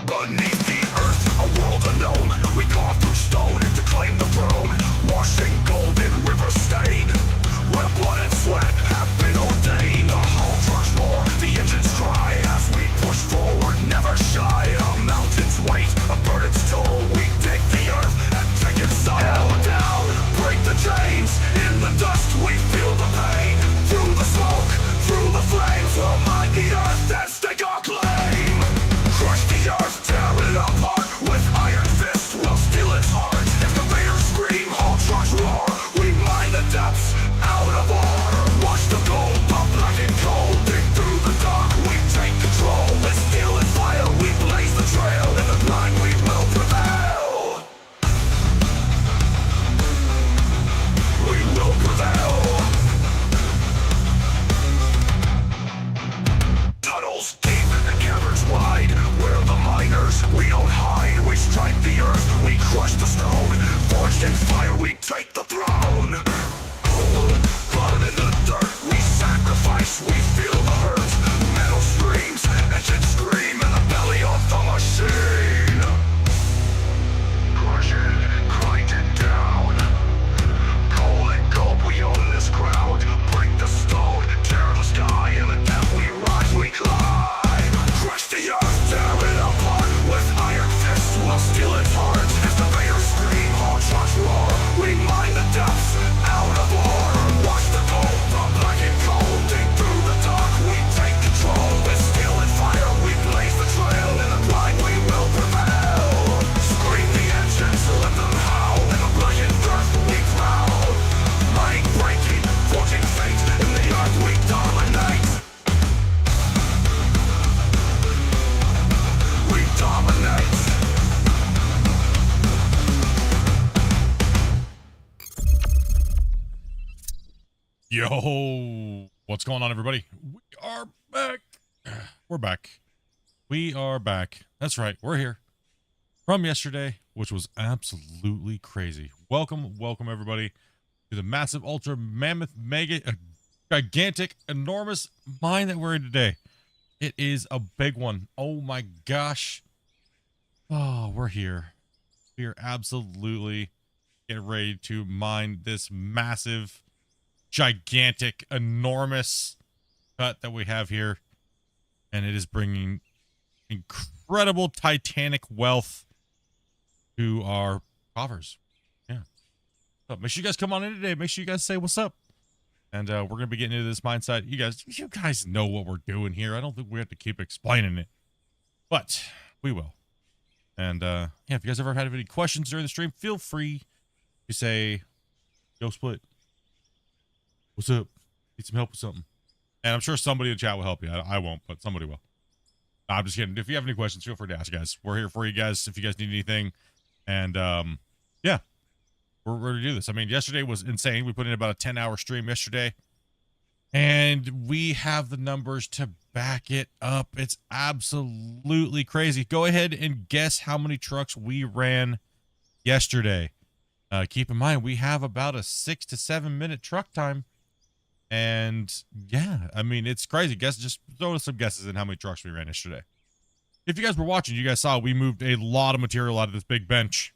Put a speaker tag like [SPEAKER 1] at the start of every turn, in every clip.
[SPEAKER 1] Beneath the earth, a world unknown, we carve through stone to claim the throne, washing golden river stain, where blood and sweat have been ordained. The hull trucks roar, the engines cry, as we push forward, never shy. A mountain's weight, a burden's toll, we dig the earth and take its soul. Hell down, break the chains, in the dust we feel the pain. Through the smoke, through the flames, we'll mine the earth and stake our claim. Crush the earth, tear it apart, with iron fist we'll steal its heart. Excavators scream, all trucks roar, we mine the depths out of ore. Watch the gold pump black and cold, dig through the dark, we take control. With steel and fire we blaze the trail, in the blind we will prevail. We will prevail. Tunnels deep and caverns wide, we're the miners, we don't hide. We strike the earth, we crush the stone, forged in fire we take the throne. Cold, blood in the dirt, we sacrifice, we feel the hurt. Metal streams, engines scream in the belly of the machine. Crush it, grind it down. Coal and gold, we own this ground. Break the stone, tear the sky, in the depth we rise, we climb. Crush the earth, tear it apart, with iron fists we'll steal its heart. Excavators scream, all trucks roar, we mine the depths out of ore. Watch the gold from black and cold, dig through the dark, we take control. With steel and fire we blaze the trail, in the blind we will prevail. Scream the engines, let them howl, in the blackened earth we prowl. Mind breaking, forging fate, in the earth we dominate. We dominate.
[SPEAKER 2] Yo, what's going on, everybody? We are back. We're back. We are back. That's right. We're here from yesterday, which was absolutely crazy. Welcome, everybody, to the massive, ultra, mammoth, mega, gigantic, enormous mine that we're in today. It is a big one. Oh my gosh. Oh, we're here. We are absolutely getting ready to mine this massive, gigantic, enormous cut that we have here, and it is bringing incredible titanic wealth to our coffers. Yeah, so make sure you guys come on in today. Make sure you guys say what's up, and we're gonna be getting into this mindset. You guys know what we're doing here. I don't think we have to keep explaining it, but we will. And yeah, if you guys ever had any questions during the stream, feel free to say, "Yo, Split, what's up? Need some help with something?" And I'm sure somebody in the chat will help you. I won't, but somebody will. No, I'm just kidding. If you have any questions, feel free to ask, guys. We're here for you guys if you guys need anything. And yeah, we're ready to do this. I mean, yesterday was insane. We put in about a 10-hour stream yesterday, and we have the numbers to back it up. It's absolutely crazy. Go ahead and guess how many trucks we ran yesterday. Keep in mind, we have about a 6 to 7 minute truck time. And yeah, I mean, it's crazy. Just throw us some guesses in how many trucks we ran yesterday. If you guys were watching, you guys saw we moved a lot of material out of this big bench.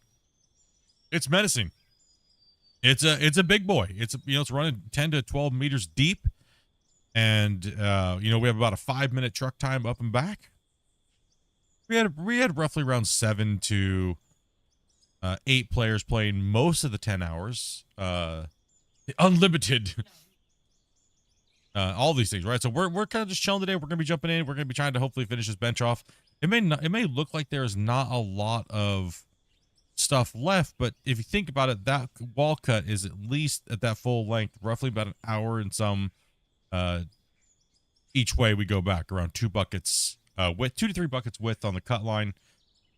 [SPEAKER 2] It's menacing. It's a big boy. It's running 10 to 12 meters deep. And we have about a 5-minute truck time up and back. We had roughly around 7 to 8 players playing most of the 10 hours. Unlimited. All these things, right? So we're kind of just chilling today. We're gonna be jumping in. We're gonna be trying to hopefully finish this bench off. It may look like there's not a lot of stuff left, but if you think about it, that wall cut is at least at that full length, roughly about an hour and some each way we go back, around 2 buckets width, 2 to 3 buckets width on the cut line,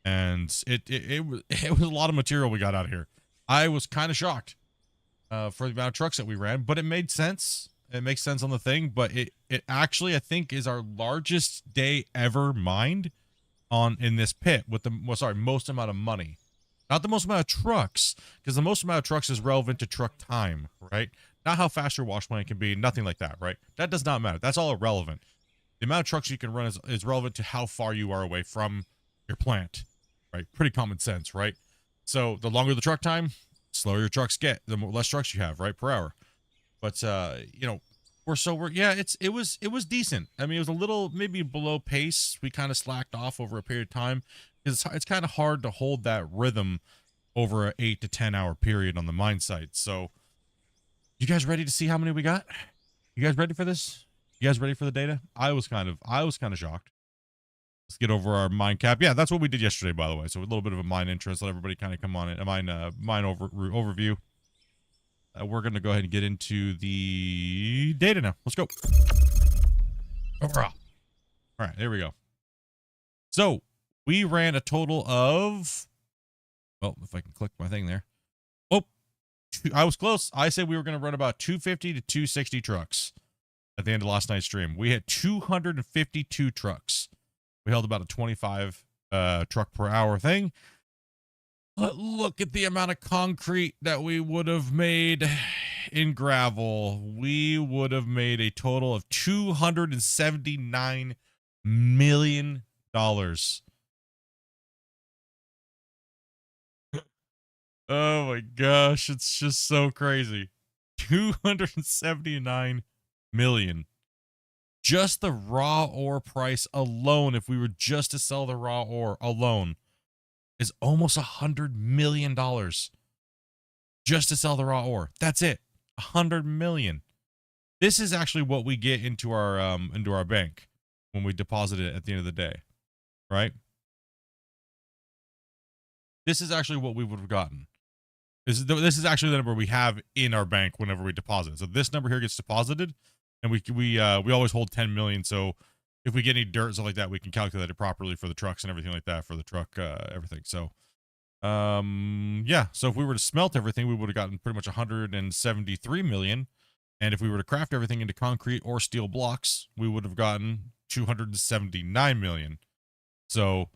[SPEAKER 2] and it was a lot of material we got out of here. I was kind of shocked for the amount of trucks that we ran, but it made sense. It makes sense on the thing, but it actually, I think, is our largest day ever mined in this pit with the most amount of money. Not the most amount of trucks, because the most amount of trucks is relevant to truck time, right? Not how fast your wash plant can be, nothing like that, right? That does not matter. That's all irrelevant. The amount of trucks you can run is relevant to how far you are away from your plant, right? Pretty common sense, right? So the longer the truck time, slower your trucks get, the less trucks you have, right, per hour. But you know, yeah, it was decent. I mean, it was a little maybe below pace. We kind of slacked off over a period of time because it's kind of hard to hold that rhythm over a 8 to 10 hour period on the mine site. So, you guys ready to see how many we got? You guys ready for this? You guys ready for the data? I was kind of shocked. Let's get over our mine cap. Yeah, that's what we did yesterday, by the way. So a little bit of a mine interest. Let everybody kind of come on it. Mine overview. We're gonna go ahead and get into the data now. Let's go. Overall. All right, there we go. So we ran a total of, well, if I can click my thing there. Oh, I was close. I said we were going to run about 250 to 260 trucks at the end of last night's stream. We had 252 trucks. We held about a 25 truck per hour thing. But look at the amount of concrete that we would have made in gravel. We would have made a total of $279 million. Oh my gosh, it's just so crazy. 279 million. Just the raw ore price alone, if we were just to sell the raw ore alone, is almost $100 million. Just to sell the raw ore. That's it. $100 million. This is actually what we get into our bank when we deposit it at the end of the day. Right? This is actually what we would have gotten. This is actually the number we have in our bank whenever we deposit. So this number here gets deposited, and we always hold 10 million. So if we get any dirt and stuff like that, we can calculate it properly for the trucks and everything like that for the truck everything. So yeah. So if we were to smelt everything, we would have gotten pretty much 173 million. And if we were to craft everything into concrete or steel blocks, we would have gotten 279 million. So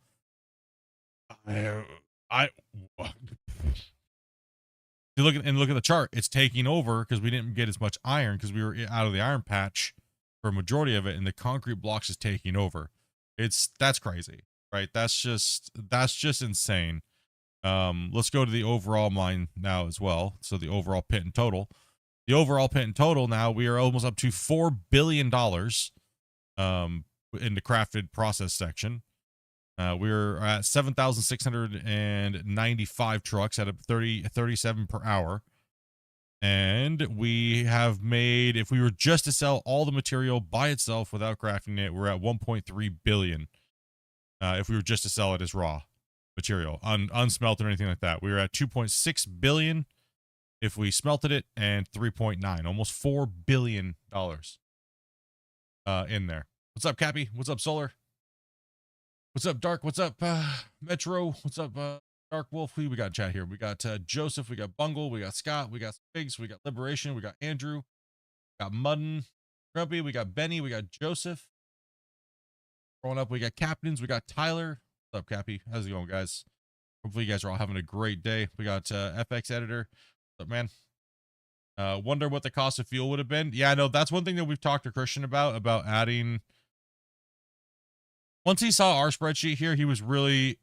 [SPEAKER 2] you look at the chart, it's taking over because we didn't get as much iron because we were out of the iron patch for a majority of it, and the concrete blocks is taking over. That's crazy, right? That's just insane. Let's go to the overall mine now as well. So the overall pit in total. The overall pit in total now, we are almost up to $4 billion in the crafted process section. We're at 7,695 trucks at a 37 per hour. And we have made, if we were just to sell all the material by itself without crafting it, we're at 1.3 billion. If we were just to sell it as raw material, unsmelted or anything like that. We were at 2.6 billion if we smelted it, and 3.9, almost $4 billion in there. What's up, Cappy? What's up, Solar? What's up, Dark? What's up, Metro? What's up, Dark Wolf? Who we got in chat here? We got Joseph, we got Bungle, we got Scott, we got Figs, we got Liberation, we got Andrew, we got Mudden, Grumpy, we got Benny, we got Joseph. Growing up, we got Captains, we got Tyler. What's up, Cappy? How's it going, guys? Hopefully you guys are all having a great day. We got FX Editor. What's up, man? Wonder what the cost of fuel would have been. Yeah, no, that's one thing that we've talked to Christian about adding. Once he saw our spreadsheet here, he was really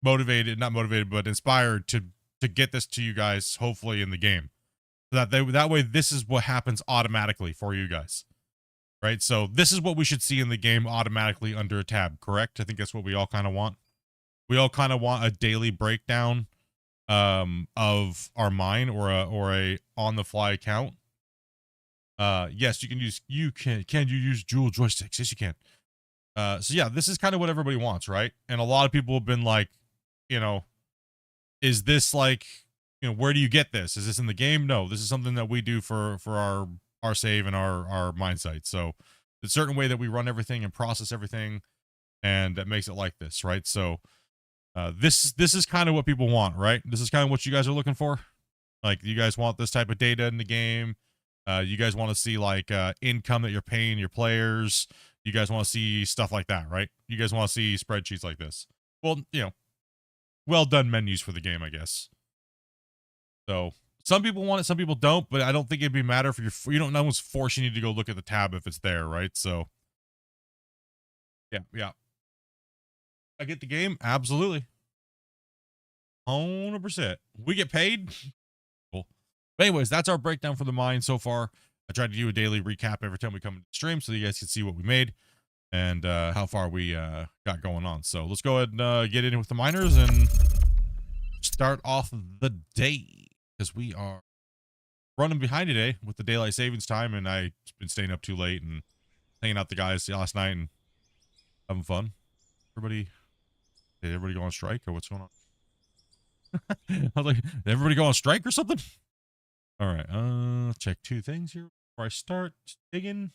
[SPEAKER 2] motivated, not motivated, but inspired to get this to you guys, hopefully in the game. So that way this is what happens automatically for you guys. Right? So this is what we should see in the game automatically under a tab, correct? I think that's what we all kind of want. We all kind of want a daily breakdown of our mine or a on the fly account. Yes, can you use dual joysticks? Yes, you can. So yeah, this is kind of what everybody wants, right? And a lot of people have been like, you know, is this like, you know, where do you get this? Is this in the game? No, this is something that we do for our save and our mine site. So it's a certain way that we run everything and process everything, and that makes it like this, right? So this is kind of what people want, right? This is kind of what you guys are looking for. Like, you guys want this type of data in the game. You guys want to see like income that you're paying your players. You guys want to see stuff like that, right? You guys want to see spreadsheets like this. Well, you know, well done menus for the game, I guess. So some people want it, some people don't, but I don't think it'd be matter if no one's forcing you to go look at the tab if it's there, right? So yeah. I get the game? Absolutely. 100%. We get paid? Cool. But anyways, that's our breakdown for the mine so far. I tried to do a daily recap every time we come into stream so you guys can see what we made and how far we got going on. So let's go ahead and get in with the miners and start off the day, because we are running behind today with the daylight savings time, and I've been staying up too late and hanging out with the guys last night and having fun. Did everybody go on strike or what's going on? I was like, did everybody go on strike or something? All right, check two things here before I start digging.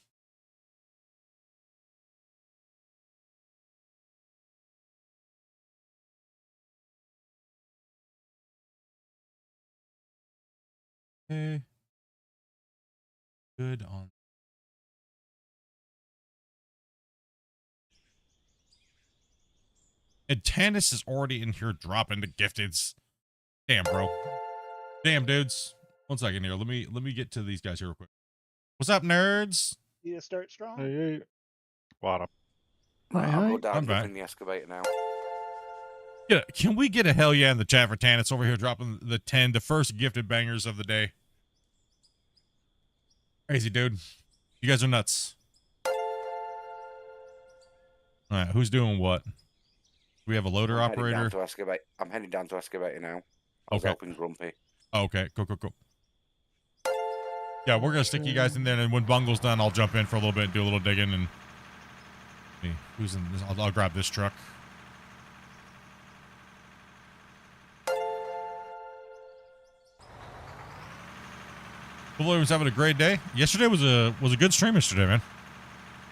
[SPEAKER 2] Okay. Good on. And Tannis is already in here dropping the gifteds. Damn, bro. Damn, dudes. 1 second here. Let me get to these guys here real quick. What's up, nerds?
[SPEAKER 3] You start strong.
[SPEAKER 4] Hey, what up?
[SPEAKER 5] I'll go down
[SPEAKER 2] I'm
[SPEAKER 5] and
[SPEAKER 2] back.
[SPEAKER 5] bring the excavator now.
[SPEAKER 2] Yeah, can we get a hell yeah in the chat for Tannis over here dropping the first gifted bangers of the day? Crazy, dude. You guys are nuts. All right, who's doing what? We have a loader operator.
[SPEAKER 5] I'm heading down to excavator now. I was
[SPEAKER 2] Okay.
[SPEAKER 5] helping Grumpy.
[SPEAKER 2] Oh, okay, cool. Yeah, we're gonna stick you guys in there, and when Bungle's done, I'll jump in for a little bit and do a little digging. And who's in this? I'll grab this truck. Hopefully everyone's having a great day. Yesterday was a good stream yesterday, man.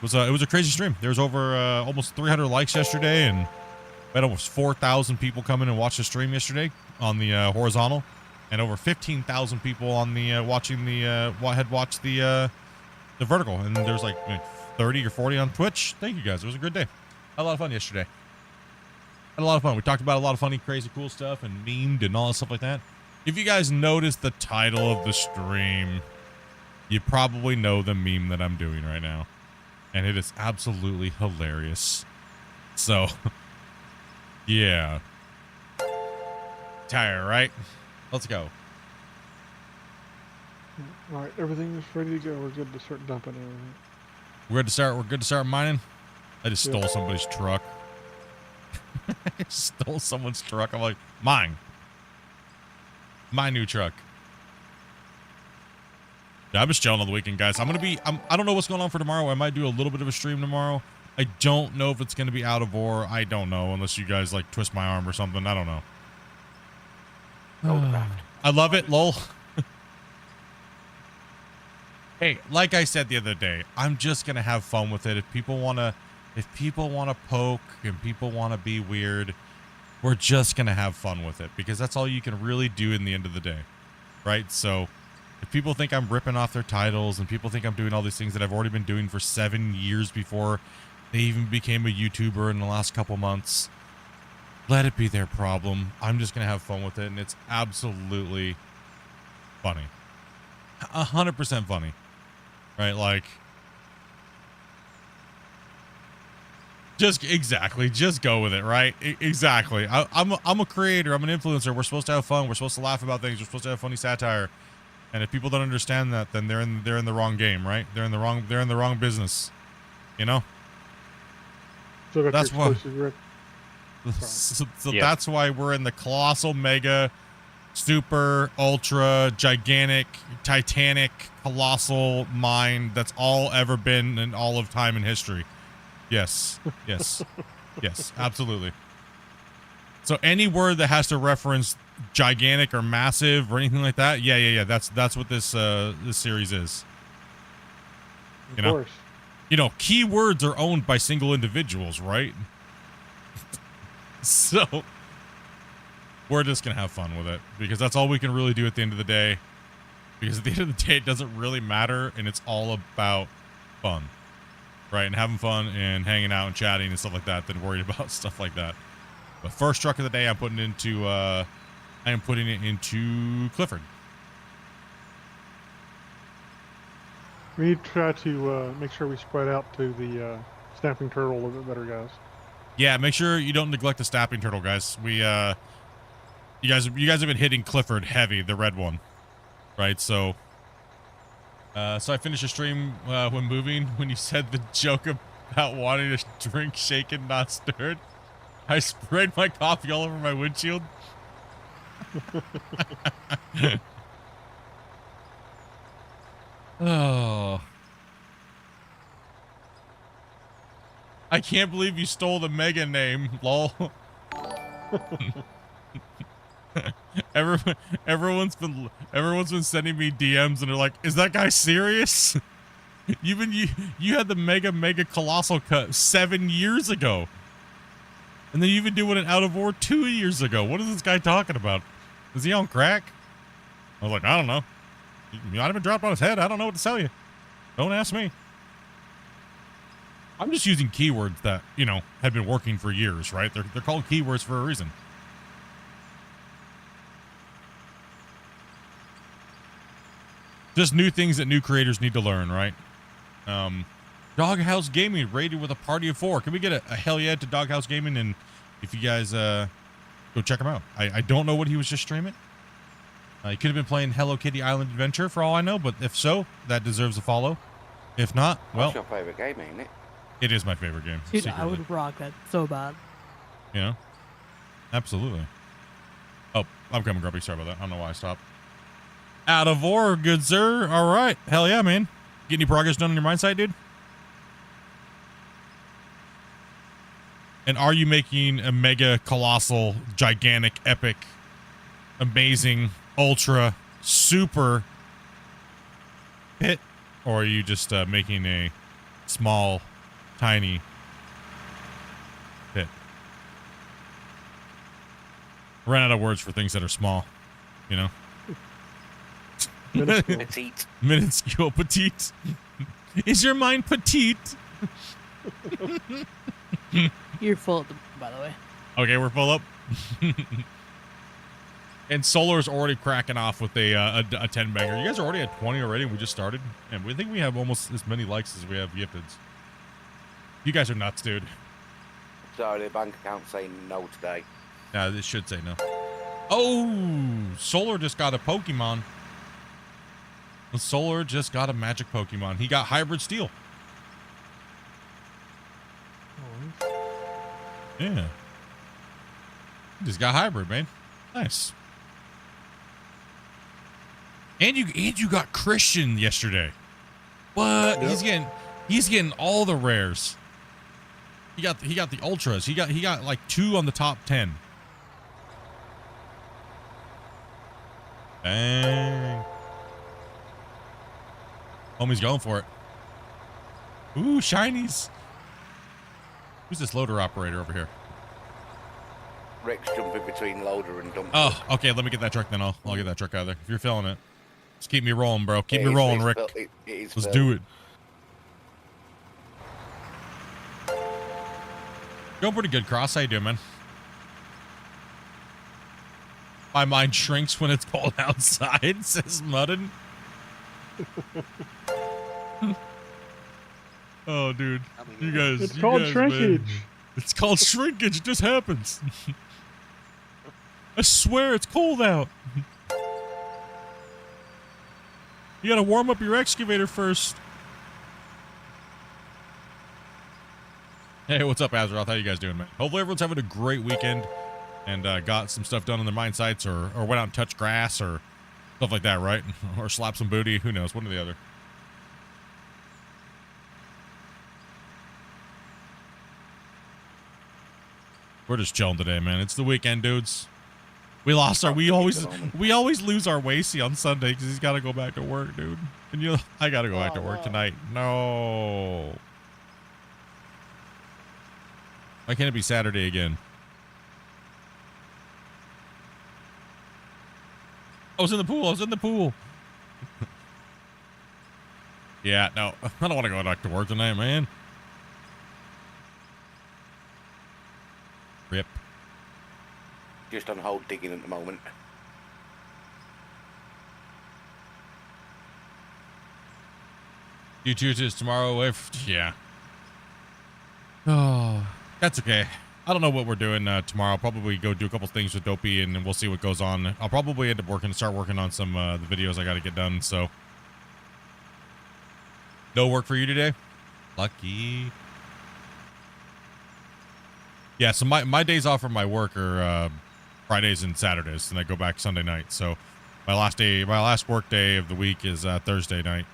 [SPEAKER 2] It was a crazy stream. There was over almost 300 likes yesterday, and we had almost 4,000 people come in and watch the stream yesterday on the horizontal, and over 15,000 people on the had watched the vertical, and there's like 30 or 40 on Twitch. Thank you guys. It was a good day. Had a lot of fun yesterday. Had a lot of fun. We talked about a lot of funny, crazy, cool stuff and memed and all that stuff like that. If you guys noticed the title of the stream, you probably know the meme that I'm doing right now. And it is absolutely hilarious. So, yeah. Tire, right? Let's go.
[SPEAKER 4] All right, everything's ready to go. We're good to start dumping everything.
[SPEAKER 2] We're good to start mining. I just stole somebody's truck. I stole someone's truck. I'm like, mine. My new truck. Yeah, I'm just chilling on the weekend, guys. I don't know what's going on for tomorrow. I might do a little bit of a stream tomorrow. I don't know if it's going to be out of ore. I don't know, unless you guys like twist my arm or something. I don't know. I love it, lol. Hey, like I said the other day, I'm just going to have fun with it. If people want to poke and people want to be weird, we're just going to have fun with it, because that's all you can really do in the end of the day. Right? So if people think I'm ripping off their titles and people think I'm doing all these things that I've already been doing for 7 years before they even became a YouTuber in the last couple months, let it be their problem. I'm just going to have fun with it, and it's absolutely funny. 100% funny. Right? Like, just go with it, right? Exactly. I'm a creator. I'm an influencer. We're supposed to have fun. We're supposed to laugh about things. We're supposed to have funny satire. And if people don't understand that, then they're in the wrong game, right? They're in the wrong business. You know?
[SPEAKER 4] Still got
[SPEAKER 2] That's
[SPEAKER 4] your
[SPEAKER 2] why.
[SPEAKER 4] explosive grip.
[SPEAKER 2] So that's why we're in the colossal, mega, super, ultra, gigantic, titanic, colossal mine that's all ever been in all of time and history. Yes, absolutely. So any word that has to reference gigantic or massive or anything like that, yeah. That's what this series is.
[SPEAKER 4] Of course.
[SPEAKER 2] You know, keywords are owned by single individuals, right? So we're just gonna have fun with it, because that's all we can really do at the end of the day. Because at the end of the day, it doesn't really matter, and it's all about fun. Right, and having fun and hanging out and chatting and stuff like that, than worried about stuff like that. But first truck of the day, I'm putting it into Clifford.
[SPEAKER 4] We need to try to make sure we spread out to the snapping turtle a little bit better, guys.
[SPEAKER 2] Yeah, make sure you don't neglect the snapping turtle, guys. We you guys have been hitting Clifford heavy, the red one. Right, so so I finished the stream when moving when you said the joke about wanting to drink shaken, not stirred. I sprayed my coffee all over my windshield. Oh. I can't believe you stole the Mega name, lol. Everyone's been sending me DMs and they're like, "Is that guy serious?" You had the mega colossal cut 7 years ago. And then you even do it Out of Ore 2 years ago. What is this guy talking about? Is he on crack? I was like, I don't know. He might have been dropped on his head. I don't know what to tell you. Don't ask me. I'm just using keywords that, you know, have been working for years, right? They're called keywords for a reason. Just new things that new creators need to learn, right? Doghouse Gaming raided with a party of 4. Can we get a hell yeah to Doghouse Gaming? And if you guys go check him out. I don't know what he was just streaming. He could have been playing Hello Kitty Island Adventure for all I know, but if so, that deserves a follow. If not, well,
[SPEAKER 5] That's your favorite game, ain't it?
[SPEAKER 2] it is my favorite game.
[SPEAKER 3] Dude,
[SPEAKER 2] secretly.
[SPEAKER 3] I would rock that so bad.
[SPEAKER 2] You know? Absolutely. Oh, I'm coming, Grumpy. Sorry about that. I don't know why I stopped. Out of Ore, good sir. All right. Hell yeah, man. Get any progress done on your mine site, dude? And are you making a mega, colossal, gigantic, epic, amazing, ultra, super pit? Or are you just making a small, tiny pit? Ran out of words for things that are small, you know?
[SPEAKER 5] Petite.
[SPEAKER 2] Minuscule, petite. Is your mind petite?
[SPEAKER 3] You're full of them, by the way.
[SPEAKER 2] Okay, we're full up. And Solar's already cracking off with a 10 banger. You guys are already at 20 already. We just started, and we think we have almost as many likes as we have gifteds. You guys are nuts, dude.
[SPEAKER 5] Sorry, the bank account saying no today.
[SPEAKER 2] Nah, this should say no. Oh, Solar just got a Pokemon. Solar just got a magic Pokemon. He got Hybrid Steel. Yeah. Just got hybrid, man. Nice. And you got Christian yesterday. What?
[SPEAKER 4] Yep.
[SPEAKER 2] He's getting all the rares. He got the ultras. He got like 2 on the top 10. Dang. Homie's going for it. Ooh, shinies. Who's this loader operator over here?
[SPEAKER 5] Rick's jumping between loader and dumper.
[SPEAKER 2] Oh, okay. Let me get that truck then. I'll get that truck out of there. If you're feeling it, just keep me rolling, bro. Keep me rolling, Rick. Let's do it. Going pretty good, Cross. How you doing, man? My mind shrinks when it's cold outside, says Muddin. Oh, dude. You guys.
[SPEAKER 4] It's called shrinkage.
[SPEAKER 2] Man. It's called shrinkage. It just happens. I swear it's cold out. You gotta warm up your excavator first. Hey, what's up, Azeroth? How you guys doing, man? Hopefully everyone's having a great weekend and got some stuff done on their mine sites or went out and touched grass or stuff like that, right? Or slapped some booty. Who knows? One or the other. We're just chilling today, man. It's the weekend, dudes. We lost our. We always lose our Wasey on Sunday because he's got to go back to work, dude. And I got to go back to work tonight. No. Why can't it be Saturday again? I was in the pool. Yeah, no. I don't want to go back to work tonight, man. Rip.
[SPEAKER 5] Just on hold digging at the moment.
[SPEAKER 2] You choose this tomorrow if yeah. Oh, that's okay. I don't know what we're doing tomorrow. I'll probably go do a couple things with Dopey, and then we'll see what goes on. I'll probably end up start working on some the videos I got to get done. So, no work for you today? Lucky. Yeah, so my days off from my work are Fridays and Saturdays, and I go back Sunday night. So my last work day of the week is Thursday night.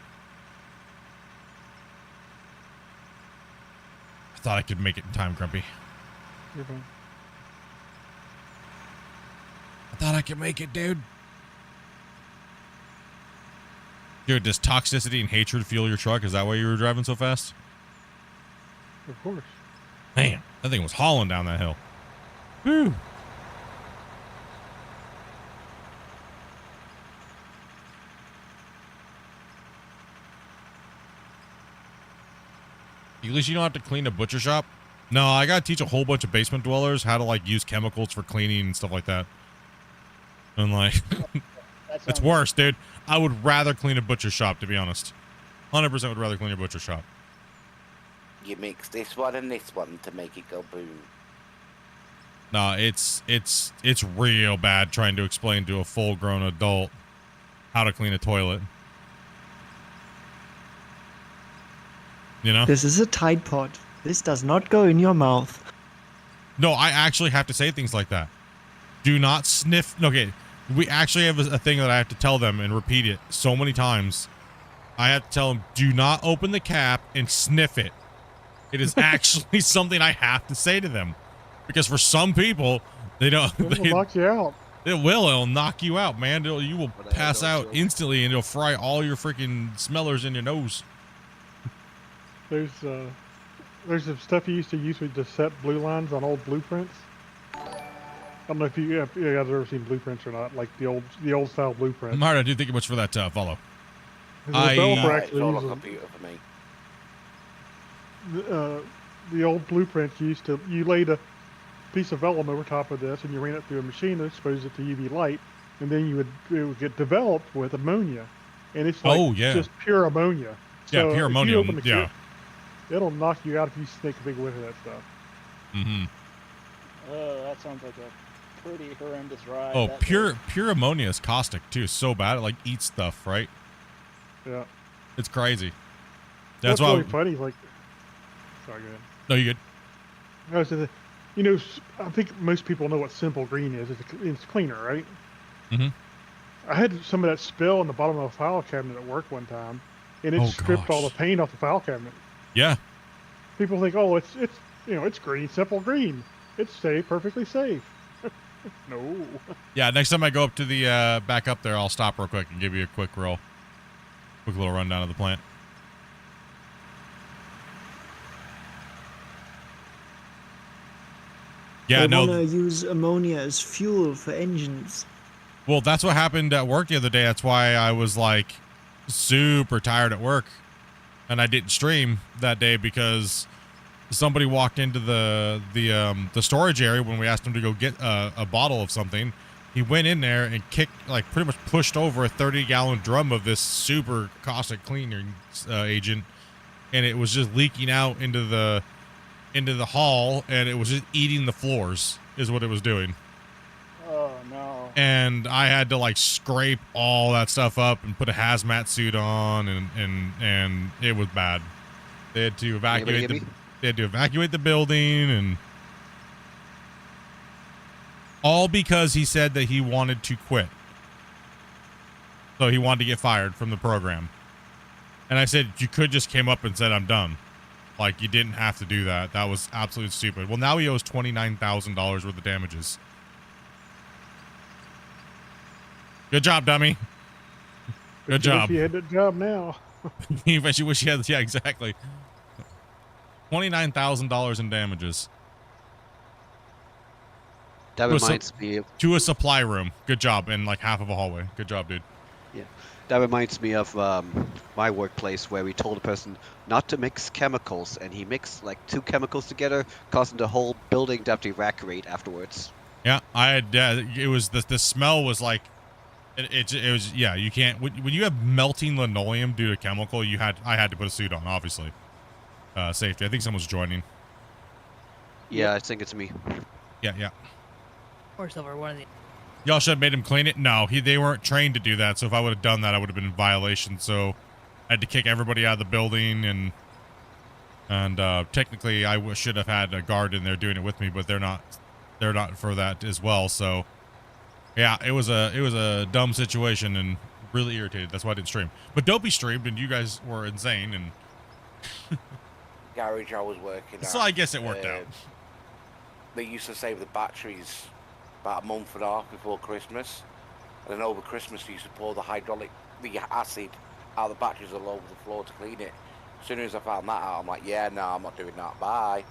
[SPEAKER 2] I thought I could make it in time, Grumpy.
[SPEAKER 4] You're fine.
[SPEAKER 2] I thought I could make it, dude. Dude, does toxicity and hatred fuel your truck? Is that why you were driving so fast?
[SPEAKER 4] Of course.
[SPEAKER 2] Man, that thing was hauling down that hill. Whew. At least you don't have to clean a butcher shop. No, I gotta teach a whole bunch of basement dwellers how to like use chemicals for cleaning and stuff like that. And like, it's worse, dude. I would rather clean a butcher shop, to be honest. 100% would rather clean a butcher shop.
[SPEAKER 5] You mix this one and this one to make it go boom.
[SPEAKER 2] No, it's real bad trying to explain to a full-grown adult how to clean a toilet. You know?
[SPEAKER 6] This is a Tide Pod. This does not go in your mouth.
[SPEAKER 2] No, I actually have to say things like that. Do not sniff. Okay, we actually have a thing that I have to tell them and repeat it so many times. I have to tell them, do not open the cap and sniff it. It is actually something I have to say to them. Because for some people, they don't.
[SPEAKER 4] It will knock you out.
[SPEAKER 2] It will. It'll knock you out, man. You will pass out instantly, and it'll fry all your freaking smellers in your nose.
[SPEAKER 4] There's some stuff you used to use to set blue lines on old blueprints. I don't know if you guys have ever seen blueprints or not, like the old style blueprints.
[SPEAKER 2] Marta, I do thank you much for that follow.
[SPEAKER 4] The developer
[SPEAKER 5] It's
[SPEAKER 4] actually
[SPEAKER 5] all a
[SPEAKER 4] uses
[SPEAKER 5] computer for me.
[SPEAKER 4] the old blueprints. You laid a piece of vellum over top of this, and you ran it through a machine that exposed it to UV light, and then it would get developed with ammonia, and it's like just pure ammonia.
[SPEAKER 2] Yeah,
[SPEAKER 4] So
[SPEAKER 2] pure
[SPEAKER 4] if you
[SPEAKER 2] ammonia.
[SPEAKER 4] open the
[SPEAKER 2] Yeah.
[SPEAKER 4] It'll knock you out if you snake a big whiff of that stuff.
[SPEAKER 2] Mm-hmm.
[SPEAKER 7] Oh, that sounds like a pretty horrendous ride.
[SPEAKER 2] Oh,
[SPEAKER 7] that
[SPEAKER 2] pure ammonia is caustic too. So bad it like eats stuff, right?
[SPEAKER 4] Yeah.
[SPEAKER 2] It's crazy.
[SPEAKER 4] That's
[SPEAKER 2] why.
[SPEAKER 4] really funny. Like, sorry, go ahead.
[SPEAKER 2] No, you good?
[SPEAKER 4] I was gonna say, you know, I think most people know what simple green is. It's cleaner, right?
[SPEAKER 2] Mm-hmm.
[SPEAKER 4] I had some of that spill in the bottom of a file cabinet at work one time, and it stripped all the paint off the file cabinet.
[SPEAKER 2] Yeah.
[SPEAKER 4] People think, oh, it's it's green, simple green. It's safe, perfectly safe. No.
[SPEAKER 2] Yeah. Next time I go up to the back up there, I'll stop real quick and give you a quick little rundown of the plant. Yeah.
[SPEAKER 6] They want to use ammonia as fuel for engines.
[SPEAKER 2] Well, that's what happened at work the other day. That's why I was like super tired at work, and I didn't stream that day because somebody walked into the storage area when we asked him to go get a bottle of something. He went in there and pretty much pushed over a 30-gallon drum of this super caustic cleaning agent, and it was just leaking out into the hall, and it was just eating the floors is what it was doing.
[SPEAKER 7] Oh no.
[SPEAKER 2] And I had to like scrape all that stuff up and put a hazmat suit on, and it was bad. They had to evacuate the building, and all because he said that he wanted to quit. So he wanted to get fired from the program. And I said, you could just came up and said, I'm done. Like, you didn't have to do that. That was absolutely stupid. Well, now he owes $29,000 worth of damages. Good job, dummy. Good job.
[SPEAKER 4] Wish you had that job now.
[SPEAKER 2] You wish you had, yeah, exactly. $29,000 in damages.
[SPEAKER 8] That reminds me of...
[SPEAKER 2] To a supply room. Good job. And like half of a hallway. Good job, dude.
[SPEAKER 8] Yeah. That reminds me of my workplace where we told a person not to mix chemicals, and he mixed like 2 chemicals together, causing the whole building to have to evacuate afterwards.
[SPEAKER 2] Yeah, it was, the smell was like, it was, yeah, you can't, when you have melting linoleum due to chemical, I had to put a suit on, obviously. Safety. I think someone's joining.
[SPEAKER 8] Yeah, I think it's me.
[SPEAKER 2] Yeah.
[SPEAKER 3] Or silver, one of the.
[SPEAKER 2] Y'all should have made him clean it. No, they weren't trained to do that. So if I would have done that, I would have been in violation. So I had to kick everybody out of the building, and technically I should have had a guard in there doing it with me, but they're not for that as well. So yeah, it was a dumb situation and really irritated. That's why I didn't stream. But Dopey streamed, and you guys were insane. And
[SPEAKER 5] Garage I was working at.
[SPEAKER 2] so I guess it worked out.
[SPEAKER 5] They used to save the batteries about a month and a half before Christmas, and then over Christmas they used to pour the acid out of the batteries all over the floor to clean it. As soon as I found that out, I'm like, yeah, no, I'm not doing that. Bye.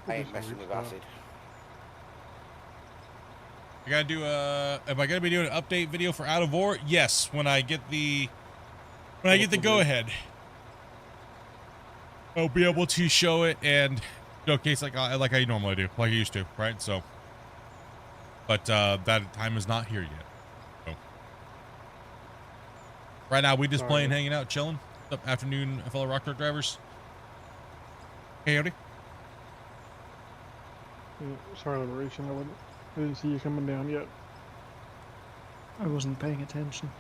[SPEAKER 5] I ain't messing with acid.
[SPEAKER 2] I gotta do am I gonna be doing an update video for Out of Ore? Yes, when I get the go ahead. I'll be able to show it and showcase like I normally do, like I used to, right? So, but that time is not here yet. So, right now we just playing, hanging out, chilling. What's up, afternoon, fellow rock truck drivers? Hey, Odie.
[SPEAKER 4] Yeah, sorry, Liberation. I didn't see you coming down yet.
[SPEAKER 6] I wasn't paying attention.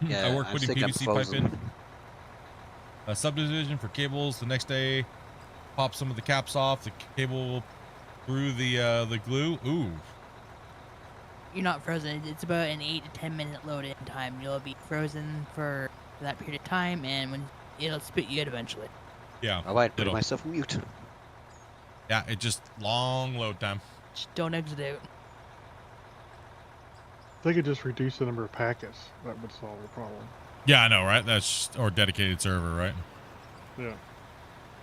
[SPEAKER 8] Yeah,
[SPEAKER 2] I work
[SPEAKER 8] I'm
[SPEAKER 2] putting
[SPEAKER 8] sick, I'm
[SPEAKER 2] PVC pipe
[SPEAKER 8] frozen.
[SPEAKER 2] in. A subdivision for cables. The next day, pop some of the caps off. The cable through the glue. Ooh.
[SPEAKER 3] You're not frozen. It's about an 8 to 10 minute load-in time. You'll be frozen for that period of time, and when it'll spit you out eventually.
[SPEAKER 2] Yeah.
[SPEAKER 8] All right, put
[SPEAKER 2] it'll-
[SPEAKER 8] myself on mute.
[SPEAKER 2] Yeah, it just long load time.
[SPEAKER 3] Just don't exit out.
[SPEAKER 4] They could just reduce the number of packets. That would solve the problem.
[SPEAKER 2] Yeah, I know, right? That's or dedicated server, right?
[SPEAKER 4] Yeah.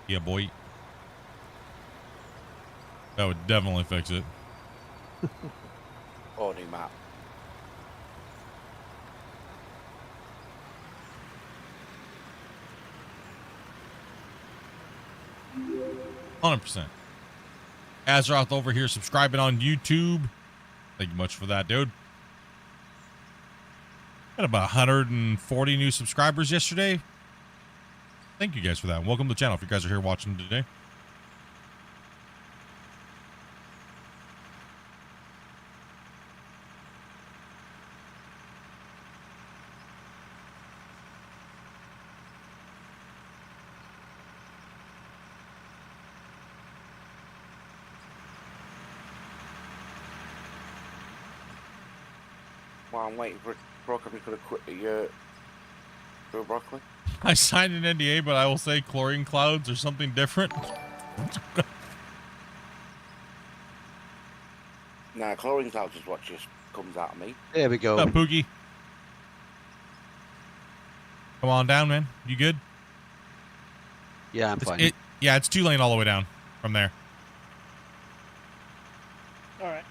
[SPEAKER 2] Yeah, boy. That would definitely fix it.
[SPEAKER 5] Or new map.
[SPEAKER 2] %. Azeroth over here subscribing on YouTube. Thank you much for that, dude. Got about 140 new subscribers yesterday. Thank you guys for that. Welcome to the channel if you guys are here watching today.
[SPEAKER 5] While I'm waiting for broccoli, could have quit the broccoli.
[SPEAKER 2] I signed an NDA, but I will say chlorine clouds or something different.
[SPEAKER 5] Nah, chlorine clouds is what just comes out of me.
[SPEAKER 8] There we go.
[SPEAKER 2] What's up, Pookie? Come on down, man. You good?
[SPEAKER 8] Yeah, I'm fine.
[SPEAKER 2] Yeah, it's 2-lane all the way down from there.
[SPEAKER 7] All right.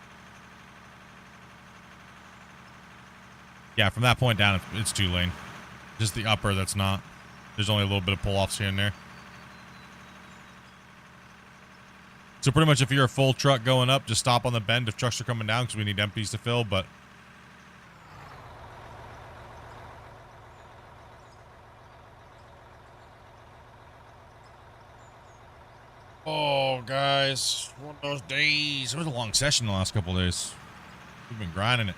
[SPEAKER 2] Yeah, from that point down, it's 2-lane. Just the upper that's not. There's only a little bit of pull-offs here and there. So pretty much if you're a full truck going up, just stop on the bend if trucks are coming down because we need empties to fill, but... Oh, guys. One of those days. It was a long session the last couple of days. We've been grinding it.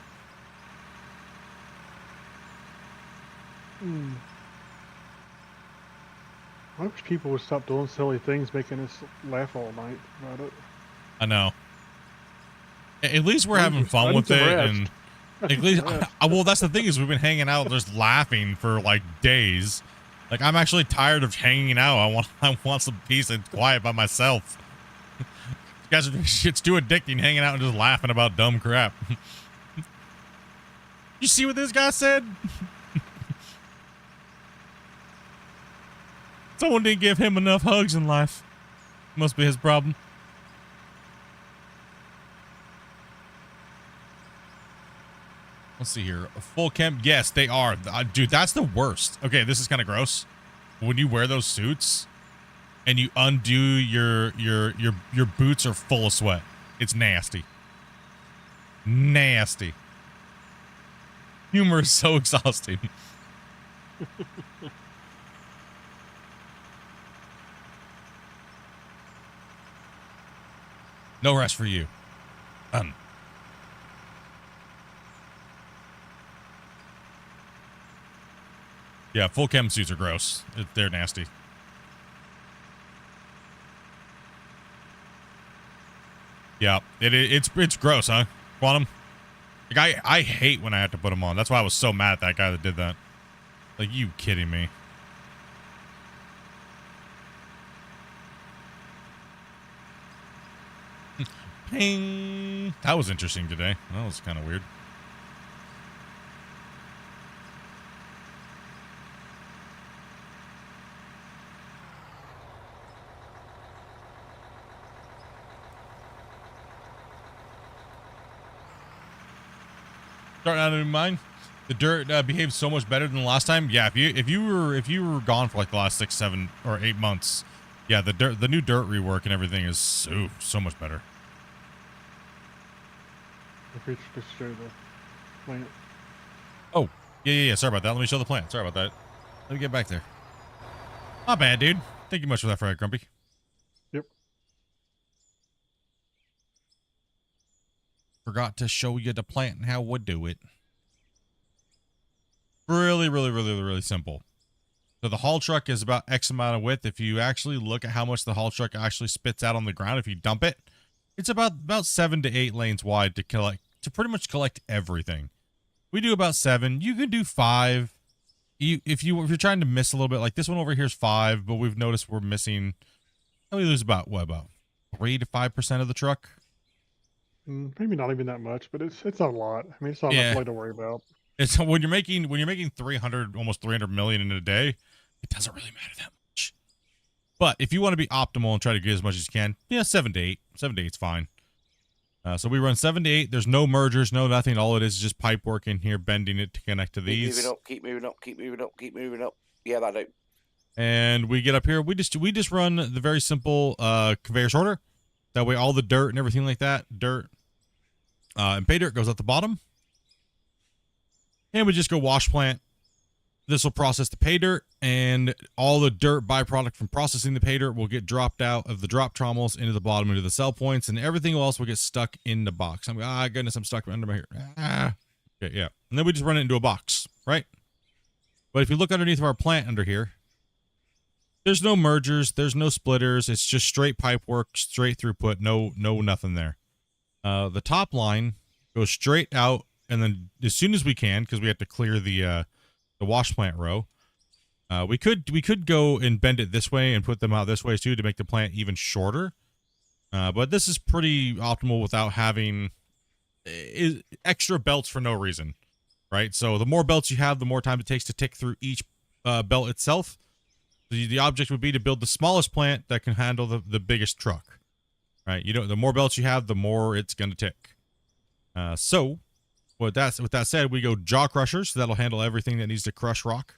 [SPEAKER 4] I wish people would stop doing silly things, making us laugh all night about it.
[SPEAKER 2] I know. At least we're having
[SPEAKER 4] I
[SPEAKER 2] fun
[SPEAKER 4] need
[SPEAKER 2] with
[SPEAKER 4] some
[SPEAKER 2] it,
[SPEAKER 4] rest.
[SPEAKER 2] and at least, well, that's the thing is we've been hanging out just laughing for like days. Like I'm actually tired of hanging out. I want some peace and quiet by myself. You guys are, it's too addicting hanging out and just laughing about dumb crap. You see what this guy said? Someone didn't give him enough hugs in life. Must be his problem. Let's see here. A full chem. Yes, they are. Dude, that's the worst. Okay, this is kind of gross. When you wear those suits and you undo your boots are full of sweat. It's nasty. Nasty. Humor is so exhausting. No rest for you. Yeah, full chem suits are gross. They're nasty. Yeah, it's gross, huh? Quantum? Like, I hate when I have to put them on. That's why I was so mad at that guy that did that. Like, you kidding me? Ping. That was interesting today. That was kind of weird. Starting out a new mine. The dirt behaves so much better than the last time. Yeah, if you were gone for like the last 6, 7, or 8 months, yeah, the new dirt rework and everything is so much better.
[SPEAKER 4] If we just show the plant.
[SPEAKER 2] Oh, yeah. Sorry about that. Let me show the plant. Sorry about that. Let me get back there. Not bad, dude. Thank you much for that, Fred Grumpy.
[SPEAKER 4] Yep.
[SPEAKER 2] Forgot to show you the plant and how we do it. Really simple. So the haul truck is about X amount of width. If you actually look at how much the haul truck actually spits out on the ground, if you dump it, it's about 7 to 8 lanes wide to pretty much collect everything. We do about 7. You can do 5. If you're trying to miss a little bit, like this one over here is 5, but we've noticed we're missing. We lose about 3 to 5% of the truck.
[SPEAKER 4] Maybe not even that much, but it's not a lot. I mean, it's not enough to worry about.
[SPEAKER 2] It's when you're making 300, almost 300 million in a day, it doesn't really matter that much. But if you want to be optimal and try to get as much as you can, yeah, 7 to 8. 7 to 8 is fine. So we run 7 to 8. There's no mergers, no nothing. All it is just pipe work in here, bending it to connect to these.
[SPEAKER 5] Keep moving up. Yeah, that do.
[SPEAKER 2] And we get up here. We just run the very simple conveyor sorter. That way, all the dirt and everything like that, and pay dirt goes at the bottom. And we just go wash plant. This will process the pay dirt, and all the dirt byproduct from processing the pay dirt will get dropped out of the drop trommels into the bottom, into the cell points, and everything else will get stuck in the box. Goodness, I'm stuck under my hair. Okay, yeah. And then we just run it into a box, right? But if you look underneath of our plant under here, there's no mergers, there's no splitters. It's just straight pipe work, straight throughput, no nothing there. The top line goes straight out, and then as soon as we can, because we have to clear the wash plant row, we could go and bend it this way and put them out this way too to make the plant even shorter. But this is pretty optimal without having extra belts for no reason, right? So the more belts you have, the more time it takes to tick through each belt itself. The object would be to build the smallest plant that can handle the biggest truck, right? The more belts you have, the more it's going to tick. So with that said, we go jaw crushers. So that'll handle everything that needs to crush rock.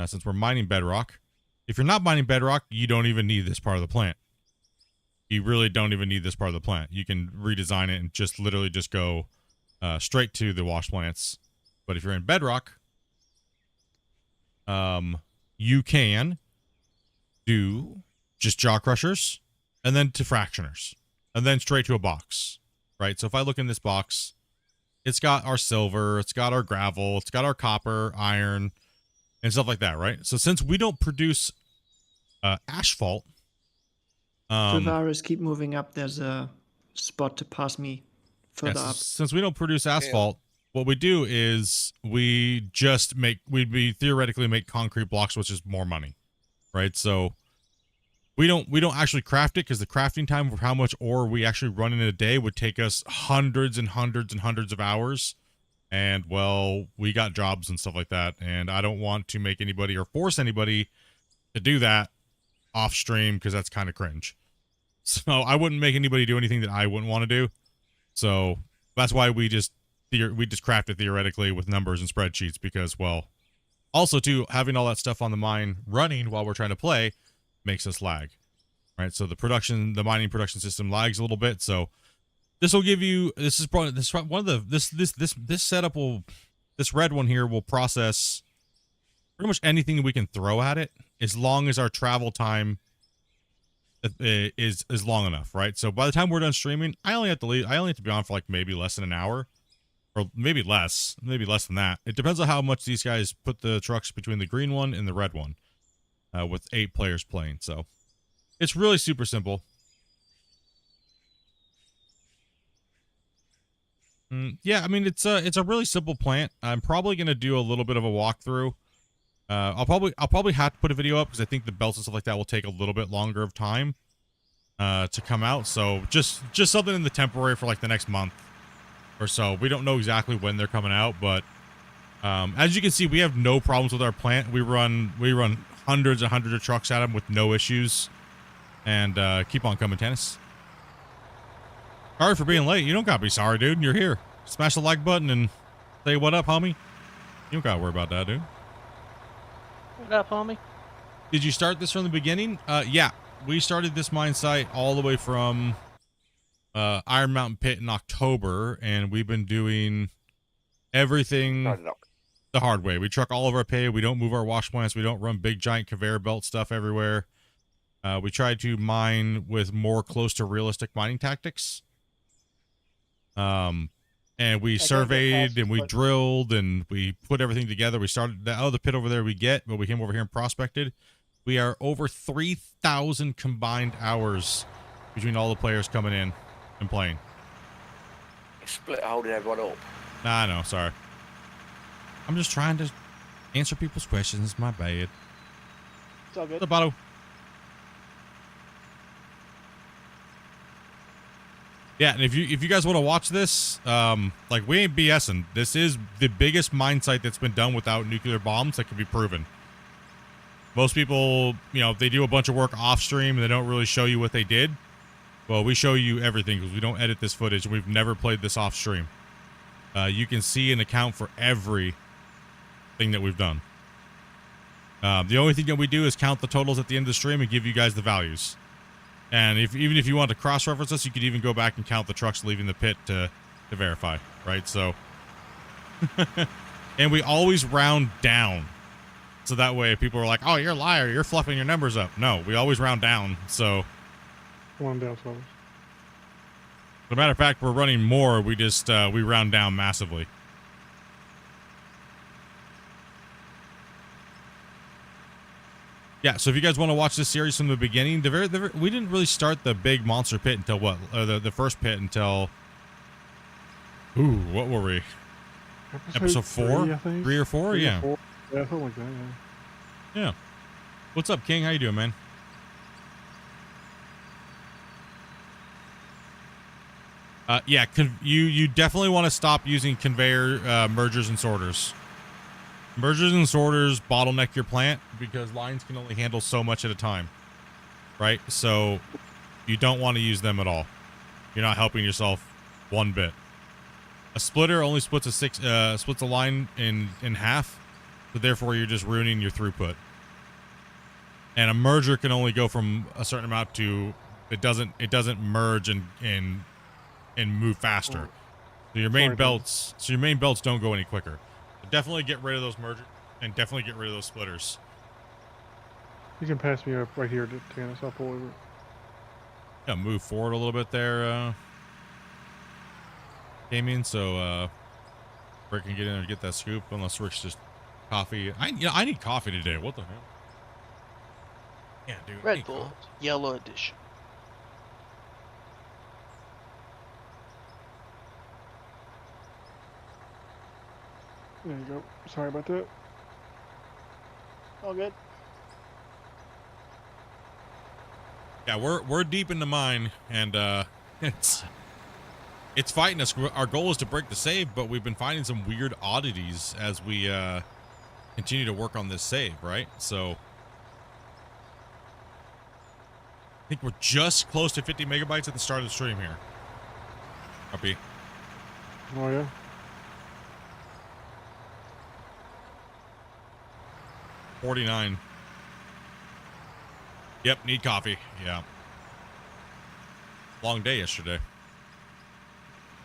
[SPEAKER 2] Since we're mining bedrock. If you're not mining bedrock, you don't even need this part of the plant. You really don't even need this part of the plant. You can redesign it and just literally just go straight to the wash plants. But if you're in bedrock, you can do just jaw crushers and then to fractioners and then straight to a box, right? So if I look in this box, it's got our silver, it's got our gravel, it's got our copper, iron, and stuff like that, right? So since we don't produce asphalt,
[SPEAKER 6] Tavares, keep moving up. There's a spot to pass me further up.
[SPEAKER 2] Since we don't produce asphalt, what we do is we theoretically make concrete blocks, which is more money, right? So we don't actually craft it because the crafting time for how much ore we actually run in a day would take us hundreds and hundreds and hundreds of hours. And well, we got jobs and stuff like that, and I don't want to make anybody or force anybody to do that off stream because that's kind of cringe. So I wouldn't make anybody do anything that I wouldn't want to do. So that's why we just craft it theoretically with numbers and spreadsheets because, well, also too, having all that stuff on the mine running while we're trying to play makes us lag, right? So the mining production system lags a little bit. So this will give you, this setup this red one here will process pretty much anything we can throw at it as long as our travel time is long enough, right? So by the time we're done streaming, I only have to leave. I only have to be on for like maybe less than an hour, or maybe less than that. It depends on how much these guys put the trucks between the green one and the red one, with 8 players playing. So it's really super simple. Yeah, I mean it's a really simple plant. I'm probably gonna do a little bit of a walkthrough. I'll probably have to put a video up because I think the belts and stuff like that will take a little bit longer of time to come out. So just something in the temporary for like the next month or so. We don't know exactly when they're coming out, but as you can see, we have no problems with our plant. We run hundreds and hundreds of trucks at them with no issues, and keep on coming, Tennis. Sorry for being late. You don't gotta be sorry, dude. You're here. Smash the like button and say what up, homie. You don't gotta worry about that, dude.
[SPEAKER 7] What up, homie?
[SPEAKER 2] Did you start this from the beginning? Yeah. We started this mine site all the way from Iron Mountain Pit in October, and we've been doing everything the hard way. We truck all of our pay. We don't move our wash plants. We don't run big, giant conveyor belt stuff everywhere. We try to mine with more close to realistic mining tactics. And we surveyed and we drilled and we put everything together. We started the pit over there but we came over here and prospected. We are over 3,000 combined hours between all the players coming in and playing.
[SPEAKER 5] Split holding everyone up.
[SPEAKER 2] Nah, no, sorry. I'm just trying to answer people's questions. My bad.
[SPEAKER 7] It's all good.
[SPEAKER 2] What's up, Otto? Yeah, and if you guys want to watch this, like, we ain't BSing. This is the biggest mine site that's been done without nuclear bombs that can be proven. Most people, you know, they do a bunch of work off stream and they don't really show you what they did. Well, we show you everything because we don't edit this footage and we've never played this off stream. You can see and account for everything that we've done. The only thing that we do is count the totals at the end of the stream and give you guys the values. And even if you want to cross-reference us, you could even go back and count the trucks leaving the pit to verify, right? So, and we always round down. So that way people are like, oh, you're a liar. You're fluffing your numbers up. No, we always round down. So,
[SPEAKER 4] Come on down, fellas.
[SPEAKER 2] as a matter of fact, we're running more. We just, we round down massively. Yeah, so if you guys want to watch this series from the beginning, we didn't really start the big monster pit until what? The first pit until... Ooh, what were we? Episode 4? 3 or 4? Yeah.
[SPEAKER 4] 4. Yeah, something like that, yeah.
[SPEAKER 2] Yeah. What's up, King? How you doing, man? Yeah, you definitely want to stop using conveyor mergers and sorters. Mergers and sorters bottleneck your plant because lines can only handle so much at a time, right? So you don't want to use them at all. You're not helping yourself one bit. A splitter only splits a line in half, so therefore you're just ruining your throughput. And a merger can only go from a certain amount to it doesn't merge and move faster. So your main belts don't go any quicker. Definitely get rid of those mergers and definitely get rid of those splitters.
[SPEAKER 4] You can pass me up right here to Tannis. I'll pull over.
[SPEAKER 2] Yeah, move forward a little bit there, Damien, so Rick can get in there and get that scoop. Unless Rick's just coffee. I need coffee today. What the hell? Yeah, dude.
[SPEAKER 7] Red Bull, Yellow Edition.
[SPEAKER 4] There you go. Sorry about that.
[SPEAKER 7] All good.
[SPEAKER 2] Yeah, we're deep in the mine, and it's fighting us. Our goal is to break the save, but we've been finding some weird oddities as we continue to work on this save, right? So I think we're just close to 50 megabytes at the start of the stream here. Copy.
[SPEAKER 4] Oh yeah.
[SPEAKER 2] $49. Yep, need coffee. Yeah. Long day yesterday.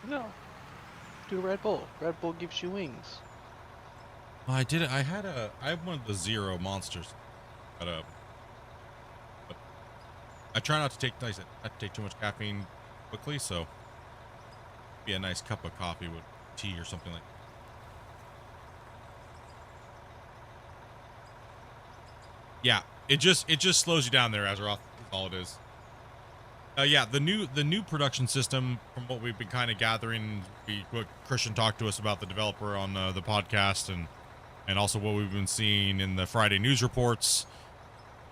[SPEAKER 7] No. Do Red Bull. Red Bull gives you wings.
[SPEAKER 2] I did it. I have one of the Zero monsters. But I try not to take, like I said, not to take too much caffeine quickly, so be a nice cup of coffee with tea or something like that. Yeah, it just slows you down there, Azeroth. That's all it is. Yeah, the new production system, from what we've been kind of gathering, what Christian talked to us about, the developer on the podcast, and also what we've been seeing in the Friday news reports.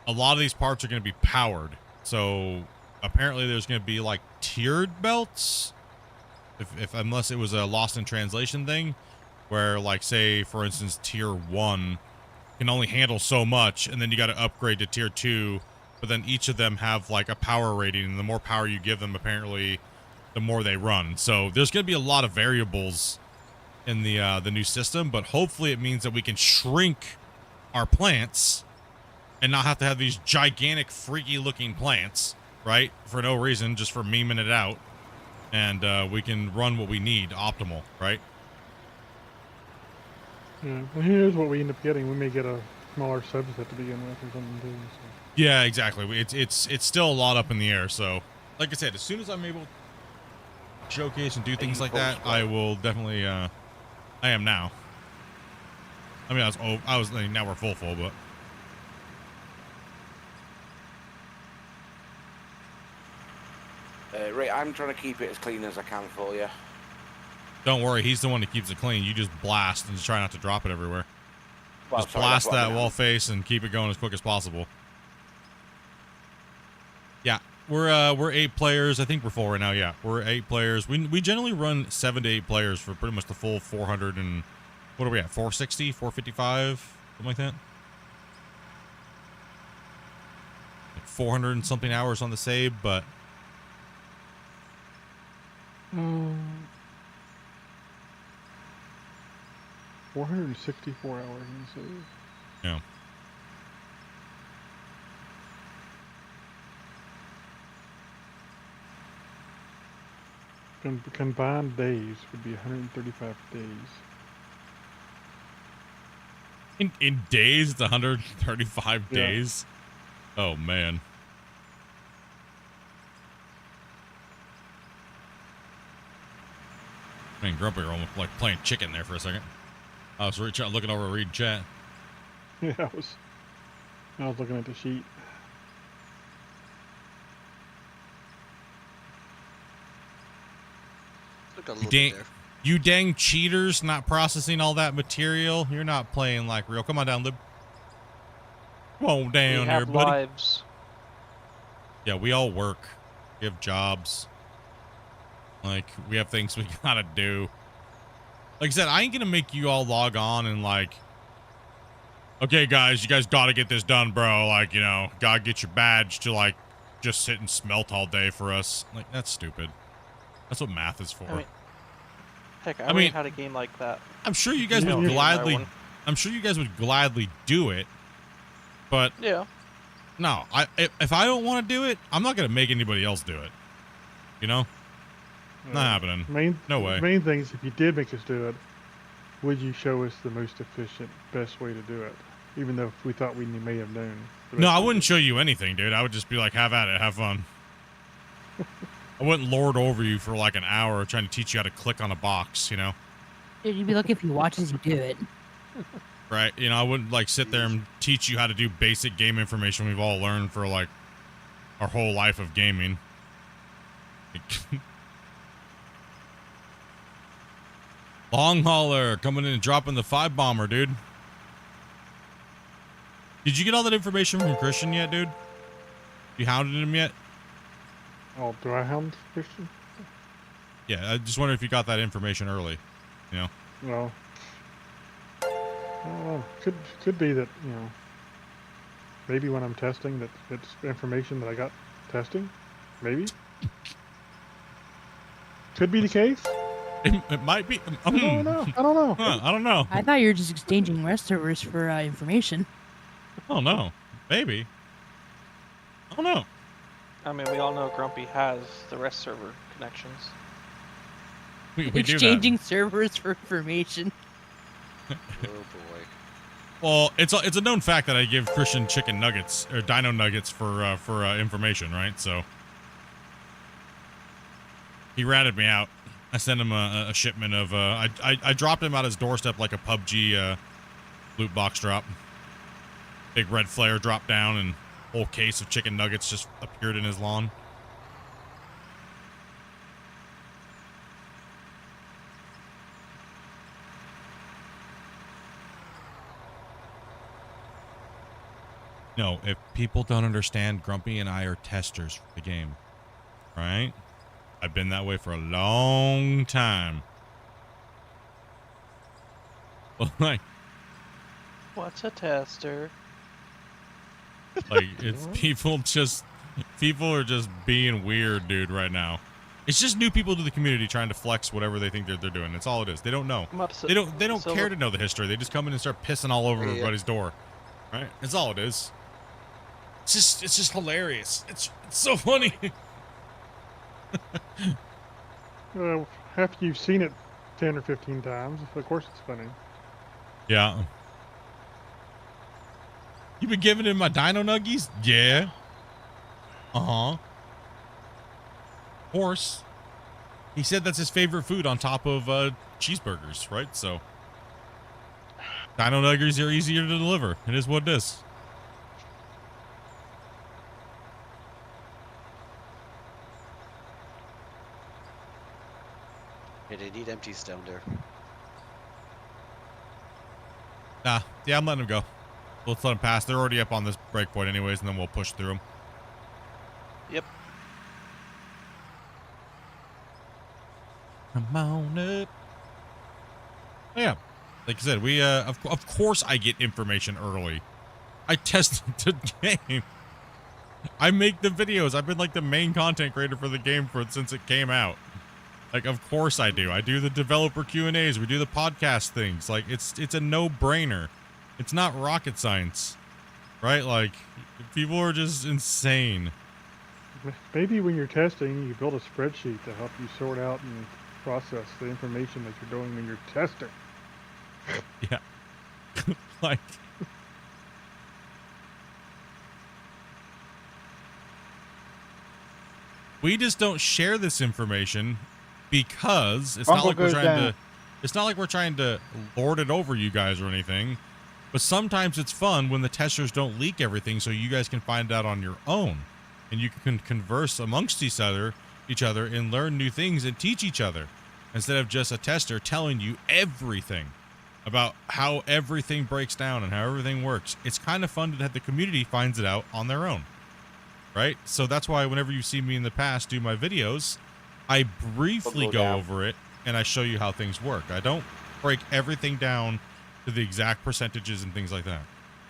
[SPEAKER 2] A lot of these parts are going to be powered. So apparently there's going to be like tiered belts, if unless it was a lost in translation thing, where like say for instance tier 1 can only handle so much, and then you got to upgrade to tier 2. But then each of them have like a power rating, and the more power you give them, apparently, the more they run. So there's going to be a lot of variables in the new system, but hopefully it means that we can shrink our plants and not have to have these gigantic, freaky-looking plants, right? For no reason, just for memeing it out, and we can run what we need optimal, right?
[SPEAKER 4] Yeah. Well, here's what we end up getting. We may get a smaller subset to begin with, or something too. So.
[SPEAKER 2] Yeah, exactly. It's still a lot up in the air. So, like I said, as soon as I'm able to showcase and do things like that, I will definitely. I am now. I mean, now we're full, but.
[SPEAKER 5] Ray, I'm trying to keep it as clean as I can for you.
[SPEAKER 2] Don't worry, he's the one that keeps it clean. You just blast and just try not to drop it everywhere.
[SPEAKER 5] Well,
[SPEAKER 2] just blast that wall face and keep it going as quick as possible. Yeah, we're 8 players. I think we're full right now. Yeah, we're 8 players. We generally run 7 to 8 players for pretty much the full 400 and what are we at? 460, 455, something like that. Like 400 and something hours on the save, but
[SPEAKER 4] 464 hours in the save.
[SPEAKER 2] yeah.
[SPEAKER 4] Combined days would be 135 days.
[SPEAKER 2] In days, it's 135
[SPEAKER 4] Yeah.
[SPEAKER 2] days. Oh man. Man, Grumpy almost like playing chicken there for a second. I was looking over reading chat.
[SPEAKER 4] Yeah, I was looking at the sheet.
[SPEAKER 8] Look a little bit there.
[SPEAKER 2] You dang cheaters, not processing all that material. You're not playing like real. Come on down, Lib. Come on down
[SPEAKER 7] We
[SPEAKER 2] there,
[SPEAKER 7] have
[SPEAKER 2] buddy.
[SPEAKER 7] lives.
[SPEAKER 2] Yeah, we all work. We have jobs. Like, we have things we gotta do. Like I said, I ain't gonna make you all log on and like, okay, guys, you guys gotta get this done, bro. Like, you know, gotta get your badge to like just sit and smelt all day for us. Like, that's stupid. That's what math is for.
[SPEAKER 7] I mean, heck, I
[SPEAKER 2] mean,
[SPEAKER 7] already had a game like that.
[SPEAKER 2] I'm sure you guys
[SPEAKER 7] You
[SPEAKER 2] would
[SPEAKER 7] know,
[SPEAKER 2] gladly.
[SPEAKER 7] one.
[SPEAKER 2] I'm sure you guys would gladly do it, but
[SPEAKER 7] Yeah.
[SPEAKER 2] no. If I don't want to do it, I'm not gonna make anybody else do it. You know, not happening. No way.
[SPEAKER 4] Main thing is, if you did make us do it, would you show us the most efficient, best way to do it? Even though we thought we may have known.
[SPEAKER 2] No, I wouldn't show you anything, dude. I would just be like, have at it, have fun. I wouldn't lord over you for like an hour trying to teach you how to click on a box, you know?
[SPEAKER 3] Dude, you'd be lucky if he watches you do it.
[SPEAKER 2] Right? You know, I wouldn't like sit there and teach you how to do basic game information we've all learned for like our whole life of gaming. Long hauler coming in and dropping the 5 bomber, dude. Did you get all that information from Christian yet, dude? You hounded him yet?
[SPEAKER 4] Oh, do I hound Christian?
[SPEAKER 2] Yeah, I just wonder if you got that information early. You know?
[SPEAKER 4] Well, could be that, you know, maybe when I'm testing that it's information that I got testing. Maybe. Could be the case.
[SPEAKER 2] It might be.
[SPEAKER 4] I don't know. I don't know.
[SPEAKER 2] Huh, I don't know.
[SPEAKER 3] I thought you were just exchanging rest servers for information.
[SPEAKER 2] Oh no, maybe. I don't know.
[SPEAKER 7] I mean, we all know Grumpy has the rest server connections.
[SPEAKER 2] We do that.
[SPEAKER 3] Exchanging servers for information.
[SPEAKER 8] Oh boy.
[SPEAKER 2] Well, it's a known fact that I give Christian chicken nuggets or dino nuggets for information, right? So he ratted me out. I sent him a shipment of I dropped him out his doorstep like a PUBG loot box drop. Big red flare dropped down and whole case of chicken nuggets just appeared in his lawn. No, if people don't understand, Grumpy and I are testers for the game, right? I've been that way for a long time. Like,
[SPEAKER 7] What's a tester?
[SPEAKER 2] like it's people are just being weird, dude, right now. It's just new people to the community trying to flex whatever they think they're doing. That's all it is. They don't know. They don't care to know the history. They just come in and start pissing all over everybody's door. Right? That's all it is. It's just hilarious. It's so funny.
[SPEAKER 4] Well, after you've seen it 10 or 15 times, of course it's funny.
[SPEAKER 2] Yeah. You been giving him my dino nuggies? Yeah. Uh-huh. Of course. He said that's his favorite food on top of cheeseburgers, right? So dino nuggies are easier to deliver. It is what it is.
[SPEAKER 8] Yeah, they need empties down there.
[SPEAKER 2] Nah, yeah, I'm letting him go. Let's let them pass. They're already up on this breakpoint anyways, and then we'll push through them.
[SPEAKER 7] Yep.
[SPEAKER 2] Come on up. Oh, yeah. Like I said, we, of course I get information early. I tested the game. I make the videos. I've been like the main content creator for the game since it came out. Like, of course I do. I do the developer Q&As. We do the podcast things. Like, it's a no-brainer. It's not rocket science, right? Like, people are just insane.
[SPEAKER 4] Maybe when you're testing, you build a spreadsheet to help you sort out and process the information that you're doing when you're testing.
[SPEAKER 2] Yeah. Like, we just don't share this information because it's not like we're trying to lord it over you guys or anything. But sometimes it's fun when the testers don't leak everything so you guys can find out on your own. And you can converse amongst each other and learn new things and teach each other. Instead of just a tester telling you everything about how everything breaks down and how everything works. It's kind of fun that the community finds it out on their own. Right? So that's why whenever you see me in the past do my videos, I briefly go over it and I show you how things work. I don't break everything down to the exact percentages and things like that.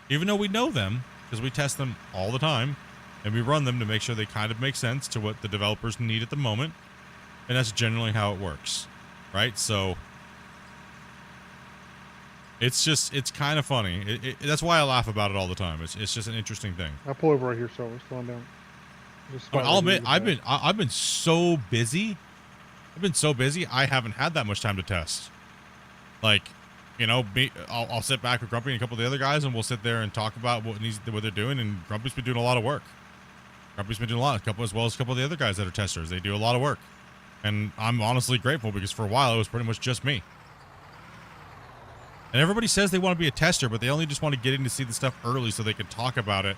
[SPEAKER 2] Even though we know them, because we test them all the time, and we run them to make sure they kind of make sense to what the developers need at the moment. And that's generally how it works. Right? So it's kind of funny. That's why I laugh about it all the time. It's just an interesting thing.
[SPEAKER 4] I'll pull over right here, so we're slowing down.
[SPEAKER 2] I'll admit, I've been so busy. I haven't had that much time to test. Like, you know, I'll sit back with Grumpy and a couple of the other guys, and we'll sit there and talk about what they're doing. And Grumpy's been doing a lot of work. As well as a couple of the other guys that are testers. They do a lot of work, and I'm honestly grateful because for a while it was pretty much just me. And everybody says they want to be a tester, but they only just want to get in to see the stuff early so they can talk about it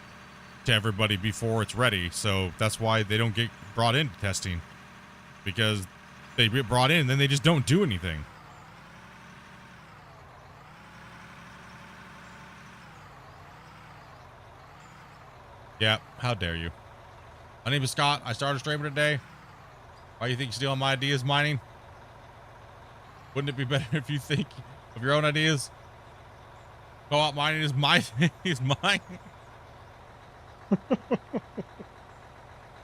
[SPEAKER 2] to everybody before it's ready. So that's why they don't get brought into testing, because they get brought in and then they just don't do anything. Yeah, how dare you? My name is Scott. I started streaming today. Why do you think you're stealing my ideas, mining? Wouldn't it be better if you think of your own ideas? Go out mining is my thing. Is mine.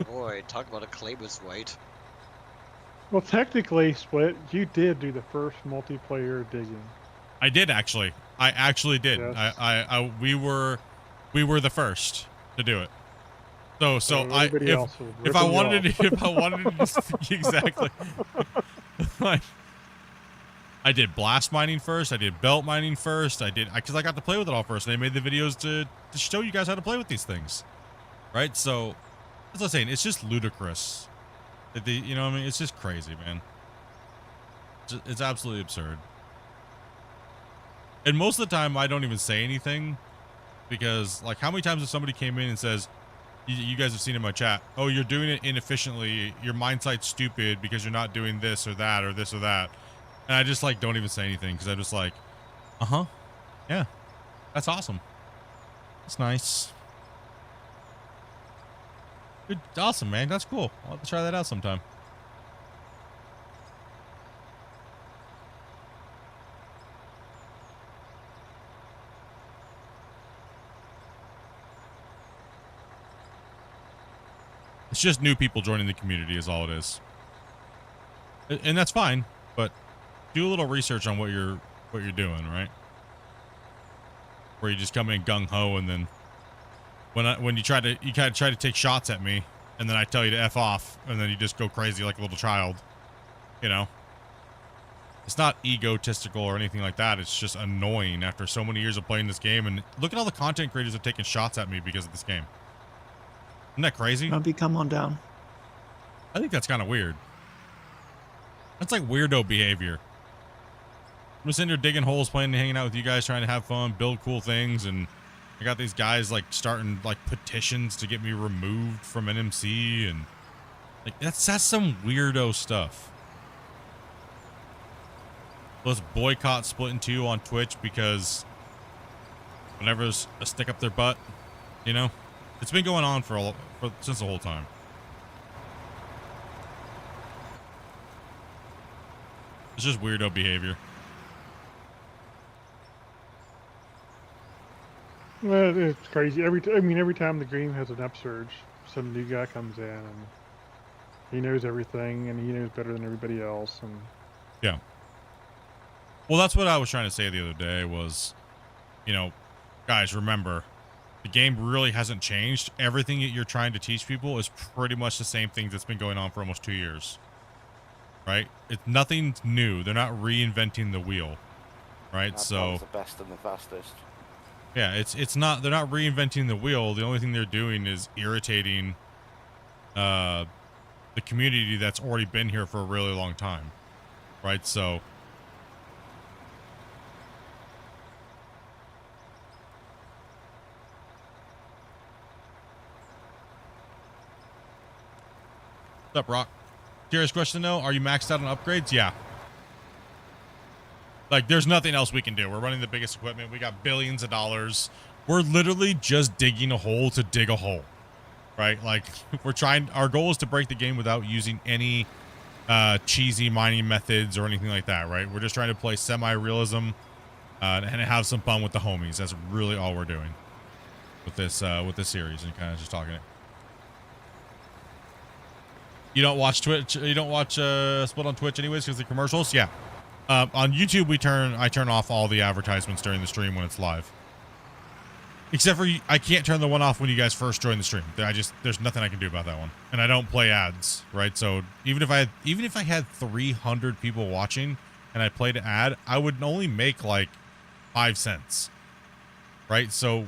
[SPEAKER 8] Boy, talk about a claim is right.
[SPEAKER 4] Well, technically, Split, you did do the first multiplayer digging.
[SPEAKER 2] I did actually. I actually did.
[SPEAKER 4] Yes.
[SPEAKER 2] We were the first to do it. So if I wanted to exactly. Like, I did blast mining first. I did belt mining first. Because I got to play with it all first. And I made the videos to show you guys how to play with these things. Right? So, as I was saying, it's just ludicrous. You know what I mean? It's just crazy, man. It's absolutely absurd. And most of the time, I don't even say anything. Because, like, how many times if somebody came in and says, you guys have seen in my chat, oh, you're doing it inefficiently. Your mine site's stupid because you're not doing this or that or this or that. And I just, like, don't even say anything because I'm just like, uh-huh. Yeah. That's awesome. That's nice. Good. Awesome, man. That's cool. I'll have to try that out sometime. It's just new people joining the community is all it is. And that's fine, but do a little research on what you're doing, right? Where you just come in gung ho and then when you kind of try to take shots at me and then I tell you to F off and then you just go crazy like a little child, you know? It's not egotistical or anything like that. It's just annoying after so many years of playing this game. And look at all the content creators that have taken shots at me because of this game. Isn't that crazy?
[SPEAKER 6] Rumpy, come on down.
[SPEAKER 2] I think that's kind of weird. That's like weirdo behavior. I'm just in there digging holes, playing, hanging out with you guys, trying to have fun, build cool things, and I got these guys like starting like petitions to get me removed from NMC, and like that's some weirdo stuff. Let's boycott Splitting 2 on Twitch because whenever's a stick up their butt, you know, it's been going on since the whole time. It's just weirdo behavior.
[SPEAKER 4] Well, it's crazy. Every time the game has an upsurge, some new guy comes in and he knows everything and he knows better than everybody else. And
[SPEAKER 2] yeah. Well, that's what I was trying to say the other day was, you know, guys, remember, the game really hasn't changed. Everything that you're trying to teach people is pretty much the same thing that's been going on for almost 2 years. Right? Nothing's new. They're not reinventing the wheel. Right? So
[SPEAKER 5] the best and the fastest.
[SPEAKER 2] Yeah, they're not reinventing the wheel. The only thing they're doing is irritating the community that's already been here for a really long time. Right? So what's up, Rock? Serious question though, are you maxed out on upgrades? Yeah. Like, there's nothing else we can do. We're running the biggest equipment. We got billions of dollars. We're literally just digging a hole to dig a hole. Right? Like, our goal is to break the game without using any cheesy mining methods or anything like that, right? We're just trying to play semi-realism and have some fun with the homies. That's really all we're doing with this series and kind of just talking it. You don't watch Twitch? You don't watch Split on Twitch anyways because of the commercials? Yeah. On YouTube, I turn off all the advertisements during the stream when it's live. Except for I can't turn the one off when you guys first join the stream. There's nothing I can do about that one. And I don't play ads, right? So even if I had 300 people watching and I played an ad, I would only make like 5 cents. Right? So,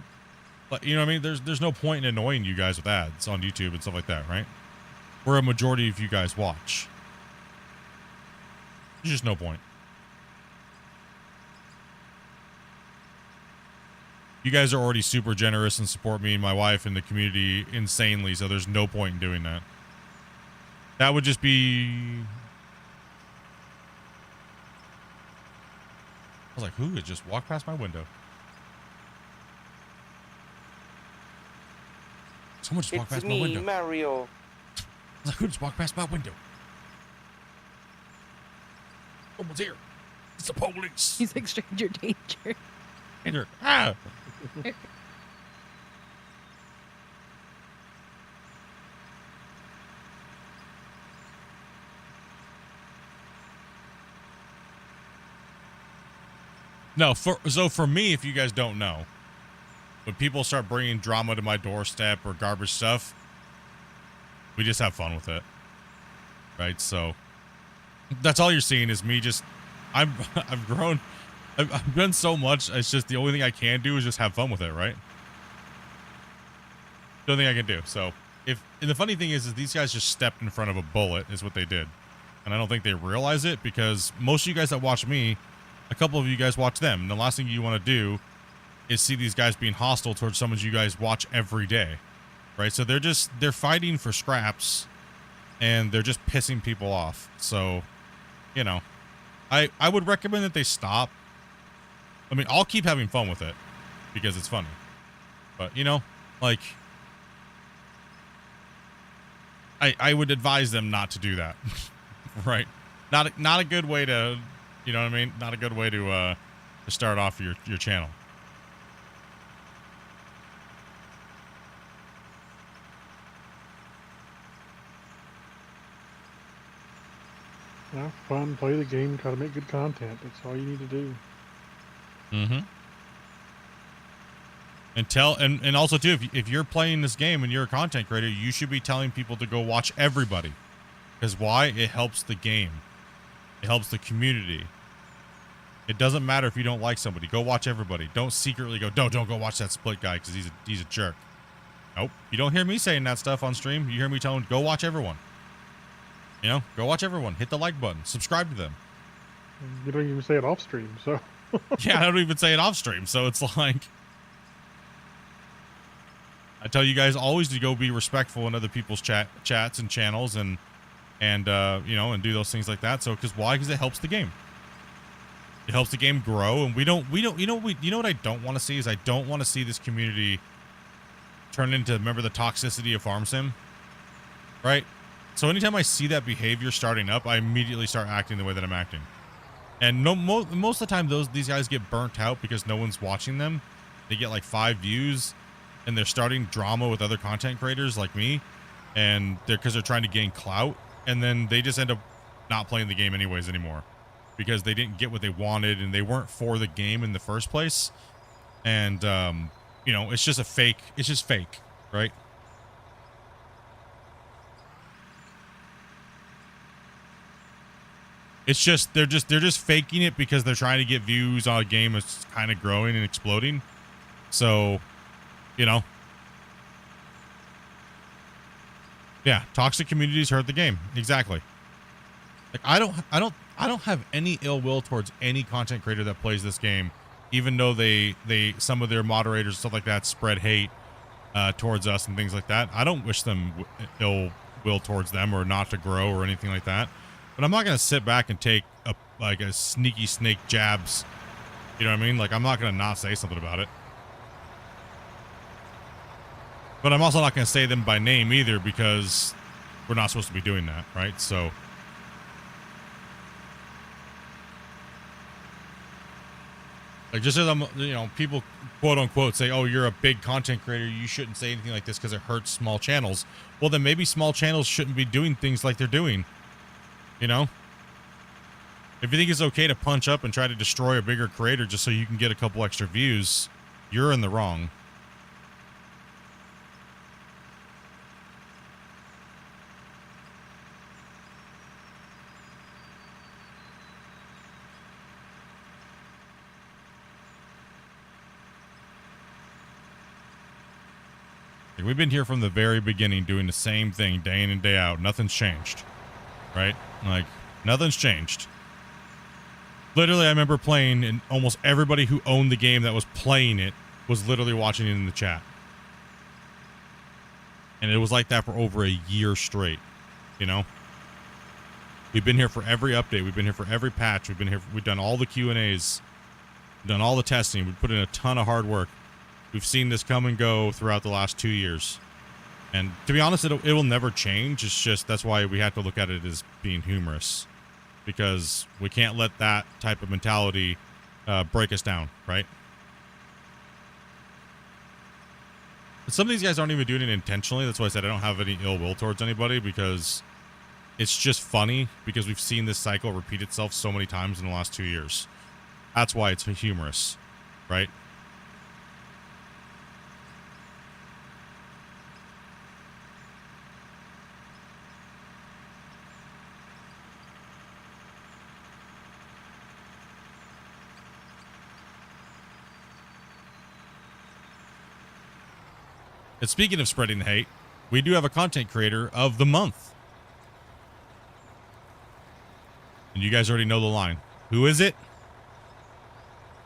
[SPEAKER 2] you know what I mean? There's no point in annoying you guys with ads on YouTube and stuff like that, right? Where a majority of you guys watch. There's just no point. You guys are already super generous and support me and my wife and the community insanely, so there's no point in doing that. That would just be... I was like, who had just walked past my window? Someone just walked past my window.
[SPEAKER 5] It's me, Mario.
[SPEAKER 2] I was like, who just walked past my window? Someone's here. It's the police.
[SPEAKER 3] He's like stranger danger.
[SPEAKER 2] Danger. Ah! No, so for me, if you guys don't know, when people start bringing drama to my doorstep or garbage stuff, we just have fun with it. Right? So that's all you're seeing is me just I've grown. I've done so much. It's just the only thing I can do is just have fun with it, right? The only thing I can do. So and the funny thing is these guys just stepped in front of a bullet is what they did. And I don't think they realize it because most of you guys that watch me, a couple of you guys watch them. And the last thing you want to do is see these guys being hostile towards someone you guys watch every day. Right? So they're fighting for scraps and they're just pissing people off. So, you know, I would recommend that they stop. I mean, I'll keep having fun with it because it's funny. But, you know, like, I would advise them not to do that. Right? Not a good way to, you know what I mean? Not a good way to start off your channel.
[SPEAKER 4] Have fun, play the game, try to make good content. That's all you need to do.
[SPEAKER 2] Mm-hmm. And also too, if you're playing this game and you're a content creator, you should be telling people to go watch everybody. Because why? It helps the game. It helps the community. It doesn't matter if you don't like somebody. Go watch everybody. Don't secretly go, don't go watch that Split guy because he's a jerk. Nope. You don't hear me saying that stuff on stream. You hear me telling, go watch everyone. You know, go watch everyone. Hit the like button. Subscribe to them.
[SPEAKER 4] You don't even say it off stream, so.
[SPEAKER 2] Yeah, I don't even say it off stream. So it's like, I tell you guys always to go be respectful in other people's chats and channels and you know, and do those things like that. So, why? Because it helps the game. It helps the game grow, and we don't. You know what I don't want to see is I don't want to see this community turn into, remember the toxicity of Farm Sim, right? So anytime I see that behavior starting up, I immediately start acting the way that I'm acting. And most of the time, these guys get burnt out because no one's watching them. They get like 5 views, and they're starting drama with other content creators like me, and because they're trying to gain clout, and then they just end up not playing the game anyways anymore because they didn't get what they wanted and they weren't for the game in the first place. And you know, it's just fake, right? It's just they're just faking it because they're trying to get views on a game that's kind of growing and exploding. So, you know, yeah, toxic communities hurt the game. Exactly. Like I don't have any ill will towards any content creator that plays this game, even though they some of their moderators and stuff like that spread hate towards us and things like that. I don't wish them ill will towards them or not to grow or anything like that. But I'm not going to sit back and take a sneaky snake jabs. You know what I mean? Like, I'm not going to not say something about it. But I'm also not going to say them by name either because we're not supposed to be doing that, right? So, like, just as I'm, you know, people quote unquote say, oh, you're a big content creator, you shouldn't say anything like this because it hurts small channels. Well, then maybe small channels shouldn't be doing things like they're doing. You know, if you think it's okay to punch up and try to destroy a bigger creator just so you can get a couple extra views, you're in the wrong. We've been here from the very beginning doing the same thing day in and day out. Nothing's changed, right? Like, nothing's changed. Literally, I remember playing, and almost everybody who owned the game that was playing it was literally watching it in the chat. And it was like that for over a year straight, you know? We've been here for every update. We've been here for every patch. We've done all the Q&As, done all the testing. We've put in a ton of hard work. We've seen this come and go throughout the last 2 years. And to be honest, it will never change. It's just, that's why we have to look at it as being humorous. Because we can't let that type of mentality break us down, right? But some of these guys aren't even doing it intentionally. That's why I said I don't have any ill will towards anybody, because it's just funny, because we've seen this cycle repeat itself so many times in the last 2 years. That's why it's humorous, right? And speaking of spreading the hate, we do have a content creator of the month. And you guys already know the line. Who is it?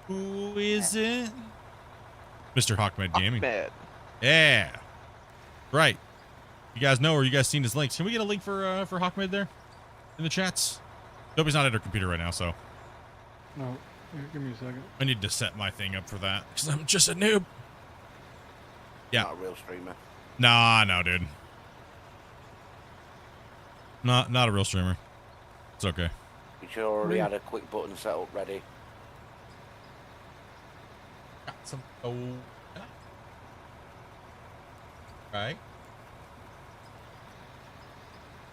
[SPEAKER 2] Who is it? Mr. Hawkmed Gaming.
[SPEAKER 7] Ahmed.
[SPEAKER 2] Yeah. Right. You guys know, or you guys seen his links. Can we get a link for Hawkmed there in the chats? Dobby's not at her computer right now, so
[SPEAKER 4] No, here, give me a second.
[SPEAKER 2] I need to set my thing up for that because I'm just a noob. Yeah.
[SPEAKER 5] Not a real streamer.
[SPEAKER 2] Nah, no, dude. Not a real streamer. It's okay.
[SPEAKER 5] You should already had a quick button set up ready.
[SPEAKER 2] Got some gold. Right.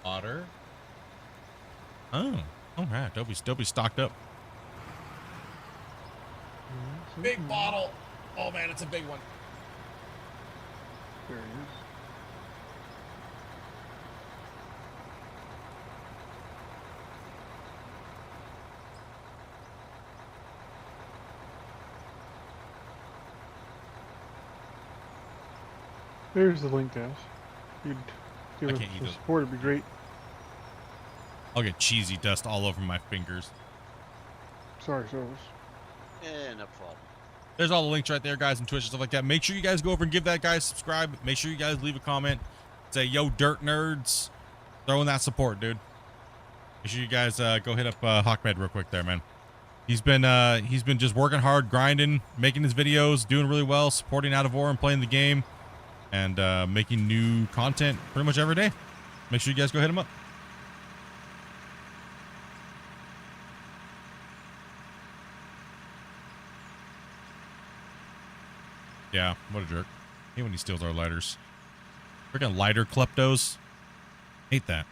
[SPEAKER 2] Water. Oh, all right. Dobby's stocked up. Big bottle. Oh man, it's a big one.
[SPEAKER 4] There it is. There's the link, guys. You'd give
[SPEAKER 2] I
[SPEAKER 4] us
[SPEAKER 2] can't eat
[SPEAKER 4] some
[SPEAKER 2] those.
[SPEAKER 4] support, it'd be great.
[SPEAKER 2] I'll get cheesy dust all over my fingers.
[SPEAKER 4] Sorry, Service.
[SPEAKER 8] No problem.
[SPEAKER 2] There's all the links right there, guys, and Twitch and stuff like that. Make sure you guys go over and give that guy a subscribe. Make sure you guys leave a comment. Say, yo, dirt nerds. Throw in that support, dude. Make sure you guys go hit up Hawkmed real quick there, man. He's been just working hard, grinding, making his videos, doing really well, supporting Out of Ore and playing the game, and making new content pretty much every day. Make sure you guys go hit him up. Yeah, what a jerk. I hate when he steals our lighters. Freaking lighter kleptos. Hate that.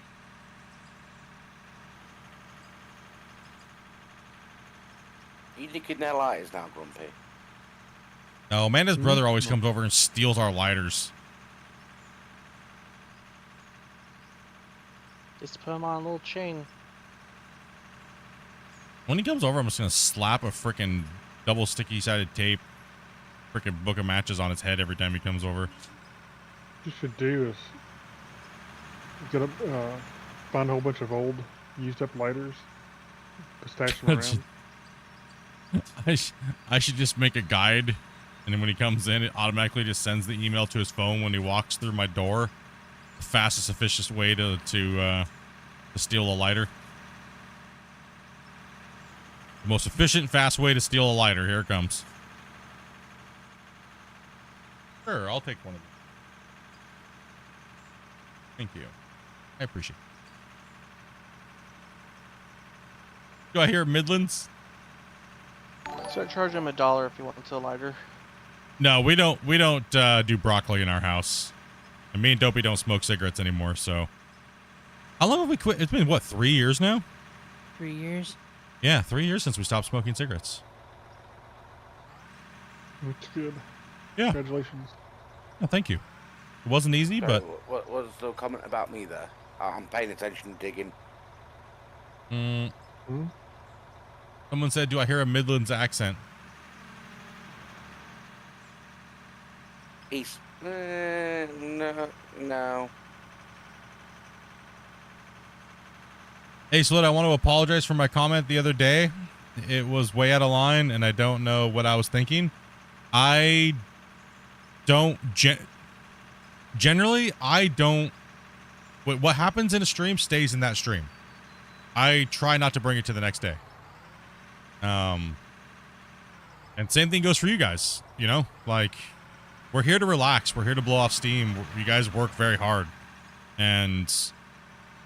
[SPEAKER 5] You thinking their lighters now, Grumpy?
[SPEAKER 2] No, Amanda's brother always comes over and steals our lighters.
[SPEAKER 7] Just put them on a little chain.
[SPEAKER 2] When he comes over, I'm just going to slap a freaking double sticky sided tape, freaking book of matches on his head every time he comes over.
[SPEAKER 4] What you should do is get a, find a whole bunch of old, used up lighters, stash them around.
[SPEAKER 2] I should just make a guide, and then when he comes in, it automatically just sends the email to his phone when he walks through my door. The fastest, efficient way to steal a lighter. The most efficient, fast way to steal a lighter. Here it comes. Sure, I'll take one of them. Thank you. I appreciate it. Do I hear Midlands?
[SPEAKER 7] Start charging him $1 if you want to lighter.
[SPEAKER 2] No, we don't do broccoli in our house. And me and Dopey don't smoke cigarettes anymore, so. How long have we quit? It's been, what, 3 years now?
[SPEAKER 3] 3 years.
[SPEAKER 2] Yeah, 3 years since we stopped smoking cigarettes.
[SPEAKER 4] That's good.
[SPEAKER 2] Yeah.
[SPEAKER 4] Congratulations.
[SPEAKER 2] Oh, thank you. It wasn't easy, but.
[SPEAKER 5] What was the comment about me there? I'm paying attention, digging.
[SPEAKER 2] Someone said, do I hear a Midlands accent?
[SPEAKER 5] East. No.
[SPEAKER 2] Hey, Slit, I want to apologize for my comment the other day. It was way out of line, and I don't know what I was thinking. I don't... Generally, I don't... What happens in a stream stays in that stream. I try not to bring it to the next day. And same thing goes for you guys. You know, like, we're here to relax. We're here to blow off steam. You guys work very hard. And,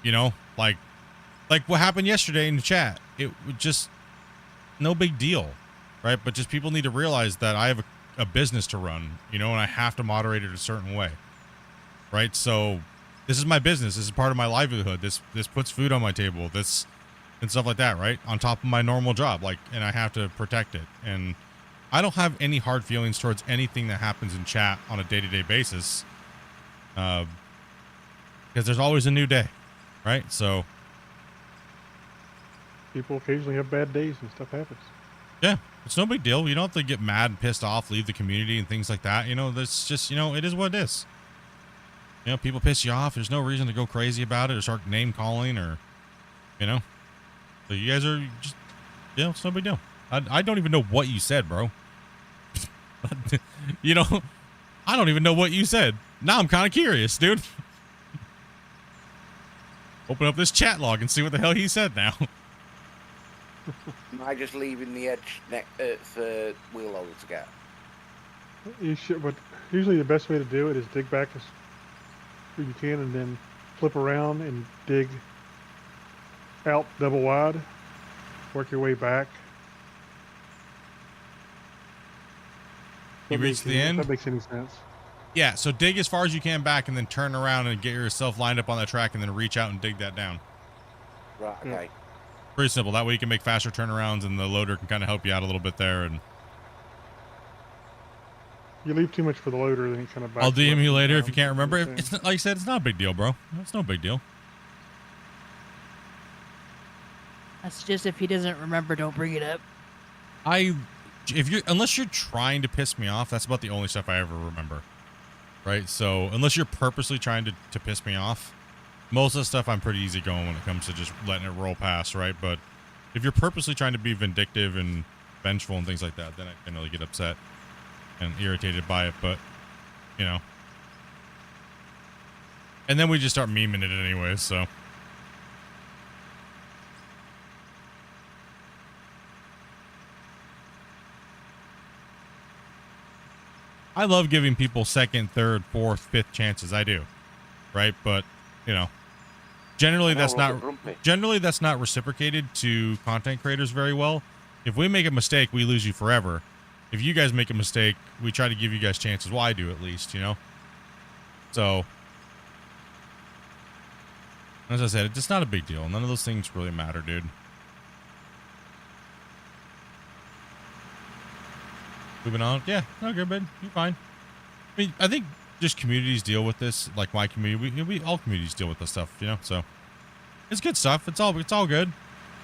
[SPEAKER 2] you know, like what happened yesterday in the chat, it was just no big deal, right? But just people need to realize that I have a business to run, you know, and I have to moderate it a certain way, right? So this is my business. This is part of my livelihood. This puts food on my table. This and stuff like that, right? On top of my normal job, like, and I have to protect it. And I don't have any hard feelings towards anything that happens in chat on a day-to-day basis, because there's always a new day, right? So
[SPEAKER 4] People occasionally have bad days and stuff happens.
[SPEAKER 2] Yeah, it's no big deal. You don't have to get mad and pissed off, leave the community and things like that. You know, that's just, you know, it is what it is. You know, people piss you off. There's no reason to go crazy about it or start name calling or, you know. So you guys are just, you know, it's no big deal. I don't even know what you said, bro. You know, I don't even know what you said. Now I'm kind of curious, dude. Open up this chat log and see what the hell he said now.
[SPEAKER 5] Am I just leaving the edge for wheel loader to get?
[SPEAKER 4] You should, but usually the best way to do it is dig back as you can and then flip around and dig out double wide. Work your way back.
[SPEAKER 2] You reach the end?
[SPEAKER 4] If that makes any sense.
[SPEAKER 2] Yeah, so dig as far as you can back and then turn around and get yourself lined up on that track and then reach out and dig that down.
[SPEAKER 5] Right, okay.
[SPEAKER 2] Pretty simple. That way you can make faster turnarounds and the loader can kind of help you out a little bit there. And
[SPEAKER 4] you leave too much for the loader, then it kind of backs
[SPEAKER 2] I'll DM you later if you
[SPEAKER 4] down.
[SPEAKER 2] can't remember. It's not, like I said, it's not a big deal, bro. It's no big deal.
[SPEAKER 3] That's just if he doesn't remember, don't bring it up.
[SPEAKER 2] Unless you're trying to piss me off, that's about the only stuff I ever remember. Right? So unless you're purposely trying to piss me off, most of the stuff I'm pretty easygoing when it comes to just letting it roll past, right? But if you're purposely trying to be vindictive and vengeful and things like that, then I can really get upset and irritated by it. But, you know. And then we just start memeing it anyway, so. I love giving people second, third, fourth, fifth chances. I do. Right? But, you know, generally that's not reciprocated to content creators very well. If we make a mistake, we lose you forever. If you guys make a mistake, we try to give you guys chances. Well, I do at least, you know? So, as I said, it's not a big deal. None of those things really matter, dude. Moving on. Yeah, no, good, man. You're fine. I mean, I think just communities deal with this, like my community. We all communities deal with this stuff, you know. So it's good stuff. It's all good.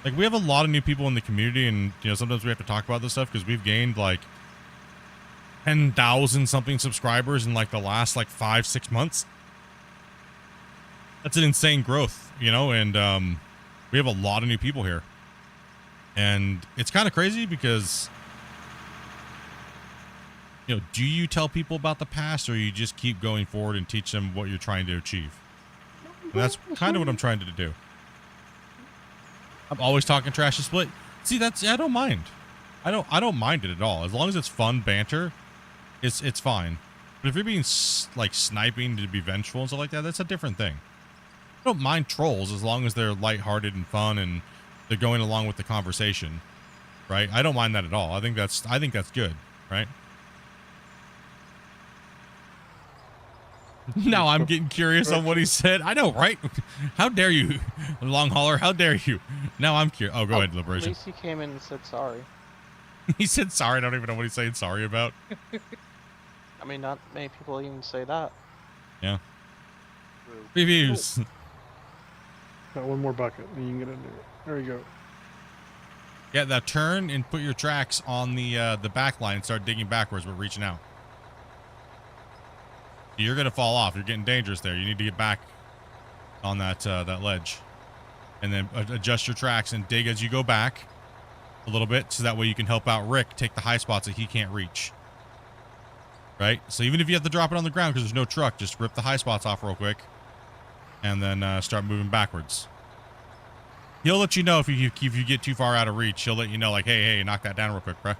[SPEAKER 2] Like we have a lot of new people in the community, and you know sometimes we have to talk about this stuff because we've gained like 10,000 something subscribers in like the last like 5-6 months. That's an insane growth, you know. And we have a lot of new people here, and it's kind of crazy because. You know, do you tell people about the past or you just keep going forward and teach them what you're trying to achieve? And that's kind of what I'm trying to do. I'm always talking trash to Split. See, I don't mind. I don't mind it at all. As long as it's fun banter, it's fine. But if you're being like sniping to be vengeful and stuff like that, that's a different thing. I don't mind trolls as long as they're lighthearted and fun and they're going along with the conversation, right? I don't mind that at all. I think that's good, right? Now I'm getting curious on what he said. I know, right? How dare you, Long Hauler? How dare you? Now I'm curious. Oh, go ahead, Liberation.
[SPEAKER 7] At least he came in and said sorry.
[SPEAKER 2] He said sorry. I don't even know what he's saying sorry about.
[SPEAKER 7] I mean, not many people even say that.
[SPEAKER 2] Yeah. Reviews.
[SPEAKER 4] Got one more bucket, and you can get into it. There you go.
[SPEAKER 2] Yeah, that turn and put your tracks on the back line and start digging backwards, but reaching out. You're gonna fall off. You're getting dangerous there. You need to get back on that ledge, and then adjust your tracks and dig as you go back a little bit, so that way you can help out Rick take the high spots that he can't reach. Right. So even if you have to drop it on the ground because there's no truck, just rip the high spots off real quick, and then start moving backwards. He'll let you know if you get too far out of reach. He'll let you know, like, hey, knock that down real quick, bro.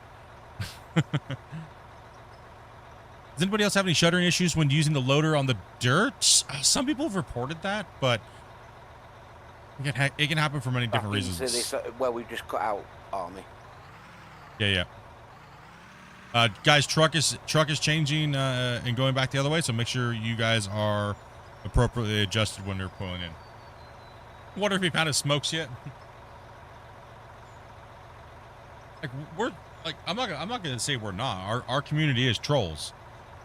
[SPEAKER 2] Does anybody else have any shuttering issues when using the loader on the dirt? Some people have reported that, but it can happen for many different reasons.
[SPEAKER 5] This, well, we just cut out Army.
[SPEAKER 2] Yeah. Guys, truck is changing and going back the other way, so make sure you guys are appropriately adjusted when they're pulling in. I wonder if he found his smokes yet. I'm not gonna say we're not. Our community is trolls.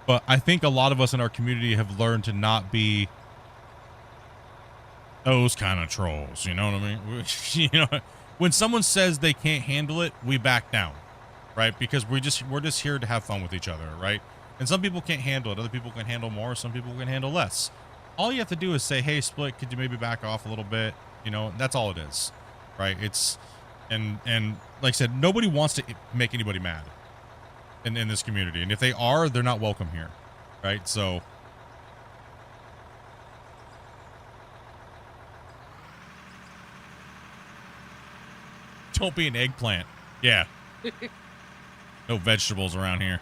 [SPEAKER 2] But I think a lot of us in our community have learned to not be those kind of trolls. You know what I mean? You know, when someone says they can't handle it, we back down. right? Because we're just here to have fun with each other, right? And some people can't handle it. Other people can handle more. Some people can handle less. All you have to do is say, hey, Split, could you maybe back off a little bit? You know, that's all it is, right? It's, and like I said, nobody wants to make anybody mad in this community. And if they are, they're not welcome here, right? So don't be an eggplant. Yeah. No vegetables around here.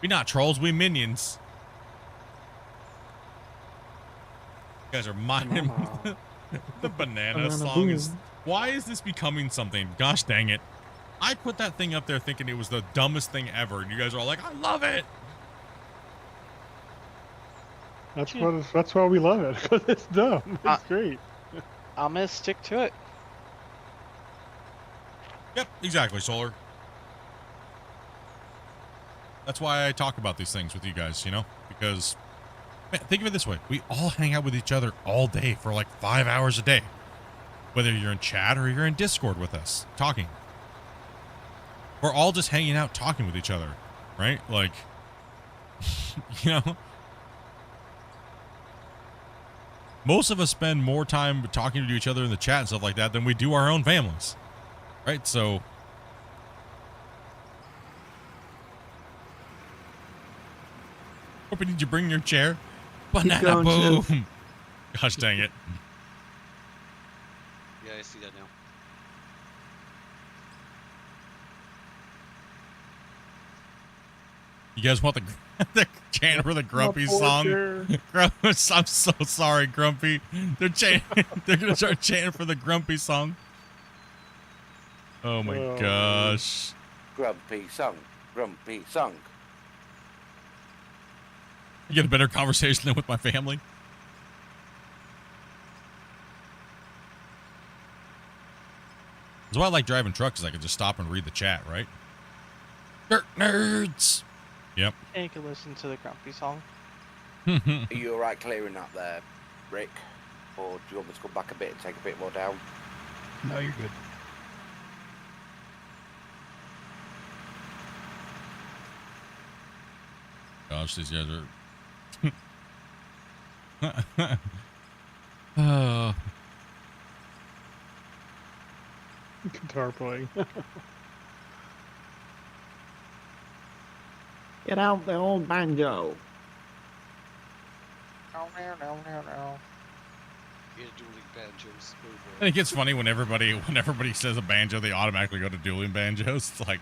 [SPEAKER 2] We not trolls, we minions. You guys are minding the banana song is. Why is this becoming something? Gosh dang it. I put that thing up there thinking it was the dumbest thing ever, and you guys are all like, I love it.
[SPEAKER 4] That's why we love it, because it's dumb. It's great.
[SPEAKER 7] I'm gonna stick to it.
[SPEAKER 2] Yep, exactly, Solar. That's why I talk about these things with you guys, you know? Because, man, think of it this way. We all hang out with each other all day for like 5 hours a day. Whether you're in chat or you're in Discord with us, talking. We're all just hanging out talking with each other, right? Like, you know? Most of us spend more time talking to each other in the chat and stuff like that than we do our own families, right? So... Did you bring your chair? Banana boom! Gosh dang it.
[SPEAKER 8] Yeah, I see that now.
[SPEAKER 2] You guys want the chant for the Grumpy song? I'm so sorry, Grumpy. They're gonna start chanting for the Grumpy song. Oh my gosh.
[SPEAKER 5] Grumpy song. Grumpy song.
[SPEAKER 2] You get a better conversation than with my family. That's why I like driving trucks, is I can just stop and read the chat, right? Dirt nerds. Yep.
[SPEAKER 7] And you can listen to the Grumpy song.
[SPEAKER 5] Are you alright clearing that there, Rick? Or do you want me to come back a bit and take a bit more down?
[SPEAKER 7] No, you're good.
[SPEAKER 2] Gosh, these guys are... Oh.
[SPEAKER 4] Guitar playing.
[SPEAKER 6] Get out the old banjo.
[SPEAKER 8] Yeah, dueling banjos.
[SPEAKER 2] I think it's funny when everybody says a banjo, they automatically go to dueling banjos. It's like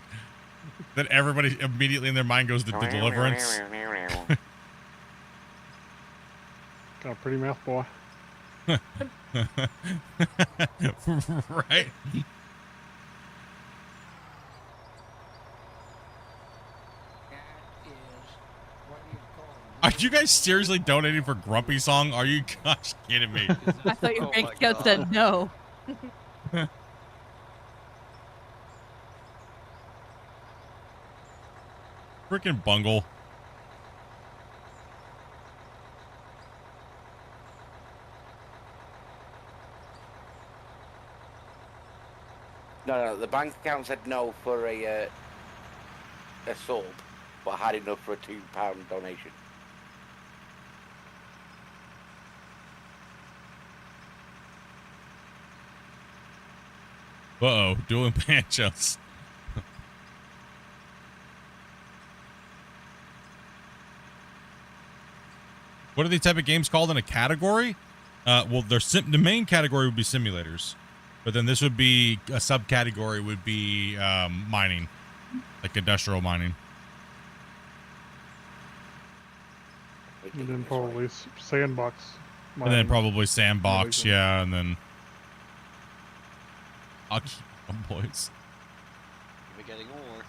[SPEAKER 2] that everybody immediately in their mind goes to Deliverance.
[SPEAKER 4] Got a pretty mouth, boy.
[SPEAKER 2] Right. Are you guys seriously donating for Grumpy Song? Are you gosh kidding me?
[SPEAKER 3] I thought your bank account said no.
[SPEAKER 2] Freaking bungle.
[SPEAKER 5] No, the bank account said no for a sub, but had enough for a £2 donation.
[SPEAKER 2] Uh-oh, dueling banjos. What are these type of games called in a category? Well, the main category would be simulators, but then this would be a subcategory would be mining, like industrial mining.
[SPEAKER 4] And then probably sandbox.
[SPEAKER 2] And then probably sandbox, yeah, and then I'll keep them, boys.
[SPEAKER 8] We're getting ore.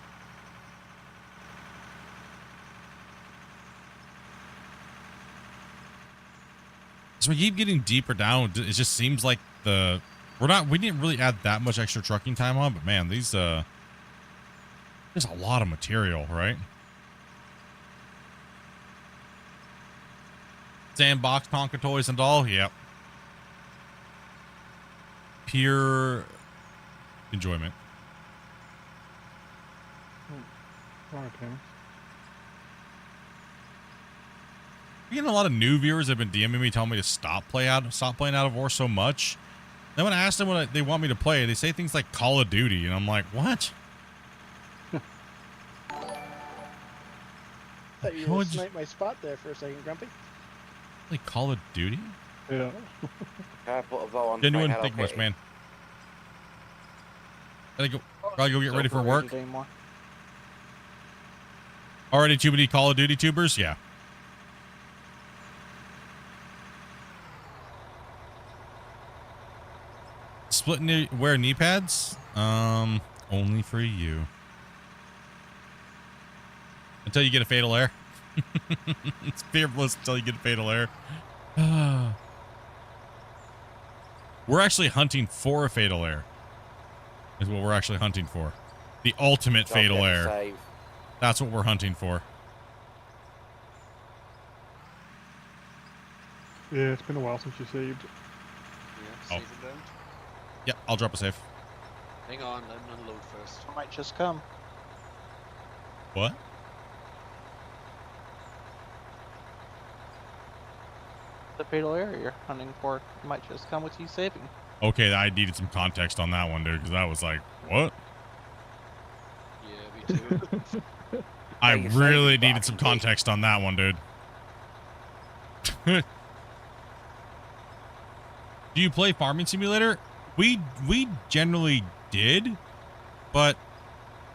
[SPEAKER 2] as we keep getting deeper down, it just seems like we didn't really add that much extra trucking time on, but man, these there's a lot of material, right? Sandbox, Tonka toys and all. Yep. Pure enjoyment.
[SPEAKER 4] Okay.
[SPEAKER 2] We're getting a lot of new viewers that have been DMing me telling me to stop playing Out of Ore so much. Then when I ask them what they want me to play, they say things like Call of Duty, and I'm like, what?
[SPEAKER 9] Thought you were sniped my spot there for a second, Grumpy.
[SPEAKER 2] Like Call of Duty?
[SPEAKER 4] Yeah.
[SPEAKER 5] Can I put a vote on
[SPEAKER 2] Genuine
[SPEAKER 5] Hello
[SPEAKER 2] think much,
[SPEAKER 5] Kitty?
[SPEAKER 2] man. Gotta go get ready for work. Already too many Call of Duty tubers? Yeah. Wear knee pads? Only for you. Until you get a fatal error. It's fearless until you get a fatal error. We're actually hunting for a fatal error. Is what we're actually hunting for. The ultimate fatal error.
[SPEAKER 5] Save.
[SPEAKER 2] That's what we're hunting for.
[SPEAKER 4] Yeah, it's been a while since you saved.
[SPEAKER 8] Yeah, save and load.
[SPEAKER 2] Yeah, I'll drop a save.
[SPEAKER 8] Hang on, let me unload first.
[SPEAKER 7] I might just come.
[SPEAKER 2] What?
[SPEAKER 7] The fatal area you're hunting for might just come with you saving.
[SPEAKER 2] Okay, I needed some context on that one, dude, because I was like, what?
[SPEAKER 8] Yeah, me too.
[SPEAKER 2] I
[SPEAKER 5] you
[SPEAKER 2] really
[SPEAKER 5] saved
[SPEAKER 2] needed
[SPEAKER 5] back
[SPEAKER 2] some
[SPEAKER 5] in
[SPEAKER 2] context on that one, dude. Do you play Farming Simulator? We generally did, but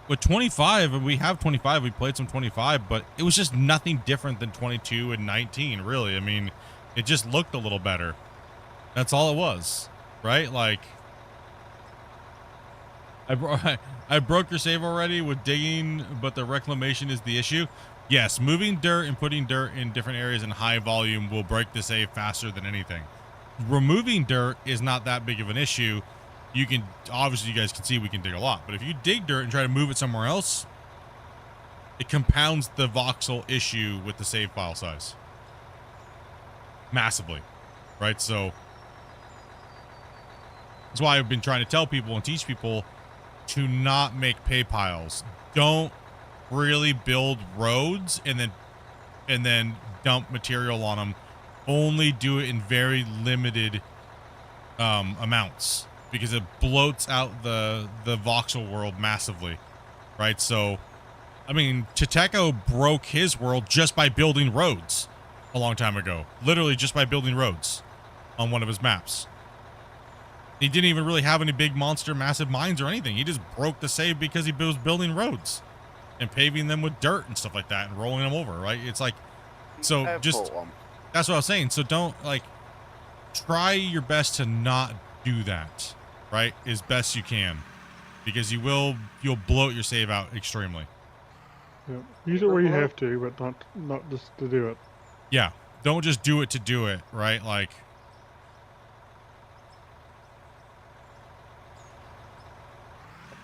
[SPEAKER 2] with 25, and we have 25, we played some 25, but it was just nothing different than 22 and 19, really. I mean, it just looked a little better. That's all it was, right? Like, I broke your save already with digging, but the reclamation is the issue. Yes, moving dirt and putting dirt in different areas in high volume will break the save faster than anything. Removing dirt is not that big of an issue. You can, obviously you guys can see we can dig a lot, but if you dig dirt and try to move it somewhere else, it compounds the voxel issue with the save file size massively, right? So that's why I've been trying to tell people and teach people to not make pay piles. Don't really build roads and then dump material on them. Only do it in very limited amounts, because it bloats out the voxel world massively, right? So, I mean, Teteco broke his world just by building roads a long time ago. Literally just by building roads on one of his maps. He didn't even really have any big monster massive mines or anything. He just broke the save because he was building roads and paving them with dirt and stuff like that and rolling them over, right? It's like, so just, that's what I was saying. So don't, like, try your best to not do that, right? As best you can, because you'll bloat your save out extremely.
[SPEAKER 4] Yeah. Use it where you have to, but not just to do it.
[SPEAKER 2] Yeah. Don't just do it to do it, right? Like,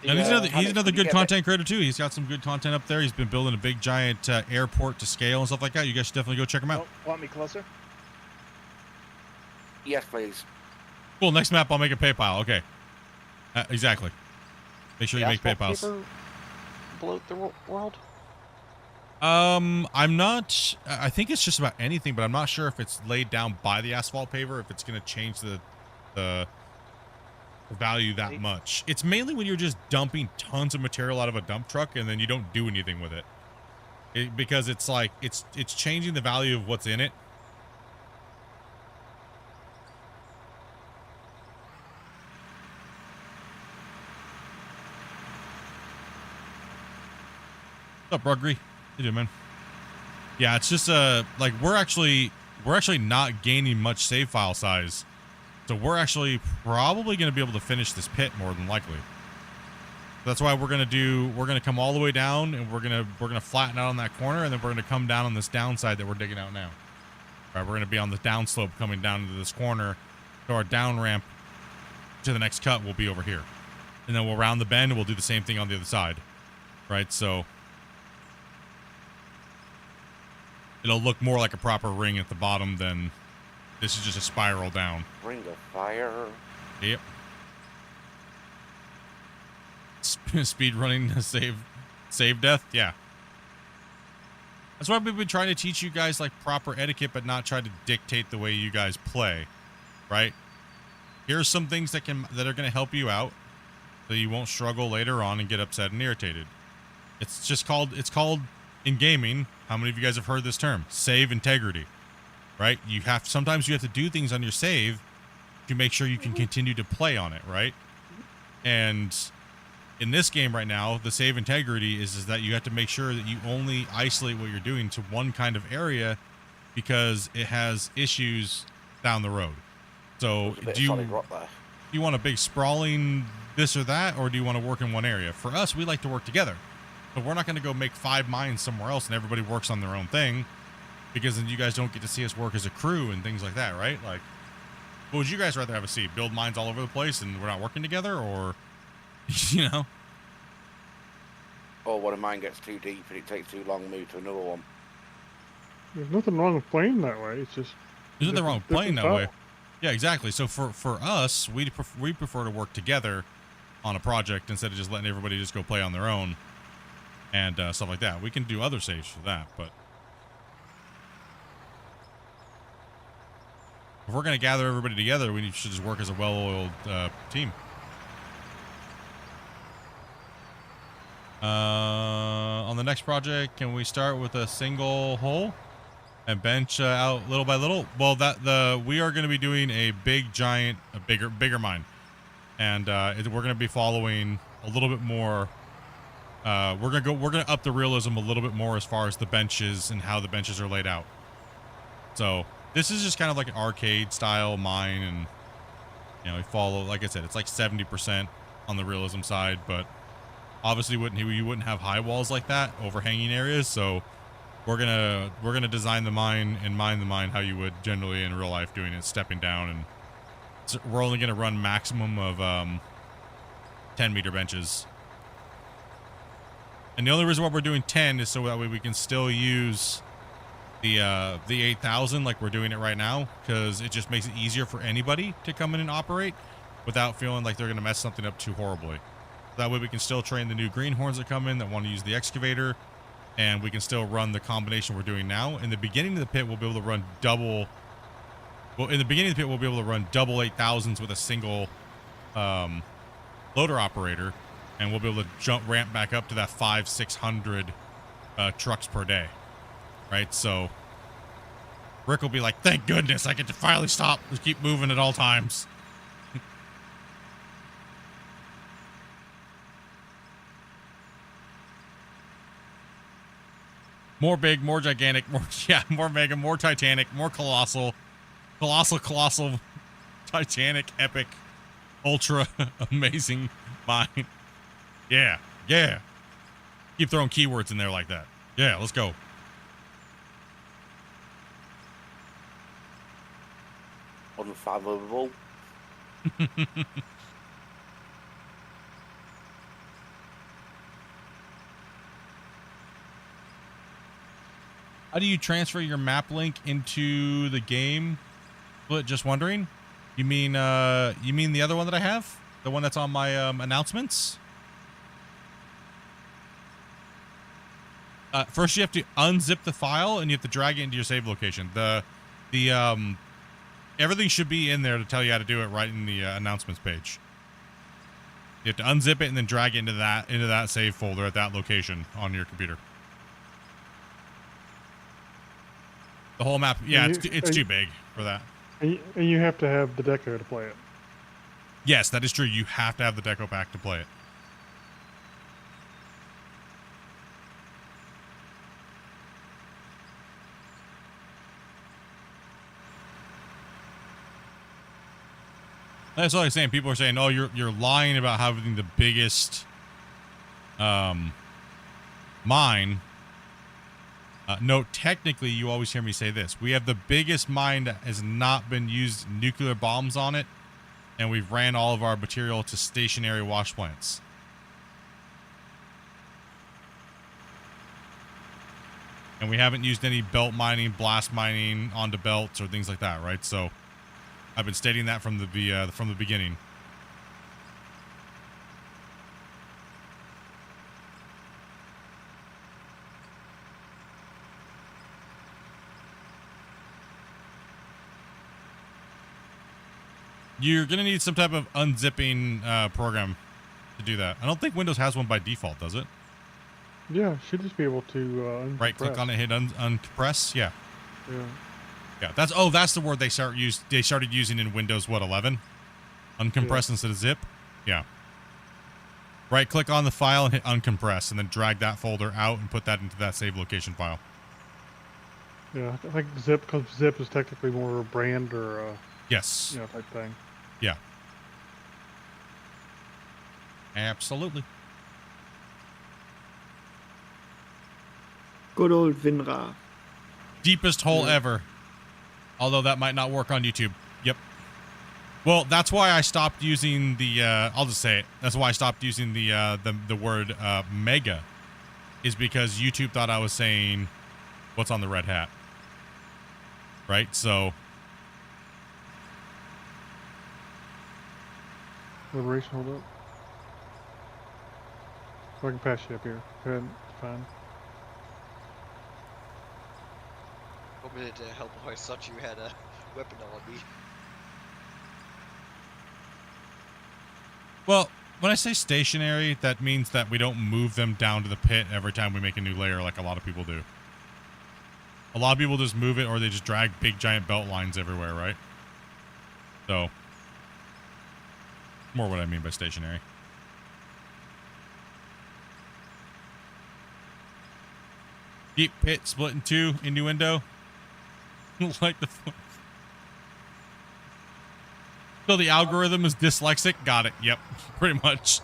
[SPEAKER 2] and he's another good content creator too. He's got some good content up there. He's been building a big giant airport to scale and stuff like that. You guys should definitely go check him out.
[SPEAKER 9] Want me closer?
[SPEAKER 5] Yes, please.
[SPEAKER 2] Cool. Next map, I'll make a PayPal. Okay. Exactly. Make sure you make PayPals.
[SPEAKER 7] Bloat the world.
[SPEAKER 2] I'm not. I think it's just about anything, but I'm not sure if it's laid down by the asphalt paver, if it's going to change the value that much. It's mainly when you're just dumping tons of material out of a dump truck and then you don't do anything with it, because it's like it's changing the value of what's in it. What's up, Rugry? How you doing, man? Yeah, it's just like we're actually not gaining much save file size. So we're actually probably going to be able to finish this pit more than likely. That's why we're going to come all the way down, and we're going to flatten out on that corner, and then we're going to come down on this downside that we're digging out now. Right, we're going to be on the downslope coming down into this corner. So our down ramp to the next cut will be over here. And then we'll round the bend and we'll do the same thing on the other side. Right, so it'll look more like a proper ring at the bottom than this is just a spiral down.
[SPEAKER 5] Ring of fire.
[SPEAKER 2] Yep. Speed running to save death? Yeah. That's why we've been trying to teach you guys like proper etiquette, but not try to dictate the way you guys play, right? Here's some things that are going to help you out, so you won't struggle later on and get upset and irritated. It's called in gaming. How many of you guys have heard this term? Save integrity, right? Sometimes you have to do things on your save to make sure you can continue to play on it, right? And in this game right now, the save integrity is that you have to make sure that you only isolate what you're doing to one kind of area because it has issues down the road. So do you want a big sprawling this or that, or do you want to work in one area? For us, we like to work together. So we're not going to go make 5 mines somewhere else and everybody works on their own thing, because then you guys don't get to see us work as a crew and things like that, right? Like, what would you guys rather have a see? Build mines all over the place and we're not working together, or you know?
[SPEAKER 5] Or when a mine gets too deep and it takes too long to move to another one.
[SPEAKER 4] There's nothing wrong with playing that way. It's just
[SPEAKER 2] there's nothing wrong with playing that way. Yeah, exactly. So for us, we prefer to work together on a project instead of just letting everybody just go play on their own and stuff like that. We can do other saves for that, but if we're going to gather everybody together, we should just work as a well-oiled team. On the next project, can we start with a single hole and bench out little by little? Well, we are going to be doing a bigger mine, and we're going to be following a little bit more. We're going to up the realism a little bit more as far as the benches and how the benches are laid out. So this is just kind of like an arcade style mine, and we follow, like I said, it's like 70% on the realism side, but obviously you wouldn't have high walls like that, overhanging areas. So we're gonna design the mine and mine the mine how you would generally in real life, doing it stepping down, and so we're only gonna run maximum of 10-meter benches. And the only reason why we're doing 10 is so that way we can still use the 8,000 like we're doing it right now, because it just makes it easier for anybody to come in and operate without feeling like they're gonna mess something up too horribly. That way we can still train the new greenhorns that come in that want to use the excavator, and we can still run the combination we're doing now. In the beginning of the pit, we'll be able to run double. Well, in the beginning of the pit, we'll be able to run double 8,000s with a single loader operator, and we'll be able to ramp back up to that 500-600 trucks per day, right? So Rick will be like, "Thank goodness I get to finally stop and keep moving at all times." More big, more gigantic, more mega, more titanic, more colossal, titanic, epic, ultra amazing mine. Yeah. Keep throwing keywords in there like that. Yeah, let's go.
[SPEAKER 5] Unfathomable.
[SPEAKER 2] How do you transfer your map link into the game? Just wondering. You mean the other one that I have? The one that's on my announcements? First you have to unzip the file and you have to drag it into your save location. Everything should be in there to tell you how to do it right in the announcements page. You have to unzip it and then drag it into that save folder at that location on your computer. The whole map, yeah, it's too big for that.
[SPEAKER 4] And you have to have the deco to play it.
[SPEAKER 2] Yes, that is true. You have to have the deco pack to play it. That's all I'm saying. People are saying, "Oh, you're lying about having the biggest mine." No, technically, you always hear me say this. We have the biggest mine that has not been used nuclear bombs on it, and we've ran all of our material to stationary wash plants. And we haven't used any belt mining, blast mining onto belts or things like that, right? So I've been stating that from the beginning. You're going to need some type of unzipping program to do that. I don't think Windows has one by default, does it?
[SPEAKER 4] Yeah, should just be able to
[SPEAKER 2] right click on it, hit uncompress. Yeah.
[SPEAKER 4] Yeah.
[SPEAKER 2] Yeah, that's the word they started using in Windows 11? Uncompress instead of zip? Yeah. Right click on the file and hit uncompress and then drag that folder out and put that into that save location file.
[SPEAKER 4] Yeah, I think zip, because zip is technically more a brand or
[SPEAKER 2] yes,
[SPEAKER 4] type thing.
[SPEAKER 2] Yeah. Absolutely.
[SPEAKER 6] Good old Winra.
[SPEAKER 2] Deepest hole ever. Although that might not work on YouTube. Yep. Well, that's why I stopped using the I'll just say it. That's why I stopped using the word mega, is because YouTube thought I was saying what's on the red hat. Right? So
[SPEAKER 4] Liberation, hold up. So I can pass you up here. Go ahead, it's fine.
[SPEAKER 8] Want me to help? I thought you had a weapon on me.
[SPEAKER 2] well, when I say stationary, that means that we don't move them down to the pit every time we make a new layer like a lot of people do. A lot of people just move it or they just drag big giant belt lines everywhere, right? So, more what I mean by stationary. Deep pit split in two, innuendo. Like the... So the algorithm is dyslexic? Got it. Yep. Pretty much.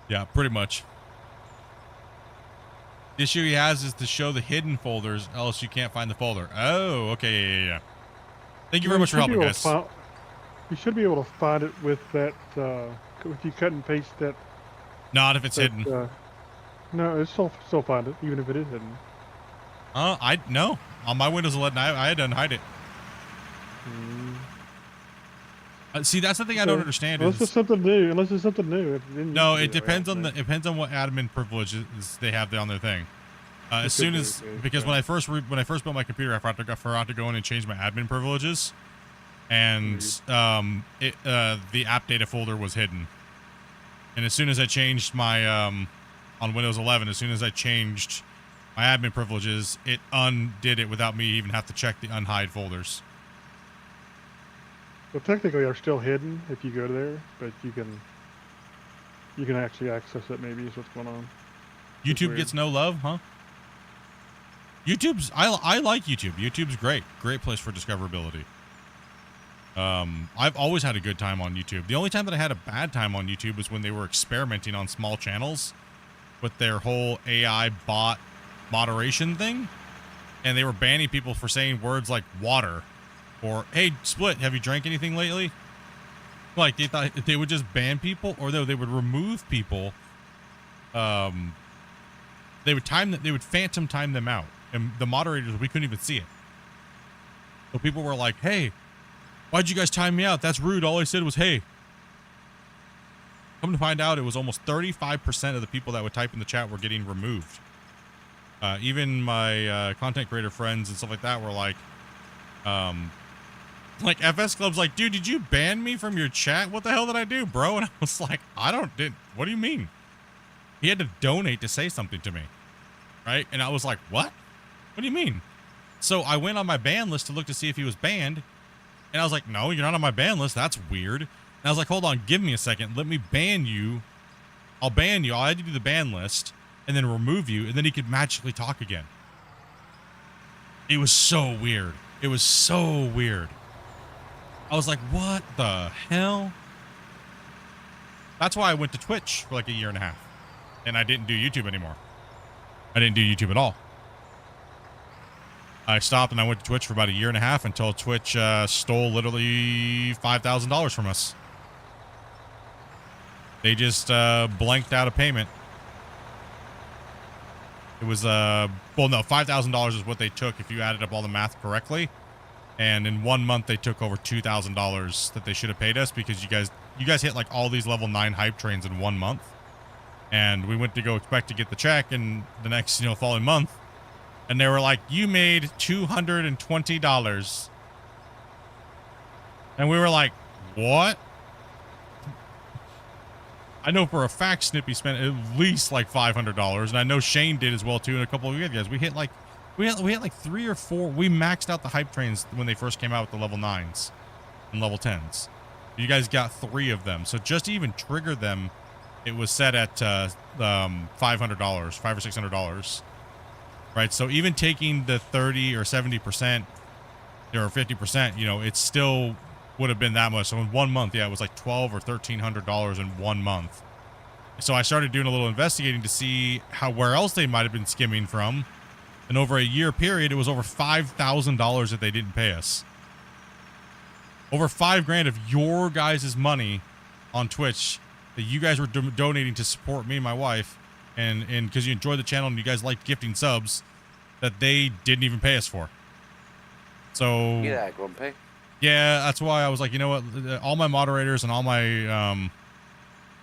[SPEAKER 2] Yeah, pretty much. The issue he has is to show the hidden folders, else you can't find the folder. Oh, okay, yeah. Thank you very much for helping, guys.
[SPEAKER 4] You should be able to find it with that, if you cut and paste that.
[SPEAKER 2] Not if it's hidden.
[SPEAKER 4] No, it's still find it, even if it is hidden.
[SPEAKER 2] No. On my Windows 11, I had to unhide it. See, that's the thing I don't understand.
[SPEAKER 4] Unless it's something new.
[SPEAKER 2] No, it depends on what admin privileges they have on their thing. As soon as because when I first built my computer, I forgot to go in and change my admin privileges, and the app data folder was hidden. And as soon as I changed my on Windows 11, as soon as I changed my admin privileges, it undid it without me even have to check the unhide folders.
[SPEAKER 4] Well, technically, they're still hidden if you go there, but you can actually access it. Maybe is what's going on.
[SPEAKER 2] YouTube gets no love, huh? I like YouTube. YouTube's great place for discoverability. I've always had a good time on YouTube. The only time that I had a bad time on YouTube was when they were experimenting on small channels with their whole AI bot moderation thing, and they were banning people for saying words like water. Or, hey, Split, have you drank anything lately? Like, they thought they would just ban people, or they would remove people. They would phantom time them out. And the moderators, we couldn't even see it. So people were like, hey, why'd you guys time me out? That's rude. All I said was, hey. Come to find out, it was almost 35% of the people that would type in the chat were getting removed. Even my content creator friends and stuff like that were like, FS Club's like, dude, did you ban me from your chat? What the hell did I do, bro? And I was like, what do you mean? He had to donate to say something to me, right? And I was like, what? What do you mean? So I went on my ban list to look to see if he was banned. And I was like, no, you're not on my ban list. That's weird. And I was like, hold on, give me a second. Let me ban you. I'll ban you. I had to do the ban list and then remove you. And then he could magically talk again. It was so weird. It was so weird. I was like, what the hell? That's why I went to Twitch for like a year and a half. And I didn't do YouTube anymore. I didn't do YouTube at all. I stopped and I went to Twitch for about a year and a half until Twitch stole literally $5,000 from us. They just blanked out a payment. It was, well, no, $5,000 is what they took if you added up all the math correctly. And in 1 month, they took over $2,000 that they should have paid us because you guys hit like all these level 9 hype trains in 1 month. And we went to go expect to get the check in the next, following month. And they were like, you made $220. And we were like, what? I know for a fact Snippy spent at least like $500, and I know Shane did as well too, and a couple of you guys. We hit like 3 or 4. We maxed out the hype trains when they first came out with the level 9s and level 10s. You guys got 3 of them, so just to even trigger them, it was set at $500, $500 or $600, right? So even taking the 30 or 70% or 50%, it still would have been that much. So in 1 month, yeah, it was like $1,200 or $1,300 in 1 month. So I started doing a little investigating to see where else they might have been skimming from. And over a year period, it was over $5,000 that they didn't pay us. Over $5,000 of your guys' money on Twitch that you guys were donating to support me and my wife, and because you enjoyed the channel and you guys liked gifting subs, that they didn't even pay us for. So
[SPEAKER 5] Yeah, Grumpy.
[SPEAKER 2] yeah, that's why I was like, you know what? All my moderators and all my,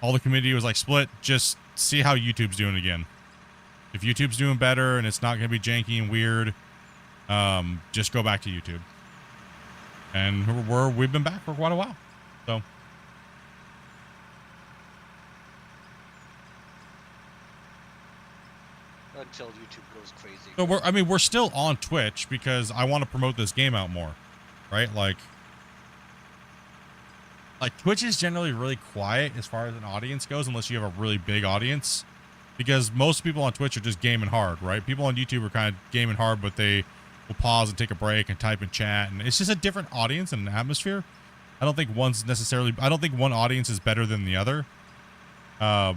[SPEAKER 2] all the community was like, split, just see how YouTube's doing again. If YouTube's doing better and it's not going to be janky and weird, just go back to YouTube. And we've been back for quite a while. So.
[SPEAKER 8] Until YouTube goes crazy.
[SPEAKER 2] So we're still on Twitch because I want to promote this game out more. Right? Like Twitch is generally really quiet as far as an audience goes, unless you have a really big audience, because most people on Twitch are just gaming hard, right? People on YouTube are kind of gaming hard, but they will pause and take a break and type in chat, and it's just a different audience and atmosphere. I don't think one audience is better than the other. But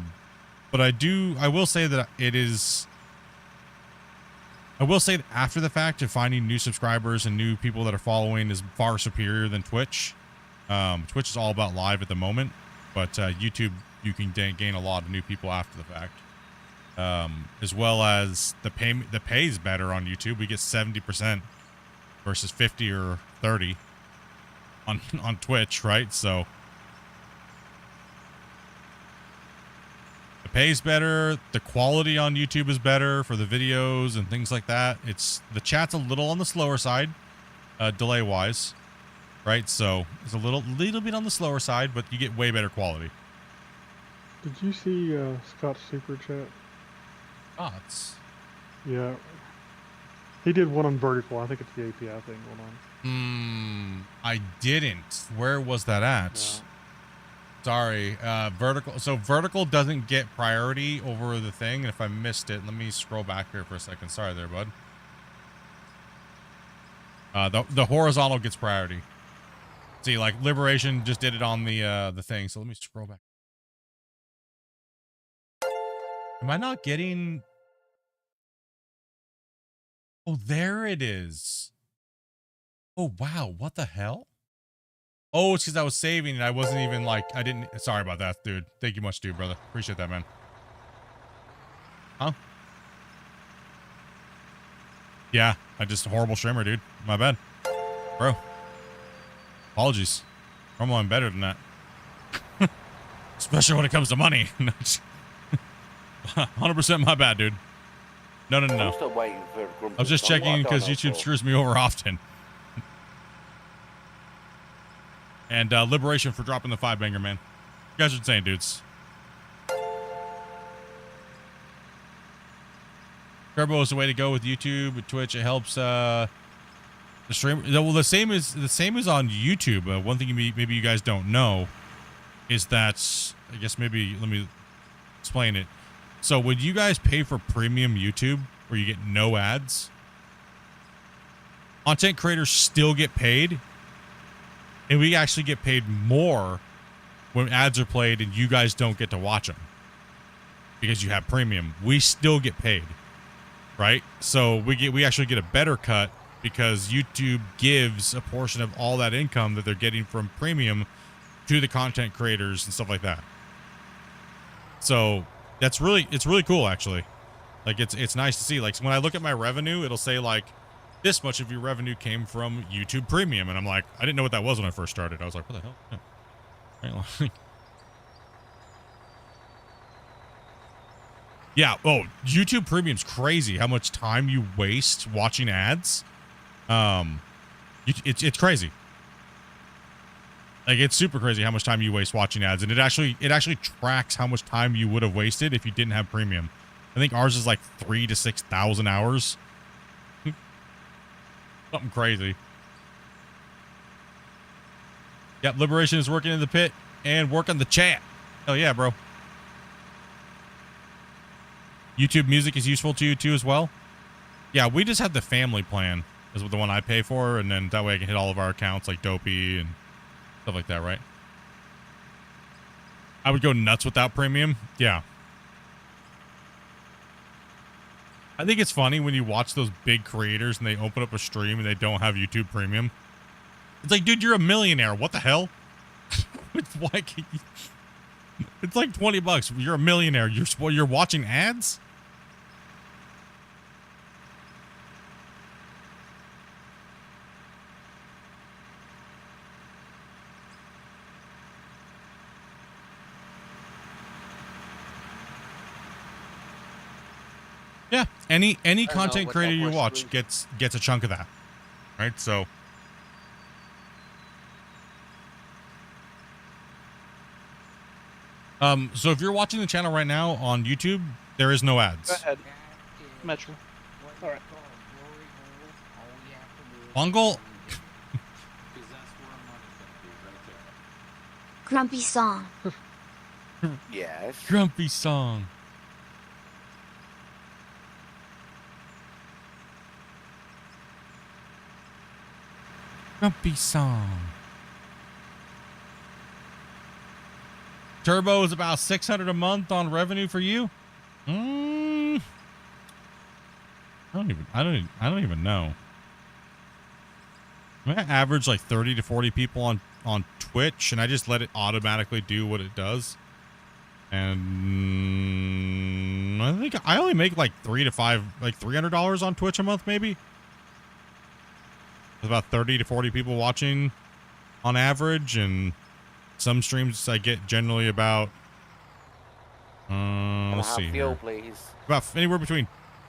[SPEAKER 2] I will say that after the fact of finding new subscribers and new people that are following is far superior than Twitch. Twitch is all about live at the moment, but YouTube, you can gain a lot of new people after the fact. As well as the pay is better on YouTube. We get 70% versus 50 or 30 on Twitch, right? So the pay's better, the quality on YouTube is better for the videos and things like that. The chat's a little on the slower side, delay wise, right? So it's a little bit on the slower side, but you get way better quality.
[SPEAKER 4] Did you see Scott's super chat?
[SPEAKER 2] Scott's?
[SPEAKER 4] Yeah. He did one on vertical. I think it's the API thing going on.
[SPEAKER 2] I didn't. Where was that at?
[SPEAKER 4] Yeah.
[SPEAKER 2] Sorry, vertical. So vertical doesn't get priority over the thing. And if I missed it, let me scroll back here for a second. Sorry there, bud. The horizontal gets priority. See, like Liberation just did it on the thing. So let me scroll back. Am I not getting? Oh, there it is. Oh, wow. What the hell? Oh, it's because I was saving and I wasn't even like, I didn't. Sorry about that, dude. Thank you much, dude, brother. Appreciate that, man. Huh? Yeah, I just a horrible streamer, dude. My bad. Bro. Apologies. Normally I'm better than that. Especially when it comes to money. 100% my bad, dude. No.
[SPEAKER 5] I'm still waiting for Grumpy.
[SPEAKER 2] I was just checking because YouTube screws me over often. And Liberation for dropping the 5-banger, man. You guys are insane, dudes. Turbo is the way to go with YouTube, with Twitch. It helps the stream. Well, the same is on YouTube. One thing maybe you guys don't know is that, I guess maybe let me explain it. So would you guys pay for premium YouTube where you get no ads? content creators still get paid, and we actually get paid more when ads are played and you guys don't get to watch them because you have premium. We still get paid, right? So we actually get a better cut because YouTube gives a portion of all that income that they're getting from premium to the content creators and stuff like that. So it's really cool, actually. Like, it's nice to see. Like, when I look at my revenue, it'll say like, this much of your revenue came from YouTube Premium, and I'm like, I didn't know what that was when I first started. I was like, what the hell? Yeah. Right, yeah. Oh, YouTube Premium's crazy. How much time you waste watching ads? It's crazy. Like, it's super crazy how much time you waste watching ads, and it actually tracks how much time you would have wasted if you didn't have premium. I think ours is like 3,000 to 6,000 hours. Something crazy. Yep, Liberation is working in the pit and working the chat. Hell yeah, bro. YouTube Music is useful to you too as well. Yeah, we just have the family plan is the one I pay for, and then that way I can hit all of our accounts like Dopey and stuff like that, right? I would go nuts without premium. Yeah. I think it's funny when you watch those big creators and they open up a stream and they don't have YouTube Premium. It's like, dude, you're a millionaire. What the hell? It's like $20. You're a millionaire. You're watching ads? Yeah, any content creator you watch gets a chunk of that, right? So, so if you're watching the channel right now on YouTube, there is no ads.
[SPEAKER 7] Go ahead, Metro. All right.
[SPEAKER 2] Bungle.
[SPEAKER 10] Grumpy song.
[SPEAKER 5] Yes.
[SPEAKER 2] Grumpy song. Grumpy song. Turbo is about 600 a month on revenue for you. I don't even know. I average like 30 to 40 people on Twitch, and I just let it automatically do what it does. And I think I only make like $300 on Twitch a month, maybe. There's about 30 to 40 people watching on average, and some streams I get generally about let's see here. About anywhere between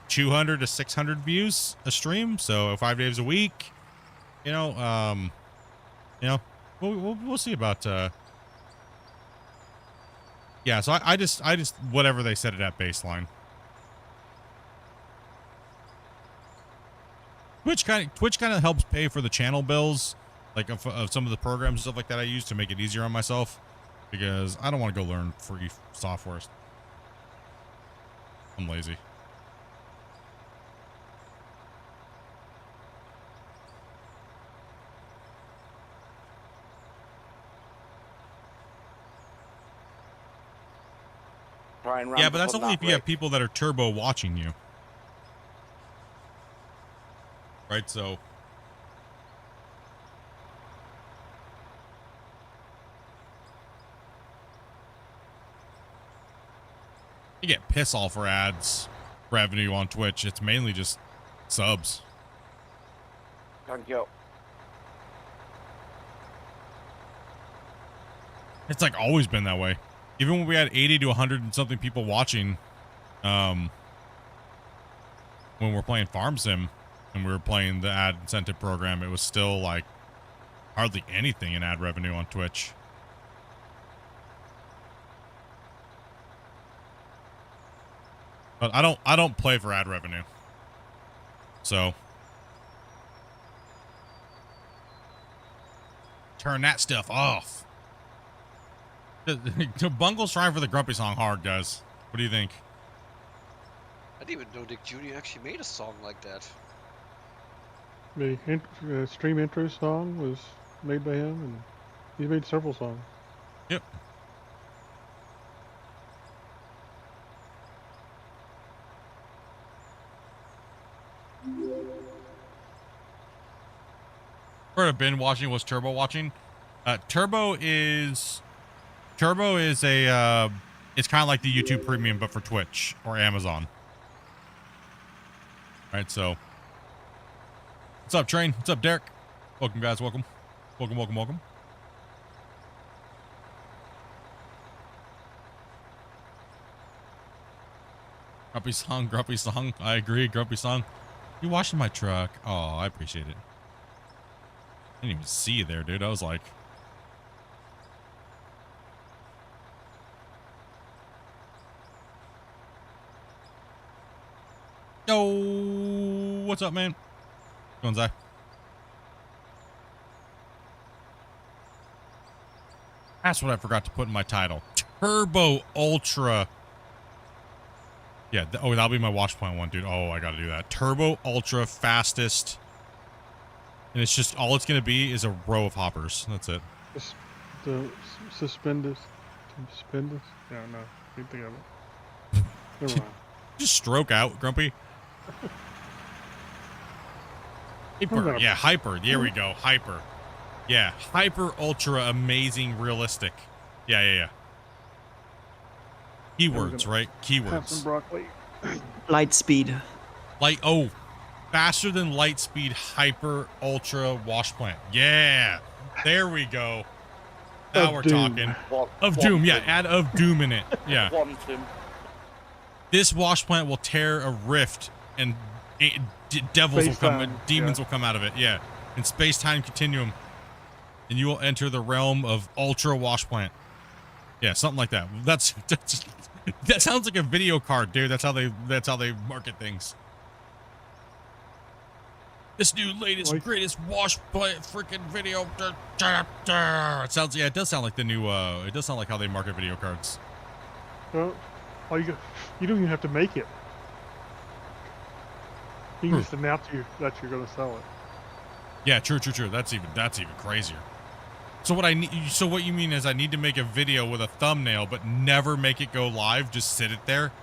[SPEAKER 2] 200 to 600 views a stream, so 5 days a week. We'll see about yeah, so I just whatever they set it at baseline. Twitch kind of helps pay for the channel bills, like of some of the programs and stuff like that I use to make it easier on myself, because I don't want to go learn free software. I'm lazy. Yeah, but that's only if you have people that are turbo watching you. Right, so you get piss all for ads revenue on Twitch. It's mainly just subs.
[SPEAKER 5] Thank you.
[SPEAKER 2] It's like always been that way. Even when we had 80 to 100 and something people watching, when we're playing Farm Sim and we were playing the ad incentive program, it was still like hardly anything in ad revenue on Twitch. But I don't play for ad revenue. So turn that stuff off. Bungle's trying for the grumpy song hard, guys. What do you think?
[SPEAKER 8] I didn't even know Nick Jr. actually made a song like that.
[SPEAKER 4] The stream intro song was made by him, and he's made several songs.
[SPEAKER 2] Yep. I've been watching. Was Turbo watching? Turbo is a it's kind of like the YouTube Premium, but for Twitch or Amazon. All right, so what's up, Train? What's up, Derek? Welcome, guys. Welcome. Welcome. Grumpy song. I agree, grumpy song. You washing my truck? Oh, I appreciate it. I didn't even see you there, dude. I was like, yo, what's up, man? Going, Zai? That's what I forgot to put in my title. Turbo Ultra. Yeah, oh, that'll be my watch point one, dude. Oh, I gotta do that. Turbo Ultra fastest. And it's just, all it's gonna be is a row of hoppers. That's it.
[SPEAKER 4] The suspendus. No, can't think of it. Never mind.
[SPEAKER 2] Just stroke out, Grumpy. Hyper. Yeah, hyper. There we go. Hyper. Yeah, hyper, ultra, amazing, realistic. Yeah. Keywords, right?
[SPEAKER 4] Have some
[SPEAKER 2] Keywords.
[SPEAKER 4] broccoli.
[SPEAKER 6] Light speed.
[SPEAKER 2] Oh, faster than light speed, hyper, ultra, wash plant. Yeah, there we go. Now we're talking. Of Doom, yeah, add of Doom in it. Yeah.
[SPEAKER 5] Quantum.
[SPEAKER 2] This wash plant will tear a rift, and devils will come,
[SPEAKER 4] Space-time,
[SPEAKER 2] demons will come out of it. Yeah, in space-time continuum, and you will enter the realm of ultra wash plant. Yeah, something like that. That sounds like a video card, dude. That's how they market things. This new latest greatest wash plant freaking video. It sounds, yeah, it does sound like the new. It does sound like how they market video cards.
[SPEAKER 4] Well, you don't even have to make it. You can just announce that you're going to sell it.
[SPEAKER 2] Yeah, true. That's even crazier. So what I need, so what you mean is I need to make a video with a thumbnail, but never make it go live. Just sit it there.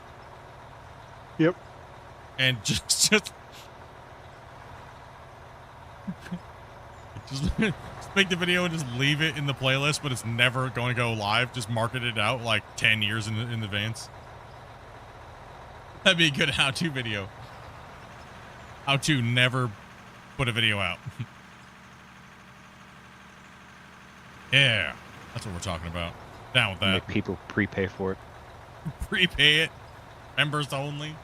[SPEAKER 4] Yep.
[SPEAKER 2] And just make the video and just leave it in the playlist, but it's never going to go live. Just market it out like 10 years in advance. That'd be a good how-to video. How to never put a video out. Yeah, that's what we're talking about. Down with that.
[SPEAKER 10] Make people prepay for it.
[SPEAKER 2] Prepay it. Members only.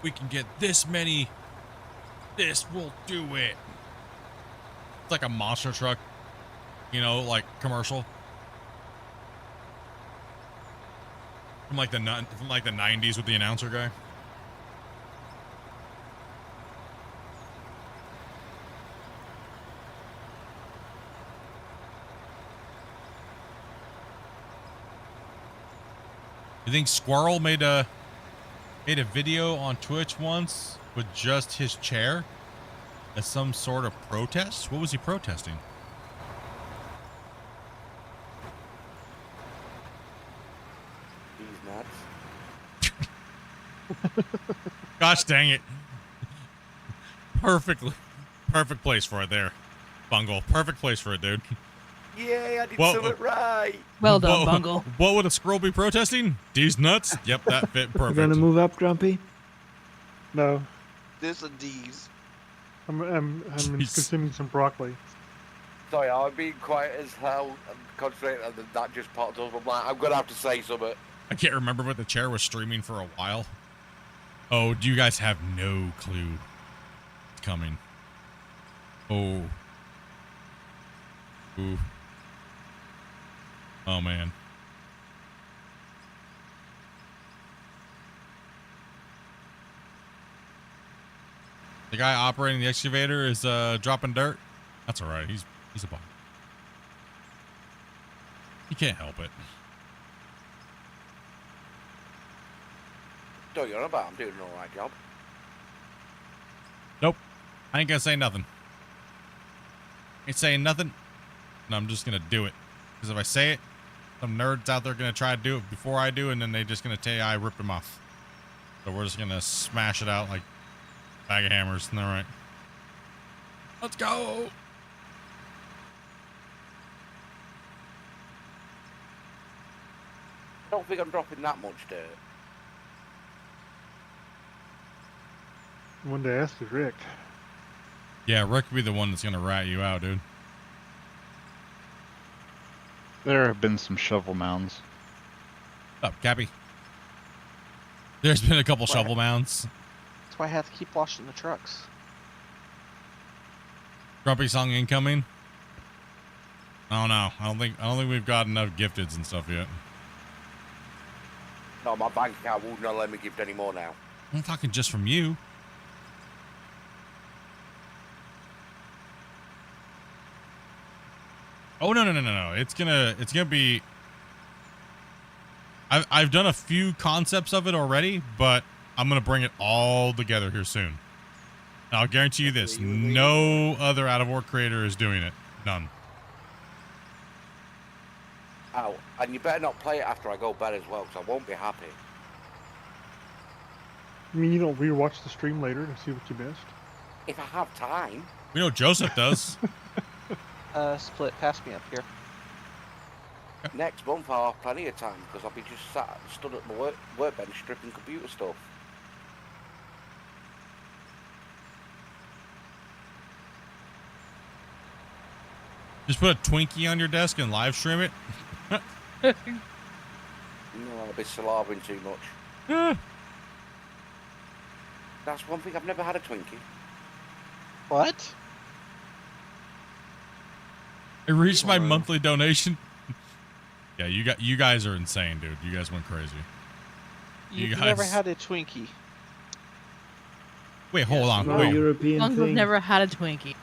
[SPEAKER 2] We can get this many. This will do it. It's like a monster truck, you know, like commercial. From like the 90s with the announcer guy. You think Squirrel made a video on Twitch once with just his chair as some sort of protest? What was he protesting?
[SPEAKER 5] He's nuts.
[SPEAKER 2] Gosh dang it. Perfect place for it there. Bungle. Perfect place for it, dude.
[SPEAKER 5] Yay, I did something right.
[SPEAKER 3] Well done, Bungle.
[SPEAKER 2] What would a squirrel be protesting? These nuts? Yep, that fit perfect.
[SPEAKER 6] You gonna move up, Grumpy?
[SPEAKER 4] No.
[SPEAKER 8] This and these.
[SPEAKER 4] I'm consuming some broccoli.
[SPEAKER 5] Sorry, I'm being quiet as hell and concentrating, and then that just popped up. I'm like, I'm gonna have to say something.
[SPEAKER 2] I can't remember, but the chair was streaming for a while. Oh, do you guys have no clue it's coming? Oh. Ooh. Oh, man. The guy operating the excavator is dropping dirt. That's all right. He's a bum. He can't help it.
[SPEAKER 5] Don't you know about? I'm doing an alright job.
[SPEAKER 2] I ain't gonna say nothing. Ain't saying nothing. And I'm just gonna do it. Because if I say it, some nerds out there are gonna try to do it before I do, and then they just gonna tell you I ripped them off. So we're just gonna smash it out like a bag of hammers. All right. Let's go.
[SPEAKER 5] I don't think I'm dropping that much dirt.
[SPEAKER 4] One to ask is Rick.
[SPEAKER 2] Yeah, Rick will be the one that's gonna rat you out, dude.
[SPEAKER 10] There have been some shovel mounds.
[SPEAKER 2] What's up, Cappy? There's been a couple shovel mounds.
[SPEAKER 7] That's why I have to keep washing the trucks.
[SPEAKER 2] Grumpy song incoming. Oh no, I don't think we've got enough gifteds and stuff yet.
[SPEAKER 5] No, my bank account will not let me gift any more now.
[SPEAKER 2] I'm talking just from you. Oh no. It's gonna be. I've done a few concepts of it already, but I'm gonna bring it all together here soon. And I'll guarantee you this: no other Out of Ore creator is doing it. None.
[SPEAKER 5] Oh, and you better not play it after I go bed as well, because I won't be happy.
[SPEAKER 4] I mean, you don't rewatch the stream later to see what you missed?
[SPEAKER 5] If I have time.
[SPEAKER 2] We know Joseph does.
[SPEAKER 7] Split, pass me up here.
[SPEAKER 5] Next month I'll have plenty of time, because I'll be just stood at my workbench stripping computer stuff.
[SPEAKER 2] Just put a Twinkie on your desk and live stream it.
[SPEAKER 5] No, I'll be saliving too much. That's one thing, I've never had a Twinkie.
[SPEAKER 7] What?
[SPEAKER 2] It reached my monthly donation. Yeah, you guys are insane, dude. You guys went crazy.
[SPEAKER 7] You've never had a Twinkie.
[SPEAKER 2] Wait, hold on.
[SPEAKER 6] No
[SPEAKER 2] Wait.
[SPEAKER 6] European
[SPEAKER 3] Uncle
[SPEAKER 6] thing.
[SPEAKER 3] never had a Twinkie.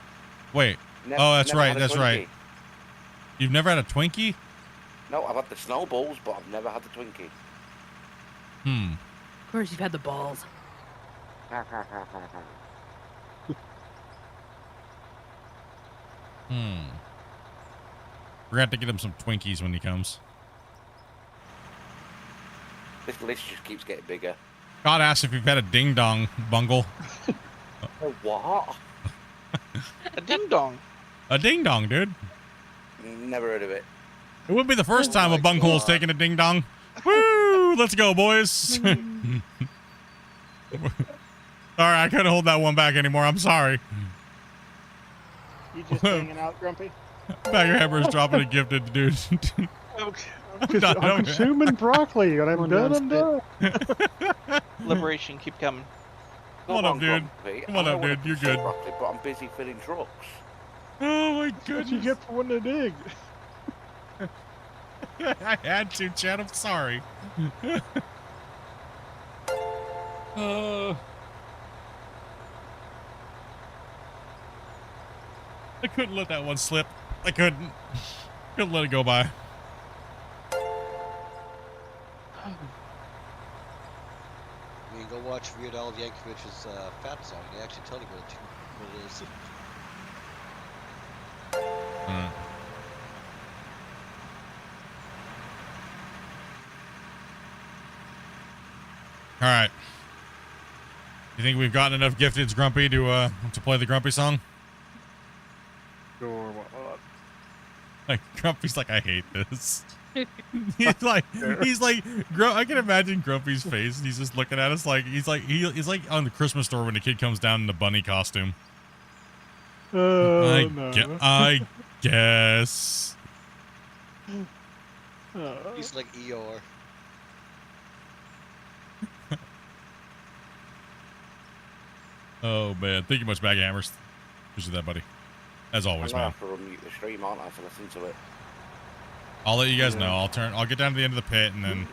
[SPEAKER 2] Wait.
[SPEAKER 5] Never,
[SPEAKER 2] Oh, that's
[SPEAKER 5] never
[SPEAKER 2] right.
[SPEAKER 5] had a
[SPEAKER 2] That's right.
[SPEAKER 5] Twinkie.
[SPEAKER 2] You've never had a Twinkie?
[SPEAKER 5] No, I've had the snowballs, but I've never had the Twinkie.
[SPEAKER 3] Of course, you've had the balls.
[SPEAKER 2] We're gonna have to get him some Twinkies when he comes.
[SPEAKER 5] This list just keeps getting bigger.
[SPEAKER 2] God asked if you've had a ding dong, Bungle.
[SPEAKER 5] Oh, what?
[SPEAKER 7] A ding dong.
[SPEAKER 2] A ding dong, dude.
[SPEAKER 5] Never heard of it.
[SPEAKER 2] It wouldn't be the first time a bunghole's taking a ding dong. Woo! Let's go, boys. Sorry, I couldn't hold that one back anymore. I'm sorry.
[SPEAKER 9] You just hanging out, Grumpy?
[SPEAKER 2] Bag of Hammers dropping a gifted, dude.
[SPEAKER 9] Okay.
[SPEAKER 4] I'm consuming broccoli, and I'm done.
[SPEAKER 7] Liberation, keep coming.
[SPEAKER 2] Come on up, dude. Come on up, dude. You're good.
[SPEAKER 5] Broccoli, but I'm busy filling trucks.
[SPEAKER 2] Oh my
[SPEAKER 4] What you
[SPEAKER 2] goodness.
[SPEAKER 4] get for wanting to dig?
[SPEAKER 2] I had to, Chad. I'm sorry. I couldn't let that one slip. I couldn't let it go by.
[SPEAKER 8] You can go watch Weird Al Yankovic's Fat Song. They actually tell you what it is.
[SPEAKER 2] All right. You think we've gotten enough gifteds, Grumpy, to play the Grumpy song?
[SPEAKER 4] Or what?
[SPEAKER 2] Like Grumpy's like, I hate this. he's like, I can imagine Grumpy's face. He's just looking at us like he's like on the Christmas store when the kid comes down in the bunny costume. I guess.
[SPEAKER 8] He's like Eeyore.
[SPEAKER 2] Oh man, thank you much, Bag of Hammers. Appreciate that, buddy. As always,
[SPEAKER 5] I'm
[SPEAKER 2] man.
[SPEAKER 5] gonna have to unmute the stream, aren't I, to listen to it?
[SPEAKER 2] I'll let you guys know. I'll get down to the end of the pit and then.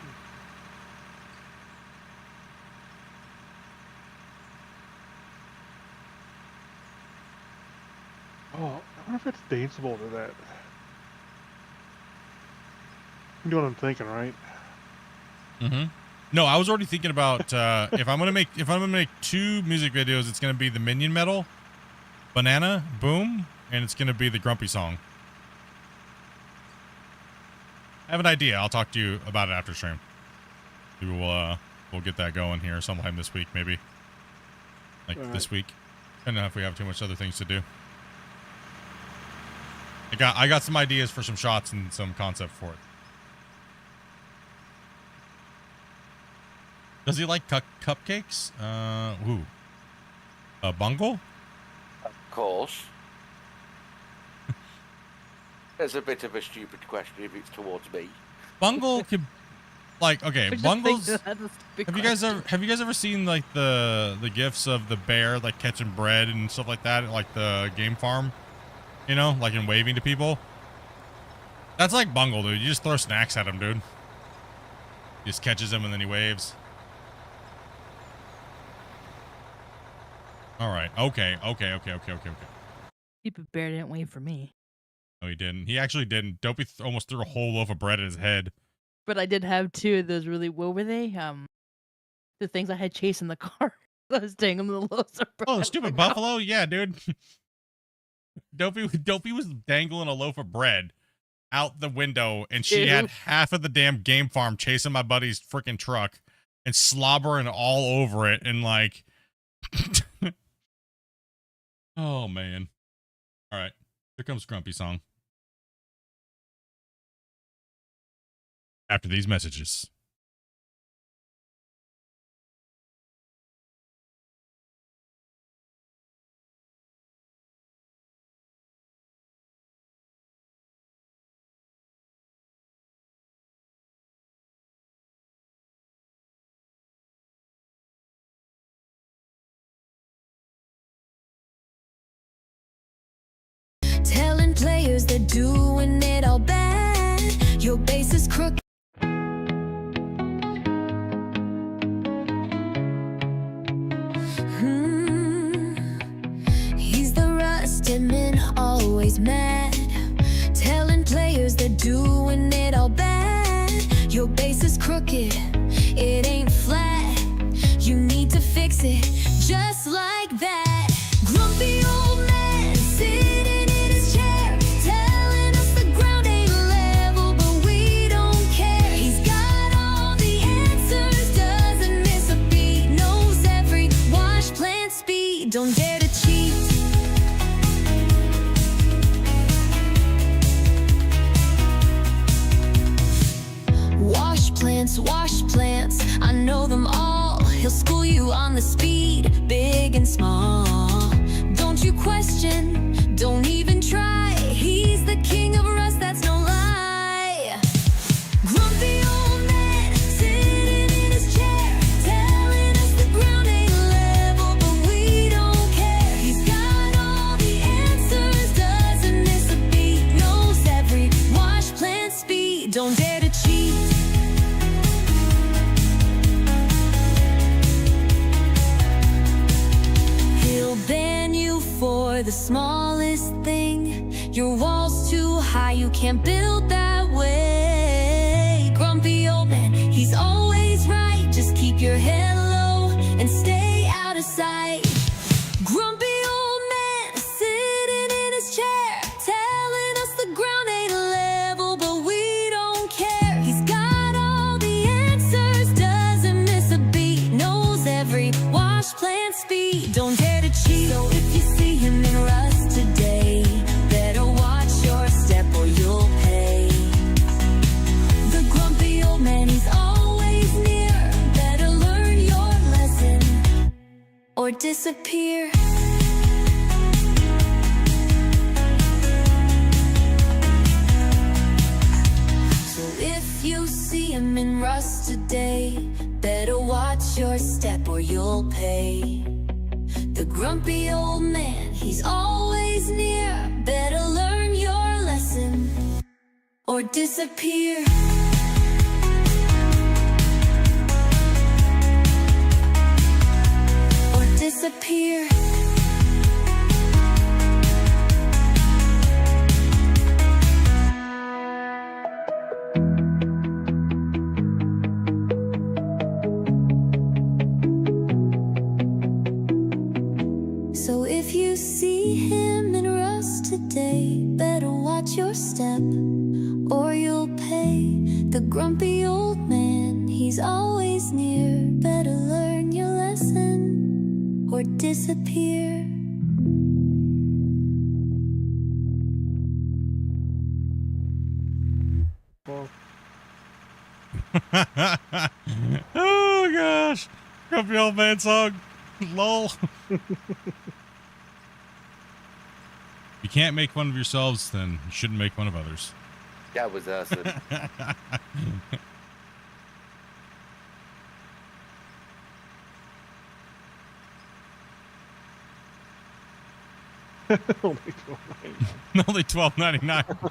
[SPEAKER 4] Oh, I wonder if it's danceable to that. You know what I'm thinking, right?
[SPEAKER 2] Mm-hmm. No, I was already thinking about if I'm gonna make 2 music videos, it's gonna be the Minion Metal, Banana, boom, and it's going to be the grumpy song. I have an idea. I'll talk to you about it after stream. Maybe we'll get that going here sometime this week, maybe. Like this week. I don't know if we have too much other things to do. I got some ideas for some shots and some concept for it. Does he like cupcakes? Bungle?
[SPEAKER 5] Of course. It's a bit of a stupid question if it's towards me.
[SPEAKER 2] Bungle could, like, okay, Bungle's. Have you guys ever seen like the gifs of the bear like catching bread and stuff like that at like the game farm? You know, like in waving to people. That's like Bungle, dude. You just throw snacks at him, dude. He just catches them and then he waves. All right. Okay.
[SPEAKER 3] Stupid bear didn't wait for me.
[SPEAKER 2] No, he didn't. He actually didn't. Dopey almost threw a whole loaf of bread at his head.
[SPEAKER 3] But I did have two of those really, what were they? The things I had chased in the car. I was dangling the loaves of bread.
[SPEAKER 2] Oh, stupid buffalo? Yeah, dude. Dopey was dangling a loaf of bread out the window, and she had half of the damn game farm chasing my buddy's freaking truck and slobbering all over it, and like, oh man. All right, here comes Grumpy song. After these messages.
[SPEAKER 11] Telling players they're doing it all bad. Your base is crooked. He's the rusted man, always mad. Telling players they're doing it all bad. Your base is crooked, it ain't flat. You need to fix it, just like that. Grumpy old man sitting in his chair, telling us the ground ain't level, but we don't care. He's got all the answers, doesn't miss a beat, knows every wash plant speed. Don't dare to cheat. Wash plants, I know them all. He'll school you on the speed, big and small. Don't you question, don't even try. He's the king of rust, that's no lie. Grumpy old man sitting in his chair, telling us the ground ain't level, but we don't care. He's got all the answers, doesn't miss a beat, knows every wash plant speed. Don't dare to cheat. Ban you for the smallest thing. Your wall's too high, you can't build that way. Grumpy old man, he's always right. Just keep your head low and stay out of sight. Grumpy old man sitting in his chair, telling us the ground ain't level, but we don't care. He's got all the answers, doesn't miss a beat, knows every wash plant speed. Don't dare to cheat. So if you see him in rust today, better watch your step or you'll pay. The grumpy old man, he's always near. Better learn your lesson or disappear. So if you see him in rust today, better watch your step or you'll pay. The grumpy old man, he's always near. Better learn your lesson or disappear. Or disappear. So if you see him in rust today, better watch your step, or you'll pay. The grumpy old man, he's always near. Better learn your lesson, or disappear.
[SPEAKER 2] Oh gosh, grumpy old man song. Lol. You can't make fun of yourselves, then you shouldn't make fun of others.
[SPEAKER 5] That was awesome.
[SPEAKER 4] Only $12.99.
[SPEAKER 2] Only $12.99.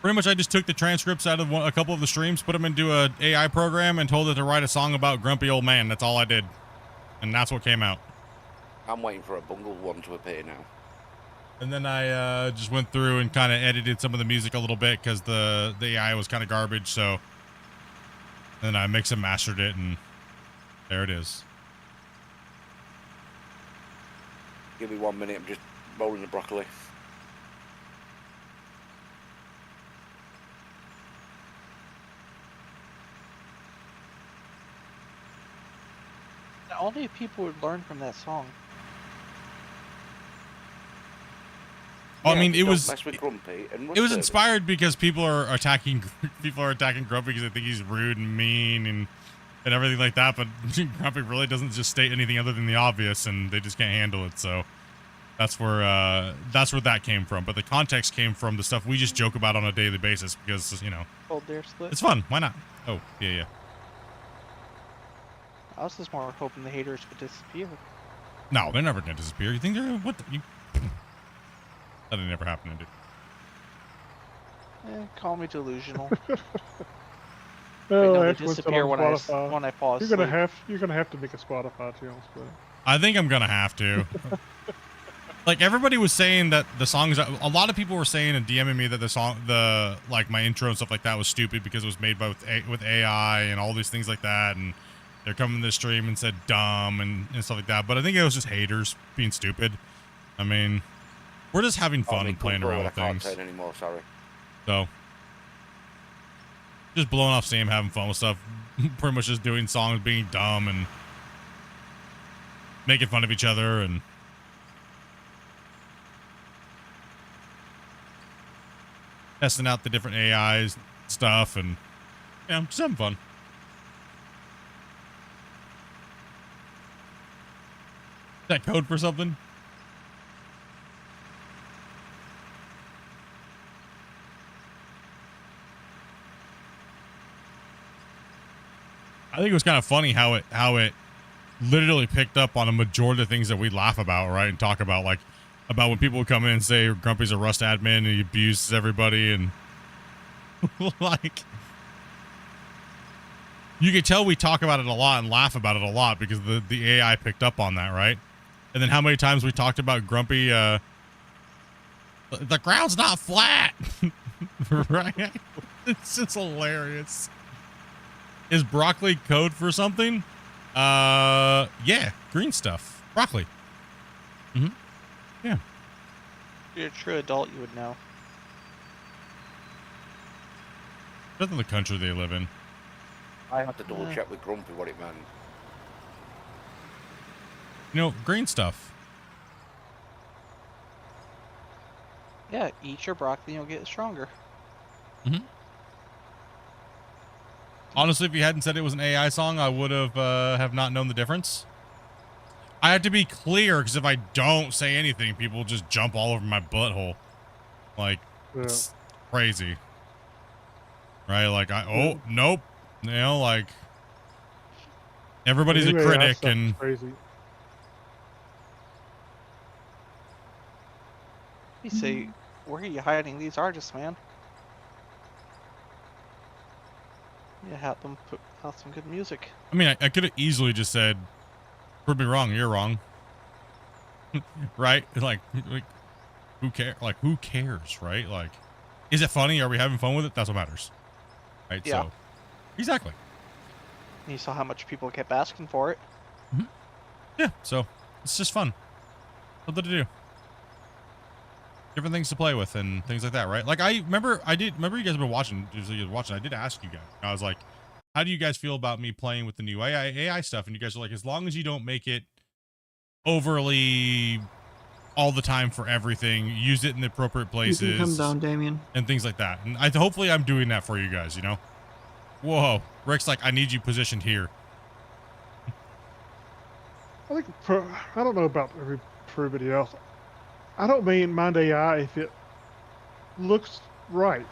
[SPEAKER 2] Pretty much, I just took the transcripts out of a couple of the streams, put them into a AI program, and told it to write a song about grumpy old man. That's all I did, and that's what came out.
[SPEAKER 5] I'm waiting for a bungle one to appear now.
[SPEAKER 2] And then I just went through and kind of edited some of the music a little bit because the AI was kind of garbage. So then I mixed and mastered it, and there it is.
[SPEAKER 5] Give me 1 minute. I'm just rolling the broccoli.
[SPEAKER 7] Only people would learn from that song.
[SPEAKER 2] I mean, it was
[SPEAKER 5] mess with Grumpy and
[SPEAKER 2] it was inspired because people are attacking Grumpy because they think he's rude and mean and everything like that. But Grumpy really doesn't just state anything other than the obvious, and they just can't handle it. So that's where that came from. But the context came from the stuff we just joke about on a daily basis because, you know,
[SPEAKER 7] Old dare split.
[SPEAKER 2] it's fun. Why not? Oh yeah.
[SPEAKER 7] I was just more hoping the haters would disappear.
[SPEAKER 2] No, they're never gonna disappear. You think they're what? That'd never happen, dude.
[SPEAKER 7] Call me delusional.
[SPEAKER 4] Oh,
[SPEAKER 7] they
[SPEAKER 4] that's
[SPEAKER 7] disappear when I fall asleep.
[SPEAKER 4] You're gonna have to make a Spotify channel split.
[SPEAKER 2] I think I'm gonna have to. Like everybody was saying that the songs, a lot of people were saying and DMing me that like my intro and stuff like that was stupid because it was made with AI and all these things like that, and they're coming to the stream and said dumb and stuff like that. But I think it was just haters being stupid. I mean, we're just having fun and playing around with things.
[SPEAKER 5] I can't anymore, sorry.
[SPEAKER 2] So, just blowing off steam, having fun with stuff. Pretty much just doing songs, being dumb and making fun of each other and testing out the different AIs stuff and, you know, just having fun. Is that code for something? I think it was kind of funny how it literally picked up on a majority of things that we laugh about, right? And talk about, like, about when people would come in and say Grumpy's a Rust admin and he abuses everybody, and like, you could tell we talk about it a lot and laugh about it a lot because the AI picked up on that, right? And then how many times we talked about Grumpy, the ground's not flat, right? It's just hilarious. Is broccoli code for something? Yeah, green stuff. Broccoli. Mm-hmm. Yeah.
[SPEAKER 7] If you're a true adult, you would know.
[SPEAKER 2] Depends on the country they live in.
[SPEAKER 5] I had to double check with Grumpy what it meant.
[SPEAKER 2] You know, green stuff.
[SPEAKER 7] Yeah, eat your broccoli and you'll get stronger.
[SPEAKER 2] Mm-hmm. Honestly, if you hadn't said it was an AI song, I would have not known the difference. I have to be clear because if I don't say anything, people just jump all over my butthole. Like, it's crazy. Right? Like, nope. You know, like, everybody's a critic and...
[SPEAKER 4] Crazy.
[SPEAKER 7] You say, where are you hiding these artists, man? Yeah, have them put out some good music.
[SPEAKER 2] I mean, I could have easily just said, prove me wrong, you're wrong. Right? Like, who cares? Like, who cares, right? Like, is it funny? Are we having fun with it? That's what matters. Right?
[SPEAKER 7] Yeah.
[SPEAKER 2] So, exactly.
[SPEAKER 7] You saw how much people kept asking for it.
[SPEAKER 2] Yeah, so it's just fun. Something to do. Different things to play with and things like that, right? Like I remember you guys have been watching. I did ask you guys. I was like, how do you guys feel about me playing with the new AI stuff? And you guys are like, as long as you don't make it overly all the time for everything, use it in the appropriate places.
[SPEAKER 6] You can come down, Damien.
[SPEAKER 2] And things like that. And hopefully I'm doing that for you guys, you know? Whoa. Rick's like, I need you positioned here.
[SPEAKER 4] I think I don't know about for everybody else. I don't mind AI if it looks right.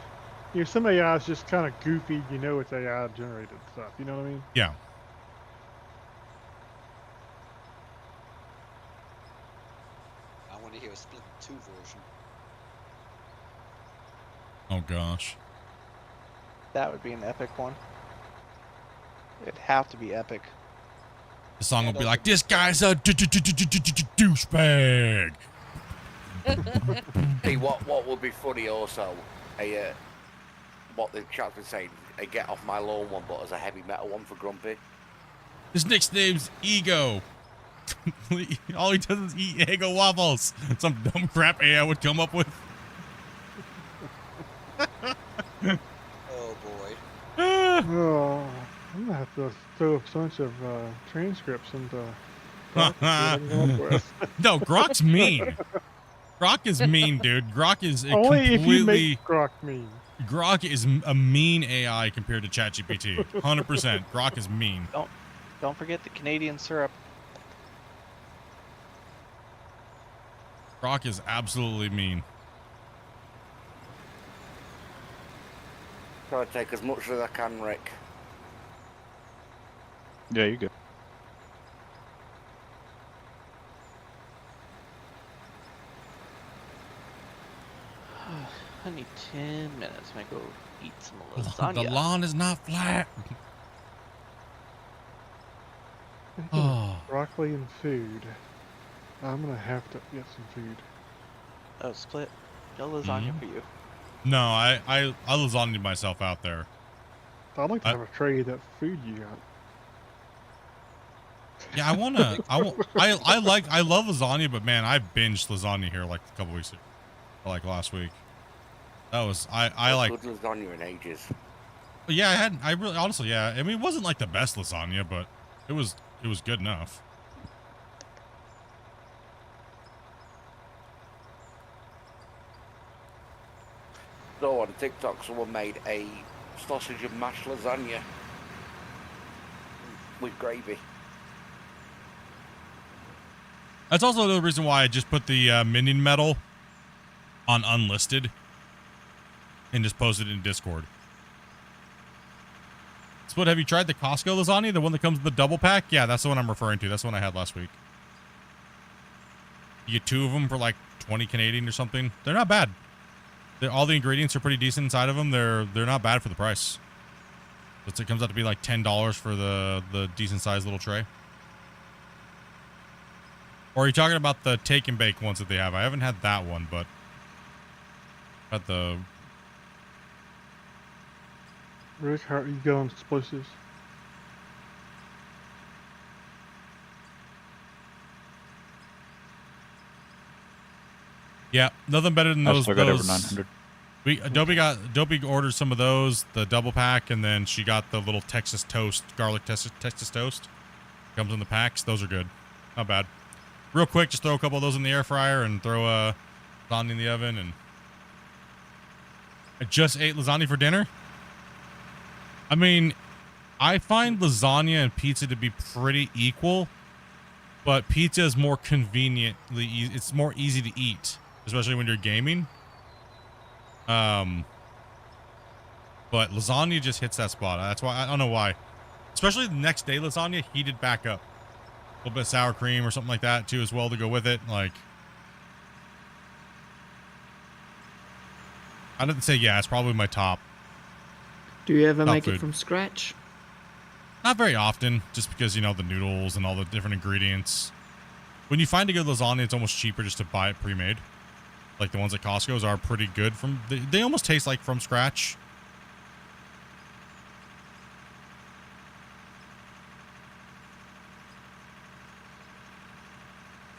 [SPEAKER 4] You know, some AI is just kind of goofy. You know, it's AI generated stuff. You know what I mean?
[SPEAKER 2] Yeah.
[SPEAKER 8] I want to hear a Split 2 version.
[SPEAKER 2] Oh gosh.
[SPEAKER 7] That would be an epic one. It'd have to be epic.
[SPEAKER 2] The song will be like, this guy's a douchebag.
[SPEAKER 5] Hey, what would be funny also, what the chat's been saying, a get off my lawn one, but as a heavy metal one for Grumpy.
[SPEAKER 2] His nickname's Ego. All he does is eat Eggo waffles. Some dumb crap AI would come up with.
[SPEAKER 8] Oh boy.
[SPEAKER 4] Oh, I'm gonna have to throw a bunch of transcripts into.
[SPEAKER 2] No, Grok's mean. Grok is mean, dude. Grok is
[SPEAKER 4] only
[SPEAKER 2] completely.
[SPEAKER 4] If you make Grok mean.
[SPEAKER 2] Grok is a mean AI compared to ChatGPT. 100%. Grok is mean.
[SPEAKER 7] Don't forget the Canadian syrup.
[SPEAKER 2] Grok is absolutely mean.
[SPEAKER 5] Try to take as much as I can, Rick.
[SPEAKER 10] Yeah, you good.
[SPEAKER 7] I need 10 minutes. I go eat some lasagna.
[SPEAKER 2] The lawn is not flat. Oh.
[SPEAKER 4] Broccoli and food. I'm gonna have to get some food.
[SPEAKER 7] Oh, Split. No lasagna for you.
[SPEAKER 2] No, I lasagna myself out there.
[SPEAKER 4] I'd like to have a tray of that food you got.
[SPEAKER 2] Yeah, I love lasagna, but man, I binged lasagna here like a couple weeks ago, like last week. That was I like
[SPEAKER 5] good lasagna in ages.
[SPEAKER 2] Yeah, I really honestly, yeah. I mean, it wasn't like the best lasagna, but it was good enough.
[SPEAKER 5] So on TikTok, someone made a sausage and mashed lasagna with gravy.
[SPEAKER 2] That's also the reason why I just put the minion medal on unlisted and just posted it in Discord. Split, have you tried the Costco lasagna? The one that comes in the double pack? Yeah, that's the one I'm referring to. That's the one I had last week. You get 2 of them for like 20 Canadian or something. They're not bad. All the ingredients are pretty decent inside of them. They're not bad for the price. It comes out to be like $10 for the decent sized little tray. Or are you talking about the take and bake ones that they have? I haven't had that one, but had the.
[SPEAKER 4] Rick, how are you going explosives?
[SPEAKER 2] Yeah, nothing better than
[SPEAKER 10] I
[SPEAKER 2] those.
[SPEAKER 10] still got over 900.
[SPEAKER 2] Adobe ordered some of those, the double pack, and then she got the little Texas toast, garlic Texas toast. Comes in the packs. Those are good. Not bad. Real quick, just throw a couple of those in the air fryer and throw a lasagna in the oven. And I just ate lasagna for dinner. I mean, I find lasagna and pizza to be pretty equal, but pizza is more conveniently easy. It's more easy to eat, especially when you're gaming. But lasagna just hits that spot. That's why I don't know why. Especially the next day lasagna heated back up. A little bit of sour cream or something like that too as well to go with it. Like, I didn't say yeah, it's probably my top.
[SPEAKER 6] Do you ever make
[SPEAKER 2] food.
[SPEAKER 6] it from scratch?
[SPEAKER 2] Not very often, just because, you know, the noodles and all the different ingredients. When you find a good lasagna, it's almost cheaper just to buy it pre-made. Like the ones at Costco's are pretty good. They almost taste like from scratch.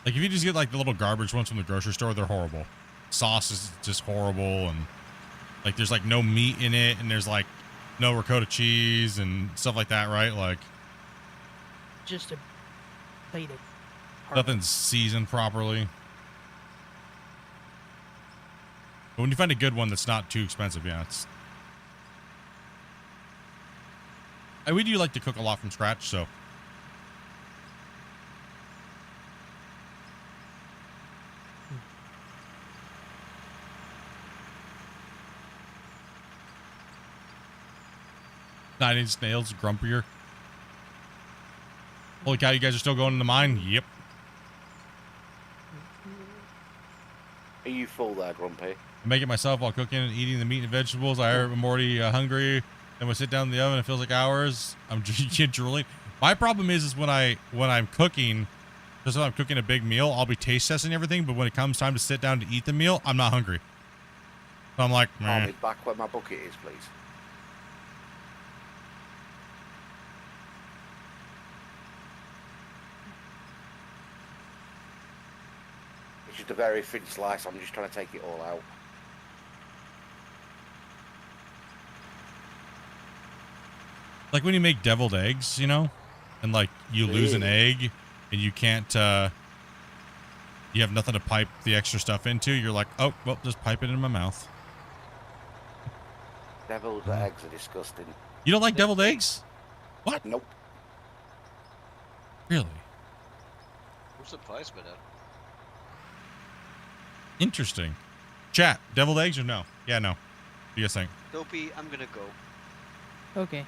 [SPEAKER 2] Like if you just get like the little garbage ones from the grocery store, they're horrible. Sauce is just horrible, and like there's like no meat in it, and there's like no ricotta cheese and stuff like that, right? Like
[SPEAKER 3] Just a plate of
[SPEAKER 2] nothing's seasoned properly. But when you find a good one that's not too expensive, yeah, it's. We do like to cook a lot from scratch, so. Nine-inch nails, grumpier. Holy cow, you guys are still going in the mine? Yep.
[SPEAKER 5] Are you full there, Grumpy?
[SPEAKER 2] I make it myself while cooking and eating the meat and vegetables. I'm already hungry. Then we sit down in the oven, it feels like hours. I'm drooling. My problem is when I'm cooking, just when I'm cooking a big meal, I'll be taste testing everything. But when it comes time to sit down to eat the meal, I'm not hungry. So I'm like,
[SPEAKER 5] I'll be back where my bucket is, please. It's just a very thin slice. I'm just trying to take it all out.
[SPEAKER 2] like when you make deviled eggs, you know, and like you lose an egg and you can't, you have nothing to pipe the extra stuff into. You're like, oh, well, just pipe it in my mouth.
[SPEAKER 5] Deviled eggs are disgusting.
[SPEAKER 2] You don't like deviled eggs? What?
[SPEAKER 5] Nope.
[SPEAKER 2] Really?
[SPEAKER 8] I'm surprised by that.
[SPEAKER 2] Interesting. Chat, deviled eggs or no? Yeah, no. What do you guys think?
[SPEAKER 8] Dopey, I'm gonna go.
[SPEAKER 3] Okay.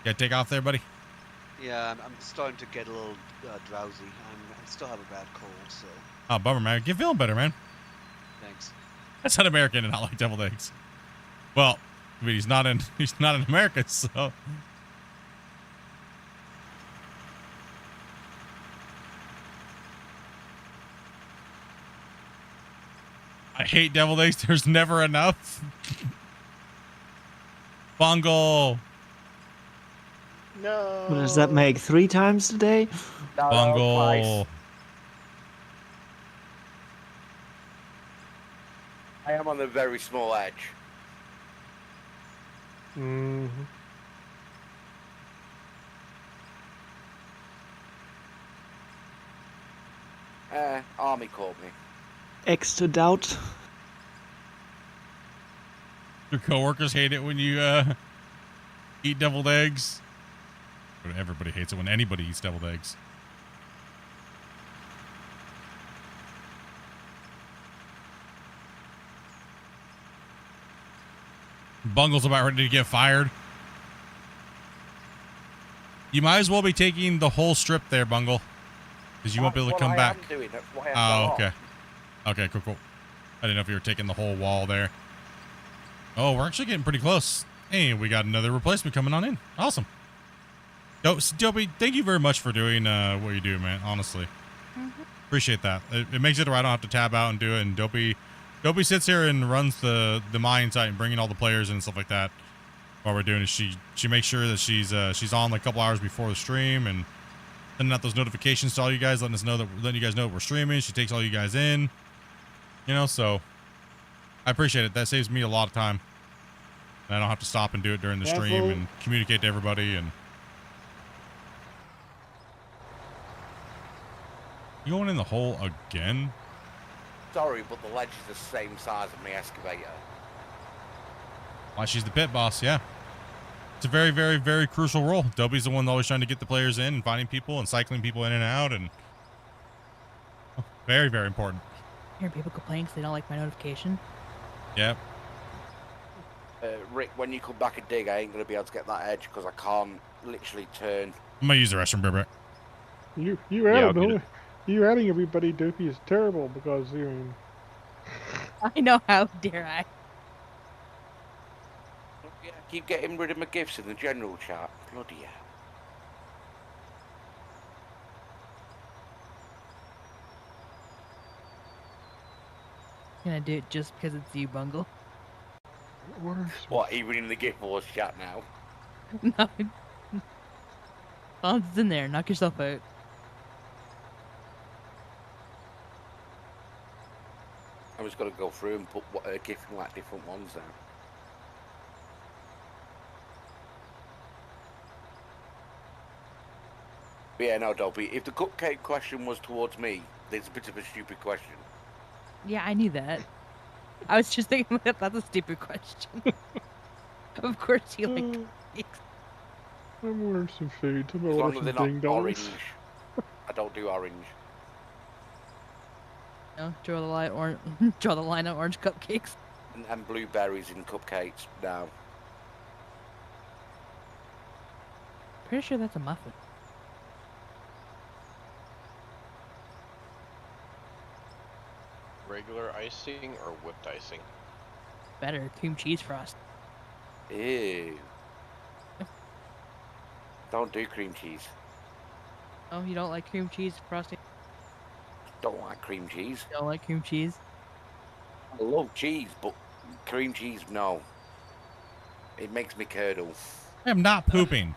[SPEAKER 2] Yeah, take off there, buddy.
[SPEAKER 8] Yeah, I'm starting to get a little drowsy. I still have a bad cold, so.
[SPEAKER 2] Oh, bummer, man. Get feeling better, man.
[SPEAKER 8] Thanks.
[SPEAKER 2] That's not American and not like deviled eggs. Well, I mean, he's not in America, so. I hate deviled eggs. There's never enough. Bungle.
[SPEAKER 9] No.
[SPEAKER 6] What does that make? 3 times a day?
[SPEAKER 5] No,
[SPEAKER 2] Bungle.
[SPEAKER 5] twice. I am on a very small edge.
[SPEAKER 4] Mm-hmm.
[SPEAKER 5] Army called me.
[SPEAKER 6] Extra doubt.
[SPEAKER 2] Your coworkers hate it when you eat deviled eggs. Everybody hates it when anybody eats deviled eggs. Bungle's about ready to get fired. You might as well be taking the whole strip there, Bungle, because you won't be able to come back.
[SPEAKER 5] I'm doing. That's why
[SPEAKER 2] Oh, okay. Okay, cool, cool. I didn't know if you were taking the whole wall there. Oh, we're actually getting pretty close. Hey, we got another replacement coming on in. Awesome. Dopey, thank you very much for doing what you do, man. Honestly. Appreciate that. It makes it where I don't have to tab out and do it. And Dopey sits here and runs the mine site and bringing all the players in and stuff like that. While we're doing it, she makes sure that she's on like a couple hours before the stream and sending out those notifications to all you guys, letting you guys know we're streaming. She takes all you guys in, you know. So I appreciate it. That saves me a lot of time. And I don't have to stop and do it during the stream and communicate to everybody. And you going in the hole again?
[SPEAKER 5] Sorry, but the ledge is the same size as my excavator.
[SPEAKER 2] Why, she's the pit boss, yeah. It's a very, very, very crucial role. Dobby's the one always trying to get the players in and finding people and cycling people in and out, and very, very important.
[SPEAKER 3] Hear people complain because they don't like my notification.
[SPEAKER 2] Yep.
[SPEAKER 5] Rick, when you come back and dig, I ain't gonna be able to get that edge because I can't literally turn.
[SPEAKER 2] I'm gonna use the restroom, Berbert.
[SPEAKER 4] You adding everybody, Dopey, is terrible because I mean.
[SPEAKER 3] I know, how dare I?
[SPEAKER 5] Yeah, keep getting rid of my gifts in the general chat. Bloody hell.
[SPEAKER 3] Gonna do it just because it's you, Bungle.
[SPEAKER 5] What, even in the gift wars chat now?
[SPEAKER 3] No. Bonds in there. Knock yourself out.
[SPEAKER 5] just got to go through and put gifting like different ones now. But yeah, no, Dobby. If the cupcake question was towards me, it's a bit of a stupid question.
[SPEAKER 3] Yeah, I knew that. I was just thinking that's a stupid question. Of course you like cupcakes.
[SPEAKER 4] I'm ordering some food. I'm
[SPEAKER 5] As
[SPEAKER 4] gonna
[SPEAKER 5] long
[SPEAKER 4] order
[SPEAKER 5] as they're
[SPEAKER 4] some
[SPEAKER 5] not
[SPEAKER 4] ding dongs.
[SPEAKER 5] orange. I don't do orange.
[SPEAKER 3] No, draw the line orange. Draw the line on orange cupcakes.
[SPEAKER 5] And blueberries in cupcakes now.
[SPEAKER 3] Pretty sure that's a muffin.
[SPEAKER 12] Regular icing or whipped icing?
[SPEAKER 3] Better cream cheese frost.
[SPEAKER 5] Ew. Don't do cream cheese.
[SPEAKER 3] Oh, you don't like cream cheese frosting?
[SPEAKER 5] Don't like cream cheese.
[SPEAKER 3] You don't like cream cheese?
[SPEAKER 5] I love cheese, but cream cheese, no. It makes me curdle.
[SPEAKER 2] I am not pooping.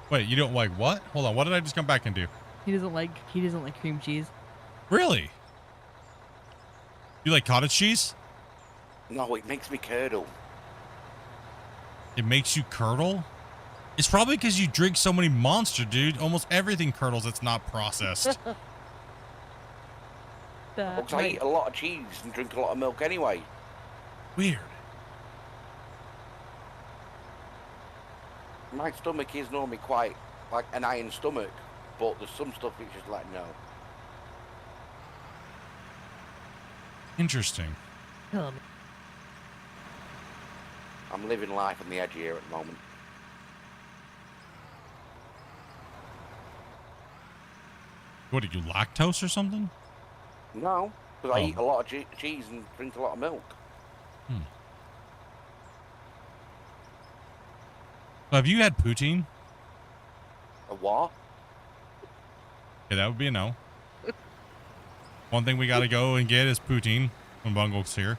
[SPEAKER 2] Wait, you don't like what? Hold on, what did I just come back and do?
[SPEAKER 3] He doesn't like cream cheese.
[SPEAKER 2] Really? You like cottage cheese?
[SPEAKER 5] No, it makes me curdle.
[SPEAKER 2] It makes you curdle? It's probably because you drink so many Monster, dude. Almost everything curdles that's not processed.
[SPEAKER 5] Because I eat a lot of cheese and drink a lot of milk anyway.
[SPEAKER 2] Weird.
[SPEAKER 5] My stomach is normally quite like an iron stomach, but there's some stuff it's just like, no.
[SPEAKER 2] Interesting.
[SPEAKER 5] I'm living life on the edge here at the moment.
[SPEAKER 2] What are you, lactose or something?
[SPEAKER 5] No, because I eat a lot of cheese and drink a lot of milk.
[SPEAKER 2] So have you had poutine?
[SPEAKER 5] A what?
[SPEAKER 2] Yeah, that would be a no. One thing we got to go and get is poutine when Bungle's here.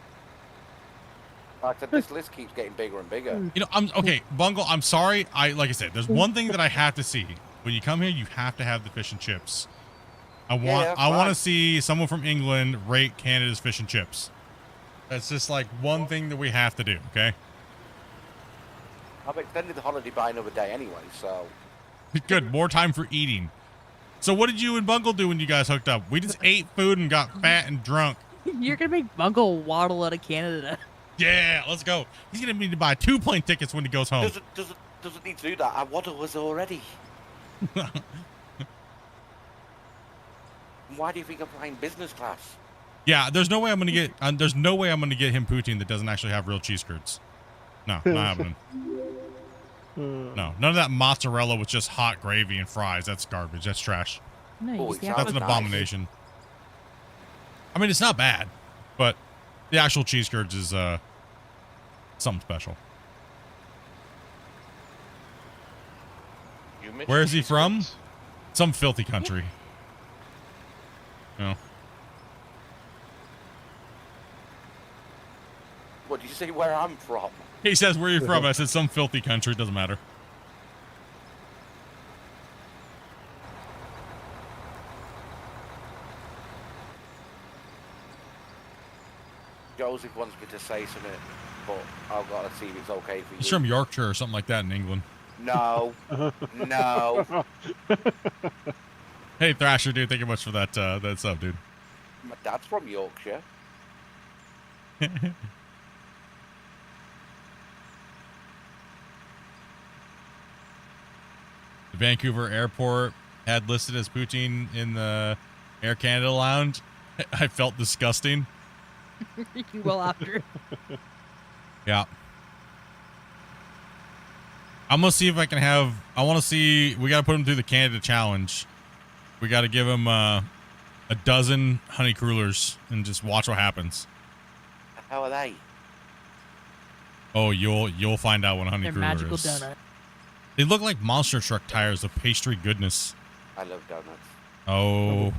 [SPEAKER 5] Like I said, this list keeps getting bigger and bigger.
[SPEAKER 2] You know, Bungle, I'm sorry. Like I said, there's one thing that I have to see. When you come here, you have to have the fish and chips. I want to see someone from England rate Canada's fish and chips. That's just like one thing that we have to do, okay?
[SPEAKER 5] I've extended the holiday by another day anyway, so...
[SPEAKER 2] Good, more time for eating. So what did you and Bungle do when you guys hooked up? We just ate food and got fat and drunk.
[SPEAKER 3] You're gonna make Bungle waddle out of Canada.
[SPEAKER 2] Yeah, let's go. He's gonna need to buy 2 plane tickets when he goes home.
[SPEAKER 5] Doesn't need to do that. I waddle was already. Why do you think I'm flying business class?
[SPEAKER 2] Yeah, there's no way I'm gonna get. There's no way I'm gonna get him poutine that doesn't actually have real cheese curds. No, not happening. No, none of that mozzarella with just hot gravy and fries. That's garbage. That's trash.
[SPEAKER 3] No,
[SPEAKER 2] that's an abomination. I mean, it's not bad, but the actual cheese curds is something special. Where is he from? Some filthy country. No.
[SPEAKER 5] What did you say? Where I'm from?
[SPEAKER 2] He says, "Where are you from?" I said, "Some filthy country." Doesn't matter.
[SPEAKER 5] Joseph wants me to say something, but I've got to see if it's okay for you.
[SPEAKER 2] He's from Yorkshire or something like that in England.
[SPEAKER 5] No. No.
[SPEAKER 2] Hey, Thrasher, dude, thank you much for that that sub, dude.
[SPEAKER 5] My dad's from Yorkshire.
[SPEAKER 2] The Vancouver airport had listed as poutine in the Air Canada lounge. I felt disgusting.
[SPEAKER 3] You will after.
[SPEAKER 2] Yeah. I'm going to see if I can have... I want to see... We got to put him through the Canada challenge. We got to give him a dozen honey crullers and just watch what happens.
[SPEAKER 5] How are they?
[SPEAKER 2] Oh, you'll find out what a honey
[SPEAKER 3] They're
[SPEAKER 2] cruller
[SPEAKER 3] magical
[SPEAKER 2] is.
[SPEAKER 3] donuts.
[SPEAKER 2] They look like monster truck tires of pastry goodness.
[SPEAKER 5] I love donuts.
[SPEAKER 2] Oh.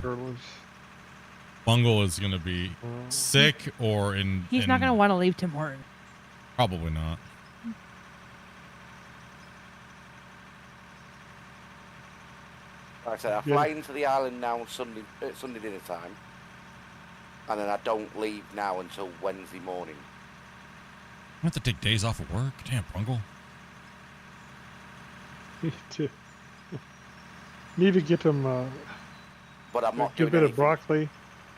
[SPEAKER 2] Bungle is going to be sick or in...
[SPEAKER 3] He's not going to want to leave Tim Horton.
[SPEAKER 2] Probably not.
[SPEAKER 5] Like I said, I fly into the island now Sunday dinner time. and then I don't leave now until Wednesday morning.
[SPEAKER 2] I have to take days off of work. Damn, Bungle.
[SPEAKER 4] Need to get them
[SPEAKER 5] But I'm not
[SPEAKER 4] get a
[SPEAKER 5] doing
[SPEAKER 4] bit of
[SPEAKER 5] anything.
[SPEAKER 4] broccoli,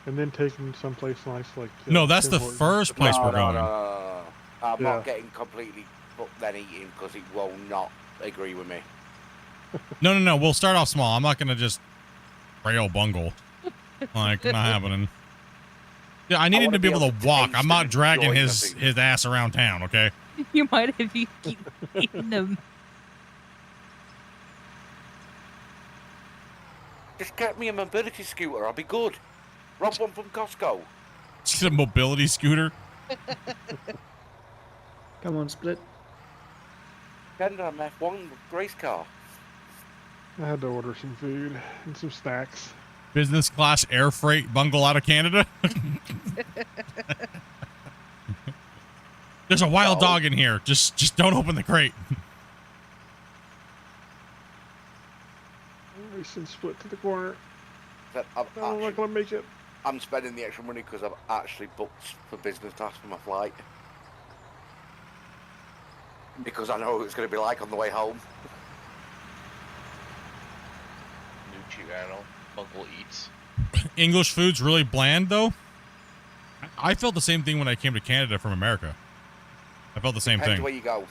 [SPEAKER 4] and then take them someplace nice like.
[SPEAKER 2] No, that's the
[SPEAKER 4] Tim Hortons.
[SPEAKER 2] first place we're going.
[SPEAKER 5] No. I'm
[SPEAKER 4] Yeah.
[SPEAKER 5] not getting completely fucked then eating because it will not agree with me.
[SPEAKER 2] No. We'll start off small. I'm not gonna just rail Bungle. Like, not happening. Yeah, I need him to be able to walk. I'm not dragging his ass around town. Okay.
[SPEAKER 3] You might if you keep eating them.
[SPEAKER 5] Just get me a mobility scooter. I'll be good. Rob one from Costco.
[SPEAKER 2] Just a mobility scooter.
[SPEAKER 6] Come on, Split.
[SPEAKER 5] Send an F1 race car.
[SPEAKER 4] I had to order some food and some snacks.
[SPEAKER 2] Business class air freight Bungle out of Canada. There's a wild dog in here. Just don't open the crate.
[SPEAKER 4] Send Split to the corner.
[SPEAKER 5] I'm
[SPEAKER 4] not gonna make it.
[SPEAKER 5] I'm spending the extra money because I've actually booked for business class for my flight. Because I know what it's going to be like on the way home.
[SPEAKER 12] New channel. Uncle Eats.
[SPEAKER 2] English food's really bland, though. I felt the same thing when I came to Canada from America. I felt the same
[SPEAKER 5] Depends
[SPEAKER 2] thing.
[SPEAKER 5] where you go.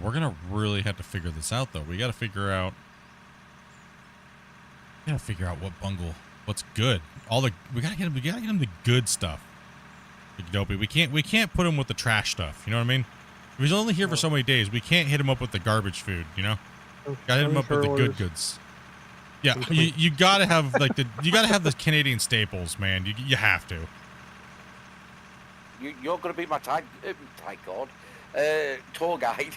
[SPEAKER 2] We're gonna really have to figure this out, though. We gotta figure out. What Bungle, what's good. We gotta get him the good stuff. Like Dopey. We can't put him with the trash stuff. You know what I mean? If he's only here for so many days, we can't hit him up with the garbage food. You know? Gotta hit him up with the good goods. Yeah, you gotta have the Canadian staples, man. You have to.
[SPEAKER 5] You're going to be my tour guide.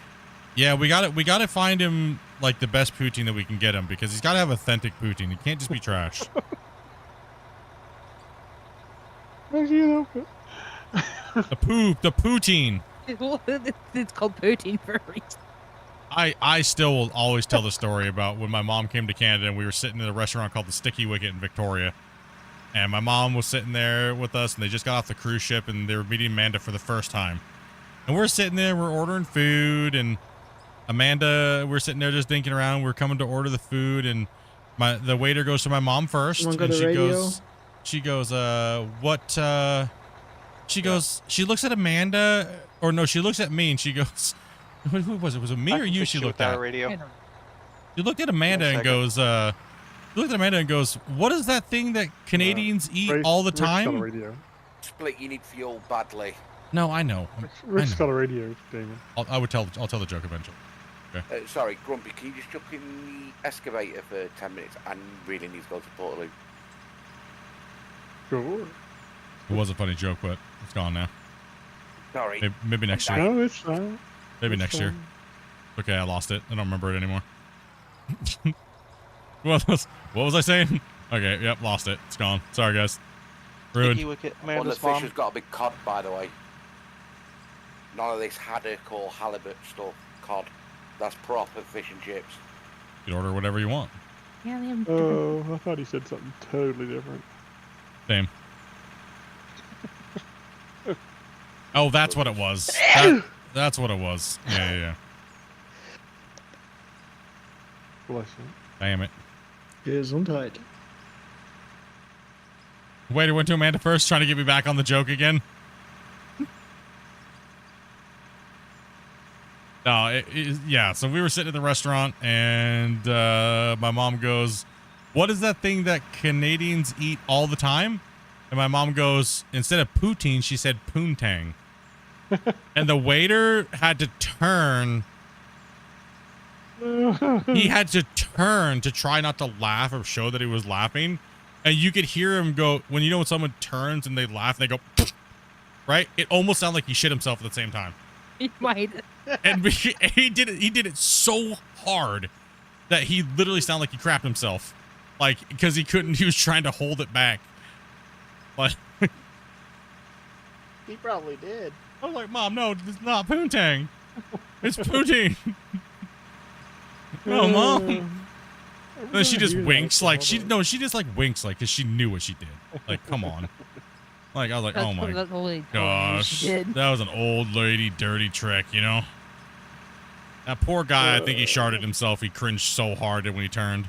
[SPEAKER 2] Yeah, we gotta find him like the best poutine that we can get him, because he's gotta have authentic poutine. He can't just be trash.
[SPEAKER 4] The
[SPEAKER 2] poutine.
[SPEAKER 3] It's called poutine for a reason.
[SPEAKER 2] I still will always tell the story about when my mom came to Canada and we were sitting in a restaurant called the Sticky Wicket in Victoria. And my mom was sitting there with us, and they just got off the cruise ship, and they were meeting Amanda for the first time. And we're sitting there, we're ordering food, and Amanda, we're sitting there just dinking around. We're coming to order the food, and the waiter goes to my mom first, and she goes, she looks at Amanda, or no, she looks at me, and she goes, who was it? Was it me or you? She looked at. She looked at Amanda and goes, what is that thing that Canadians eat all the time?
[SPEAKER 5] Split, you need fuel badly.
[SPEAKER 2] No, I know.
[SPEAKER 4] Rick's got a radio, Damon.
[SPEAKER 2] I'll tell the joke eventually. Okay.
[SPEAKER 5] Sorry, Grumpy, can you just jump in the excavator for 10 minutes? I really need to go to Portaloo.
[SPEAKER 4] Sure.
[SPEAKER 2] It was a funny joke, but it's gone now.
[SPEAKER 5] Sorry.
[SPEAKER 2] Maybe next year.
[SPEAKER 4] No, it's fine.
[SPEAKER 2] Maybe next year. Okay, I lost it. I don't remember it anymore. What was I saying? Okay, yep, lost it. It's gone. Sorry, guys. Ruined.
[SPEAKER 5] Well, the fish has got a big cod, by the way. None of this haddock or halibut stuff. Cod. That's proper fish and chips.
[SPEAKER 2] You can order whatever you want.
[SPEAKER 3] Yeah, they have
[SPEAKER 4] Oh, I thought he said something totally different.
[SPEAKER 2] Same. Oh, that's what it was. That's what it was. Yeah.
[SPEAKER 4] Bless you.
[SPEAKER 2] Damn it.
[SPEAKER 6] Gesundheit.
[SPEAKER 2] Waiter went to Amanda first, trying to get me back on the joke again. No, yeah. So we were sitting at the restaurant, and my mom goes, "What is that thing that Canadians eat all the time?" And my mom goes, instead of poutine, she said poontang. And the waiter had to turn. He had to turn to try not to laugh or show that he was laughing. And you could hear him go, when someone turns and they laugh, and they go, right? It almost sounded like he shit himself at the same time.
[SPEAKER 3] He might.
[SPEAKER 2] And he did it so hard that he literally sounded like he crapped himself. Like, because he was trying to hold it back. But
[SPEAKER 9] He probably did.
[SPEAKER 2] I was like, Mom, no, it's not poontang. It's poutine. No, Mom. Then she just winks like she just like winks like because she knew what she did. Like, come on. Like, I was like, oh my gosh, that was an old lady dirty trick, you know? That poor guy, I think he sharded himself. He cringed so hard when he turned.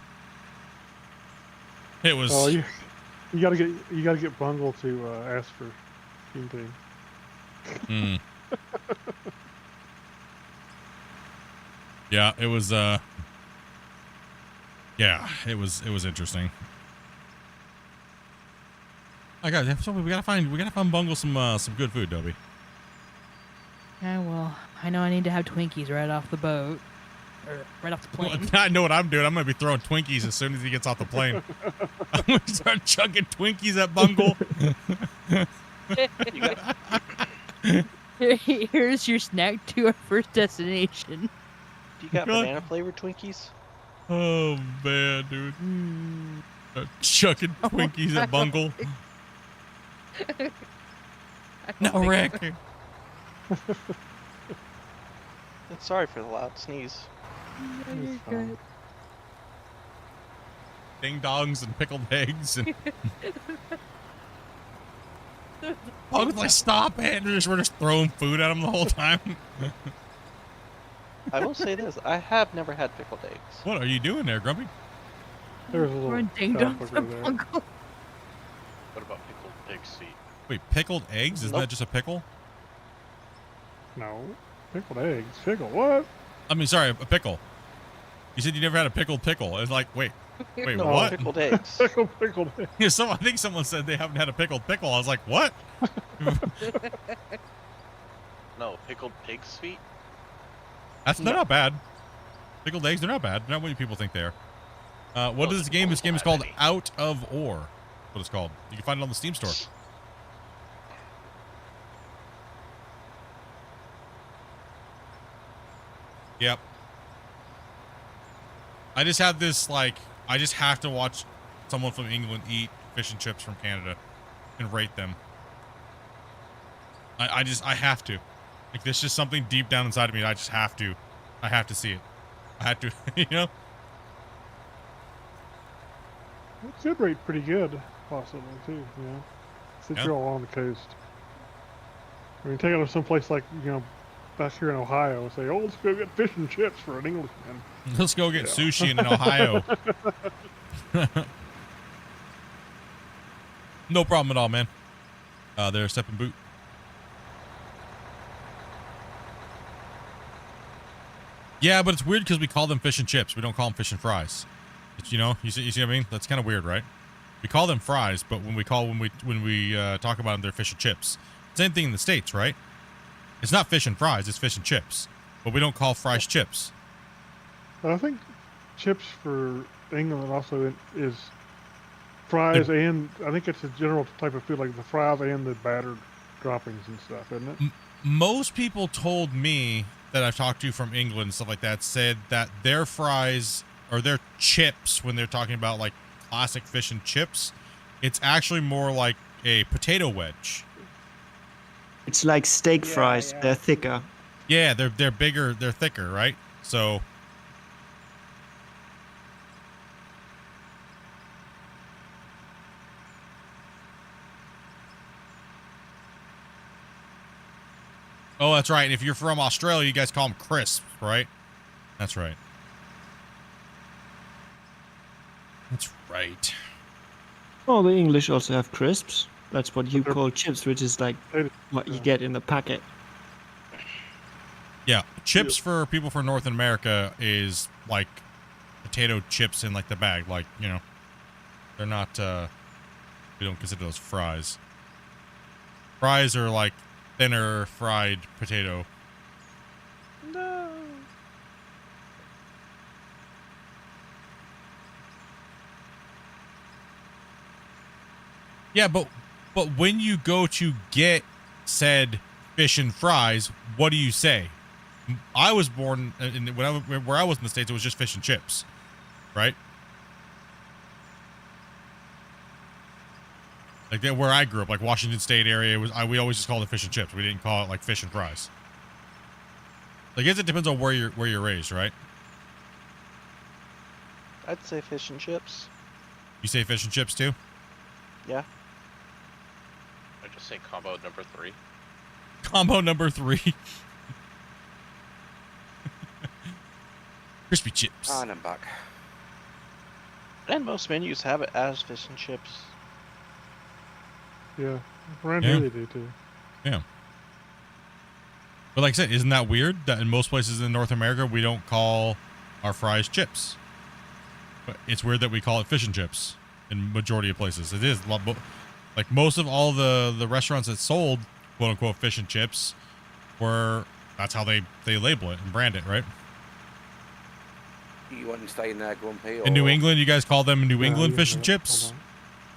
[SPEAKER 2] It was.
[SPEAKER 4] Oh, you gotta get Bungle to ask for anything.
[SPEAKER 2] Yeah, it was. Yeah, it was interesting. I got. We gotta find Bungle some good food, Dobie.
[SPEAKER 3] Yeah, well, I know I need to have Twinkies right off the boat, or right off the plane.
[SPEAKER 2] Well, I know what I'm doing. I'm gonna be throwing Twinkies as soon as he gets off the plane. I'm gonna start chugging Twinkies at Bungle.
[SPEAKER 3] Here's your snack to our first destination.
[SPEAKER 7] Do you got banana flavored Twinkies?
[SPEAKER 2] Oh man, dude. Chucking Twinkies at Bungle. No, Rick.
[SPEAKER 7] Sorry for the loud sneeze.
[SPEAKER 2] Ding dongs and pickled eggs and Bung's like, stop it! We're just throwing food at him the whole time.
[SPEAKER 7] I will say this: I have never had pickled eggs.
[SPEAKER 2] What are you doing there, Grumpy?
[SPEAKER 4] There's a little
[SPEAKER 3] ding dongs
[SPEAKER 4] over there.
[SPEAKER 12] What about pickled pig's feet?
[SPEAKER 2] Wait, pickled eggs? Isn't that just a pickle?
[SPEAKER 4] No, pickled eggs. Pickle what?
[SPEAKER 2] I mean, sorry, a pickle. You said you never had a pickled pickle. It's like, wait,
[SPEAKER 7] No,
[SPEAKER 2] what?
[SPEAKER 7] pickled eggs.
[SPEAKER 4] Pickled eggs.
[SPEAKER 2] Yeah, I think someone said they haven't had a pickled pickle. I was like, what?
[SPEAKER 12] No, pickled pig's feet?
[SPEAKER 2] They're not bad. Pickled eggs, they're not bad. They're not what people think they are. What is this game? This game is called Out of Ore. What it's called. You can find it on the Steam store. Yep. I just have this, like, I just have to watch someone from England eat fish and chips from Canada and rate them. I have to. Like, there's just something deep down inside of me. I just have to. I have to see it. I have to, you know?
[SPEAKER 4] It should rate pretty good, possibly, too, you know? Since you're all on the coast. I mean, take it to someplace like, you know, back here in Ohio and say, oh, let's go get fish and chips for an Englishman.
[SPEAKER 2] Let's go get sushi in Ohio. No problem at all, man. There's Step and Boot. Yeah, but it's weird because we call them fish and chips. We don't call them fish and fries. It's, you know, you see what I mean? That's kind of weird, right? We call them fries, but when we talk about them, they're fish and chips. Same thing in the States, right? It's not fish and fries, it's fish and chips. But we don't call fries chips.
[SPEAKER 4] I think chips for England also is fries, and I think it's a general type of food, like the fries and the battered droppings and stuff, isn't it?
[SPEAKER 2] Most people told me that I've talked to from England and stuff like that said that their fries or their chips, when they're talking about like classic fish and chips, it's actually more like a potato wedge.
[SPEAKER 6] It's like steak fries.
[SPEAKER 9] yeah.
[SPEAKER 6] They're thicker.
[SPEAKER 2] Yeah, they're bigger, they're thicker, right? So oh, that's right. And if you're from Australia, you guys call them crisps, right? That's right. That's right.
[SPEAKER 6] Oh, the English also have crisps. That's what you call chips, which is like what you get in the packet.
[SPEAKER 2] Yeah, chips for people from North America is like potato chips in like the bag. Like, you know, they're not, we don't consider those fries. Fries are like thinner fried potato.
[SPEAKER 7] No.
[SPEAKER 2] Yeah, but when you go to get said fish and fries, what do you say? I was born where I was in the States, it was just fish and chips, right? Like where I grew up, like Washington State area, we always just called it fish and chips. We didn't call it like fish and fries. I guess it depends on where you're raised, right?
[SPEAKER 7] I'd say fish and chips.
[SPEAKER 2] You say fish and chips too?
[SPEAKER 7] Yeah.
[SPEAKER 12] I just say combo number 3.
[SPEAKER 2] Combo number 3. Crispy chips.
[SPEAKER 5] And I'm back.
[SPEAKER 7] And most menus have it as fish and chips.
[SPEAKER 4] Yeah, around here they do too.
[SPEAKER 2] Yeah. But like I said, isn't that weird that in most places in North America we don't call our fries chips? But it's weird that we call it fish and chips in majority of places. It is like most of all the restaurants that sold quote unquote fish and chips were that's how they label it and brand it, right?
[SPEAKER 5] You want to stay in there, Grumpy?
[SPEAKER 2] In New England, you guys call them New England fish and
[SPEAKER 4] Hold
[SPEAKER 2] chips?
[SPEAKER 4] on.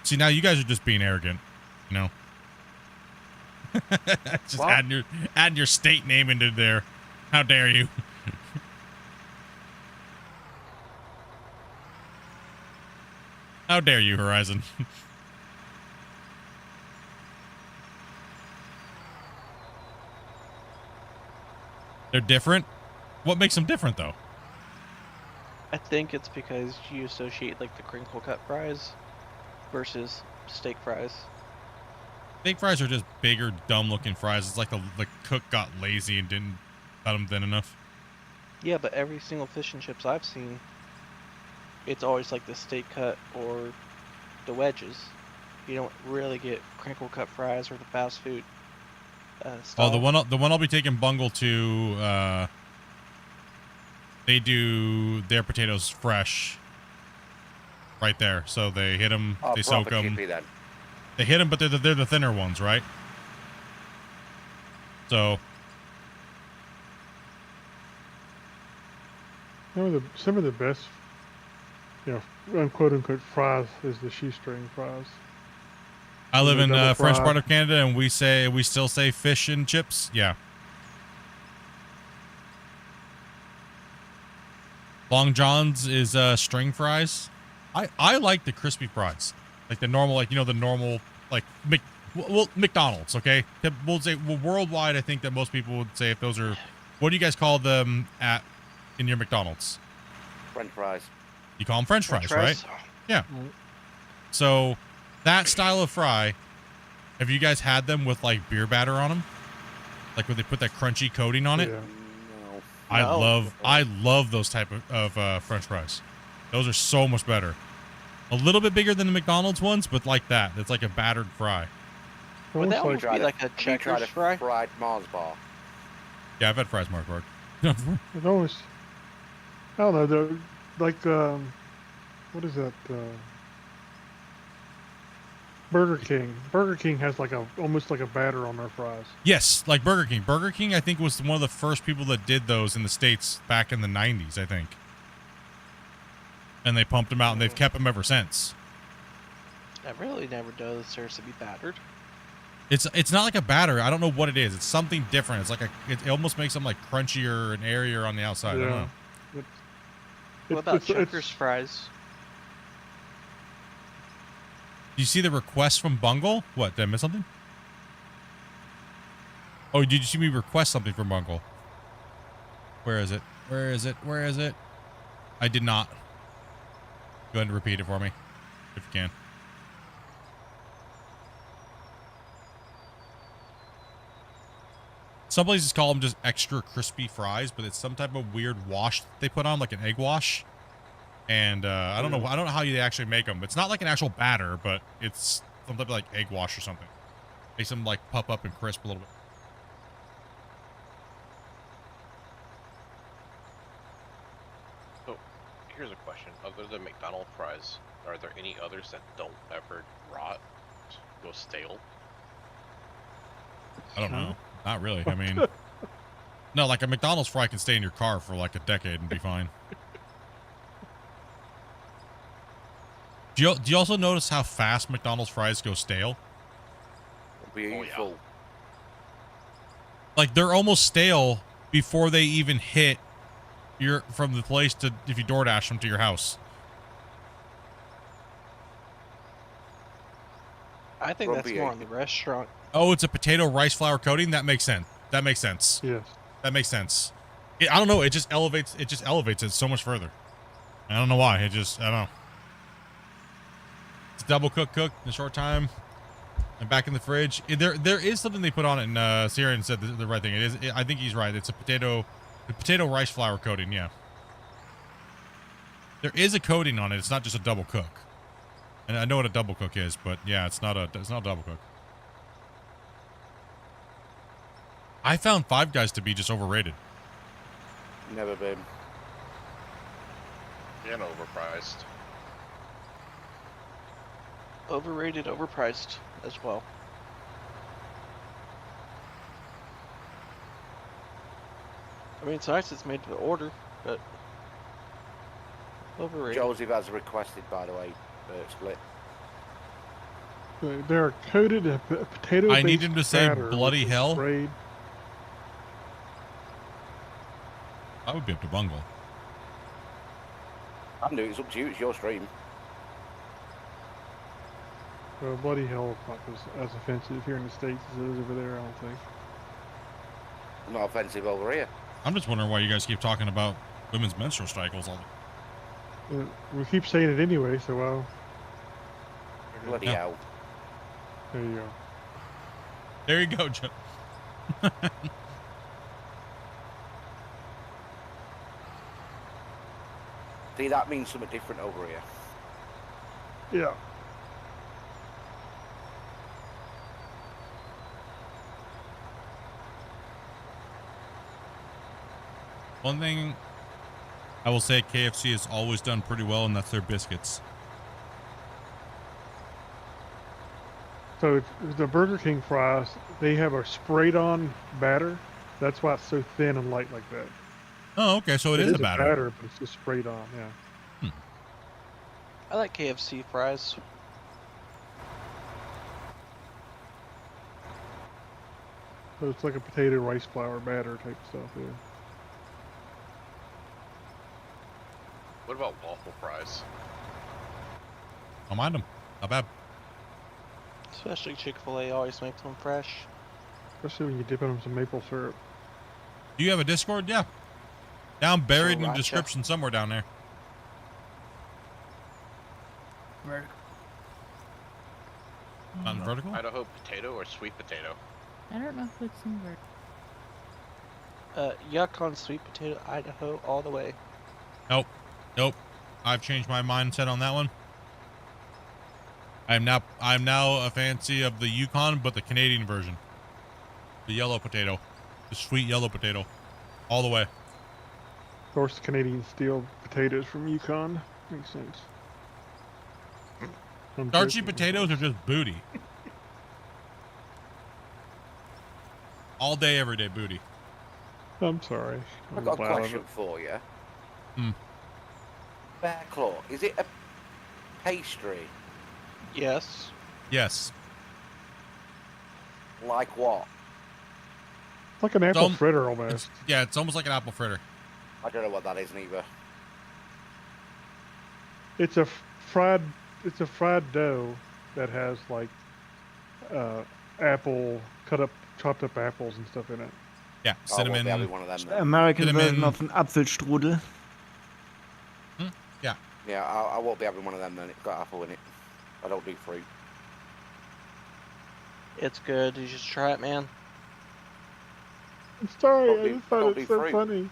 [SPEAKER 2] See, now you guys are just being arrogant, you know? Just
[SPEAKER 5] What?
[SPEAKER 2] adding your state name into there. How dare you? How dare you, Horizon? They're different? What makes them different, though?
[SPEAKER 7] I think it's because you associate like the crinkle cut fries versus steak fries.
[SPEAKER 2] Steak fries are just bigger, dumb-looking fries. It's like the cook got lazy and didn't cut them thin enough.
[SPEAKER 7] Yeah, but every single fish and chips I've seen, it's always like the steak cut or the wedges. You don't really get crinkle cut fries or the fast food style.
[SPEAKER 2] Oh, the one I'll be taking Bungle to. They do their potatoes fresh, right there. So they hit them,
[SPEAKER 5] Oh,
[SPEAKER 2] they soak
[SPEAKER 5] proper
[SPEAKER 2] them.
[SPEAKER 5] chippy then.
[SPEAKER 2] They hit them, but they're the thinner ones, right? So
[SPEAKER 4] Some of the best, quote unquote fries is the shoestring fries.
[SPEAKER 2] I live in
[SPEAKER 4] double
[SPEAKER 2] French
[SPEAKER 4] fried.
[SPEAKER 2] part of Canada, and we still say fish and chips. Yeah. Long John's is string fries. I like the crispy fries, like the normal, the normal, like McDonald's. Okay, we'll say worldwide. I think that most people would say if those are, what do you guys call them in your McDonald's?
[SPEAKER 5] French fries.
[SPEAKER 2] You call them French fries, right? Yeah. So that style of fry, have you guys had them with like beer batter on them? Like when they put that crunchy coating on it?
[SPEAKER 4] Yeah.
[SPEAKER 5] No.
[SPEAKER 2] I love those type of French fries. Those are so much better. A little bit bigger than the McDonald's ones, but like that. It's like a battered fry.
[SPEAKER 7] Would that
[SPEAKER 4] Almost
[SPEAKER 7] almost be like a
[SPEAKER 5] Have you tried
[SPEAKER 7] Checkers
[SPEAKER 5] a
[SPEAKER 7] fry?
[SPEAKER 5] fried Mars bar?
[SPEAKER 2] Yeah, I've had fries, Mark.
[SPEAKER 4] It almost, I don't know, they're like, what is that? Burger King. Burger King has like almost like a batter on their fries.
[SPEAKER 2] Yes, like Burger King. Burger King, I think, was one of the first people that did those in the States back in the 90s, I think. And they pumped them out, and they've kept them ever since.
[SPEAKER 7] That really never does seriously be battered.
[SPEAKER 2] It's not like a batter. I don't know what it is. It's something different. It's like it almost makes them like crunchier and airier on the outside. I don't know.
[SPEAKER 7] What about Checkers fries?
[SPEAKER 2] Do you see the request from Bungle? What, did I miss something? Oh, did you see me request something from Bungle? Where is it? Where is it? Where is it? I did not. Go ahead and repeat it for me, if you can. Some places call them just extra crispy fries, but it's some type of weird wash that they put on, like an egg wash. And I don't know how you actually make them. It's not like an actual batter, but it's some type of like egg wash or something. Makes them like puff up and crisp a little bit.
[SPEAKER 12] So, here's a question. Other than McDonald's fries, are there any others that don't ever rot, go stale?
[SPEAKER 2] I don't know. Not really. I mean, no, like a McDonald's fry can stay in your car for like a decade and be fine. Do you also notice how fast McDonald's fries go stale?
[SPEAKER 5] Beautiful.
[SPEAKER 2] Like they're almost stale before they even hit from the place to if you DoorDash them to your house.
[SPEAKER 7] I think that's more on the restaurant.
[SPEAKER 2] Oh, it's a potato rice flour coating. That makes sense. That makes sense.
[SPEAKER 4] Yes.
[SPEAKER 2] That makes sense. I don't know. It just elevates it so much further. I don't know why. I don't know. It's double cooked in a short time. And back in the fridge. There is something they put on it, and Syrian said the right thing. I think he's right. It's a potato rice flour coating, yeah. There is a coating on it. It's not just a double cook. And I know what a double cook is, but yeah, it's not a double cook. I found Five Guys to be just overrated.
[SPEAKER 5] Never been.
[SPEAKER 12] And overpriced.
[SPEAKER 7] Overrated, overpriced as well. I mean, it's nice it's made to order, but overrated.
[SPEAKER 5] Joseph has requested, by the way, split.
[SPEAKER 4] They're coated in potato.
[SPEAKER 2] I need him to say bloody hell.
[SPEAKER 4] Sprayed.
[SPEAKER 2] I would be up to bungle.
[SPEAKER 5] I'm doing it's up to you. It's your stream.
[SPEAKER 4] Well, bloody hell is not as offensive here in the States as it is over there, I don't think.
[SPEAKER 5] Not offensive over here.
[SPEAKER 2] I'm just wondering why you guys keep talking about women's menstrual cycles all the
[SPEAKER 4] We keep saying it anyway, so well.
[SPEAKER 5] Bloody
[SPEAKER 2] Yeah.
[SPEAKER 5] hell.
[SPEAKER 4] There you go.
[SPEAKER 2] There you go, Joe.
[SPEAKER 5] See, that means something different over here.
[SPEAKER 4] Yeah.
[SPEAKER 2] One thing I will say KFC has always done pretty well, and that's their biscuits.
[SPEAKER 4] So the Burger King fries, they have a sprayed on batter. That's why it's so thin and light like that.
[SPEAKER 2] Oh, okay. So it is a batter.
[SPEAKER 4] But it's just sprayed on, yeah.
[SPEAKER 7] I like KFC fries.
[SPEAKER 4] So it's like a potato rice flour batter type stuff, yeah.
[SPEAKER 12] What about waffle fries?
[SPEAKER 2] Don't mind them. Not bad.
[SPEAKER 7] Especially Chick-fil-A always makes them fresh.
[SPEAKER 4] Especially when you dip in some maple syrup.
[SPEAKER 2] Do you have a Discord? Yeah. Down buried in the
[SPEAKER 5] Sriracha.
[SPEAKER 2] description somewhere down there.
[SPEAKER 3] Vertical.
[SPEAKER 2] On vertical?
[SPEAKER 12] Idaho potato or sweet potato?
[SPEAKER 3] I don't know if it's in vertical.
[SPEAKER 7] Yuck on sweet potato, Idaho, all the way.
[SPEAKER 2] Nope. Nope. I've changed my mindset on that one. I'm now a fancy of the Yukon, but the Canadian version. The yellow potato. The sweet yellow potato. All the way.
[SPEAKER 4] Of course, the Canadians steal potatoes from Yukon. Makes sense.
[SPEAKER 2] Starchy potatoes are just booty. All day, every day booty.
[SPEAKER 4] I'm sorry.
[SPEAKER 5] I've got a question for you. Bear claw, is it a pastry?
[SPEAKER 7] Yes.
[SPEAKER 2] Yes.
[SPEAKER 5] Like what?
[SPEAKER 4] Like an apple fritter almost.
[SPEAKER 2] Yeah, it's almost like an apple fritter.
[SPEAKER 5] I don't know what that is neither.
[SPEAKER 4] It's a fried dough that has like chopped up apples and stuff in it.
[SPEAKER 2] Yeah, cinnamon.
[SPEAKER 5] Oh, well, one of them, then.
[SPEAKER 6] American
[SPEAKER 2] Cinnamon.
[SPEAKER 6] version of an Apfelstrudel.
[SPEAKER 2] Yeah.
[SPEAKER 5] Yeah, I won't be having one of them then. It's got apple in it. I don't do fruit.
[SPEAKER 7] It's good. You should try it, man.
[SPEAKER 4] I'm sorry,
[SPEAKER 5] Don't
[SPEAKER 4] I
[SPEAKER 5] do-
[SPEAKER 4] just thought
[SPEAKER 5] don't
[SPEAKER 4] it was
[SPEAKER 5] do
[SPEAKER 4] so
[SPEAKER 5] fruit.
[SPEAKER 4] funny.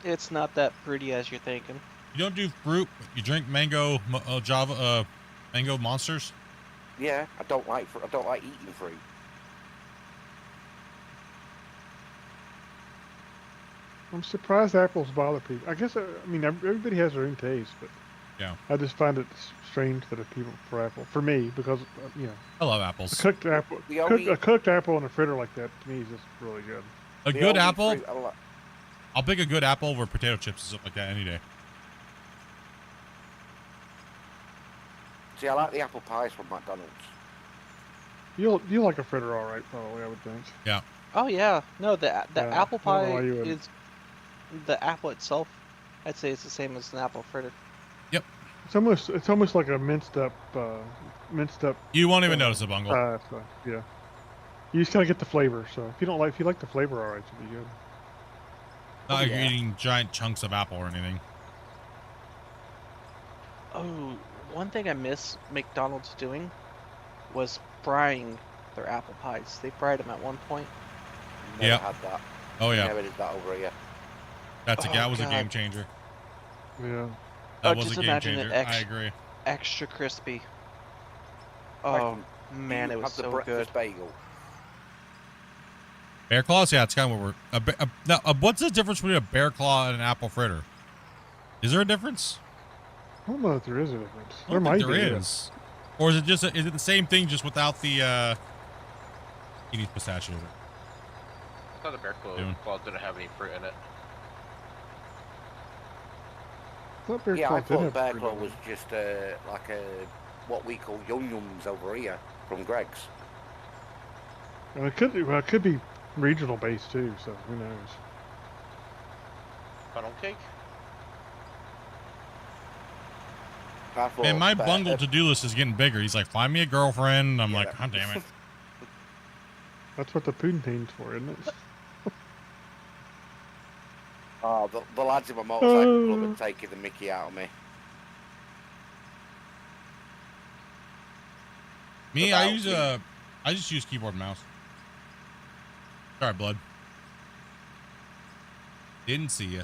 [SPEAKER 7] It's not that pretty as you're thinking.
[SPEAKER 2] You don't do fruit. You drink mango mango monsters.
[SPEAKER 5] Yeah, I don't like eating fruit.
[SPEAKER 4] I'm surprised apples bother people. I guess, everybody has their own taste, but
[SPEAKER 2] Yeah.
[SPEAKER 4] I just find it strange that people prefer apple. For me, because,
[SPEAKER 2] I love
[SPEAKER 4] a
[SPEAKER 2] apples.
[SPEAKER 4] cooked apple, a cooked apple in a fritter like that, to me, is just really good.
[SPEAKER 2] A
[SPEAKER 5] The
[SPEAKER 2] good
[SPEAKER 5] only
[SPEAKER 2] apple.
[SPEAKER 5] fruit I like-
[SPEAKER 2] I'll pick a good apple over potato chips and stuff like that any day.
[SPEAKER 5] See, I like the apple pies from McDonald's.
[SPEAKER 4] You'll like a fritter all right, probably, I would think.
[SPEAKER 2] Yeah.
[SPEAKER 7] Oh yeah, no, the
[SPEAKER 4] Yeah,
[SPEAKER 7] apple
[SPEAKER 4] I don't know
[SPEAKER 7] pie
[SPEAKER 4] why you would.
[SPEAKER 7] is the apple itself. I'd say it's the same as an apple fritter.
[SPEAKER 4] It's almost like a minced up.
[SPEAKER 2] You won't even notice a bungle.
[SPEAKER 4] So, yeah. You just gotta get the flavor. So if you like the flavor, all right, you'll be good.
[SPEAKER 2] Not like you're
[SPEAKER 5] yeah.
[SPEAKER 2] eating giant chunks of apple or anything.
[SPEAKER 7] Oh, one thing I miss McDonald's doing was frying their apple pies. They fried them at one point.
[SPEAKER 5] Never
[SPEAKER 2] Yep.
[SPEAKER 5] had that.
[SPEAKER 2] Oh yeah,
[SPEAKER 5] Never did that over here.
[SPEAKER 2] that
[SPEAKER 7] Oh,
[SPEAKER 2] was a
[SPEAKER 7] God.
[SPEAKER 2] game changer.
[SPEAKER 4] Yeah.
[SPEAKER 2] That was
[SPEAKER 7] just
[SPEAKER 2] a game
[SPEAKER 7] imagine
[SPEAKER 2] changer.
[SPEAKER 7] it
[SPEAKER 2] I agree.
[SPEAKER 7] extra crispy.
[SPEAKER 5] Like,
[SPEAKER 7] Oh man,
[SPEAKER 5] you
[SPEAKER 7] it was
[SPEAKER 5] have the
[SPEAKER 7] so
[SPEAKER 5] breakfast
[SPEAKER 7] good.
[SPEAKER 5] bagel.
[SPEAKER 2] Bear claws, yeah, it's kind of what we're. Now, what's the difference between a bear claw and an apple fritter? Is there a difference?
[SPEAKER 4] I don't know if there is a difference.
[SPEAKER 2] I
[SPEAKER 4] There
[SPEAKER 2] don't
[SPEAKER 4] might
[SPEAKER 2] think
[SPEAKER 4] be.
[SPEAKER 2] there is. Or is it just is it the same thing just without the he needs pistachio?
[SPEAKER 12] I thought the bear
[SPEAKER 2] Doing.
[SPEAKER 12] claw didn't have any fruit in it.
[SPEAKER 4] I thought bear
[SPEAKER 5] Yeah,
[SPEAKER 4] claw
[SPEAKER 5] I
[SPEAKER 4] did
[SPEAKER 5] thought
[SPEAKER 4] have
[SPEAKER 5] bear
[SPEAKER 4] fruit
[SPEAKER 5] claw
[SPEAKER 4] in it.
[SPEAKER 5] was just like a what we call yum yums over here from Greg's.
[SPEAKER 4] And it could be regional based too, so who knows?
[SPEAKER 12] Funnel cake?
[SPEAKER 5] I thought
[SPEAKER 2] Man, my
[SPEAKER 5] bear-
[SPEAKER 2] bungle to-do list is getting bigger. He's like, find me a girlfriend. I'm
[SPEAKER 5] Yeah.
[SPEAKER 2] like, God damn it.
[SPEAKER 4] That's what the Poontain's for, isn't it?
[SPEAKER 5] Oh, the lads in my motorcycle club are taking the mickey out of me.
[SPEAKER 2] Me,
[SPEAKER 5] About
[SPEAKER 2] I just use keyboard and mouse. Sorry, blood. Didn't see you.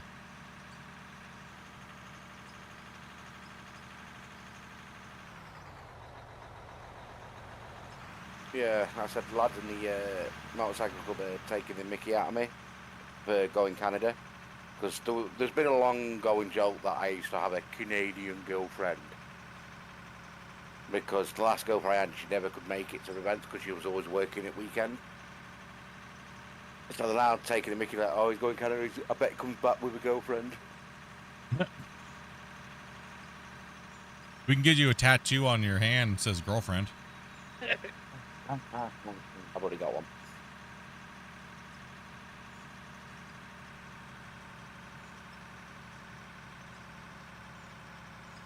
[SPEAKER 5] Yeah, I said the lads in the motorcycle club are taking the mickey out of me for going Canada. Because there's been a long-going joke that I used to have a Canadian girlfriend. Because the last girlfriend I had, she never could make it to the events because she was always working at weekend. So they're now taking the mickey like, oh, he's going Canada, I bet he comes back with a girlfriend.
[SPEAKER 2] We can get you a tattoo on your hand that says girlfriend.
[SPEAKER 5] I've already got one.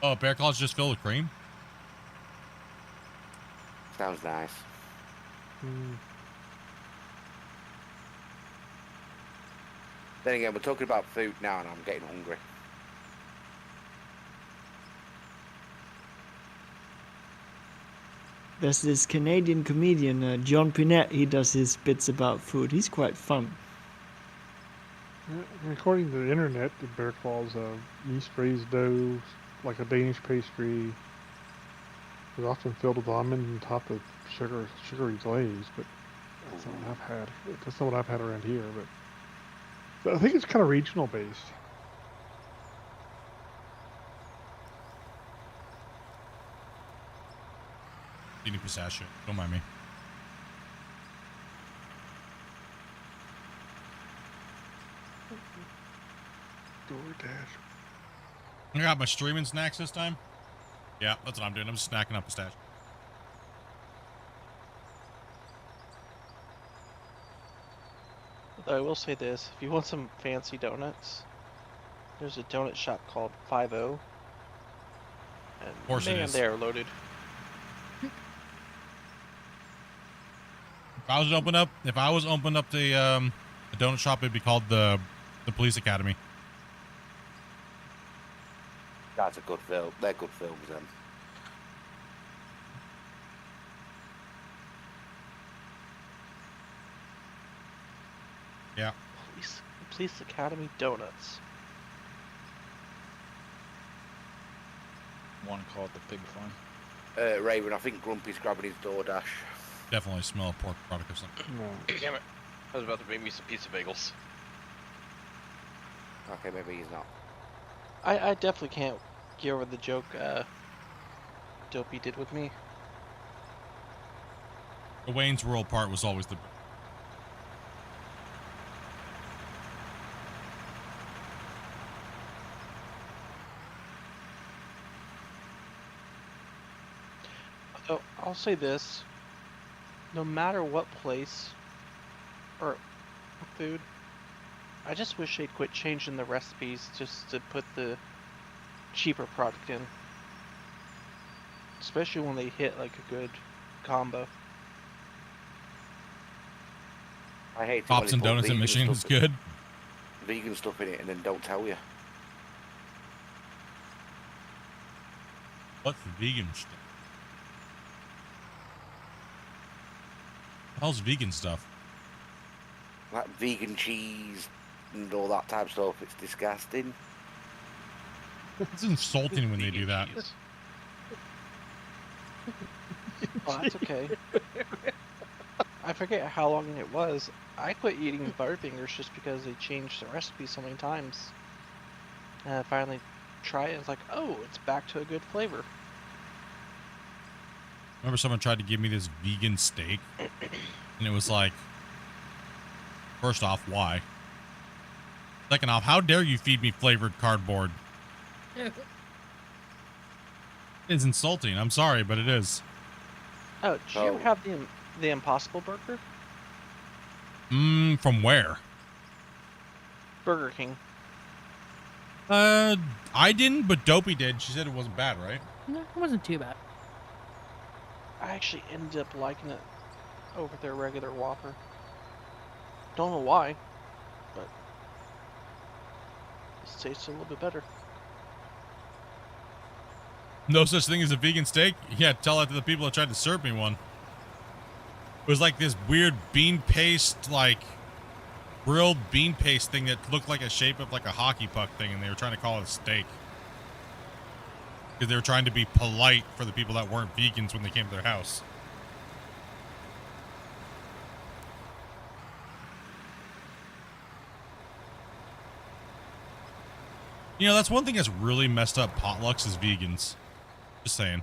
[SPEAKER 2] Oh, bear claws just filled with cream?
[SPEAKER 5] Sounds nice. Then again, we're talking about food now and I'm getting hungry.
[SPEAKER 6] There's this Canadian comedian, John Pinette. He does his bits about food. He's quite fun.
[SPEAKER 4] According to the internet, the bear claw's yeast raised dough, like a Danish pastry, is often filled with almond and topped with sugary glaze. But that's not what I've had. That's not what I've had around here. But I think it's kind of regional based.
[SPEAKER 2] Eating pistachio. Don't mind me.
[SPEAKER 4] DoorDash.
[SPEAKER 2] I got my streaming snacks this time. Yeah, that's what I'm doing. I'm just snacking up pistachio.
[SPEAKER 7] Though I will say this, if you want some fancy donuts, there's a donut shop called 5-0. And
[SPEAKER 2] course it
[SPEAKER 7] man,
[SPEAKER 2] is.
[SPEAKER 7] they are loaded.
[SPEAKER 2] If I was open up the donut shop, it'd be called the Police Academy.
[SPEAKER 5] That's a good film. They're good films then.
[SPEAKER 2] Yeah.
[SPEAKER 7] Police Academy donuts.
[SPEAKER 10] One called the Pig Farm.
[SPEAKER 5] Raven, I think Grumpy's grabbing his DoorDash.
[SPEAKER 2] Definitely smell a pork product or something.
[SPEAKER 4] No.
[SPEAKER 12] Damn it. I was about to make me some pizza bagels.
[SPEAKER 5] Okay, maybe he's not.
[SPEAKER 7] I definitely can't get over the joke Dopey did with me.
[SPEAKER 2] The Wayne's World part was always the.
[SPEAKER 7] Oh, I'll say this. No matter what place or food, I just wish they'd quit changing the recipes just to put the cheaper product in. Especially when they hit like a good combo.
[SPEAKER 5] I hate it
[SPEAKER 2] Pops
[SPEAKER 5] when
[SPEAKER 2] and
[SPEAKER 5] they put
[SPEAKER 2] donuts and
[SPEAKER 5] vegan
[SPEAKER 2] machine is
[SPEAKER 5] stuff in-
[SPEAKER 2] good.
[SPEAKER 5] Vegan stuff in it and then don't tell you.
[SPEAKER 2] What's vegan stuff? What the hell's vegan stuff?
[SPEAKER 5] Like vegan cheese and all that type of stuff. It's disgusting.
[SPEAKER 2] It's insulting when they do that.
[SPEAKER 7] Oh, that's okay. I forget how long it was. I quit eating butterfingers just because they changed the recipe so many times. And I finally tried it, and it's like, oh, it's back to a good flavor.
[SPEAKER 2] Remember someone tried to give me this vegan steak, and it was like, first off, why? Second off, how dare you feed me flavored cardboard? It's insulting. I'm sorry, but it is.
[SPEAKER 7] Oh, did you ever have the Impossible Burger?
[SPEAKER 2] From where?
[SPEAKER 7] Burger King.
[SPEAKER 2] I didn't, but Dopey did. She said it wasn't bad, right?
[SPEAKER 3] No, it wasn't too bad.
[SPEAKER 7] I actually ended up liking it over their regular Whopper. Don't know why, but it tastes a little bit better.
[SPEAKER 2] No such thing as a vegan steak? Yeah, tell that to the people that tried to serve me one. It was like this weird bean paste, like grilled bean paste thing that looked like a shape of like a hockey puck thing, and they were trying to call it a steak. Because they were trying to be polite for the people that weren't vegans when they came to their house. You know, that's one thing that's really messed up potlucks is vegans. Just saying.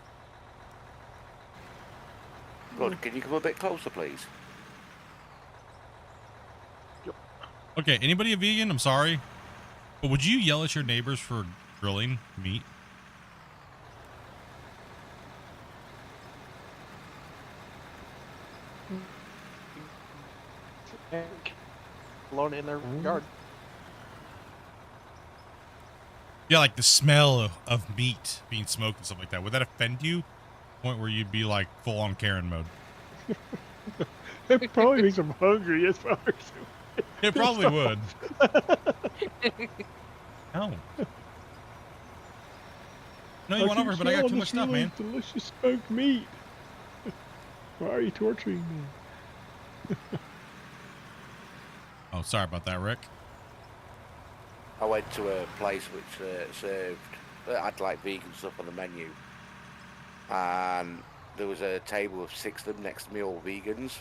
[SPEAKER 5] Good. Can you come a bit closer, please?
[SPEAKER 2] Okay, anybody a vegan? I'm sorry. But would you yell at your neighbors for grilling meat?
[SPEAKER 7] Alone in their yard.
[SPEAKER 2] Yeah, like the smell of meat being smoked and stuff like that. Would that offend you? Point where you'd be like full on Karen mode.
[SPEAKER 4] It probably makes them hungry as far as
[SPEAKER 2] it probably would. No. No, you want over, but I got too much stuff, man.
[SPEAKER 4] Delicious smoked meat. Why are you torturing me?
[SPEAKER 2] Oh, sorry about that, Rick.
[SPEAKER 5] I went to a place which served, had like vegan stuff on the menu, and there was a table of 6 of them next to me, all vegans,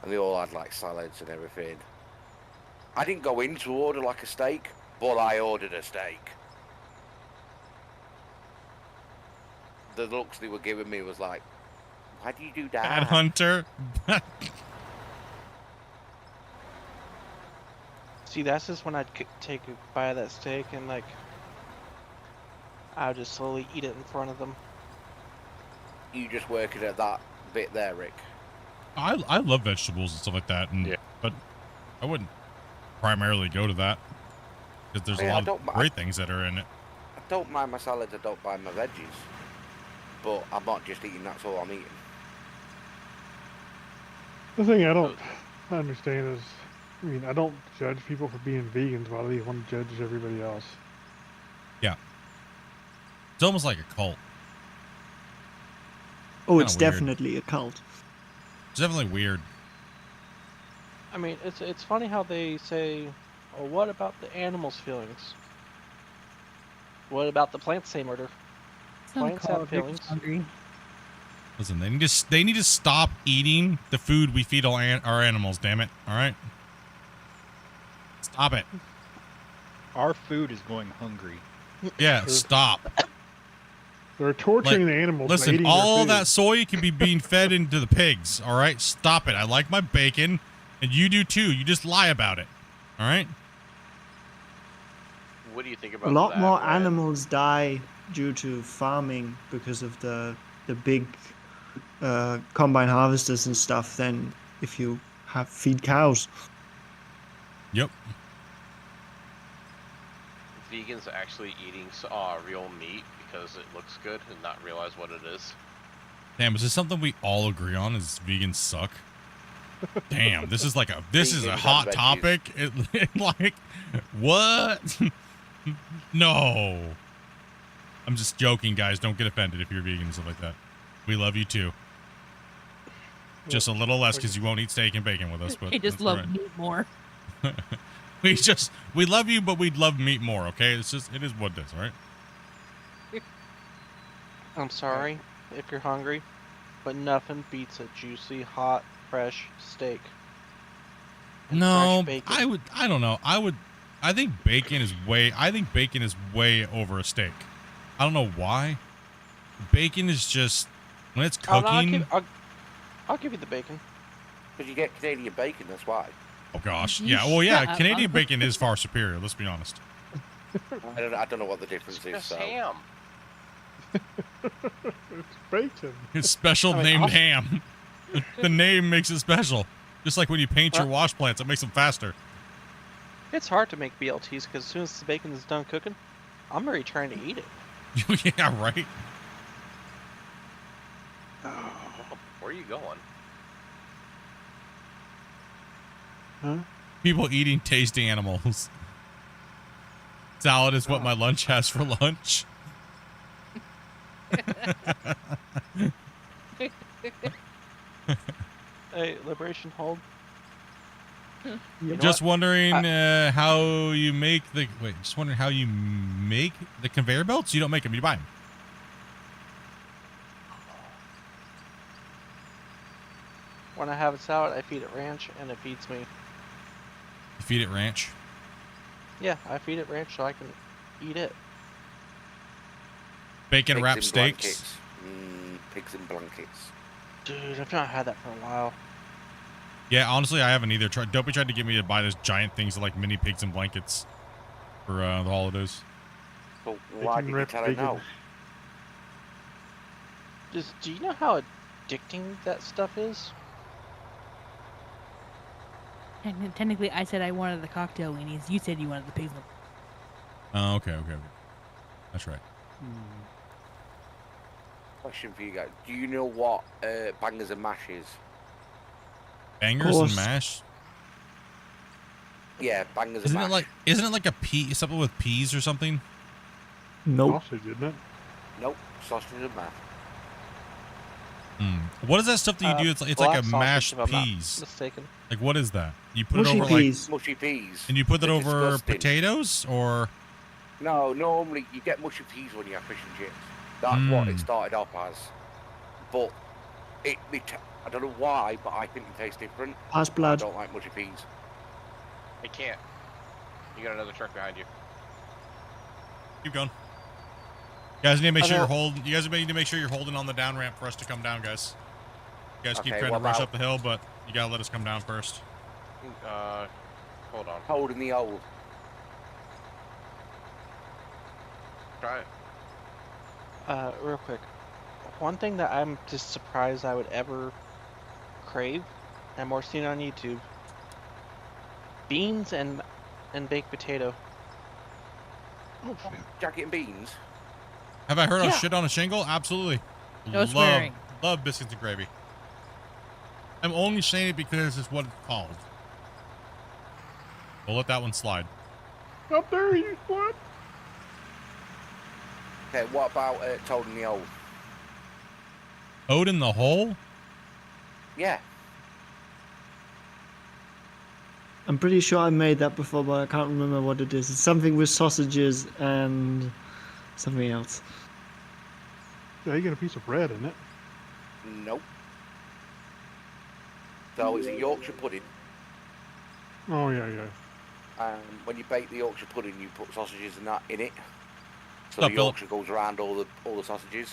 [SPEAKER 5] and they all had like salads and everything. I didn't go in to order like a steak, but I ordered a steak. The looks they were giving me was like, why do you do that?
[SPEAKER 2] Bad hunter.
[SPEAKER 7] See, that's just when I'd take a bite of that steak and like, I would just slowly eat it in front of them.
[SPEAKER 5] You just working at that bit there, Rick.
[SPEAKER 2] I love vegetables and stuff like that, and but I wouldn't primarily go to that because there's a lot of great things that are in it.
[SPEAKER 5] I don't mind my salads. I don't mind my veggies, but I'm not just eating. That's all I'm eating.
[SPEAKER 4] The thing I don't understand is, I mean, I don't judge people for being vegans while they want to judge everybody else.
[SPEAKER 2] Yeah. It's almost like a cult.
[SPEAKER 6] Oh, it's definitely a cult.
[SPEAKER 2] It's definitely weird.
[SPEAKER 7] I mean, it's funny how they say, "Oh, what about the animals' feelings? What about the plants they murder? Plants have feelings."
[SPEAKER 2] Listen, they need to stop eating the food we feed our animals. Damn it! All right, stop it.
[SPEAKER 10] Our food is going hungry.
[SPEAKER 2] Yeah, stop.
[SPEAKER 4] They're torturing the animals.
[SPEAKER 2] Listen, all that soy can be being fed into the pigs. All right, stop it. I like my bacon, and you do too. You just lie about it. All right.
[SPEAKER 12] What do you think about
[SPEAKER 6] a lot
[SPEAKER 12] that,
[SPEAKER 6] more
[SPEAKER 12] Ryan?
[SPEAKER 6] animals die due to farming because of the big combine harvesters and stuff than if you feed cows.
[SPEAKER 2] Yep.
[SPEAKER 12] Vegans actually eating real meat because it looks good and not realize what it is.
[SPEAKER 2] Damn, is this something we all agree on? Is vegans suck? Damn, this is like a hot topic. Like, what? No. I'm just joking, guys. Don't get offended if you're vegan and stuff like that. We love you too. Just a little less because you won't eat steak and bacon with us. But
[SPEAKER 3] He just
[SPEAKER 2] that's
[SPEAKER 3] love
[SPEAKER 2] all right.
[SPEAKER 3] meat more.
[SPEAKER 2] we love you, but we'd love meat more. Okay, it is what it is. All right.
[SPEAKER 7] I'm sorry if you're hungry, but nothing beats a juicy, hot, fresh steak. And
[SPEAKER 2] No,
[SPEAKER 7] fresh bacon.
[SPEAKER 2] I don't know. I think bacon is way over a steak. I don't know why. Bacon is just, when it's
[SPEAKER 7] Oh, no,
[SPEAKER 2] cooking.
[SPEAKER 7] I'll give you the bacon.
[SPEAKER 5] Because you get Canadian bacon, that's why.
[SPEAKER 2] Oh gosh,
[SPEAKER 3] You
[SPEAKER 2] yeah. Well, yeah.
[SPEAKER 3] shut up,
[SPEAKER 2] Canadian
[SPEAKER 3] huh?
[SPEAKER 2] bacon is far superior. Let's be honest.
[SPEAKER 5] I don't know what the difference is.
[SPEAKER 12] Just
[SPEAKER 5] So.
[SPEAKER 12] ham.
[SPEAKER 4] It's bacon.
[SPEAKER 2] It's special
[SPEAKER 7] I mean,
[SPEAKER 2] named
[SPEAKER 7] I'll-
[SPEAKER 2] ham. The name makes it special. Just like when you paint your wash plants, it makes them faster.
[SPEAKER 7] It's hard to make BLTs because as soon as the bacon is done cooking, I'm already trying to eat it.
[SPEAKER 2] Yeah, right.
[SPEAKER 12] Where are you going?
[SPEAKER 4] Huh?
[SPEAKER 2] People eating tasty animals. Salad is what my lunch has for lunch.
[SPEAKER 7] Hey, Liberation Hold.
[SPEAKER 2] Just wondering how you make the conveyor belts. You don't make them, you buy them.
[SPEAKER 7] When I have a salad, I feed it ranch, and it feeds me.
[SPEAKER 2] You feed it ranch.
[SPEAKER 7] Yeah, I feed it ranch so I can eat it.
[SPEAKER 2] Bacon
[SPEAKER 5] Pigs
[SPEAKER 2] wrapped
[SPEAKER 5] in
[SPEAKER 2] steaks.
[SPEAKER 5] blankets. Pigs in blankets.
[SPEAKER 7] Dude, I've not had that for a while.
[SPEAKER 2] Yeah, honestly, I haven't either. Dopey tried to get me to buy those giant things like mini pigs and blankets for the holidays.
[SPEAKER 5] But why did you tell her no?
[SPEAKER 7] Do you know how addicting that stuff is?
[SPEAKER 3] Technically, I said I wanted the cocktail weenies. You said you wanted the pigs.
[SPEAKER 2] Oh, okay. That's right.
[SPEAKER 5] Question for you guys. Do you know what bangers and mash is?
[SPEAKER 2] Bangers and mash.
[SPEAKER 5] Yeah, bangers
[SPEAKER 2] Isn't
[SPEAKER 5] and
[SPEAKER 2] it
[SPEAKER 5] mash.
[SPEAKER 2] isn't it like a pea, something with peas or something?
[SPEAKER 6] Nope.
[SPEAKER 4] Sausage, isn't it?
[SPEAKER 5] Nope, sausage and mash.
[SPEAKER 2] What is that stuff that you do? It's like
[SPEAKER 7] black
[SPEAKER 2] a
[SPEAKER 7] sausage,
[SPEAKER 2] mashed
[SPEAKER 7] if I'm not
[SPEAKER 2] peas.
[SPEAKER 7] mistaken.
[SPEAKER 2] Like what is that? You put
[SPEAKER 6] Mushy
[SPEAKER 2] it over
[SPEAKER 6] peas.
[SPEAKER 5] Mushy peas.
[SPEAKER 2] and you put that
[SPEAKER 5] They're
[SPEAKER 2] over
[SPEAKER 5] disgusting.
[SPEAKER 2] potatoes or
[SPEAKER 5] No, normally you get mushy peas when you have fish and chips. That's what it started off as. But I don't know why, but I think it tastes different.
[SPEAKER 6] Pass
[SPEAKER 5] I
[SPEAKER 6] blood.
[SPEAKER 5] don't like mushy peas.
[SPEAKER 12] I can't. You got another truck behind you.
[SPEAKER 2] keep going. You guys need to make sure
[SPEAKER 7] know.
[SPEAKER 2] you're holding. You guys need to make sure you're holding on the down ramp for us to come down, guys. You guys keep
[SPEAKER 5] Okay,
[SPEAKER 2] trying to
[SPEAKER 5] what
[SPEAKER 2] rush
[SPEAKER 5] about-
[SPEAKER 2] up the hill, but you gotta let us come down first.
[SPEAKER 12] Hold on.
[SPEAKER 5] Holding the old.
[SPEAKER 12] Try it.
[SPEAKER 7] Real quick. One thing that I'm just surprised I would ever crave, and more seen on YouTube, beans and baked potato.
[SPEAKER 5] Oh, jacket and beans.
[SPEAKER 2] Have I heard
[SPEAKER 7] Yeah.
[SPEAKER 2] of shit on a shingle? Absolutely.
[SPEAKER 3] No swearing.
[SPEAKER 2] Love biscuits and gravy. I'm only saying it because it's what it's called. We'll let that one slide.
[SPEAKER 4] Up there, you what?
[SPEAKER 5] Okay, what about Toad in the Old?
[SPEAKER 2] Ode in the hole?
[SPEAKER 5] Yeah.
[SPEAKER 6] I'm pretty sure I made that before, but I can't remember what it is. It's something with sausages and something else.
[SPEAKER 4] Yeah, you get a piece of bread in it.
[SPEAKER 5] Nope. So it's a Yorkshire pudding.
[SPEAKER 4] Oh, yeah.
[SPEAKER 5] When you bake the Yorkshire pudding, you put sausages and that in it. So
[SPEAKER 2] Stop,
[SPEAKER 5] the
[SPEAKER 2] Philip.
[SPEAKER 5] Yorkshire goes around all the sausages.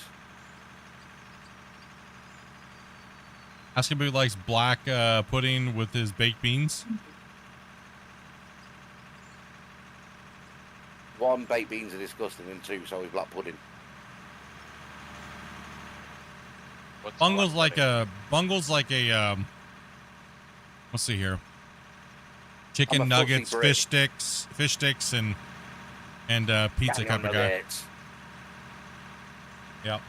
[SPEAKER 2] Ask him if he likes black pudding with his baked beans.
[SPEAKER 5] One, baked beans are disgusting, and two, so is black pudding.
[SPEAKER 12] What's
[SPEAKER 2] Bungle's
[SPEAKER 12] black pudding?
[SPEAKER 2] Bungle's like a let's see here. Chicken
[SPEAKER 5] I'm a fussy
[SPEAKER 2] nuggets,
[SPEAKER 5] Brit.
[SPEAKER 2] fish sticks and pizza
[SPEAKER 5] Carry
[SPEAKER 2] type
[SPEAKER 5] on
[SPEAKER 2] of
[SPEAKER 5] the
[SPEAKER 2] guy.
[SPEAKER 5] legs.
[SPEAKER 2] Yep.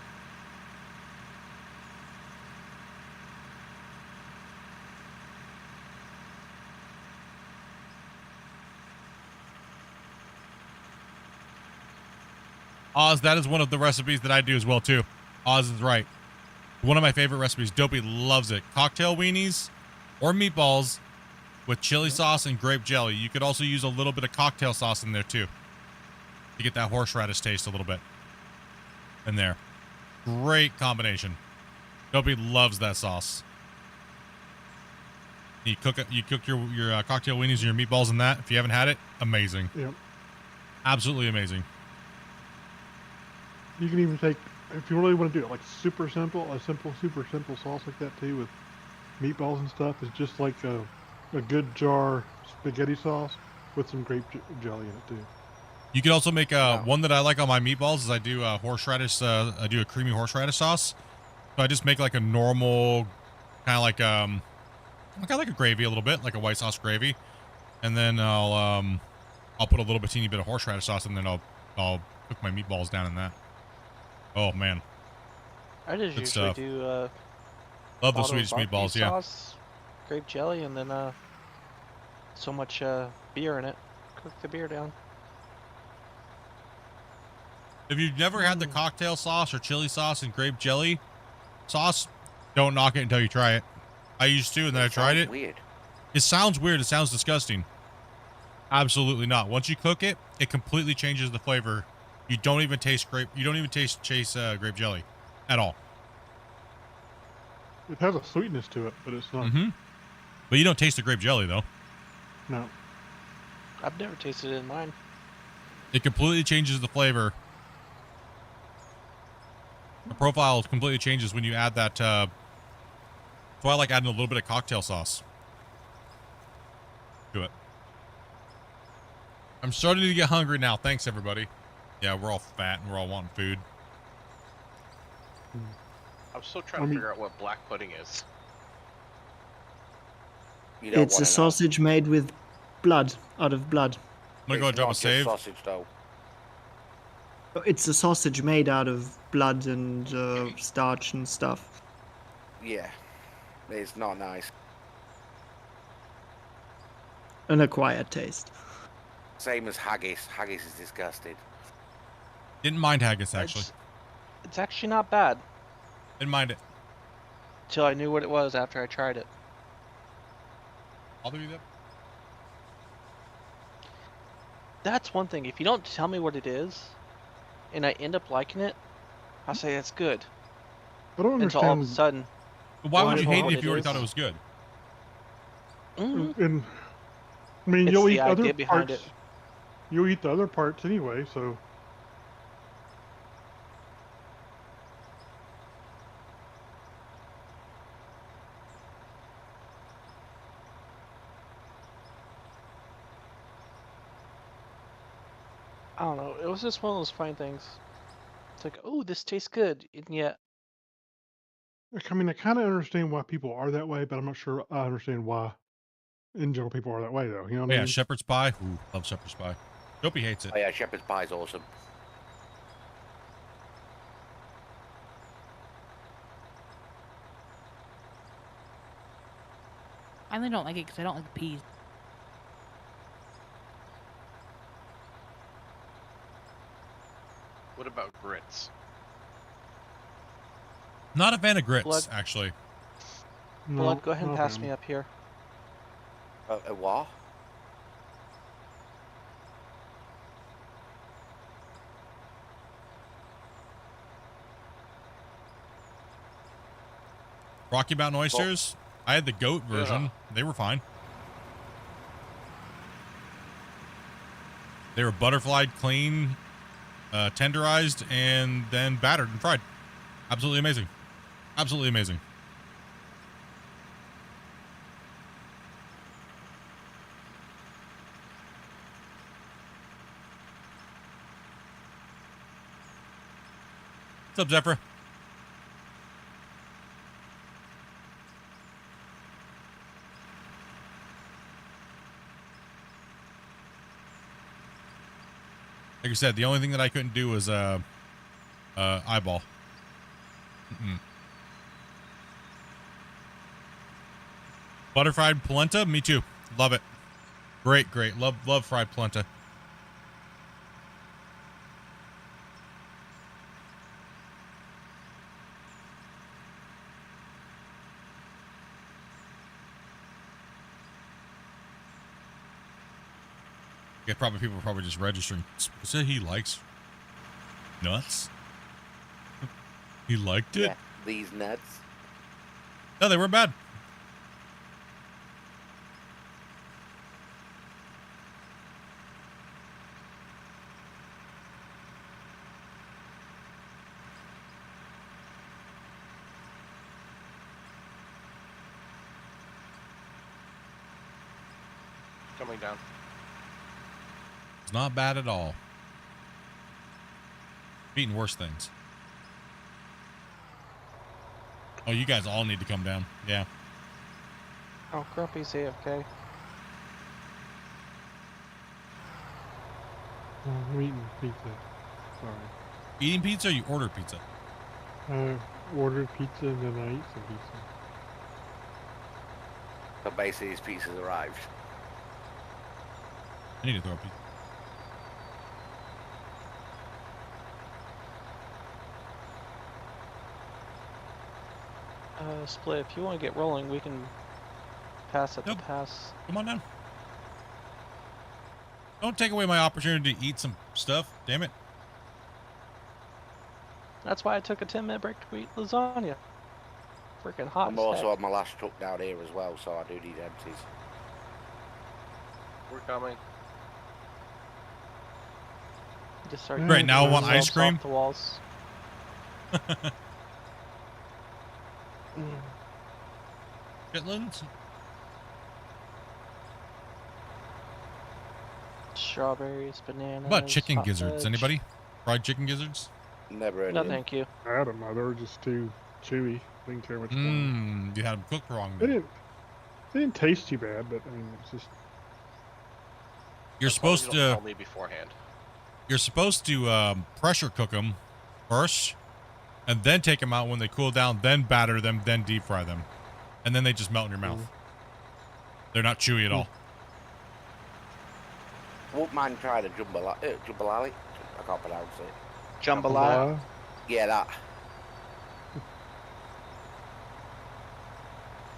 [SPEAKER 2] Oz, that is one of the recipes that I do as well too. Oz is right. One of my favorite recipes. Dopey loves it. Cocktail weenies or meatballs with chili sauce and grape jelly. You could also use a little bit of cocktail sauce in there too to get that horseradish taste a little bit in there. Great combination. Dopey loves that sauce. You cook it. You cook your cocktail weenies and your meatballs in that. If you haven't had it, amazing.
[SPEAKER 4] Yep.
[SPEAKER 2] Absolutely amazing.
[SPEAKER 4] You can even take, if you really want to do it, like super simple sauce like that too, with meatballs and stuff. Is just like a good jar spaghetti sauce with some grape jelly in it too.
[SPEAKER 2] You could also make one that I like on my meatballs is I do horseradish. I do a creamy horseradish sauce. So I just make like a normal kind of like kind of like a gravy a little bit, like a white sauce gravy, and then I'll put a little bit teeny bit of horseradish sauce, and then I'll cook my meatballs down in that. Oh man,
[SPEAKER 7] I just
[SPEAKER 2] good
[SPEAKER 7] usually
[SPEAKER 2] stuff.
[SPEAKER 7] do
[SPEAKER 2] Love the
[SPEAKER 7] bottle
[SPEAKER 2] Swedish
[SPEAKER 7] barbecue
[SPEAKER 2] meatballs, yeah.
[SPEAKER 7] sauce, grape jelly, and then so much beer in it. Cook the beer down.
[SPEAKER 2] If you've never had the cocktail sauce or chili sauce and grape jelly sauce, don't knock it until you try it. I used to, and then I tried it.
[SPEAKER 5] Weird.
[SPEAKER 2] It sounds weird. It sounds disgusting. Absolutely not. Once you cook it, it completely changes the flavor. You don't even taste grape. You don't even taste grape jelly at all.
[SPEAKER 4] It has a sweetness to it, but it's not.
[SPEAKER 2] Mm-hmm. But you don't taste the grape jelly though.
[SPEAKER 4] No.
[SPEAKER 7] I've never tasted it in mine.
[SPEAKER 2] It completely changes the flavor. The profile completely changes when you add that. So I like adding a little bit of cocktail sauce to it. I'm starting to get hungry now. Thanks, everybody. Yeah, we're all fat and we're all wanting food.
[SPEAKER 12] I'm still trying to figure out what black pudding is.
[SPEAKER 5] You don't
[SPEAKER 6] It's a
[SPEAKER 5] wanna know.
[SPEAKER 6] sausage made with blood, out of blood.
[SPEAKER 2] I'm gonna go and drop a
[SPEAKER 5] It's not
[SPEAKER 2] save.
[SPEAKER 5] just sausage though.
[SPEAKER 6] It's a sausage made out of blood and starch and stuff.
[SPEAKER 5] Yeah, it's not nice.
[SPEAKER 6] An acquired taste.
[SPEAKER 5] Same as haggis. Haggis is disgusting.
[SPEAKER 2] Didn't mind haggis actually.
[SPEAKER 7] It's actually not bad.
[SPEAKER 2] Didn't mind it.
[SPEAKER 7] Till I knew what it was after I tried it.
[SPEAKER 2] I'll do that.
[SPEAKER 7] That's one thing. If you don't tell me what it is, and I end up liking it, I'll say it's good.
[SPEAKER 4] I don't
[SPEAKER 7] Until all of a
[SPEAKER 4] understand.
[SPEAKER 7] sudden,
[SPEAKER 2] Why would you
[SPEAKER 7] Wonderful
[SPEAKER 2] hate
[SPEAKER 7] what
[SPEAKER 2] it if you already
[SPEAKER 7] is.
[SPEAKER 2] thought it was good?
[SPEAKER 4] And I mean,
[SPEAKER 7] It's
[SPEAKER 4] you'll
[SPEAKER 7] the
[SPEAKER 4] eat
[SPEAKER 7] idea
[SPEAKER 4] other
[SPEAKER 7] behind
[SPEAKER 4] parts.
[SPEAKER 7] it.
[SPEAKER 4] You'll eat the other parts anyway, so.
[SPEAKER 7] I don't know. It was just one of those fine things. It's like, oh, this tastes good, and yet
[SPEAKER 4] I mean, I kind of understand why people are that way, but I'm not sure I understand why, in general, people are that way, though. You know what
[SPEAKER 2] Oh,
[SPEAKER 4] I
[SPEAKER 2] yeah,
[SPEAKER 4] mean?
[SPEAKER 2] shepherd's pie. Ooh, love shepherd's pie. Dopey hates it.
[SPEAKER 5] Oh yeah, shepherd's pie is awesome.
[SPEAKER 3] I only don't like it because I don't like the peas.
[SPEAKER 12] What about grits?
[SPEAKER 2] Not a fan of grits,
[SPEAKER 7] Blood.
[SPEAKER 2] actually.
[SPEAKER 4] No,
[SPEAKER 7] Blood, go ahead and
[SPEAKER 4] not
[SPEAKER 7] pass
[SPEAKER 4] them.
[SPEAKER 7] me up here.
[SPEAKER 5] What?
[SPEAKER 2] Rocky Mountain oysters. I had the goat version.
[SPEAKER 12] Yeah.
[SPEAKER 2] They were fine. They were butterflied, clean, tenderized, and then battered and fried. Absolutely amazing. Absolutely amazing. What's up, Zephyr? Like I said, the only thing that I couldn't do was eyeball. Mm-mm. Butterfried polenta, me too. Love it. Great, great. Love fried polenta. Yeah, probably people are probably just registering. Say he likes nuts. He liked it.
[SPEAKER 5] Yeah, these nuts.
[SPEAKER 2] No, they were bad.
[SPEAKER 12] Coming down.
[SPEAKER 2] It's not bad at all. Eating worse things. Oh, you guys all need to come down. Yeah.
[SPEAKER 7] Oh, Grumpy's AFK.
[SPEAKER 4] Oh, I'm eating pizza. Sorry.
[SPEAKER 2] Eating pizza or you order pizza?
[SPEAKER 4] Ordered pizza and then I eat some pizza.
[SPEAKER 5] So basically, his pizza's arrived.
[SPEAKER 2] I need to throw a pizza.
[SPEAKER 7] Split, if you want to get rolling, we can pass at
[SPEAKER 2] Nope.
[SPEAKER 7] the pass.
[SPEAKER 2] Come on down. Don't take away my opportunity to eat some stuff. Damn it.
[SPEAKER 7] That's why I took a 10-minute break to eat lasagna. Freaking hot.
[SPEAKER 5] I'm
[SPEAKER 7] as
[SPEAKER 5] also
[SPEAKER 7] heck.
[SPEAKER 5] on my last truck down here as well, so I do need empties.
[SPEAKER 12] We're coming.
[SPEAKER 7] Just start
[SPEAKER 2] Right now, I want
[SPEAKER 7] throwing
[SPEAKER 2] ice cream.
[SPEAKER 7] off the walls.
[SPEAKER 2] Chitlins?
[SPEAKER 7] Strawberries, bananas.
[SPEAKER 2] What about chicken
[SPEAKER 7] hot
[SPEAKER 2] gizzards?
[SPEAKER 7] fudge.
[SPEAKER 2] Anybody? Fried chicken gizzards?
[SPEAKER 5] Never heard
[SPEAKER 7] No,
[SPEAKER 5] of them.
[SPEAKER 7] thank you.
[SPEAKER 4] I had them. They were just too chewy. Didn't care much for them.
[SPEAKER 2] Mmm. You had them cooked wrong.
[SPEAKER 4] They didn't taste too bad, but I mean, it's just.
[SPEAKER 2] You're
[SPEAKER 12] As long as
[SPEAKER 2] supposed
[SPEAKER 12] you don't
[SPEAKER 2] to.
[SPEAKER 12] tell me beforehand.
[SPEAKER 2] You're supposed to pressure cook them first, and then take them out when they cool down, then batter them, then deep fry them, and then they just melt in your mouth. They're not chewy at all.
[SPEAKER 5] Won't mind trying a jambalaya. I can't pronounce it.
[SPEAKER 7] Jambalaya.
[SPEAKER 5] Yeah, that.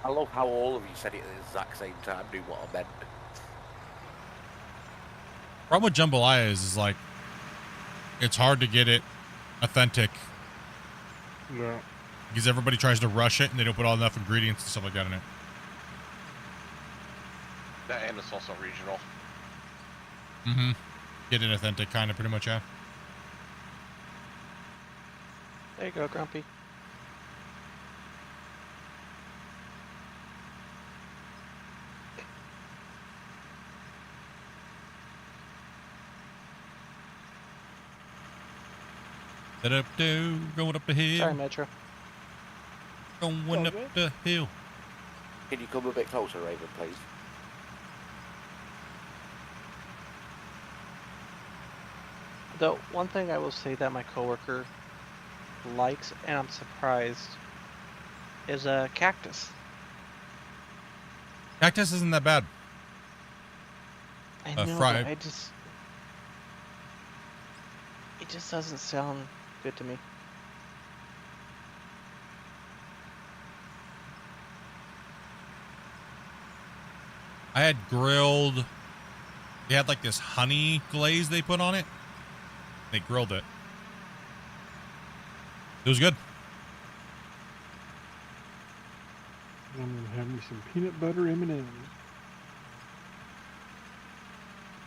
[SPEAKER 5] I love how all of you said it at the exact same time, knew what I meant.
[SPEAKER 2] Problem with jambalaya is like, it's hard to get it authentic
[SPEAKER 4] Yeah.
[SPEAKER 2] because everybody tries to rush it and they don't put all enough ingredients and stuff like that in it.
[SPEAKER 12] That and it's also regional.
[SPEAKER 2] Mm-hmm. Get it authentic, kind of, pretty much, yeah.
[SPEAKER 7] There you go, Grumpy.
[SPEAKER 2] Going up the hill.
[SPEAKER 7] Sorry, Metro.
[SPEAKER 2] Going up the hill.
[SPEAKER 5] Can you come a bit closer, Raven, please?
[SPEAKER 7] Though, one thing I will say that my coworker likes, and I'm surprised, is a cactus.
[SPEAKER 2] Cactus isn't that bad.
[SPEAKER 7] I
[SPEAKER 2] Uh,
[SPEAKER 7] know,
[SPEAKER 2] fried.
[SPEAKER 7] but it just doesn't sound good to me.
[SPEAKER 2] I had grilled. They had like this honey glaze they put on it. They grilled it. It was good.
[SPEAKER 4] I'm gonna have me some peanut butter M&Ms.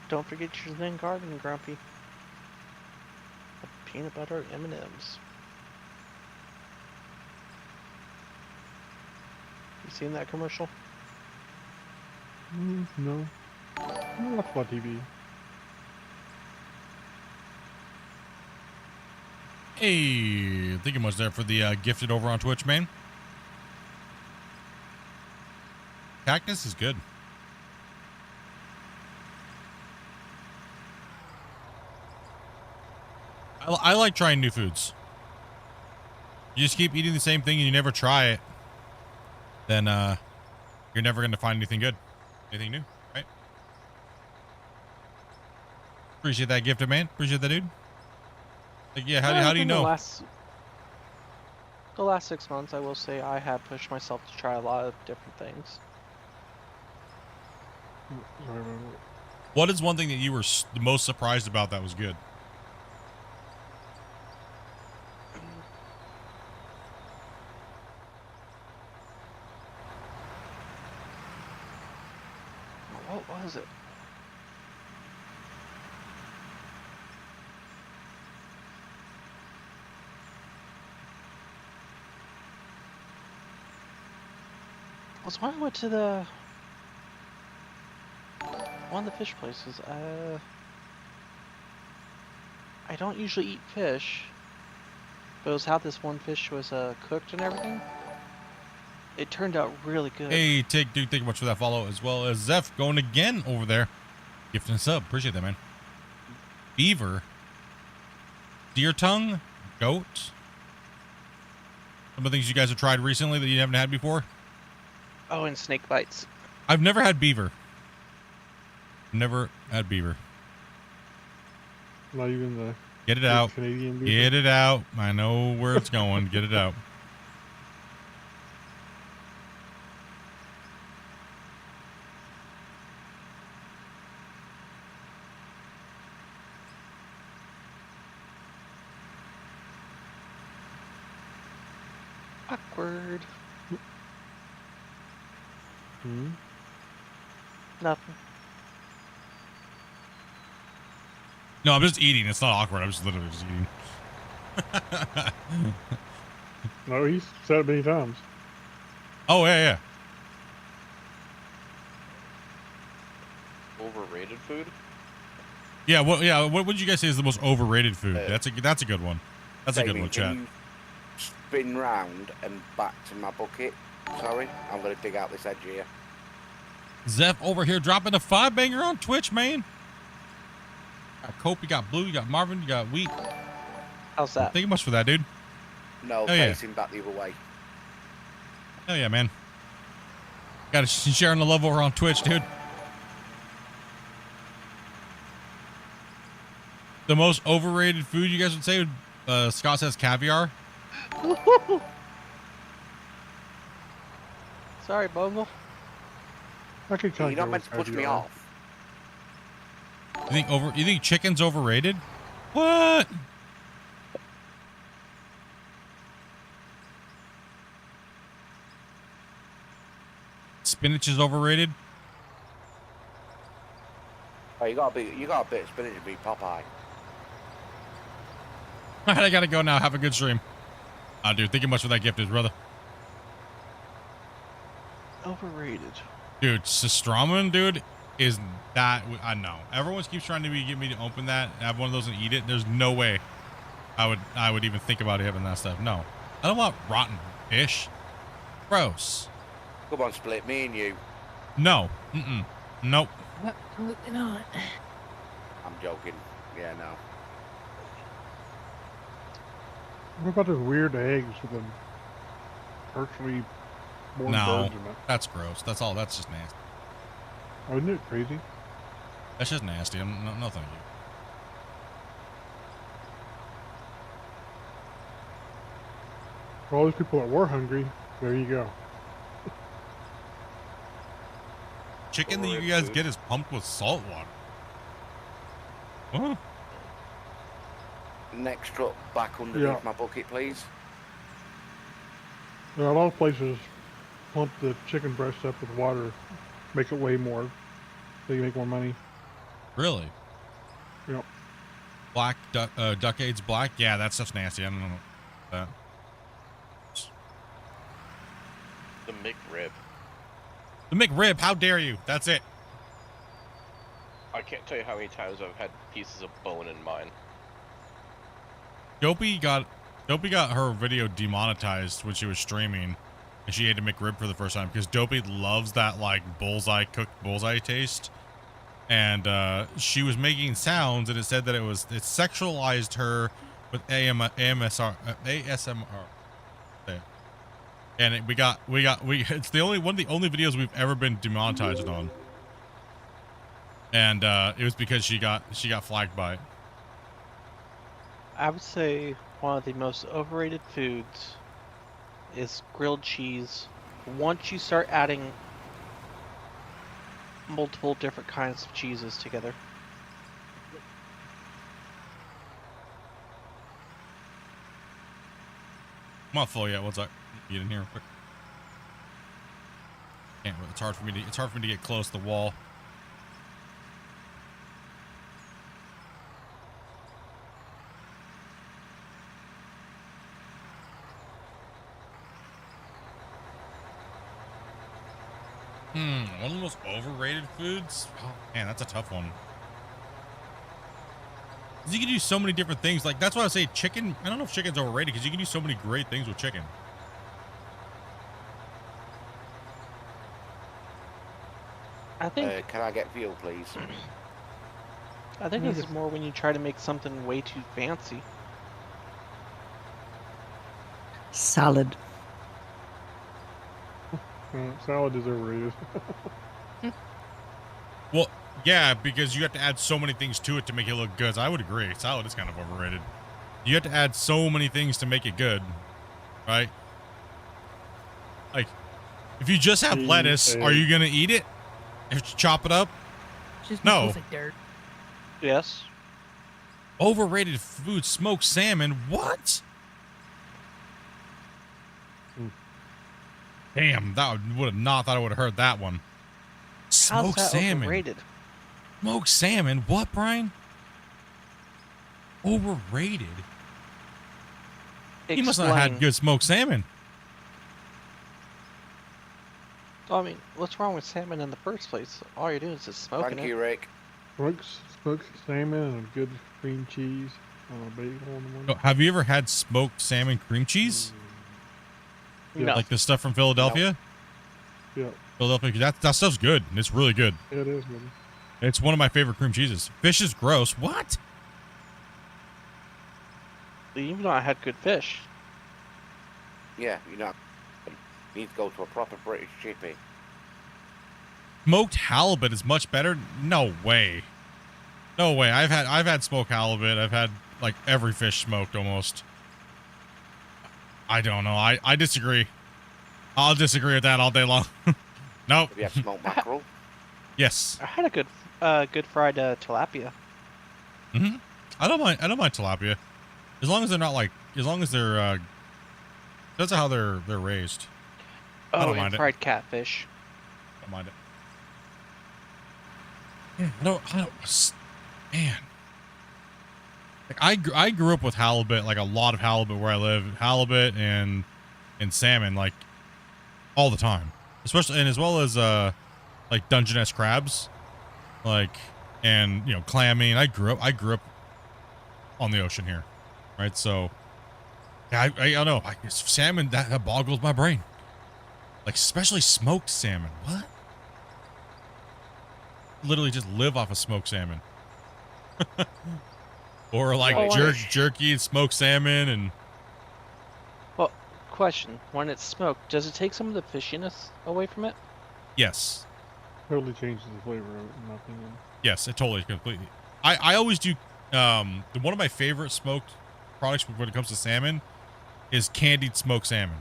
[SPEAKER 7] Don't forget your Zen garden, Grumpy. Peanut butter M&Ms. You seen that commercial?
[SPEAKER 4] No. I watch my TV.
[SPEAKER 2] Hey, thinking was there for the gifted over on Twitch, man. Cactus is good. I like trying new foods. You just keep eating the same thing and you never try it, then you're never going to find anything good, anything new, right? Appreciate that gifted, man. Appreciate that, dude. Like, yeah, how do you know?
[SPEAKER 7] The last 6 months, I will say I have pushed myself to try a lot of different things.
[SPEAKER 4] Sorry about
[SPEAKER 2] What is one thing that you were the most surprised about that was good?
[SPEAKER 7] What was it? Was when I went to the one of the fish places. I don't usually eat fish, but it was how this one fish was cooked and everything. It turned out really good.
[SPEAKER 2] Hey, thank you much for that follow, as well as Zeph going again over there. Gifting a sub. Appreciate that, man. Beaver. Deer tongue. Goat. Some of the things you guys have tried recently that you haven't had before.
[SPEAKER 7] Oh, and snake bites.
[SPEAKER 2] I've never had beaver. Never had beaver.
[SPEAKER 4] Not even the
[SPEAKER 2] Get it out.
[SPEAKER 4] Canadian beaver.
[SPEAKER 2] Get it out. I know where it's going. Get it out.
[SPEAKER 7] Awkward.
[SPEAKER 4] Hmm?
[SPEAKER 7] Nothing.
[SPEAKER 2] No, I'm just eating. It's not awkward. I'm just literally just eating.
[SPEAKER 4] No, he's said it many times.
[SPEAKER 2] Oh, yeah.
[SPEAKER 12] Overrated food?
[SPEAKER 2] Yeah, what would you guys say is the most overrated food? That's a good one. That's a good one, chat.
[SPEAKER 5] Can you spin round and back to my bucket? Sorry, I'm going to dig out this edge here.
[SPEAKER 2] Zeph over here dropping a 5-banger on Twitch, man. Got Cope, you got Blue, you got Marvin, you got Wheat.
[SPEAKER 7] How's that?
[SPEAKER 2] Thank you much for that, dude.
[SPEAKER 5] No,
[SPEAKER 2] Hell yeah.
[SPEAKER 5] facing back the other way.
[SPEAKER 2] Hell yeah, man. Got to sharing the love over on Twitch, dude. The most overrated food you guys would say? Scott says caviar.
[SPEAKER 7] Sorry, Bungle.
[SPEAKER 4] I could kind
[SPEAKER 5] You're not meant to push me off.
[SPEAKER 2] You think chicken's overrated? What? Spinach is overrated?
[SPEAKER 5] Oh, you got a bit of spinach to be Popeye.
[SPEAKER 2] Alright, I gotta go now. Have a good stream. Dude, thank you much for that gift, brother.
[SPEAKER 7] Overrated.
[SPEAKER 2] Dude, Sistramen, dude, is that... I know. Everyone keeps trying to get me to open that, have one of those and eat it. There's no way I would even think about having that stuff. No. I don't want rotten fish. Gross.
[SPEAKER 5] Come on, Split, me and you.
[SPEAKER 2] No. Nope.
[SPEAKER 3] Absolutely not.
[SPEAKER 5] I'm joking. Yeah, no.
[SPEAKER 4] What about those weird eggs with them virtually born
[SPEAKER 2] No.
[SPEAKER 4] birds in it?
[SPEAKER 2] That's gross. That's all. That's just nasty.
[SPEAKER 4] Oh, isn't it crazy?
[SPEAKER 2] That's just nasty. No, thank you.
[SPEAKER 4] For all those people that were hungry, there you go.
[SPEAKER 2] Chicken that you guys get is pumped with salt water. What?
[SPEAKER 5] Next truck back underneath my bucket, please.
[SPEAKER 4] There are a lot of places pump the chicken breast up with water, make it weigh more, so you make more money.
[SPEAKER 2] Really?
[SPEAKER 4] Yep.
[SPEAKER 2] Black duck aids black? Yeah, that stuff's nasty. I don't know that.
[SPEAKER 12] The McRib.
[SPEAKER 2] The McRib, how dare you? That's it.
[SPEAKER 12] I can't tell you how many times I've had pieces of bone in mine.
[SPEAKER 2] Dopey got her video demonetized when she was streaming, and she ate a McRib for the first time because Dopey loves that like cooked bullseye taste, and she was making sounds, and it said that it sexualized her with ASMR. And it's the only one of the only videos we've ever been demonetized on, and it was because she got flagged by it.
[SPEAKER 7] I would say one of the most overrated foods is grilled cheese. Once you start adding multiple different kinds of cheeses together.
[SPEAKER 2] I'm not full yet. What's up? Get in here real quick. Can't. It's hard for me to. It's hard for me to get close to the wall. One of the most overrated foods. Oh man, that's a tough one. 'Cause you can do so many different things. Like that's why I say chicken. I don't know if chicken's overrated because you can do so many great things with chicken.
[SPEAKER 7] I think.
[SPEAKER 5] Can I get fuel, please?
[SPEAKER 7] I think this is more when you try to make something way too fancy.
[SPEAKER 6] Salad.
[SPEAKER 4] Salad is overrated.
[SPEAKER 2] Well, yeah, because you have to add so many things to it to make it look good. I would agree. Salad is kind of overrated. You have to add so many things to make it good, right? Like, if you just have lettuce, are you gonna eat it? If you chop it up?
[SPEAKER 3] Just
[SPEAKER 2] No.
[SPEAKER 3] looks like dirt.
[SPEAKER 7] Yes.
[SPEAKER 2] Overrated food, smoked salmon. What? Damn, that would have not thought I would have heard that one. Smoked
[SPEAKER 7] How's that
[SPEAKER 2] salmon.
[SPEAKER 7] overrated?
[SPEAKER 2] Smoked salmon? What, Brian? Overrated? He must not have had
[SPEAKER 7] Explain.
[SPEAKER 2] good smoked salmon.
[SPEAKER 7] I mean, what's wrong with salmon in the first place? All you're doing is just smoking
[SPEAKER 5] Thank you,
[SPEAKER 7] it.
[SPEAKER 5] Rick.
[SPEAKER 4] Smoked salmon and a good cream cheese on a bagel in the morning.
[SPEAKER 2] Oh, have you ever had smoked salmon cream cheese?
[SPEAKER 7] No.
[SPEAKER 2] Like the stuff from Philadelphia?
[SPEAKER 4] Yeah,
[SPEAKER 2] Philadelphia, that stuff's good. It's really good.
[SPEAKER 4] it is good.
[SPEAKER 2] It's one of my favorite cream cheeses. Fish is gross. What?
[SPEAKER 7] Even though I had good fish.
[SPEAKER 5] Yeah, you know, you need to go to a proper British chippy.
[SPEAKER 2] Smoked halibut is much better? No way. No way. I've had smoked halibut. I've had like every fish smoked almost. I don't know. I disagree. I'll disagree with that all day long. Nope.
[SPEAKER 5] Have you had smoked mackerel?
[SPEAKER 2] Yes.
[SPEAKER 7] I had a good fried tilapia.
[SPEAKER 2] Mm-hmm. I don't mind tilapia, as long as they're not like, as long as they're that's how they're raised. I
[SPEAKER 7] Oh,
[SPEAKER 2] don't
[SPEAKER 7] and
[SPEAKER 2] mind it.
[SPEAKER 7] fried catfish.
[SPEAKER 2] Don't mind it. Yeah, I don't. Man. Like I grew up with halibut, like a lot of halibut where I live, halibut and salmon, like all the time, especially and as well as like Dungeness crabs, like and you know clammy. And I grew up on the ocean here, right? So yeah, I don't know. Salmon that boggles my brain, like especially smoked salmon. What? Literally just live off of smoked salmon. Or like jerky and smoked salmon and
[SPEAKER 7] Well, question: when it's smoked, does it take some of the fishiness away from it?
[SPEAKER 2] yes.
[SPEAKER 4] Totally changes the flavor of it, in my opinion.
[SPEAKER 2] Yes, it totally completely. I always do one of my favorite smoked products when it comes to salmon is candied smoked salmon.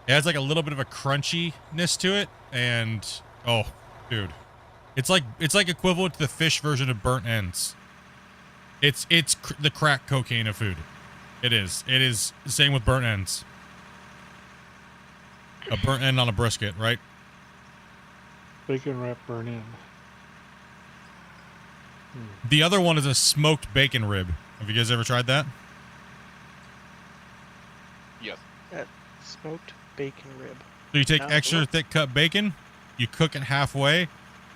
[SPEAKER 2] It has like a little bit of a crunchiness to it and oh, dude. It's like equivalent to the fish version of burnt ends. It's the crack cocaine of food. It is the same with burnt ends. A burnt end on a brisket, right?
[SPEAKER 4] Bacon wrap burn in.
[SPEAKER 2] The other one is a smoked bacon rib. Have you guys ever tried that?
[SPEAKER 12] Yes.
[SPEAKER 7] Smoked bacon rib.
[SPEAKER 2] So you take
[SPEAKER 7] Sounds
[SPEAKER 2] extra
[SPEAKER 7] good.
[SPEAKER 2] thick cut bacon, you cook it halfway,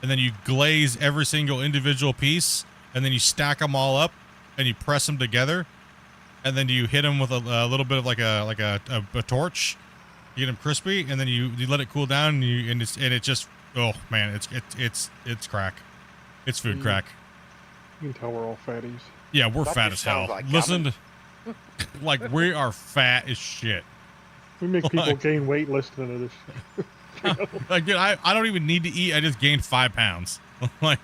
[SPEAKER 2] and then you glaze every single individual piece, and then you stack them all up, and you press them together, and then you hit them with a little bit of like a torch, you get them crispy, and then you let it cool down, and it just oh man, it's crack, it's food crack.
[SPEAKER 4] You can tell we're all fatties.
[SPEAKER 2] Yeah, we're
[SPEAKER 5] That
[SPEAKER 2] fat
[SPEAKER 5] just
[SPEAKER 2] as hell.
[SPEAKER 5] sounds like
[SPEAKER 2] Listen to, like we are fat as shit.
[SPEAKER 4] We make people
[SPEAKER 2] Like-
[SPEAKER 4] gain weight listening to this shit.
[SPEAKER 2] Like, dude, I don't even need to eat. I just gained 5 pounds. Like,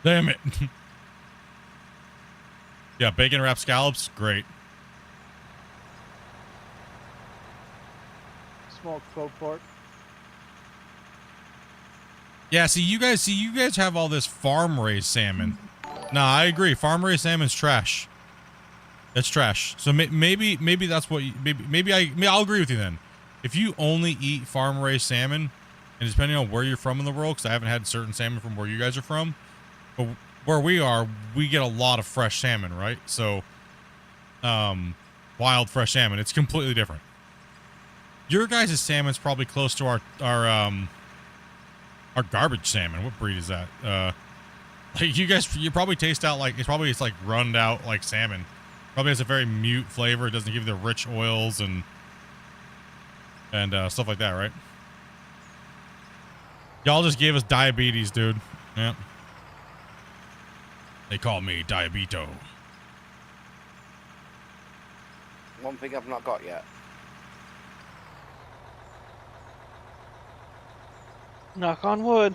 [SPEAKER 2] damn it. Yeah, bacon wrapped scallops, great.
[SPEAKER 9] smoked smoked pork.
[SPEAKER 2] Yeah, see you guys have all this farm raised salmon. No, I agree. Farm raised salmon's trash. It's trash. So maybe that's what maybe I'll agree with you then. If you only eat farm raised salmon, and depending on where you're from in the world, because I haven't had certain salmon from where you guys are from, but where we are, we get a lot of fresh salmon, right? So, wild fresh salmon, it's completely different. Your guys' salmon's probably close to our garbage salmon. What breed is that? Like you probably taste out like it's like runned out like salmon. Probably has a very mute flavor. It doesn't give you the rich oils and stuff like that, right? Y'all just gave us diabetes, dude. Yeah. They call me Diabito.
[SPEAKER 5] One thing I've not got yet.
[SPEAKER 7] Knock on wood.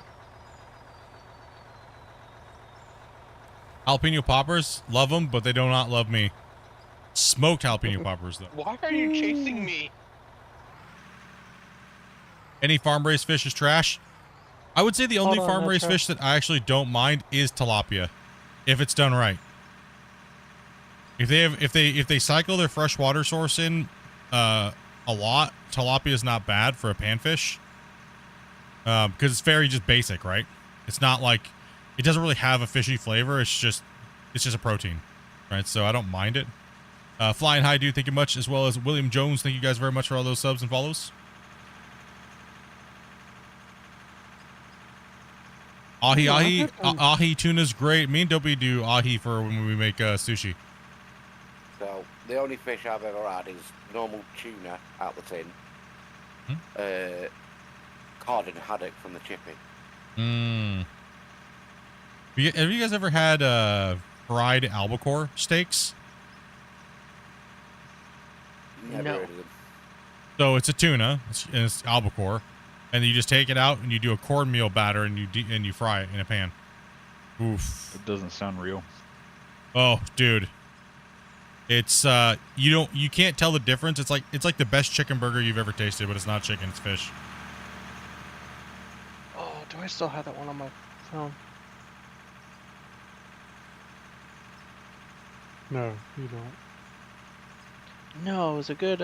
[SPEAKER 2] Jalapeno poppers, love them, but they do not love me. Smoked jalapeno poppers, though.
[SPEAKER 12] Why are you chasing me?
[SPEAKER 2] Any farm-raised fish is trash. I would say the only farm-raised fish that I actually don't mind is tilapia, if it's done right. If they cycle their fresh water source in a lot, tilapia is not bad for a panfish. Because it's very just basic, right? It's not like it doesn't really have a fishy flavor. It's just a protein, right? So I don't mind it. Flying High Dude, thank you much, as well as William Jones. Thank you guys very much for all those subs and follows. Ahi tuna's great. Me and Dopey do ahi for when we make sushi.
[SPEAKER 5] So the only fish I've ever had is normal tuna out the tin. Cod and haddock from the chippy.
[SPEAKER 2] Have you guys ever had fried albacore steaks?
[SPEAKER 5] Never heard of them.
[SPEAKER 2] So it's a tuna, it's albacore, and then you just take it out and you do a cornmeal batter and you fry it in a pan. Oof.
[SPEAKER 10] It doesn't sound real.
[SPEAKER 2] Oh, dude. It's you can't tell the difference. It's like the best chicken burger you've ever tasted, but it's not chicken, it's fish.
[SPEAKER 7] Oh, do I still have that one on my phone?
[SPEAKER 4] No, you don't.
[SPEAKER 7] No, it was a good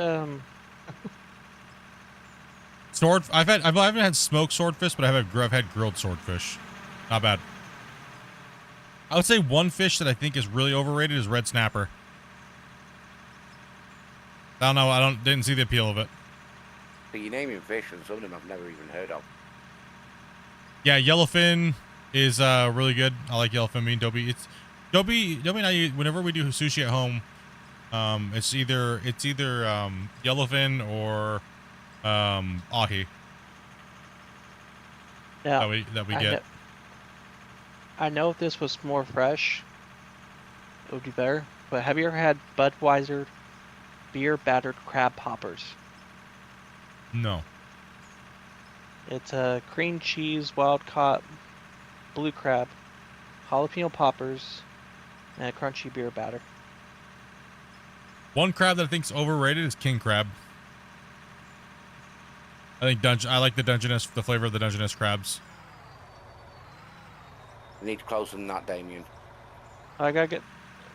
[SPEAKER 2] Sword. I haven't had smoked swordfish, but I've had grilled swordfish. Not bad. I would say one fish that I think is really overrated is red snapper. I don't know. Didn't see the appeal of it.
[SPEAKER 5] But you're naming fish, and some of them I've never even heard of.
[SPEAKER 2] Yeah, yellowfin is really good. I like yellowfin. Me and Dobie. Dobie and I, whenever we do sushi at home, it's either yellowfin or ahi.
[SPEAKER 7] Yeah,
[SPEAKER 2] that we get.
[SPEAKER 7] I know if this was more fresh, it would be better. But have you ever had Budweiser beer battered crab poppers?
[SPEAKER 2] No.
[SPEAKER 7] It's a cream cheese, wild caught, blue crab, jalapeno poppers, and a crunchy beer batter.
[SPEAKER 2] One crab that I think is overrated is king crab. I like the flavor of the Dungeness crabs.
[SPEAKER 5] I need closer than that, Damien.
[SPEAKER 7] I gotta get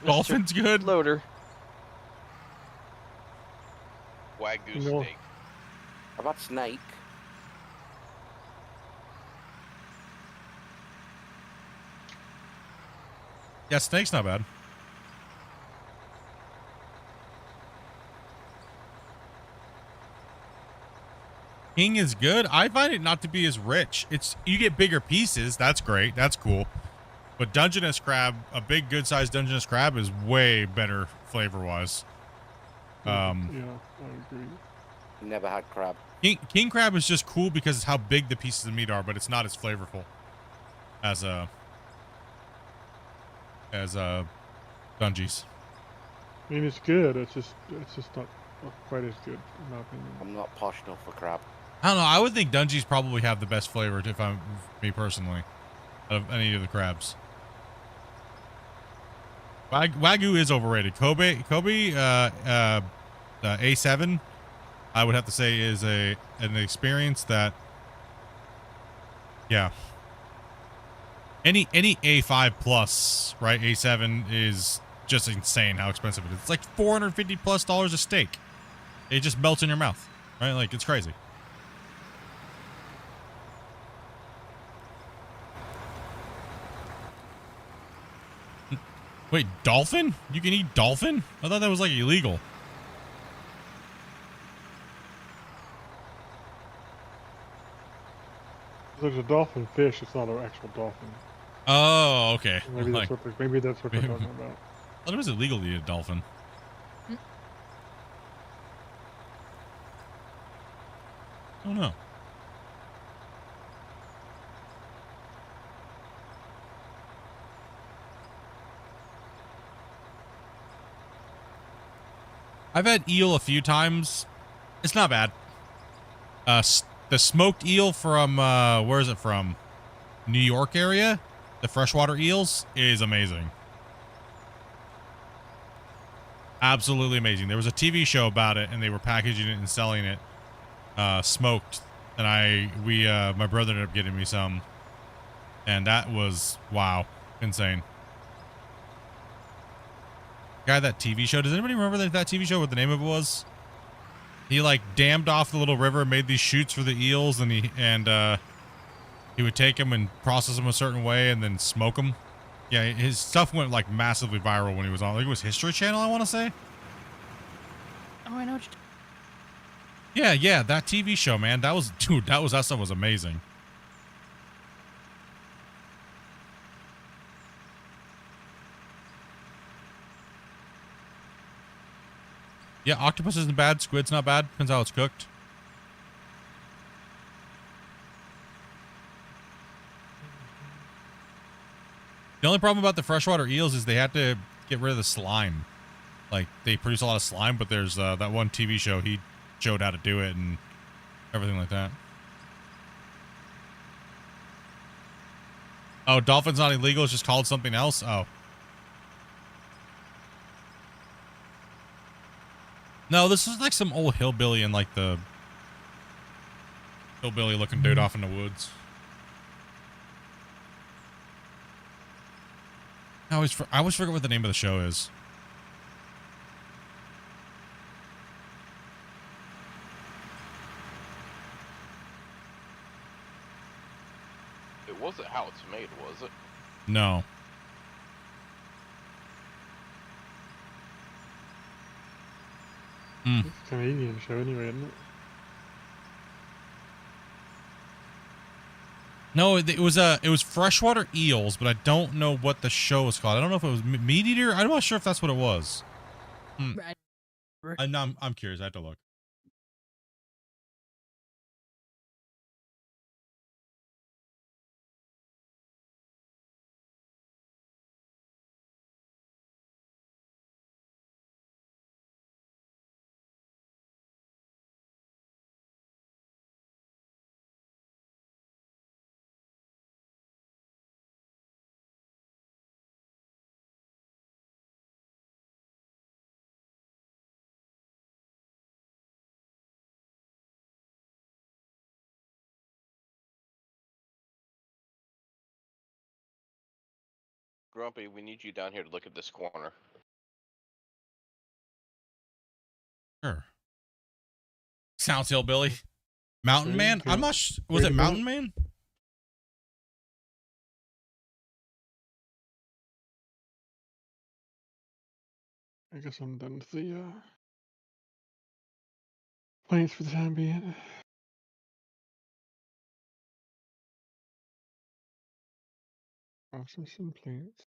[SPEAKER 2] Dolphin's good.
[SPEAKER 7] Loader.
[SPEAKER 12] Wagyu
[SPEAKER 4] No.
[SPEAKER 12] steak.
[SPEAKER 5] How about snake?
[SPEAKER 2] Yeah, snake's not bad. King is good. I find it not to be as rich. You get bigger pieces. That's great. That's cool. But Dungeness crab, a big, good-sized Dungeness crab, is way better flavor-wise.
[SPEAKER 4] Yeah, I agree.
[SPEAKER 5] Never had crab.
[SPEAKER 2] King crab is just cool because of how big the pieces of meat are, but it's not as flavorful as Dungies.
[SPEAKER 4] I mean, it's good. It's just not quite as good, in my opinion.
[SPEAKER 5] I'm not posh enough for crab.
[SPEAKER 2] I don't know. I would think Dungies probably have the best flavor, if I'm me personally, of any of the crabs. Wagyu is overrated. Kobe A7 I would have to say is an experience that, yeah. Any A5 plus, right? A7 is just insane how expensive it is. It's like $450 plus a steak. It just melts in your mouth, right? Like, it's crazy. Wait, dolphin? You can eat dolphin? I thought that was like illegal.
[SPEAKER 4] There's a dolphin fish. It's not an actual dolphin.
[SPEAKER 2] Oh, okay.
[SPEAKER 4] Maybe
[SPEAKER 2] Like,
[SPEAKER 4] that's what they're talking about.
[SPEAKER 2] I thought it was illegal to eat a dolphin. Oh no. I've had eel a few times. It's not bad. The smoked eel from where is it from? New York area. The freshwater eels is amazing. Absolutely amazing. There was a TV show about it, and they were packaging it and selling it smoked. And my brother ended up getting me some, and that was wow, insane. Guy, that TV show. Does anybody remember that TV show? What the name of it was? He like dammed off the little river, made these chutes for the eels, and he would take them and process them a certain way, and then smoke them. Yeah, his stuff went like massively viral when he was on. I think it was History Channel, I want to say.
[SPEAKER 3] Oh, I know what
[SPEAKER 2] Yeah, that TV show, man. That stuff was amazing. Yeah, octopus isn't bad. Squid's not bad. Depends how it's cooked. The only problem about the freshwater eels is they have to get rid of the slime. Like, they produce a lot of slime, but there's that one TV show, he showed how to do it and everything like that. Oh, dolphin's not illegal. It's just called something else? Oh. No, this is like some old hillbilly and like the hillbilly looking dude off in the woods. I always forget what the name of the show is.
[SPEAKER 12] It wasn't How It's Made, was it?
[SPEAKER 2] No.
[SPEAKER 4] It's a Canadian show anyway, isn't it?
[SPEAKER 2] No, it was freshwater eels, but I don't know what the show was called. I don't know if it was Meat Eater. I'm not sure if that's what it was. I'm curious. I have to look.
[SPEAKER 12] Grumpy, we need you down here to look at this corner.
[SPEAKER 2] Sure. Sounds hillbilly. Mountain Man? I'm not was it Mountain Man?
[SPEAKER 4] I guess I'm done with the plans for the time being. Processing plants.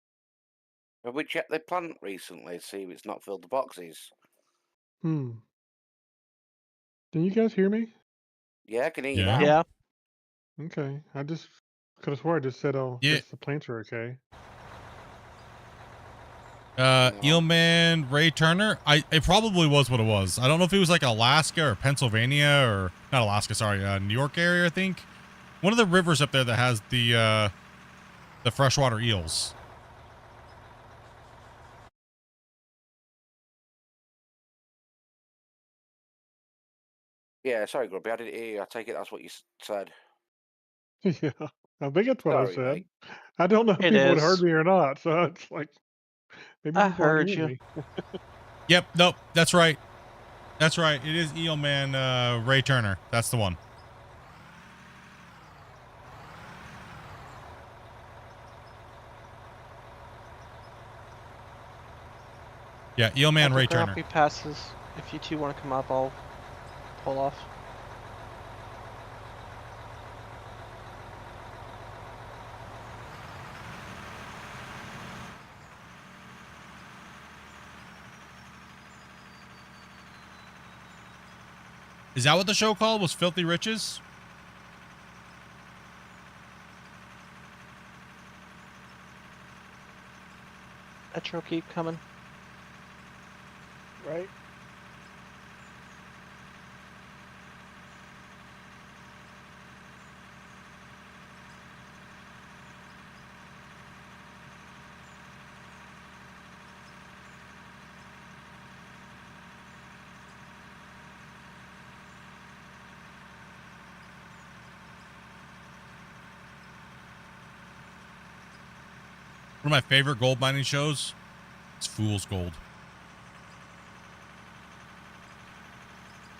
[SPEAKER 5] Have we checked the plant recently to see if it's not filled the boxes?
[SPEAKER 4] Can you guys hear me?
[SPEAKER 5] Yeah, I can hear you
[SPEAKER 2] Yeah.
[SPEAKER 5] now.
[SPEAKER 7] Yeah.
[SPEAKER 4] Okay. I just could have swore I just said, oh,
[SPEAKER 2] Yeah.
[SPEAKER 4] yes, the plants are okay.
[SPEAKER 2] Eelman Ray Turner. It probably was what it was. I don't know if it was like Alaska or Pennsylvania or not Alaska. Sorry, New York area. I think one of the rivers up there that has the freshwater eels.
[SPEAKER 5] Yeah, sorry, Grubby, I didn't hear you. I take it that's what you said.
[SPEAKER 4] Yeah, I think that's what I
[SPEAKER 5] Sorry,
[SPEAKER 4] said.
[SPEAKER 5] mate.
[SPEAKER 4] I don't know if
[SPEAKER 7] It
[SPEAKER 4] people would heard
[SPEAKER 7] is.
[SPEAKER 4] me or not, so it's like maybe
[SPEAKER 7] I
[SPEAKER 4] people aren't
[SPEAKER 7] heard
[SPEAKER 4] hearing
[SPEAKER 7] you.
[SPEAKER 4] me.
[SPEAKER 2] Yep. Nope. That's right. That's right. It is Eel Man Ray Turner. That's the one. Yeah, Eel Man
[SPEAKER 7] After
[SPEAKER 2] Ray Turner.
[SPEAKER 7] Grumpy passes, if you two want to come up, I'll pull off.
[SPEAKER 2] Is that what the show called? Was Filthy Riches?
[SPEAKER 7] Metro, keep coming.
[SPEAKER 9] Right?
[SPEAKER 2] One of my favorite gold mining shows. It's Fool's Gold.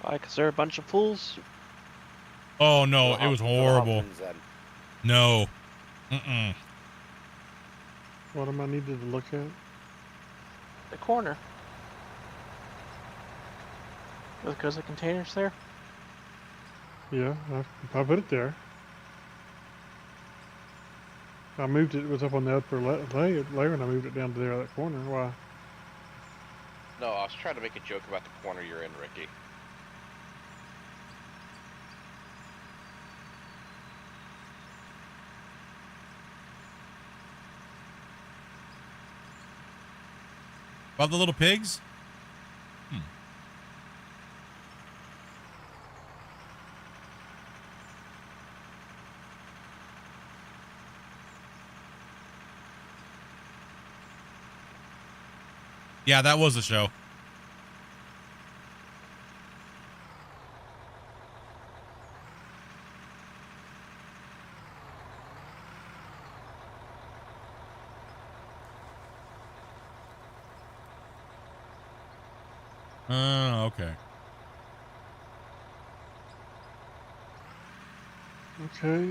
[SPEAKER 7] Why? Because they're a bunch of fools.
[SPEAKER 2] Oh no, it was horrible. No. Mm-mm.
[SPEAKER 4] What am I needed to look at?
[SPEAKER 7] The corner. Because the containers there.
[SPEAKER 4] Yeah, I put it there. I moved it. It was up on the upper layer, and I moved it down to there, that corner. Why?
[SPEAKER 12] No, I was trying to make a joke about the corner you're in, Ricky.
[SPEAKER 2] About the little pigs? Yeah, that was the show. Okay.
[SPEAKER 4] Okay.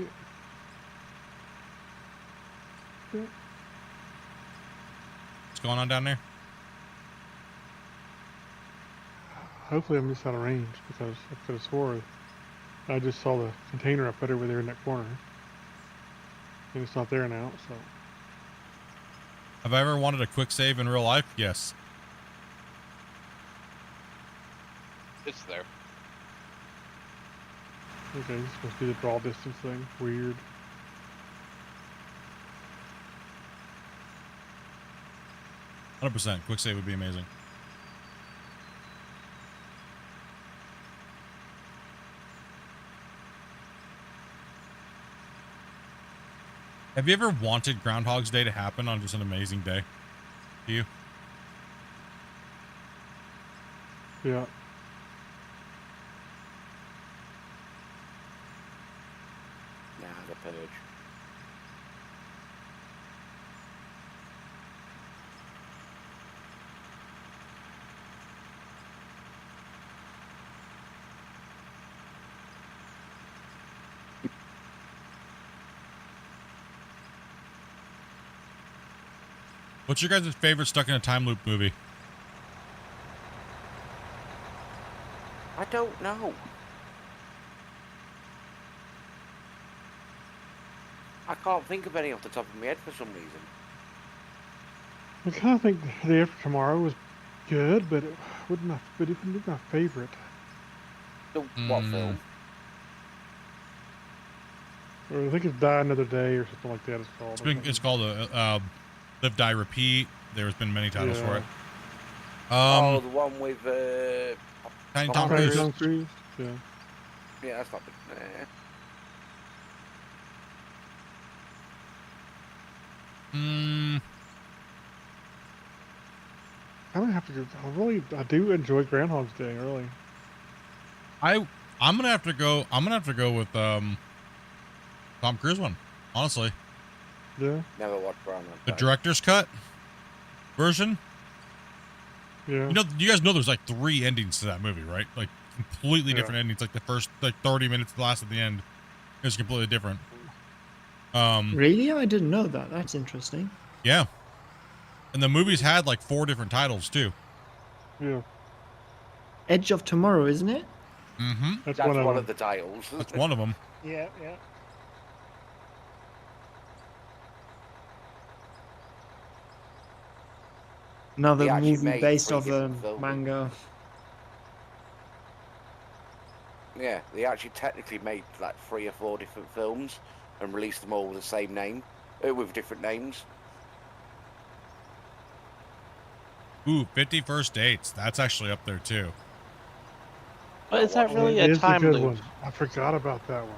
[SPEAKER 2] What's going on down there?
[SPEAKER 4] Hopefully I'm just out of range, because I could have swore I just saw the container I put over there in that corner. And it's not there now, so.
[SPEAKER 2] Have I ever wanted a quick save in real life? Yes.
[SPEAKER 12] It's there.
[SPEAKER 4] Okay, this must be the draw distance thing. Weird.
[SPEAKER 2] %. Quick save would be amazing. Have you ever wanted Groundhog's Day to happen on just an amazing day? Do you?
[SPEAKER 4] Yeah.
[SPEAKER 5] Nah, the purge.
[SPEAKER 2] What's your guys' favorite stuck in a time loop movie?
[SPEAKER 5] I don't know. I can't think of any off the top of my head for some reason.
[SPEAKER 4] I kind of think The Day After Tomorrow was good, but it wouldn't be my favorite.
[SPEAKER 5] What film?
[SPEAKER 4] Or I think it's Die Another Day or something like that. It's called.
[SPEAKER 2] It's called Live, Die, Repeat. There's been many titles for it.
[SPEAKER 5] Oh, the one with
[SPEAKER 2] Tiny
[SPEAKER 5] Tom
[SPEAKER 2] Tom Cruise.
[SPEAKER 4] Tom Cruise. Yeah.
[SPEAKER 5] Yeah, that's not.
[SPEAKER 4] I might have to go. I do enjoy Groundhog's Day. Really.
[SPEAKER 2] I I'm gonna have to go. I'm gonna have to go with Tom Cruise one. Honestly,
[SPEAKER 4] Yeah.
[SPEAKER 5] Never watched Groundhog
[SPEAKER 2] the
[SPEAKER 5] Day.
[SPEAKER 2] director's cut version.
[SPEAKER 4] Yeah.
[SPEAKER 2] You know, you guys know there's like 3 endings to that movie, right? Like completely
[SPEAKER 4] Yeah.
[SPEAKER 2] different endings. Like the first like 30 minutes, the last at the end is completely different.
[SPEAKER 6] Really? I didn't know that. That's interesting.
[SPEAKER 2] Yeah. And the movies had like 4 different titles too.
[SPEAKER 4] Yeah.
[SPEAKER 6] Edge of Tomorrow, isn't it?
[SPEAKER 2] Mm-hmm.
[SPEAKER 4] That's
[SPEAKER 5] That's
[SPEAKER 4] one
[SPEAKER 5] one
[SPEAKER 4] of
[SPEAKER 5] of
[SPEAKER 4] them.
[SPEAKER 5] the titles.
[SPEAKER 2] That's one of them.
[SPEAKER 9] Yeah, yeah.
[SPEAKER 6] Another
[SPEAKER 5] They actually
[SPEAKER 6] movie
[SPEAKER 5] made
[SPEAKER 6] based
[SPEAKER 5] 3
[SPEAKER 6] off a
[SPEAKER 5] different films.
[SPEAKER 6] manga.
[SPEAKER 5] Yeah, they actually technically made like 3 or 4 different films and released them all with the same name, with different names.
[SPEAKER 2] Ooh, 50 First Dates. That's actually up there too.
[SPEAKER 7] But is that really
[SPEAKER 4] It
[SPEAKER 7] a
[SPEAKER 4] is
[SPEAKER 7] time
[SPEAKER 4] good
[SPEAKER 7] loop?
[SPEAKER 4] one. I forgot about that one.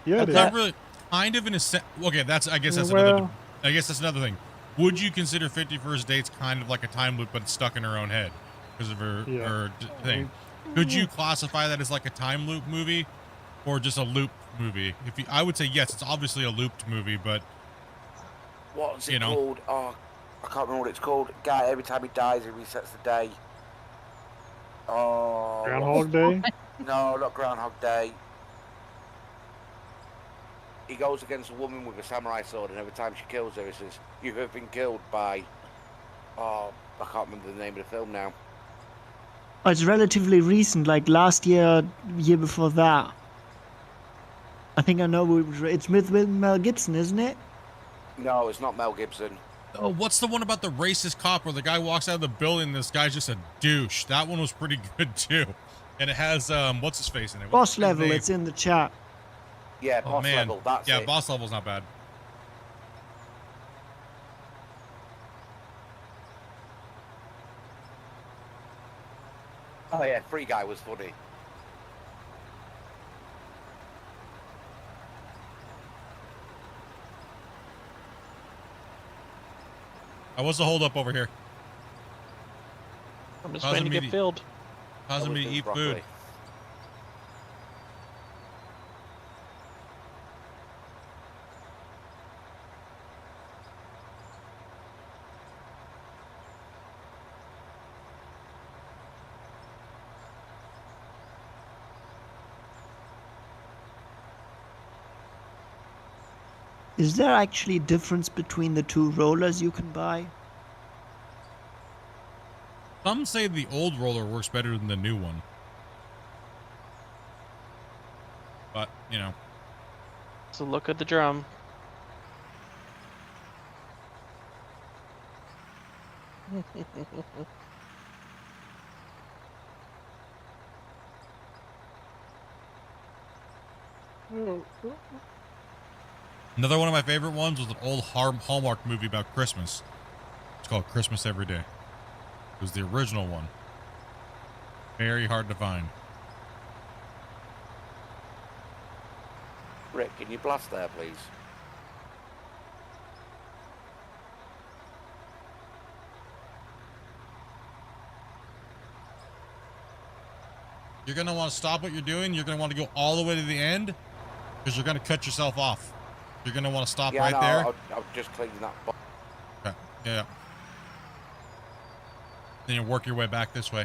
[SPEAKER 4] Yeah, it
[SPEAKER 7] That's
[SPEAKER 4] is.
[SPEAKER 2] Not really. Kind of in a sense. Okay, that's. I guess that's
[SPEAKER 4] Well-
[SPEAKER 2] I guess that's another thing. Would you consider 50 First Dates kind of like a time loop, but it's stuck in her own head because of her
[SPEAKER 4] Yeah.
[SPEAKER 2] thing? Could you classify that as like a time loop movie, or just a loop movie? If you, I would say yes, it's obviously a looped movie, but
[SPEAKER 5] What's
[SPEAKER 2] You
[SPEAKER 5] it
[SPEAKER 2] know.
[SPEAKER 5] called? Oh, I can't remember what it's called. Guy, every time he dies, he resets the day. Oh.
[SPEAKER 4] Groundhog Day.
[SPEAKER 5] No, not Groundhog Day. He goes against a woman with a samurai sword, and every time she kills her, he says, "You have been killed by." Oh, I can't remember the name of the film now.
[SPEAKER 6] Oh, it's relatively recent, like last year, year before that. I think I know. It's with Mel Gibson, isn't it?
[SPEAKER 5] No, it's not Mel Gibson.
[SPEAKER 2] oh, what's the one about the racist cop where the guy walks out of the building and this guy's just a douche? That one was pretty good too, and it has what's his face in it? What's
[SPEAKER 6] Boss
[SPEAKER 2] his
[SPEAKER 6] Level.
[SPEAKER 2] name?
[SPEAKER 6] It's in the chat.
[SPEAKER 5] Yeah,
[SPEAKER 2] Oh
[SPEAKER 5] Boss
[SPEAKER 2] man,
[SPEAKER 5] Level. That's
[SPEAKER 2] yeah,
[SPEAKER 5] it.
[SPEAKER 2] Boss Level's not bad.
[SPEAKER 5] Oh yeah, Free Guy was funny.
[SPEAKER 2] What's the hold up over here?
[SPEAKER 7] I'm just
[SPEAKER 2] Causing
[SPEAKER 7] waiting to
[SPEAKER 2] me
[SPEAKER 7] get
[SPEAKER 2] to-
[SPEAKER 7] filled.
[SPEAKER 2] Causing me to eat food.
[SPEAKER 6] Is there actually a difference between the 2 rollers you can buy?
[SPEAKER 2] Some say the old roller works better than the new one. But, you know.
[SPEAKER 7] So look at the drum.
[SPEAKER 2] Another one of my favorite ones was an old Hallmark movie about Christmas. It's called Christmas Every Day. It was the original one. Very hard to find.
[SPEAKER 5] Rick, can you blast there, please?
[SPEAKER 2] You're going to want to stop what you're doing. You're going to want to go all the way to the end because you're going to cut yourself off. You're going to want to stop
[SPEAKER 5] Yeah,
[SPEAKER 2] right
[SPEAKER 5] no,
[SPEAKER 2] there.
[SPEAKER 5] I'll just cleaning that box.
[SPEAKER 2] Okay. Yeah. Then you work your way back this way.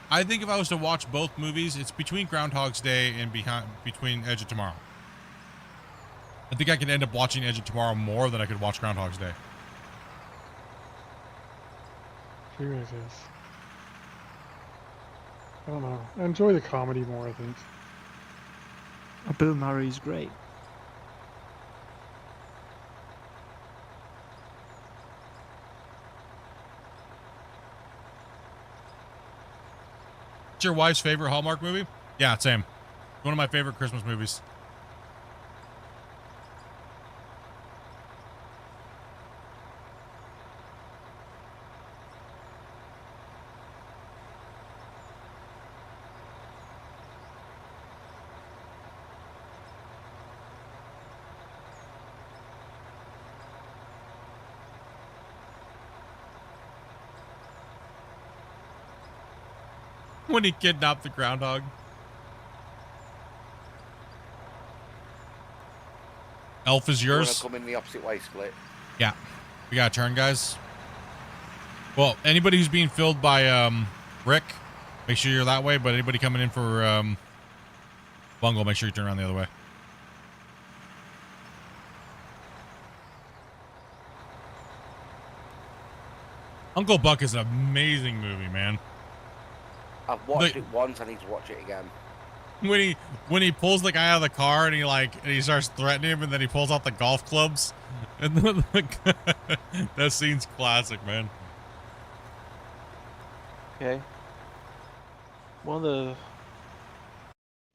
[SPEAKER 2] I think if I was to watch both movies, it's between Groundhog's Day and between Edge of Tomorrow. I think I could end up watching Edge of Tomorrow more than I could watch Groundhog's Day.
[SPEAKER 4] Sure it is. I don't know. I enjoy the comedy more, I think.
[SPEAKER 6] Bill Murray's great.
[SPEAKER 2] What's your wife's favorite Hallmark movie? Yeah, same. One of my favorite Christmas movies. When he kidnapped the groundhog. Elf is
[SPEAKER 5] You wanna
[SPEAKER 2] yours.
[SPEAKER 5] come in the opposite way, Split?
[SPEAKER 2] Yeah. We got a turn, guys. Well, anybody who's being filled by Rick, make sure you're that way. But anybody coming in for Bungle, make sure you turn around the other way. Uncle Buck is an amazing movie, man.
[SPEAKER 5] I've watched it once. I need to watch it again.
[SPEAKER 2] When he pulls the guy out of the car and he starts threatening him, and then he pulls out the golf clubs, and that scene's classic, man.
[SPEAKER 7] Okay. One of the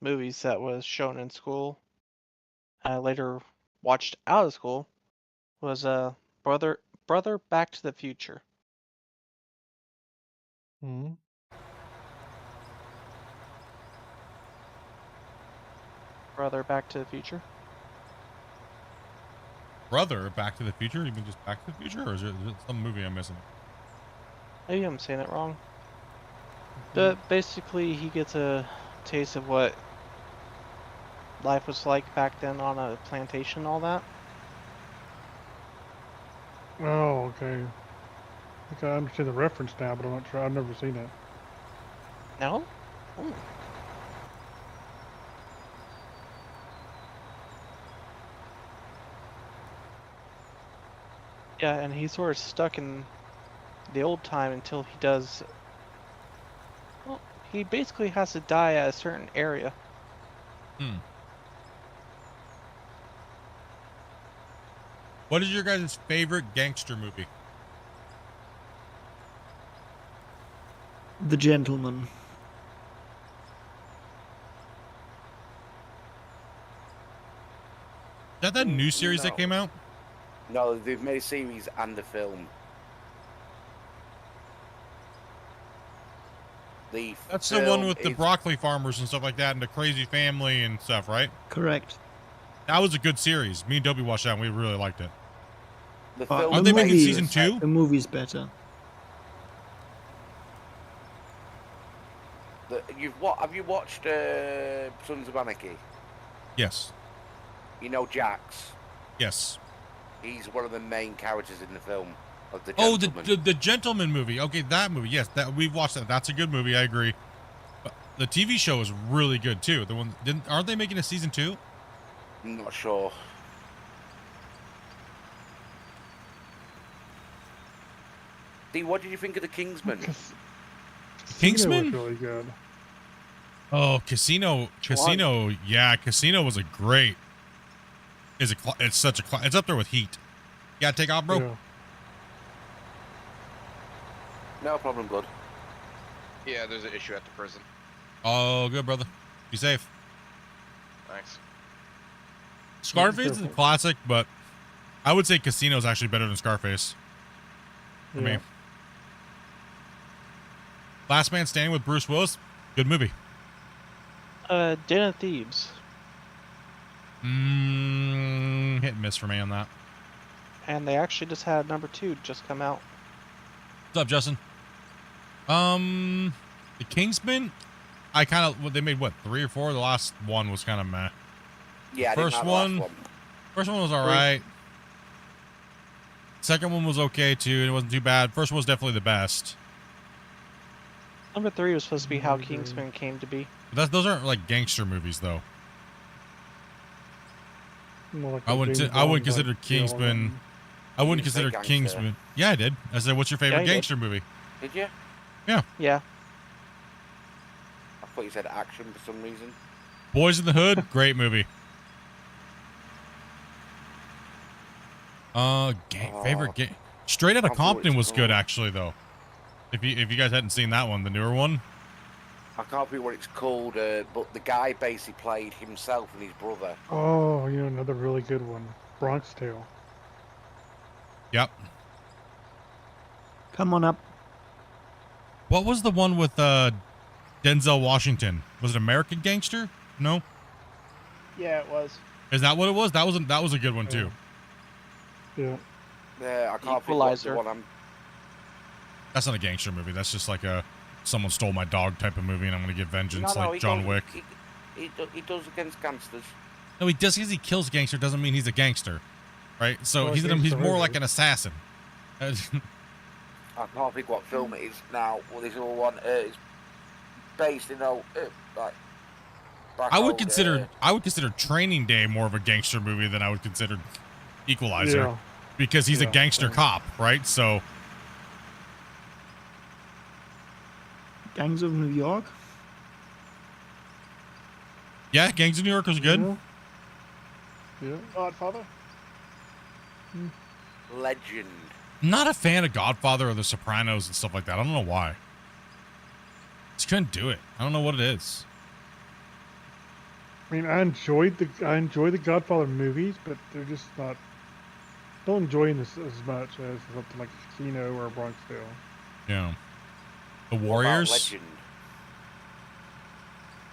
[SPEAKER 7] movies that was shown in school, I later watched out of school, was Brother Back to the Future.
[SPEAKER 4] Hmm.
[SPEAKER 7] Brother Back to the Future.
[SPEAKER 2] Brother, Back to the Future? You mean just Back to the Future, or is it some movie I'm missing?
[SPEAKER 7] Maybe I'm saying it wrong. But basically, he gets a taste of what life was like back then on a plantation and all that.
[SPEAKER 4] Oh, okay. I think I understand the reference now, but I'm not sure. I've never seen it.
[SPEAKER 7] No? Ooh. Yeah, and he's sort of stuck in the old time until he does. Well, he basically has to die at a certain area.
[SPEAKER 2] What is your guys' favorite gangster movie?
[SPEAKER 6] The Gentleman.
[SPEAKER 2] Is that new series that
[SPEAKER 5] No.
[SPEAKER 2] came out?
[SPEAKER 5] No, they've made a series and a film.
[SPEAKER 2] That's the one with the broccoli farmers and stuff like that, and the crazy family and stuff, right?
[SPEAKER 6] Correct.
[SPEAKER 2] That was a good series. Me and Dobie watched that, and we really liked it.
[SPEAKER 5] The film.
[SPEAKER 2] Are they making season 2?
[SPEAKER 6] The movie's better.
[SPEAKER 5] Have you watched Sons of Anarchy?
[SPEAKER 2] Yes.
[SPEAKER 5] You know Jax?
[SPEAKER 2] Yes.
[SPEAKER 5] He's one of the main characters in the film of the
[SPEAKER 2] Oh,
[SPEAKER 5] Gentleman.
[SPEAKER 2] the Gentleman movie. Okay, that movie. Yes, that we've watched that. That's a good movie. I agree. But the TV show is really good too. The one aren't they making a season 2?
[SPEAKER 5] I'm not sure. Dee, what did you think of the Kingsman?
[SPEAKER 2] Kingsman?
[SPEAKER 4] Was really good.
[SPEAKER 2] Oh, Casino. Yeah, Casino was a great. It's such a. It's up there with Heat. You gotta take off, bro.
[SPEAKER 4] Yeah.
[SPEAKER 5] No problem, bud.
[SPEAKER 12] Yeah, there's an issue at the prison.
[SPEAKER 2] Oh, good, brother. Be safe.
[SPEAKER 12] Thanks.
[SPEAKER 2] Scarface is a classic, but I would say Casino is actually better than Scarface. For me. Last Man Standing with Bruce Willis. Good movie.
[SPEAKER 7] Den of Thieves.
[SPEAKER 2] Hit and miss for me on that.
[SPEAKER 7] And they actually just had number 2 just come out.
[SPEAKER 2] What's up, Justin? The Kingsman, they made what, 3 or 4? The last one was kind of meh.
[SPEAKER 5] Yeah,
[SPEAKER 2] First one was all right. Second one was okay too, and it wasn't too bad. First one was definitely the best.
[SPEAKER 7] Number 3 was supposed to be how Kingsman came to be.
[SPEAKER 2] But those aren't like gangster movies, though.
[SPEAKER 4] More like
[SPEAKER 2] I wouldn't consider Kingsman. I wouldn't consider Kingsman. Yeah, I did. I said, "What's your favorite gangster movie?"
[SPEAKER 5] Did you?
[SPEAKER 2] Yeah.
[SPEAKER 7] Yeah.
[SPEAKER 5] I thought you said action for some reason.
[SPEAKER 2] Boys in the Hood, great movie. Favorite game. Straight Outta Compton was good, actually, though. If you guys hadn't seen that one, the newer one.
[SPEAKER 5] I can't remember what it's called, but the guy basically played himself and his brother.
[SPEAKER 4] Oh, another really good one, Bronx Tale.
[SPEAKER 2] Yep.
[SPEAKER 6] Come on up.
[SPEAKER 2] What was the one with Denzel Washington? Was it American Gangster? No.
[SPEAKER 9] Yeah, it was.
[SPEAKER 2] Is that what it was? That was a good one too.
[SPEAKER 4] Yeah.
[SPEAKER 5] Yeah, I can't
[SPEAKER 7] Equalizer.
[SPEAKER 5] think what the one I'm.
[SPEAKER 2] That's not a gangster movie. That's just like a someone stole my dog type of movie and I'm gonna get vengeance like John Wick.
[SPEAKER 5] He does against gangsters.
[SPEAKER 2] No, he does because he kills gangster doesn't mean he's a gangster, right? So
[SPEAKER 4] Well,
[SPEAKER 2] he's
[SPEAKER 4] gangster
[SPEAKER 2] more
[SPEAKER 4] movie.
[SPEAKER 2] like an assassin.
[SPEAKER 5] I can't think what film it is now. Well, this other one is based in like.
[SPEAKER 2] I would consider Training Day more of a gangster movie than I would consider Equalizer,
[SPEAKER 4] Yeah.
[SPEAKER 2] because he's a gangster cop, right? So
[SPEAKER 6] Gangs of New York.
[SPEAKER 2] yeah, Gangs of New York was good.
[SPEAKER 4] Yeah.
[SPEAKER 9] Godfather.
[SPEAKER 5] Legend.
[SPEAKER 2] Not a fan of Godfather or The Sopranos and stuff like that. I don't know why. Just couldn't do it. I don't know what it is.
[SPEAKER 4] I mean, I enjoy the Godfather movies, but they're just not. Don't enjoy them as much as something like Casino or Bronxville.
[SPEAKER 2] Yeah. The
[SPEAKER 5] What about
[SPEAKER 2] Warriors,
[SPEAKER 5] Legend.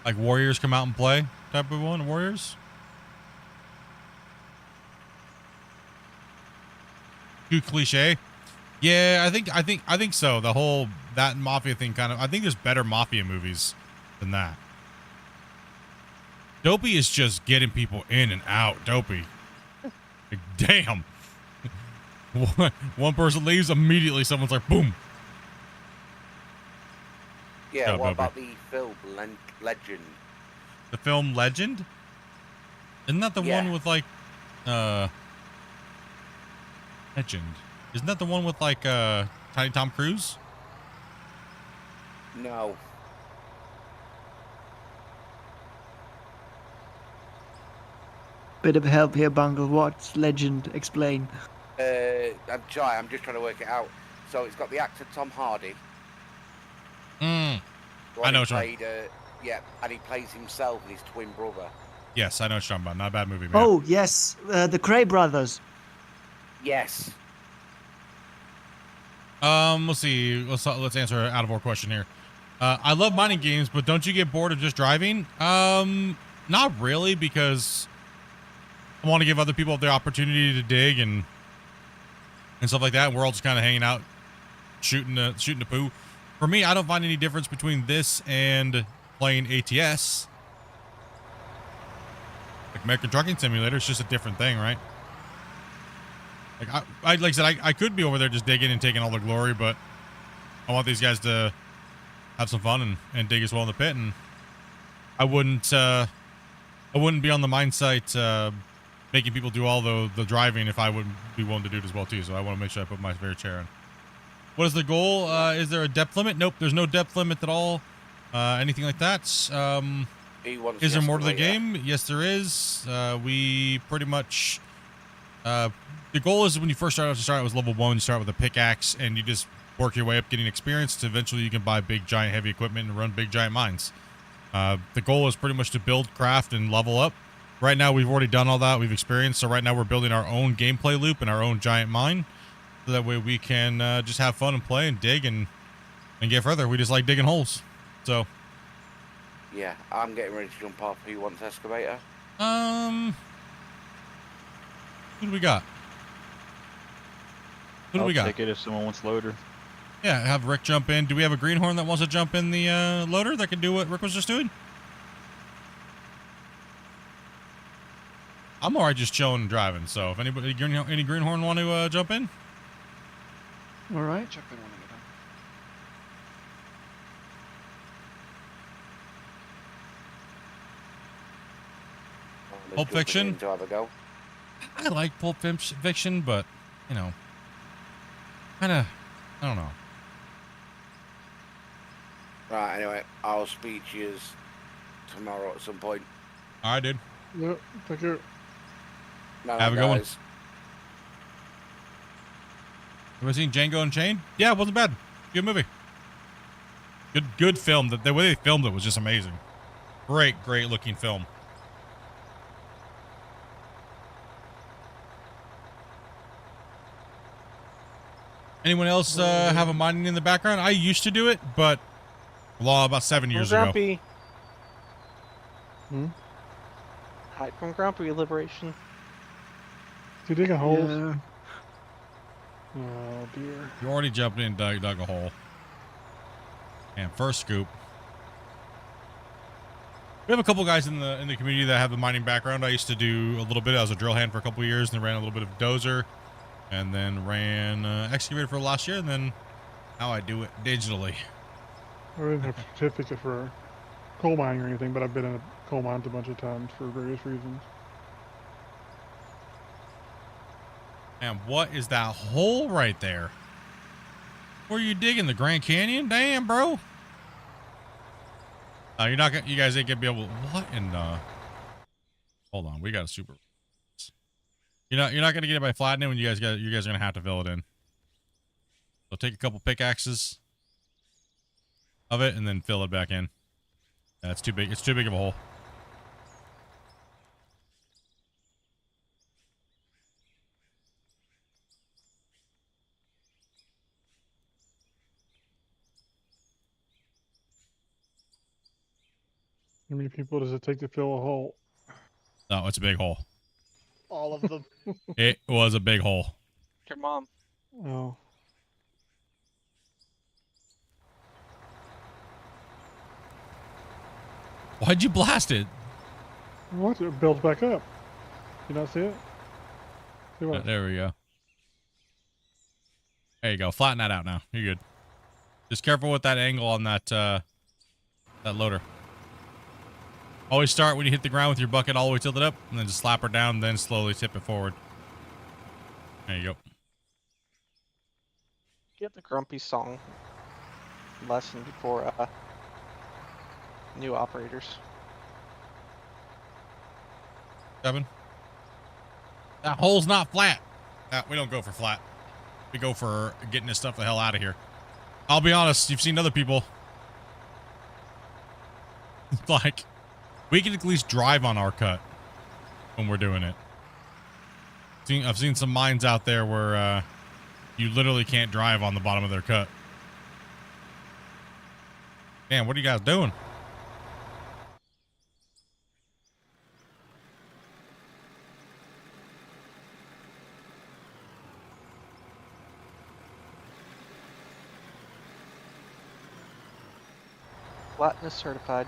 [SPEAKER 2] like Warriors come out and play type of one. Warriors. Too cliche. Yeah, I think so. The whole that mafia thing kind of. I think there's better mafia movies than that. Dopey is just getting people in and out. Dopey. Like, damn. One person leaves, immediately someone's like, boom.
[SPEAKER 5] Yeah,
[SPEAKER 2] Shut up,
[SPEAKER 5] what
[SPEAKER 2] Dopey.
[SPEAKER 5] about the film Legend?
[SPEAKER 2] The film Legend? Isn't that the
[SPEAKER 5] Yeah.
[SPEAKER 2] one with like, Legend? Isn't that the one with like, Tiny Tom Cruise?
[SPEAKER 5] No.
[SPEAKER 6] Bit of help here, Bungle. What's Legend? Explain.
[SPEAKER 5] I'm just trying to work it out. So it's got the actor Tom Hardy.
[SPEAKER 2] Mm.
[SPEAKER 5] the one
[SPEAKER 2] I know
[SPEAKER 5] who
[SPEAKER 2] what you're
[SPEAKER 5] played, yeah, and he plays himself and his twin brother.
[SPEAKER 2] Yes, I know what you're talking about. Not a bad movie, man.
[SPEAKER 6] Oh yes, the Cray brothers.
[SPEAKER 5] Yes.
[SPEAKER 2] Let's see. Let's answer an out of order question here. I love mining games, but don't you get bored of just driving? Not really, because I want to give other people the opportunity to dig and stuff like that. We're all just kind of hanging out, shooting the poo. For me, I don't find any difference between this and playing ATS. Like American Trucking Simulator, it's just a different thing, right? Like like I said, I could be over there just digging and taking all the glory, but I want these guys to have some fun and dig as well in the pit. And I wouldn't be on the mine site making people do all the driving if I wouldn't be willing to do it as well too. So I want to make sure I put my fair share in. What is the goal? Is there a depth limit? Nope, there's no depth limit at all. Anything like that. Is there more to the game? Yes, there is. We pretty much. The goal is when you first start out with level 1, you start with a pickaxe and you just work your way up getting experience to eventually you can buy big giant heavy equipment and run big giant mines. The goal is pretty much to build, craft, and level up. Right now we've already done all that, we've experienced, so right now we're building our own gameplay loop and our own giant mine. So that way we can just have fun and play and dig and get further. We just like digging holes. So
[SPEAKER 5] Yeah, I'm getting ready to jump off. Who wants excavator?
[SPEAKER 2] who do we got? Who do we got?
[SPEAKER 10] I'll take it if someone wants loader.
[SPEAKER 2] Yeah, have Rick jump in. Do we have a greenhorn that wants to jump in the loader that can do what Rick was just doing? I'm alright just chilling and driving. So if anybody, any greenhorn want to jump in?
[SPEAKER 6] All right.
[SPEAKER 13] Jump in when I get done.
[SPEAKER 2] Pulp Fiction?
[SPEAKER 5] To have a go.
[SPEAKER 2] I like Pulp Fiction, but you know, kind of, I don't know.
[SPEAKER 5] Right, anyway, I'll speak to you tomorrow at some point.
[SPEAKER 2] All right, dude.
[SPEAKER 4] Yeah, take care.
[SPEAKER 5] No,
[SPEAKER 2] Have a good one.
[SPEAKER 5] guys.
[SPEAKER 2] You ever seen Django Unchained? Yeah, it wasn't bad. Good movie. Good film. The way they filmed it was just amazing. Great looking film. Anyone else have a mining in the background? I used to do it, but about 7 years ago.
[SPEAKER 7] Grumpy.
[SPEAKER 4] Hmm?
[SPEAKER 7] Hide from Grumpy Liberation.
[SPEAKER 4] You digging holes?
[SPEAKER 6] Yeah.
[SPEAKER 4] Oh dear.
[SPEAKER 2] You already jumped in and dug a hole. And first scoop. We have a couple guys in the community that have a mining background. I used to do a little bit. I was a drill hand for a couple years, and then ran a little bit of dozer, and then ran excavator for last year, and then now I do it digitally.
[SPEAKER 4] I didn't have a certificate for coal mining or anything, but I've been in a coal mines a bunch of times for various reasons.
[SPEAKER 2] And what is that hole right there? Where are you digging? The Grand Canyon? Damn, bro. You're not gonna, you guys ain't gonna be able. What in the? Hold on, we got a super. You're not gonna get it by flattening when you guys are gonna have to fill it in. So take a couple pickaxes of it and then fill it back in. That's too big. It's too big of a hole.
[SPEAKER 4] How many people does it take to fill a hole?
[SPEAKER 2] No, it's a big hole.
[SPEAKER 9] All of them.
[SPEAKER 2] It was a big hole.
[SPEAKER 7] Your mom.
[SPEAKER 4] Oh.
[SPEAKER 2] Why'd you blast it?
[SPEAKER 4] Watch it builds back up. You not see it? See what?
[SPEAKER 2] There we go. There you go. Flatten that out now. You're good. Just careful with that angle on that that loader. Always start when you hit the ground with your bucket all the way tilted up, and then just slap her down, then slowly tip it forward. There you go.
[SPEAKER 7] Get the Grumpy song lesson before new operators.
[SPEAKER 2] 7. That hole's not flat. We don't go for flat. We go for getting this stuff the hell out of here. I'll be honest, you've seen other people. Like, we can at least drive on our cut when we're doing it. I've seen some mines out there where you literally can't drive on the bottom of their cut. Man, what are you guys doing?
[SPEAKER 7] Flatness certified.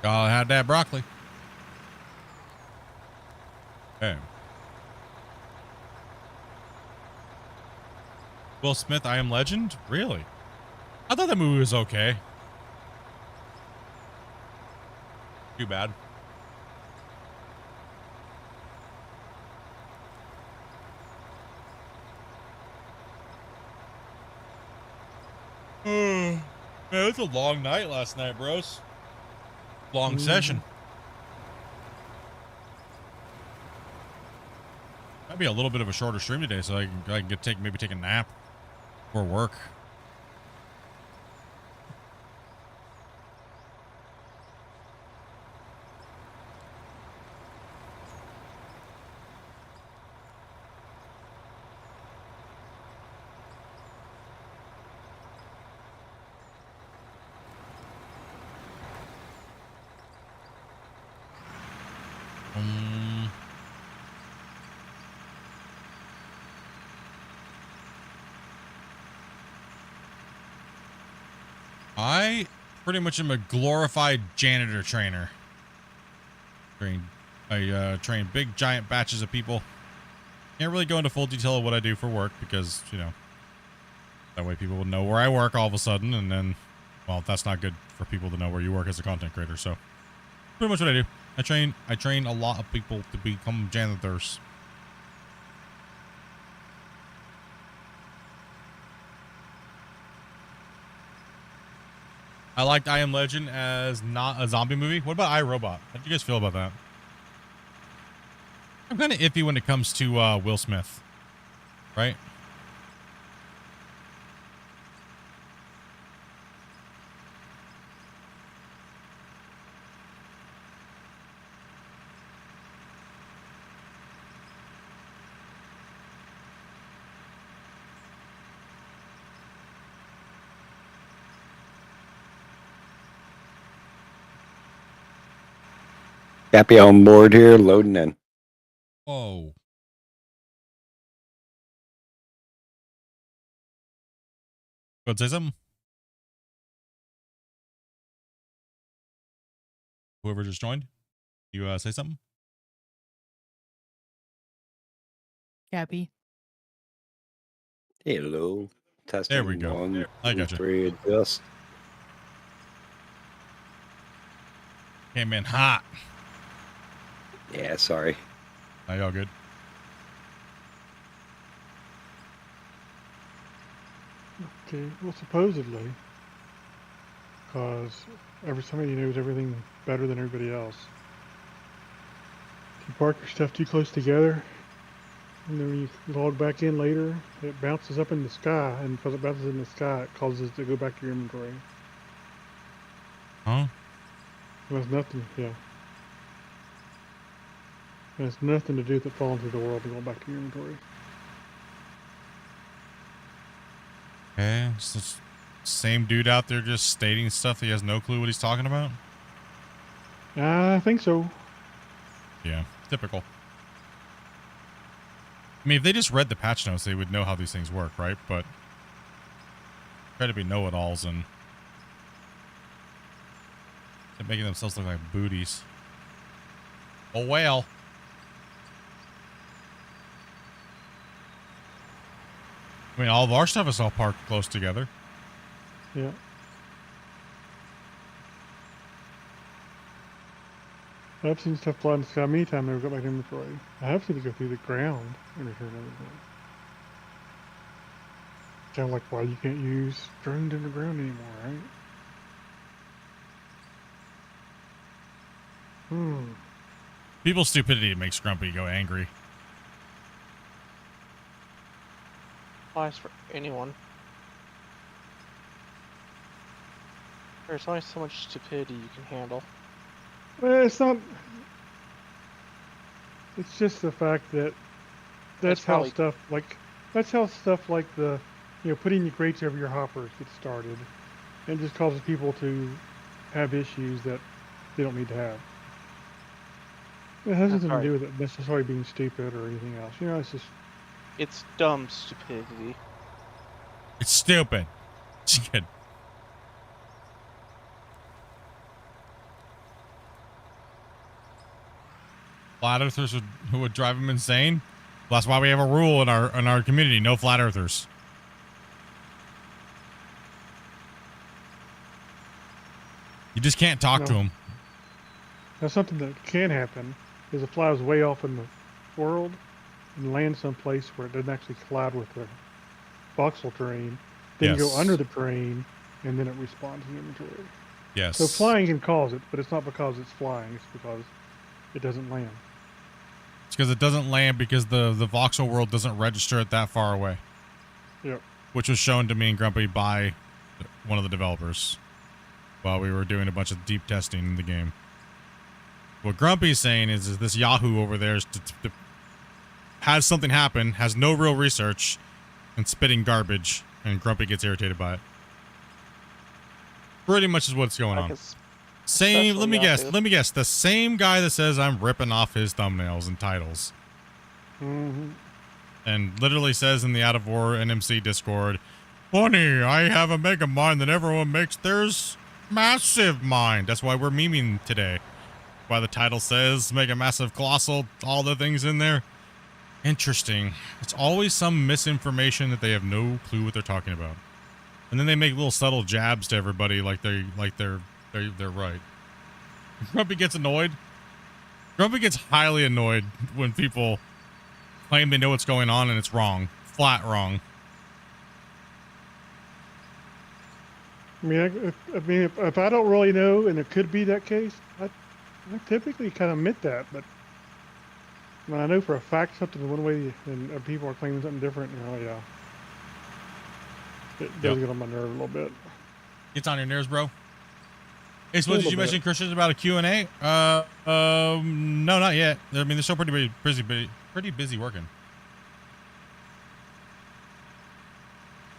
[SPEAKER 2] Gotta have that broccoli. Okay. Will Smith, I Am Legend? Really? I thought that movie was okay. Too bad. Man, it was a long night last night, bros. Long session. Might be a little bit of a shorter stream today, so I can maybe take a nap or work. I pretty much am a glorified janitor trainer. I train big giant batches of people. Can't really go into full detail of what I do for work because, you know, that way people will know where I work all of a sudden, and then, well, that's not good for people to know where you work as a content creator. So pretty much what I do. I train a lot of people to become janitors. I liked I Am Legend as not a zombie movie. What about iRobot? How do you guys feel about that? I'm kind of iffy when it comes to Will Smith, right?
[SPEAKER 13] Happy on board here, loading in.
[SPEAKER 2] Whoa. Go ahead, say something. Whoever just joined, you say something.
[SPEAKER 3] Cappy.
[SPEAKER 13] Hello. Testing.
[SPEAKER 2] There we go.
[SPEAKER 13] 1,
[SPEAKER 2] I
[SPEAKER 13] 2,
[SPEAKER 2] gotcha.
[SPEAKER 13] 3, adjust.
[SPEAKER 2] Came in hot.
[SPEAKER 13] Yeah, sorry.
[SPEAKER 2] Are y'all good?
[SPEAKER 4] Okay, well, supposedly, because somebody knows everything better than everybody else. If you park your stuff too close together, and then when you log back in later, it bounces up in the sky, and because it bounces in the sky, it causes it to go back to your inventory.
[SPEAKER 2] Huh?
[SPEAKER 4] It has nothing, yeah. It has nothing to do with it falling through the world and going back to your inventory.
[SPEAKER 2] Okay, so same dude out there just stating stuff that he has no clue what he's talking about?
[SPEAKER 4] I think so.
[SPEAKER 2] Yeah, typical. I mean, if they just read the patch notes, they would know how these things work, right? But try to be know-it-alls and they're making themselves look like booties. Oh, well. I mean, all of our stuff is all parked close together.
[SPEAKER 4] Yeah. I've seen stuff fly in the sky many times, never got back to inventory. I have seen it go through the ground and return everything. Kind of like why you can't use drones in the ground anymore, right?
[SPEAKER 2] People's stupidity makes Grumpy go angry.
[SPEAKER 7] Applies for anyone. There's only so much stupidity you can handle.
[SPEAKER 4] Well, it's not. It's just the fact that that's how stuff like the, putting the crates over your hoppers gets started, and just causes people to have issues that they don't need to have. It has nothing to do with it necessarily being stupid or anything else. It's just.
[SPEAKER 7] It's dumb stupidity.
[SPEAKER 2] It's stupid. Just kidding. Flat earthers who would drive them insane. Well, that's why we have a rule in our community: no flat earthers. You just can't talk to them.
[SPEAKER 4] Now, something that can happen is it flies way off in the world and lands someplace where it doesn't actually collide with the voxel terrain. Then go under the terrain, and then it respawns in inventory.
[SPEAKER 2] Yes.
[SPEAKER 4] So flying can cause it, but it's not because it's flying. It's because it doesn't land.
[SPEAKER 2] It's because it doesn't land because the voxel world doesn't register it that far away.
[SPEAKER 4] Yep.
[SPEAKER 2] Which was shown to me and Grumpy by one of the developers while we were doing a bunch of deep testing in the game. What Grumpy's saying is this Yahoo over there has something happen, has no real research, and spitting garbage, and Grumpy gets irritated by it. Pretty much is what's going on. Same, let me guess. The same guy that says I'm ripping off his thumbnails and titles.
[SPEAKER 4] Mm-hmm.
[SPEAKER 2] And literally says in the Out of Ore NMC Discord, funny, I have a mega mine that everyone makes theirs massive mine. That's why we're memeing today. Why the title says mega massive colossal, all the things in there. Interesting. It's always some misinformation that they have no clue what they're talking about. And then they make little subtle jabs to everybody like they're right. Grumpy gets annoyed. Grumpy gets highly annoyed when people claim they know what's going on and it's wrong. Flat wrong.
[SPEAKER 4] I mean, if I don't really know, and it could be that case, I typically kind of admit that. But when I know for a fact something is one way, and people are claiming something different, yeah, it does get on my nerve a little bit.
[SPEAKER 2] It's on your nerves, bro. Hey, so did you mention Christians about a Q&A? No, not yet. I mean, they're still pretty busy working.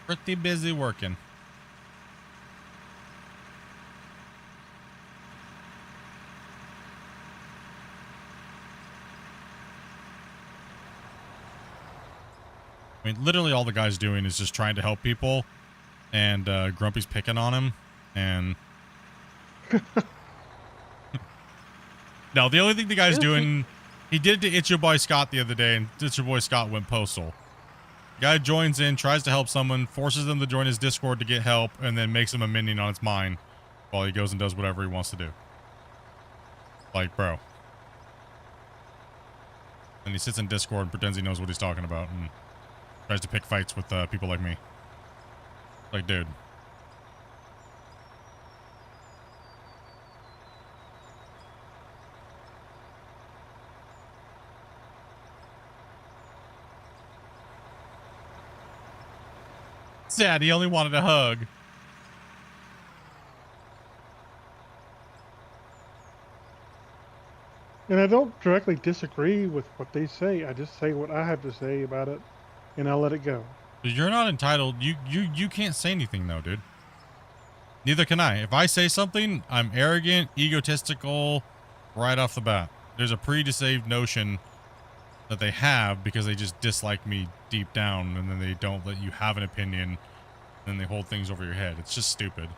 [SPEAKER 2] Pretty busy working. I mean, literally all the guy's doing is just trying to help people, and Grumpy's picking on him, and no, the only thing the guy's doing, he did it to It's Your Boy Scott the other day, and It's Your Boy Scott went postal. The guy joins in, tries to help someone, forces them to join his Discord to get help, and then makes him a minion on its mine while he goes and does whatever he wants to do. Like, bro. And he sits in Discord and pretends he knows what he's talking about and tries to pick fights with people like me. Like, dude. Sad, he only wanted a hug.
[SPEAKER 4] And I don't directly disagree with what they say. I just say what I have to say about it, and I'll let it go.
[SPEAKER 2] You're not entitled. You can't say anything though, dude. Neither can I. If I say something, I'm arrogant, egotistical, right off the bat. There's a pre-deceived notion that they have because they just dislike me deep down, and then they don't let you have an opinion, and they hold things over your head. It's just stupid.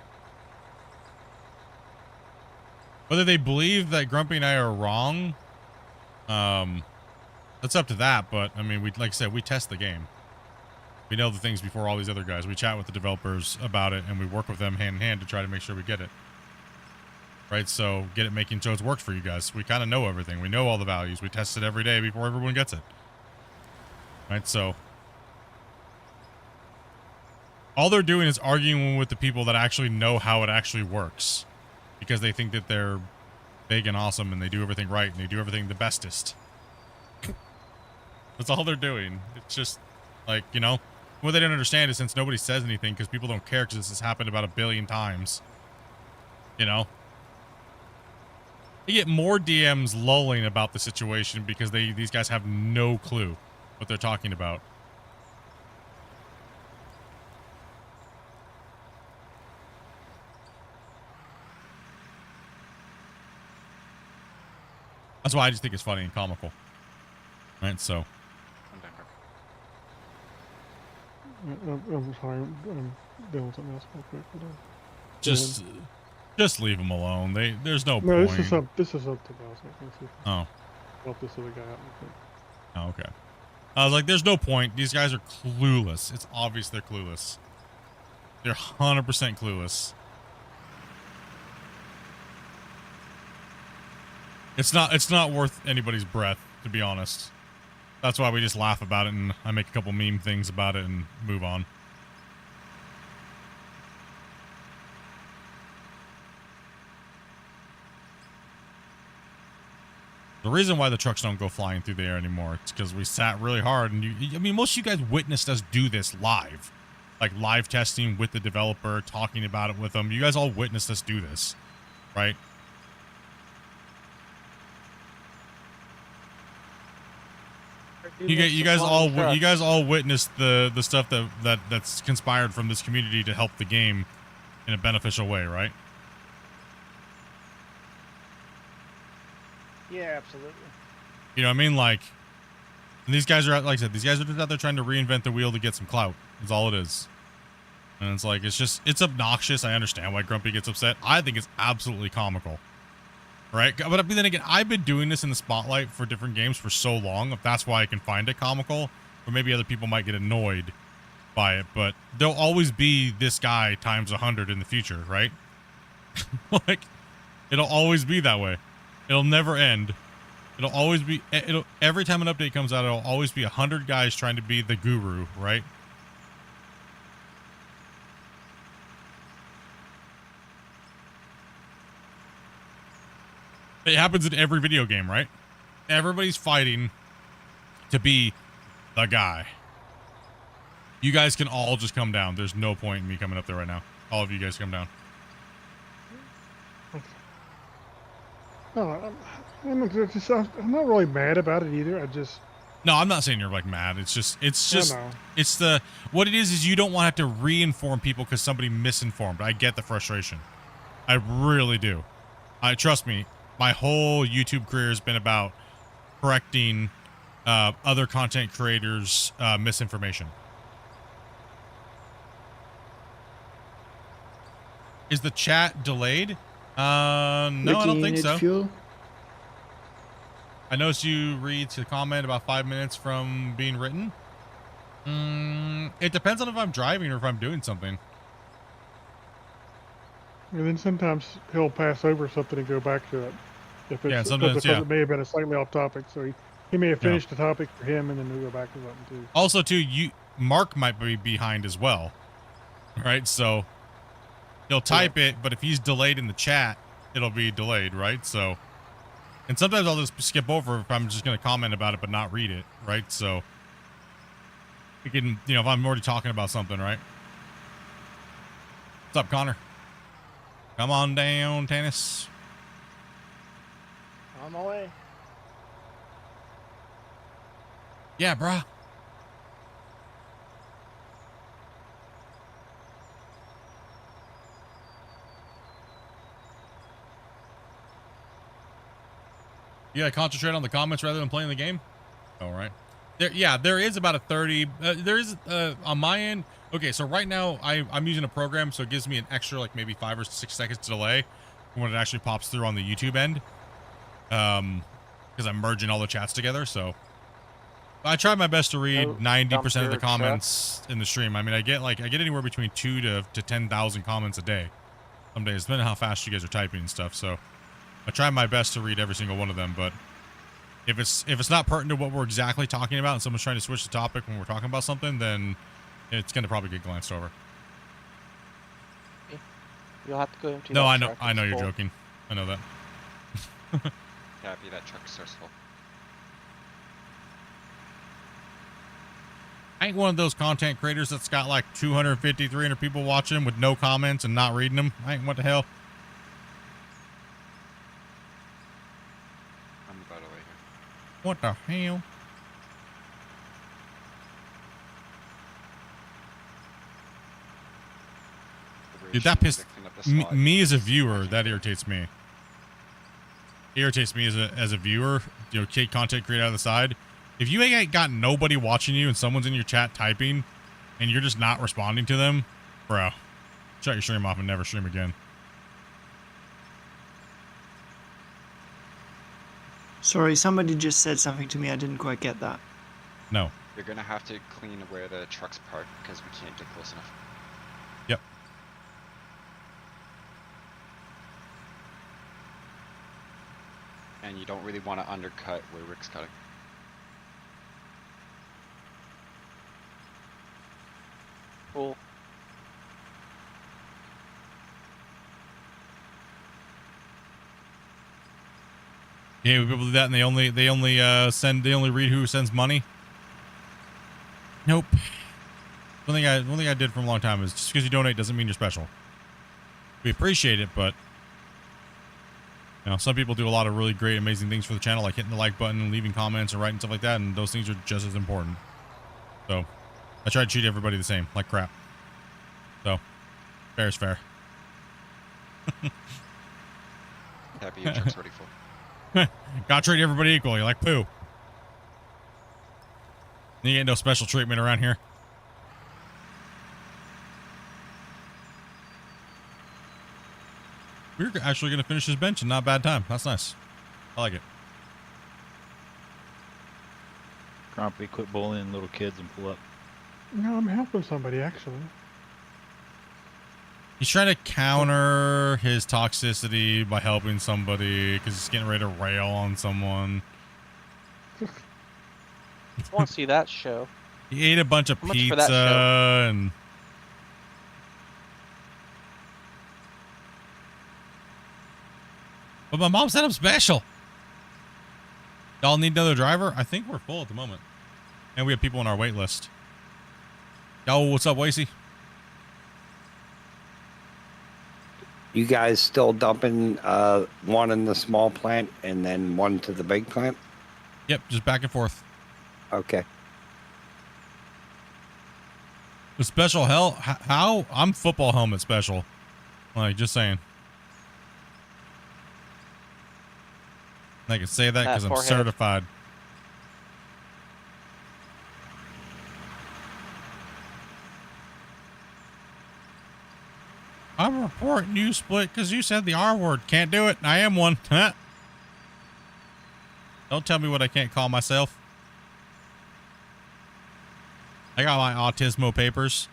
[SPEAKER 2] Whether they believe that Grumpy and I are wrong, that's up to that. But I mean, like I said, we test the game. We know the things before all these other guys. We chat with the developers about it, and we work with them hand in hand to try to make sure we get it. Right? So get it making so it's worked for you guys. We kind of know everything. We know all the values. We test it every day before everyone gets it. Right? So all they're doing is arguing with the people that actually know how it actually works, because they think that they're big and awesome and they do everything right and they do everything the bestest. That's all they're doing. It's just like, you know, what they don't understand is since nobody says anything because people don't care because this has happened about 1 billion times, you know, you get more DMs lulling about the situation because these guys have no clue what they're talking about. That's why I just think it's funny and comical. Right, so.
[SPEAKER 4] I'm sorry, I'm doing something else real quick. Hold on.
[SPEAKER 2] Just leave them alone. There's no point.
[SPEAKER 4] No, this is something else.
[SPEAKER 2] Oh.
[SPEAKER 4] Help this other guy out real quick.
[SPEAKER 2] Oh, okay. I was like, there's no point. These guys are clueless. It's obvious they're clueless. They're 100% clueless. It's not worth anybody's breath, to be honest. That's why we just laugh about it and I make a couple meme things about it and move on. The reason why the trucks don't go flying through the air anymore, it's because we sat really hard and I mean, most of you guys witnessed us do this live. Like live testing with the developer, talking about it with them. You guys all witnessed us do this, right? You guys all witnessed the stuff that's conspired from this community to help the game in a beneficial way, right?
[SPEAKER 9] Yeah, absolutely.
[SPEAKER 2] You know what I mean? Like, and these guys are, like I said, these guys are just out there trying to reinvent the wheel to get some clout. That's all it is. And it's like, it's obnoxious. I understand why Grumpy gets upset. I think it's absolutely comical. Right? But then again, I've been doing this in the spotlight for different games for so long. If that's why I can find it comical, or maybe other people might get annoyed by it, but there'll always be this guy times 100 in the future, right? Like, it'll always be that way. It'll never end. It'll always be, every time an update comes out, it'll always be 100 guys trying to be the guru, right? It happens in every video game, right? Everybody's fighting to be the guy. You guys can all just come down. There's no point in me coming up there right now. All of you guys come down.
[SPEAKER 4] No, I'm not really mad about it either.
[SPEAKER 2] No, I'm not saying you're like mad. It's just what it is you don't want to have to re-inform people because somebody misinformed. I get the frustration. I really do. Trust me. My whole YouTube career has been about correcting other content creators misinformation. Is the chat delayed? No, I don't think so.
[SPEAKER 6] Fuel.
[SPEAKER 2] I noticed you read the comment about 5 minutes from being written. It depends on if I'm driving or if I'm doing something.
[SPEAKER 4] And then sometimes he'll pass over something and go back to it. If it's,
[SPEAKER 2] Yeah, sometimes,
[SPEAKER 4] because it may have been a slightly off topic, so he may have finished the topic for him and then we'll go back to something too.
[SPEAKER 2] Also, too, Mark might be behind as well, right? So he'll type it, but if he's delayed in the chat, it'll be delayed, right? So, and sometimes I'll just skip over if I'm just going to comment about it but not read it, right? So you can, you know, if I'm already talking about something, right? What's up, Connor? Come on down, Tannis.
[SPEAKER 9] On my way.
[SPEAKER 2] Yeah, brah. You gotta concentrate on the comments rather than playing the game. All right. There is about a 30. There is on my end. Okay, so right now I'm using a program, so it gives me an extra like maybe 5 or 6 seconds delay when it actually pops through on the YouTube end. Because I'm merging all the chats together. So I try my best to read 90% of the comments in the stream. I mean, I get anywhere between 2 to 10,000 comments a day. Some days, depending on how fast you guys are typing and stuff. So I try my best to read every single one of them, but if it's not pertinent to what we're exactly talking about and someone's trying to switch the topic when we're talking about something, then it's going to probably get glanced over.
[SPEAKER 7] You'll have to go into
[SPEAKER 2] No,
[SPEAKER 7] that
[SPEAKER 2] I know you're
[SPEAKER 7] full.
[SPEAKER 2] joking. I know that.
[SPEAKER 8] Happy that truck's sourceful.
[SPEAKER 2] I ain't one of those content creators that's got like 250, 300 people watching with no comments and not reading them. I ain't, what the hell?
[SPEAKER 8] I'm about to wait here.
[SPEAKER 2] What the hell? Dude, that pissed me as a viewer. That irritates me. Irritates me as a viewer. You know, content creator on the side. If you ain't got nobody watching you and someone's in your chat typing, and you're just not responding to them, bro, shut your stream off and never stream again.
[SPEAKER 6] Sorry, somebody just said something to me. I didn't quite get that.
[SPEAKER 2] No.
[SPEAKER 8] You're gonna have to clean where the truck's parked because we can't get close enough.
[SPEAKER 2] Yep.
[SPEAKER 8] And you don't really want to undercut where Rick's cutting.
[SPEAKER 7] Cool.
[SPEAKER 2] Yeah, people do that, and they only read who sends money. Nope. One thing I did for a long time is just because you donate doesn't mean you're special. We appreciate it, but you know, some people do a lot of really great, amazing things for the channel, like hitting the like button, and leaving comments, and writing stuff like that, and those things are just as important. So I try to treat everybody the same, like crap. So fair is fair.
[SPEAKER 8] Happy your truck's already full.
[SPEAKER 2] Gotta treat everybody equally, like poo. You get no special treatment around here. We're actually going to finish this bench in not a bad time. That's nice. I like it.
[SPEAKER 10] Grumpy, quit bullying little kids and pull up.
[SPEAKER 4] No, I'm helping somebody actually.
[SPEAKER 2] He's trying to counter his toxicity by helping somebody because he's getting ready to rail on someone.
[SPEAKER 7] I want to see that show.
[SPEAKER 2] He ate a bunch of
[SPEAKER 7] How much for
[SPEAKER 2] pizza
[SPEAKER 7] that show?
[SPEAKER 2] and... But my mom said I'm special. Y'all need another driver? I think we're full at the moment. And we have people on our wait list. Yo, what's up, Wasey?
[SPEAKER 13] You guys still dumping one in the small plant and then one to the big plant?
[SPEAKER 2] Yep, just back and forth.
[SPEAKER 13] Okay.
[SPEAKER 2] The special hell? How? I'm football helmet special. Like, just saying. I can say that because I'm
[SPEAKER 7] forehead.
[SPEAKER 2] certified. report and you split because you said the R word. Can't do it. I am one. Huh? Don't tell me what I can't call myself. I got my autismo papers.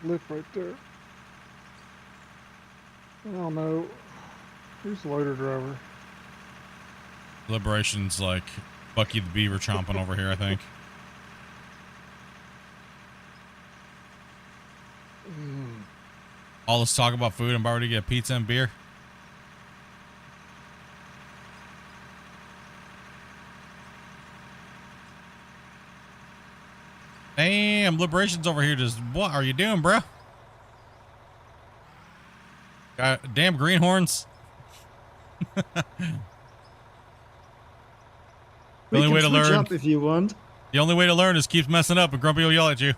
[SPEAKER 4] Lift right there. I don't know. Who's the loader driver?
[SPEAKER 2] Liberation's like Bucky the Beaver chomping over here, I think. All this talk about food, I'm about to get pizza and beer. Damn, Liberation's over here just, what are you doing, bro? Got damn greenhorns. The only way to learn,
[SPEAKER 6] up if you want.
[SPEAKER 2] the only way to learn is keep messing up and Grumpy will yell at you.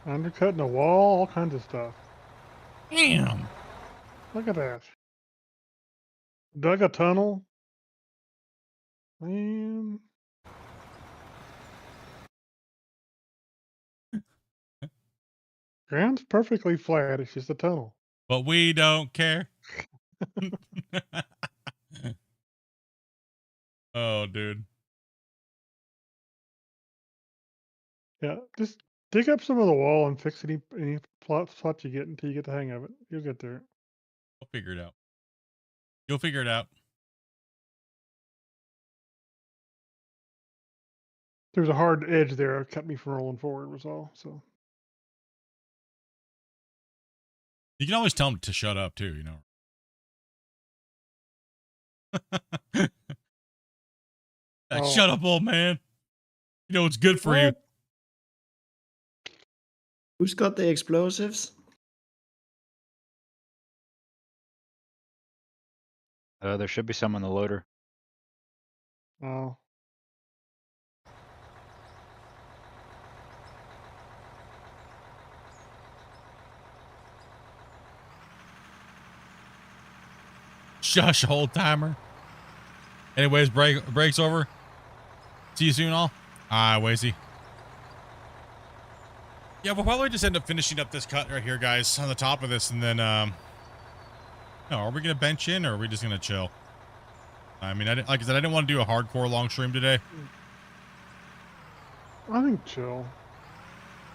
[SPEAKER 4] Undercutting a wall, all kinds of stuff.
[SPEAKER 2] Damn.
[SPEAKER 4] Look at that. Dug a tunnel. Man. Ground's perfectly flat. It's just a tunnel.
[SPEAKER 2] But we don't care. Oh, dude.
[SPEAKER 4] Yeah, just dig up some of the wall and fix any spots you get until you get the hang of it. You'll get there.
[SPEAKER 2] We'll figure it out. You'll figure it out.
[SPEAKER 4] There's a hard edge there that kept me from rolling forward was all. So
[SPEAKER 2] You can always tell them to shut up too, you know. Like, shut up, old man. You know it's good for you.
[SPEAKER 6] Who's got the explosives?
[SPEAKER 10] There should be some on the loader.
[SPEAKER 4] Oh.
[SPEAKER 2] Shush, old timer. Anyways, break's over. See you soon, all. Wazy. Yeah, we'll probably just end up finishing up this cut right here, guys, on the top of this, and then, no, are we gonna bench in, or are we just gonna chill? I mean, like I said, I didn't want to do a hardcore long stream today.
[SPEAKER 4] I think chill.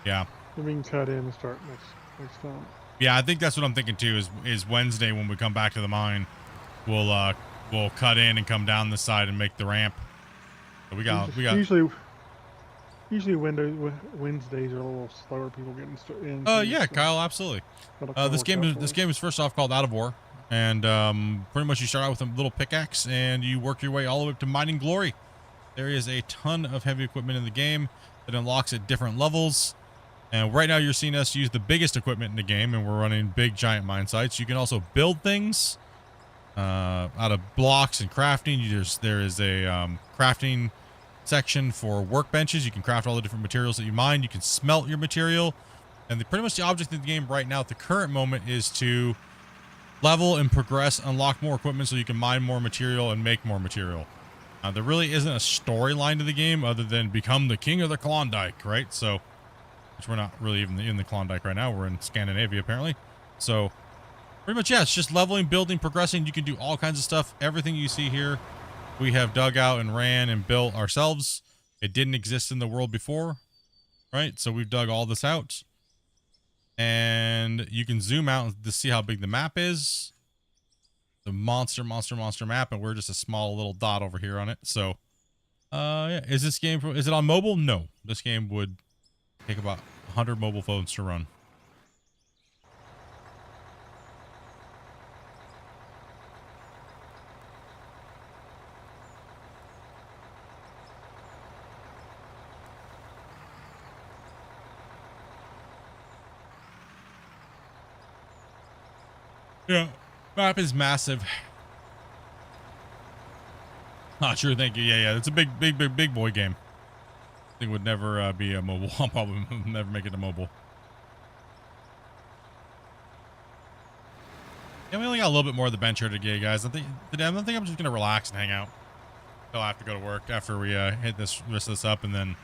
[SPEAKER 2] Yeah.
[SPEAKER 4] Then we can cut in and start next time.
[SPEAKER 2] Yeah, I think that's what I'm thinking too. Is Wednesday when we come back to the mine, we'll cut in and come down this side and make the ramp. So we got
[SPEAKER 4] usually Wednesdays are a little slower. People getting in.
[SPEAKER 2] Yeah,
[SPEAKER 4] so
[SPEAKER 2] Kyle, absolutely. This game is first off called Out of Ore, and pretty much you start out with a little pickaxe and you work your way all the way up to mining glory. There is a ton of heavy equipment in the game that unlocks at different levels. And right now you're seeing us use the biggest equipment in the game, and we're running big giant mine sites. You can also build things out of blocks and crafting. There is a crafting section for workbenches. You can craft all the different materials that you mine. You can smelt your material. And pretty much the object of the game right now at the current moment is to level and progress, unlock more equipment so you can mine more material and make more material. There really isn't a storyline to the game other than become the king of the Klondike, right? So, which we're not really even in the Klondike right now. We're in Scandinavia, apparently. So, pretty much, yeah, it's just leveling, building, progressing. You can do all kinds of stuff. Everything you see here, we have dug out and ran and built ourselves. It didn't exist in the world before, right? So we've dug all this out. And you can zoom out to see how big the map is. The monster map, and we're just a small little dot over here on it. So, yeah, is it on mobile? No. This game would take about 100 mobile phones to run. Yeah, map is massive. Not sure, thank you. Yeah, it's a big boy game. I think it would never be a mobile. I'll probably never make it a mobile. Yeah, we only got a little bit more of the bench here today, guys. I think I'm just gonna relax and hang out until I have to go to work after we hit this rest of this up, and then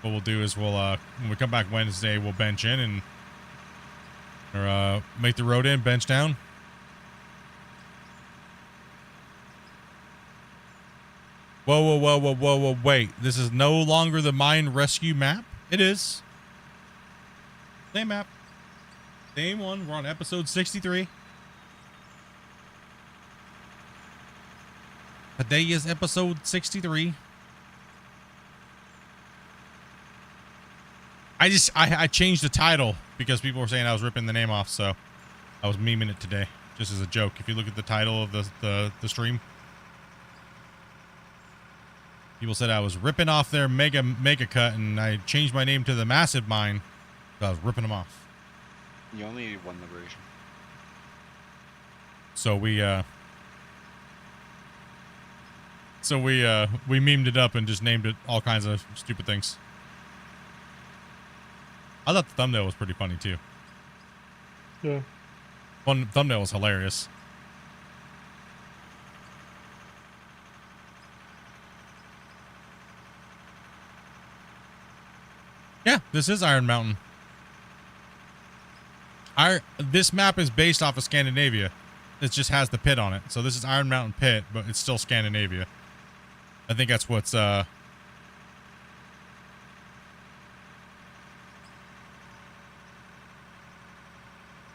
[SPEAKER 2] what we'll do is we'll when we come back Wednesday, we'll bench in and or make the road in, bench down. Whoa, wait. This is no longer the mine rescue map? It is. Same map. Same one. We're on episode 63. Today is episode 63. I changed the title because people were saying I was ripping the name off, so I was memeing it today, just as a joke. If you look at the title of the stream, people said I was ripping off their mega cut, and I changed my name to the massive mine, so I was ripping them off.
[SPEAKER 8] You only need one liberation.
[SPEAKER 2] So we memed it up and just named it all kinds of stupid things. I thought the thumbnail was pretty funny too.
[SPEAKER 4] Yeah.
[SPEAKER 2] One thumbnail was hilarious. Yeah, this is Iron Mountain. This map is based off of Scandinavia. It just has the pit on it. So this is Iron Mountain Pit, but it's still Scandinavia. I think that's what's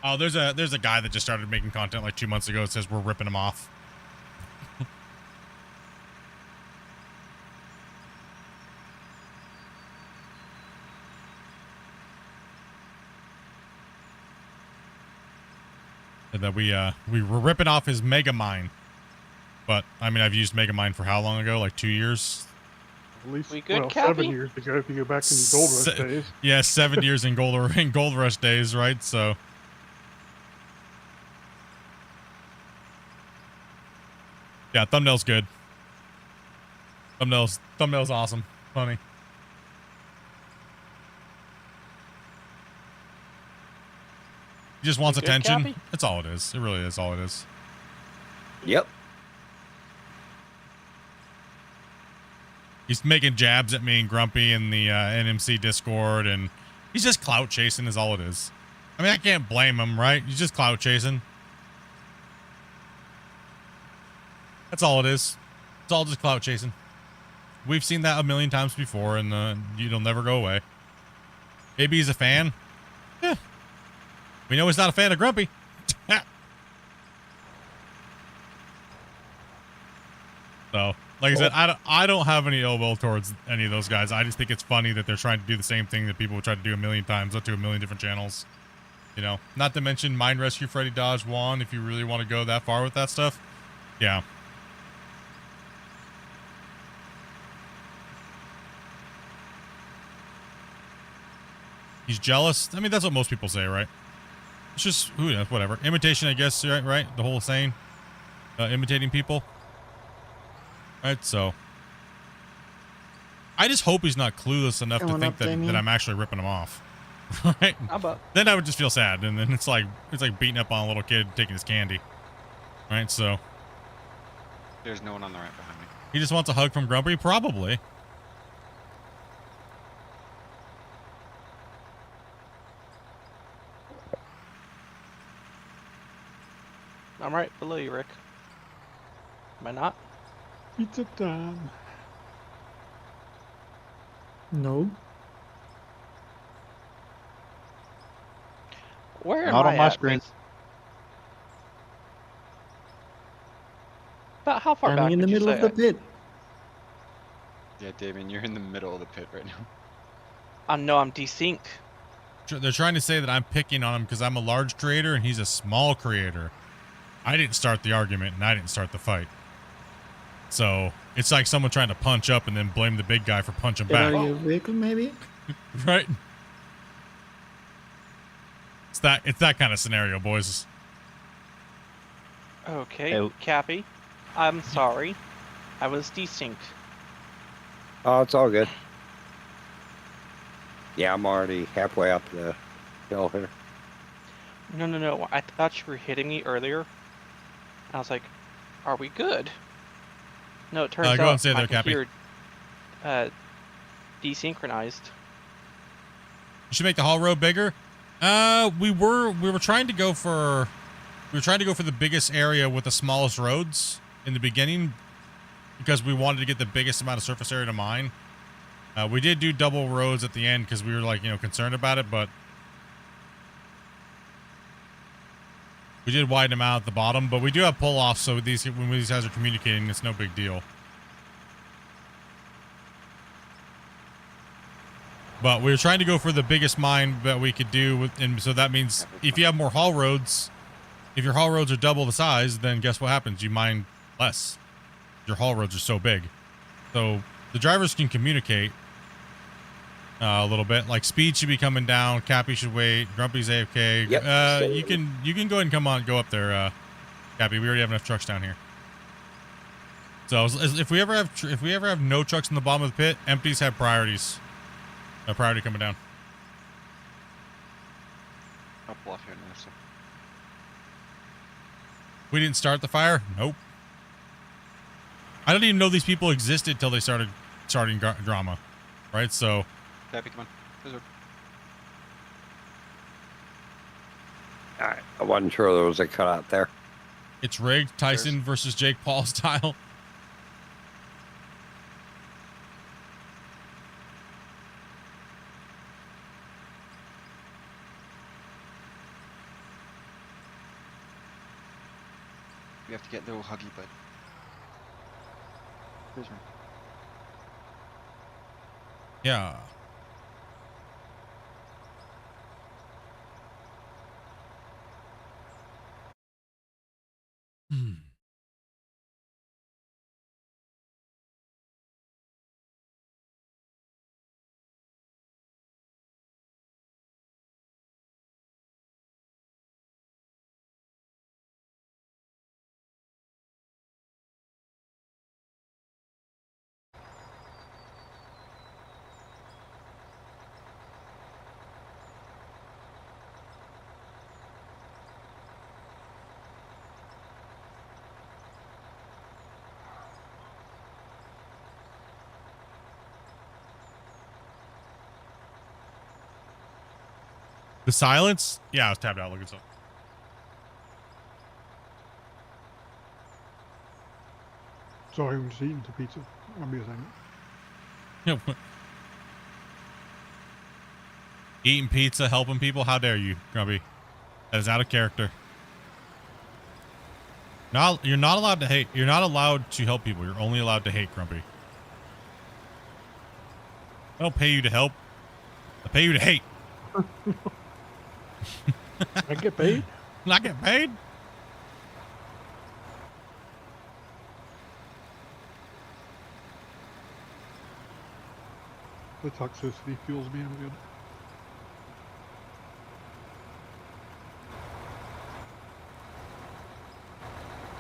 [SPEAKER 2] Oh, there's a guy that just started making content like 2 months ago. It says we're ripping him off. And that we were ripping off his mega mine. But I mean, I've used mega mine for how long ago? Like 2 years?
[SPEAKER 4] At least
[SPEAKER 7] We good,
[SPEAKER 4] well,
[SPEAKER 7] Cappy?
[SPEAKER 4] 7 years ago if you go back in the Gold Rush days.
[SPEAKER 2] Yeah, 7 years in Gold Rush days, right? So yeah, thumbnail's good. Thumbnail's awesome. Funny. He just wants
[SPEAKER 7] You good,
[SPEAKER 2] attention.
[SPEAKER 7] Cappy?
[SPEAKER 2] That's all it is. It really is all it is.
[SPEAKER 13] Yep.
[SPEAKER 2] He's making jabs at me and Grumpy in the NMC Discord, and he's just clout chasing is all it is. I mean, I can't blame him, right? He's just clout chasing. That's all it is. It's all just clout chasing. We've seen that a million times before, and it'll never go away. Maybe he's a fan. Yeah. We know he's not a fan of Grumpy. So, like I said, I don't have any ill will towards any of those guys. I just think it's funny that they're trying to do the same thing that people would try to do a million times, up to a million different channels. You know, not to mention Mine Rescue Freddy Dodge Juan, if you really want to go that far with that stuff. Yeah. He's jealous. I mean, that's what most people say, right? It's just, who knows, whatever. Imitation, I guess, right? The whole saying. Imitating people. Right, so. I just hope he's not clueless enough to think that I'm actually ripping him off. Right?
[SPEAKER 7] How about?
[SPEAKER 2] Then I would just feel sad, and then it's like beating up on a little kid taking his candy. Right, so.
[SPEAKER 8] There's no one on the right behind me.
[SPEAKER 2] He just wants a hug from Grumpy? Probably.
[SPEAKER 7] I'm right below you, Rick. Am I not?
[SPEAKER 4] Pizza time.
[SPEAKER 6] No.
[SPEAKER 7] Where am
[SPEAKER 10] Not
[SPEAKER 7] I
[SPEAKER 10] on my
[SPEAKER 7] at,
[SPEAKER 10] screen.
[SPEAKER 7] Riz? About how far
[SPEAKER 6] Standing
[SPEAKER 7] back
[SPEAKER 6] in the
[SPEAKER 7] would you
[SPEAKER 6] middle of
[SPEAKER 7] say
[SPEAKER 6] the pit.
[SPEAKER 8] Yeah, Damien, you're in the middle of the pit right now.
[SPEAKER 7] I know I'm desynced.
[SPEAKER 2] They're trying to say that I'm picking on him because I'm a large creator and he's a small creator. I didn't start the argument and I didn't start the fight. So it's like someone trying to punch up and then blame the big guy for punching back.
[SPEAKER 6] Are you a vehicle, maybe?
[SPEAKER 2] Right? It's that kind of scenario, boys.
[SPEAKER 7] Okay,
[SPEAKER 10] Hey.
[SPEAKER 7] Cappy. I'm sorry. I was desynced.
[SPEAKER 13] Oh, it's all good. Yeah, I'm already halfway up the hill here.
[SPEAKER 7] No. I thought you were hitting me earlier I was like, are we good? No, it turns
[SPEAKER 2] go
[SPEAKER 7] out
[SPEAKER 2] and stay
[SPEAKER 7] my
[SPEAKER 2] there, Cappy.
[SPEAKER 7] computer desynchronized.
[SPEAKER 2] You should make the haul road bigger. We were trying to go for the biggest area with the smallest roads in the beginning because we wanted to get the biggest amount of surface area to mine. We did do double roads at the end because we were like, concerned about it, but we did widen them out at the bottom, but we do have pull-offs, so when these guys are communicating, it's no big deal. But we were trying to go for the biggest mine that we could do, and so that means if you have more haul roads, if your haul roads are double the size, then guess what happens? You mine less. Your haul roads are so big. So the drivers can communicate a little bit. Like speed should be coming down. Cappy should wait. Grumpy's AFK.
[SPEAKER 13] Yep.
[SPEAKER 2] You can go ahead and go up there, Cappy. We already have enough trucks down here. So if we ever have no trucks in the bottom of the pit, empties have priorities. A priority coming down.
[SPEAKER 8] I'll pull off here now, so.
[SPEAKER 2] We didn't start the fire? Nope. I didn't even know these people existed till they starting drama, right? So.
[SPEAKER 8] Cappy, come on. Scissor.
[SPEAKER 13] All right. I wasn't sure there was a cutout there.
[SPEAKER 2] It's rigged. Tyson versus Jake Paul style.
[SPEAKER 8] We have to get little huggy, bud. Scissor.
[SPEAKER 2] Yeah. The silence? Yeah, I was tapped out looking so.
[SPEAKER 4] Sorry, I'm just eating the pizza. I'll be a second.
[SPEAKER 2] Eating pizza, helping people? How dare you, Grumpy? That is out of character. You're not allowed to hate. You're not allowed to help people. You're only allowed to hate, Grumpy. I don't pay you to help. I pay you to hate.
[SPEAKER 4] I get paid?
[SPEAKER 2] I get paid?
[SPEAKER 4] The toxicity fuels me. I'm good.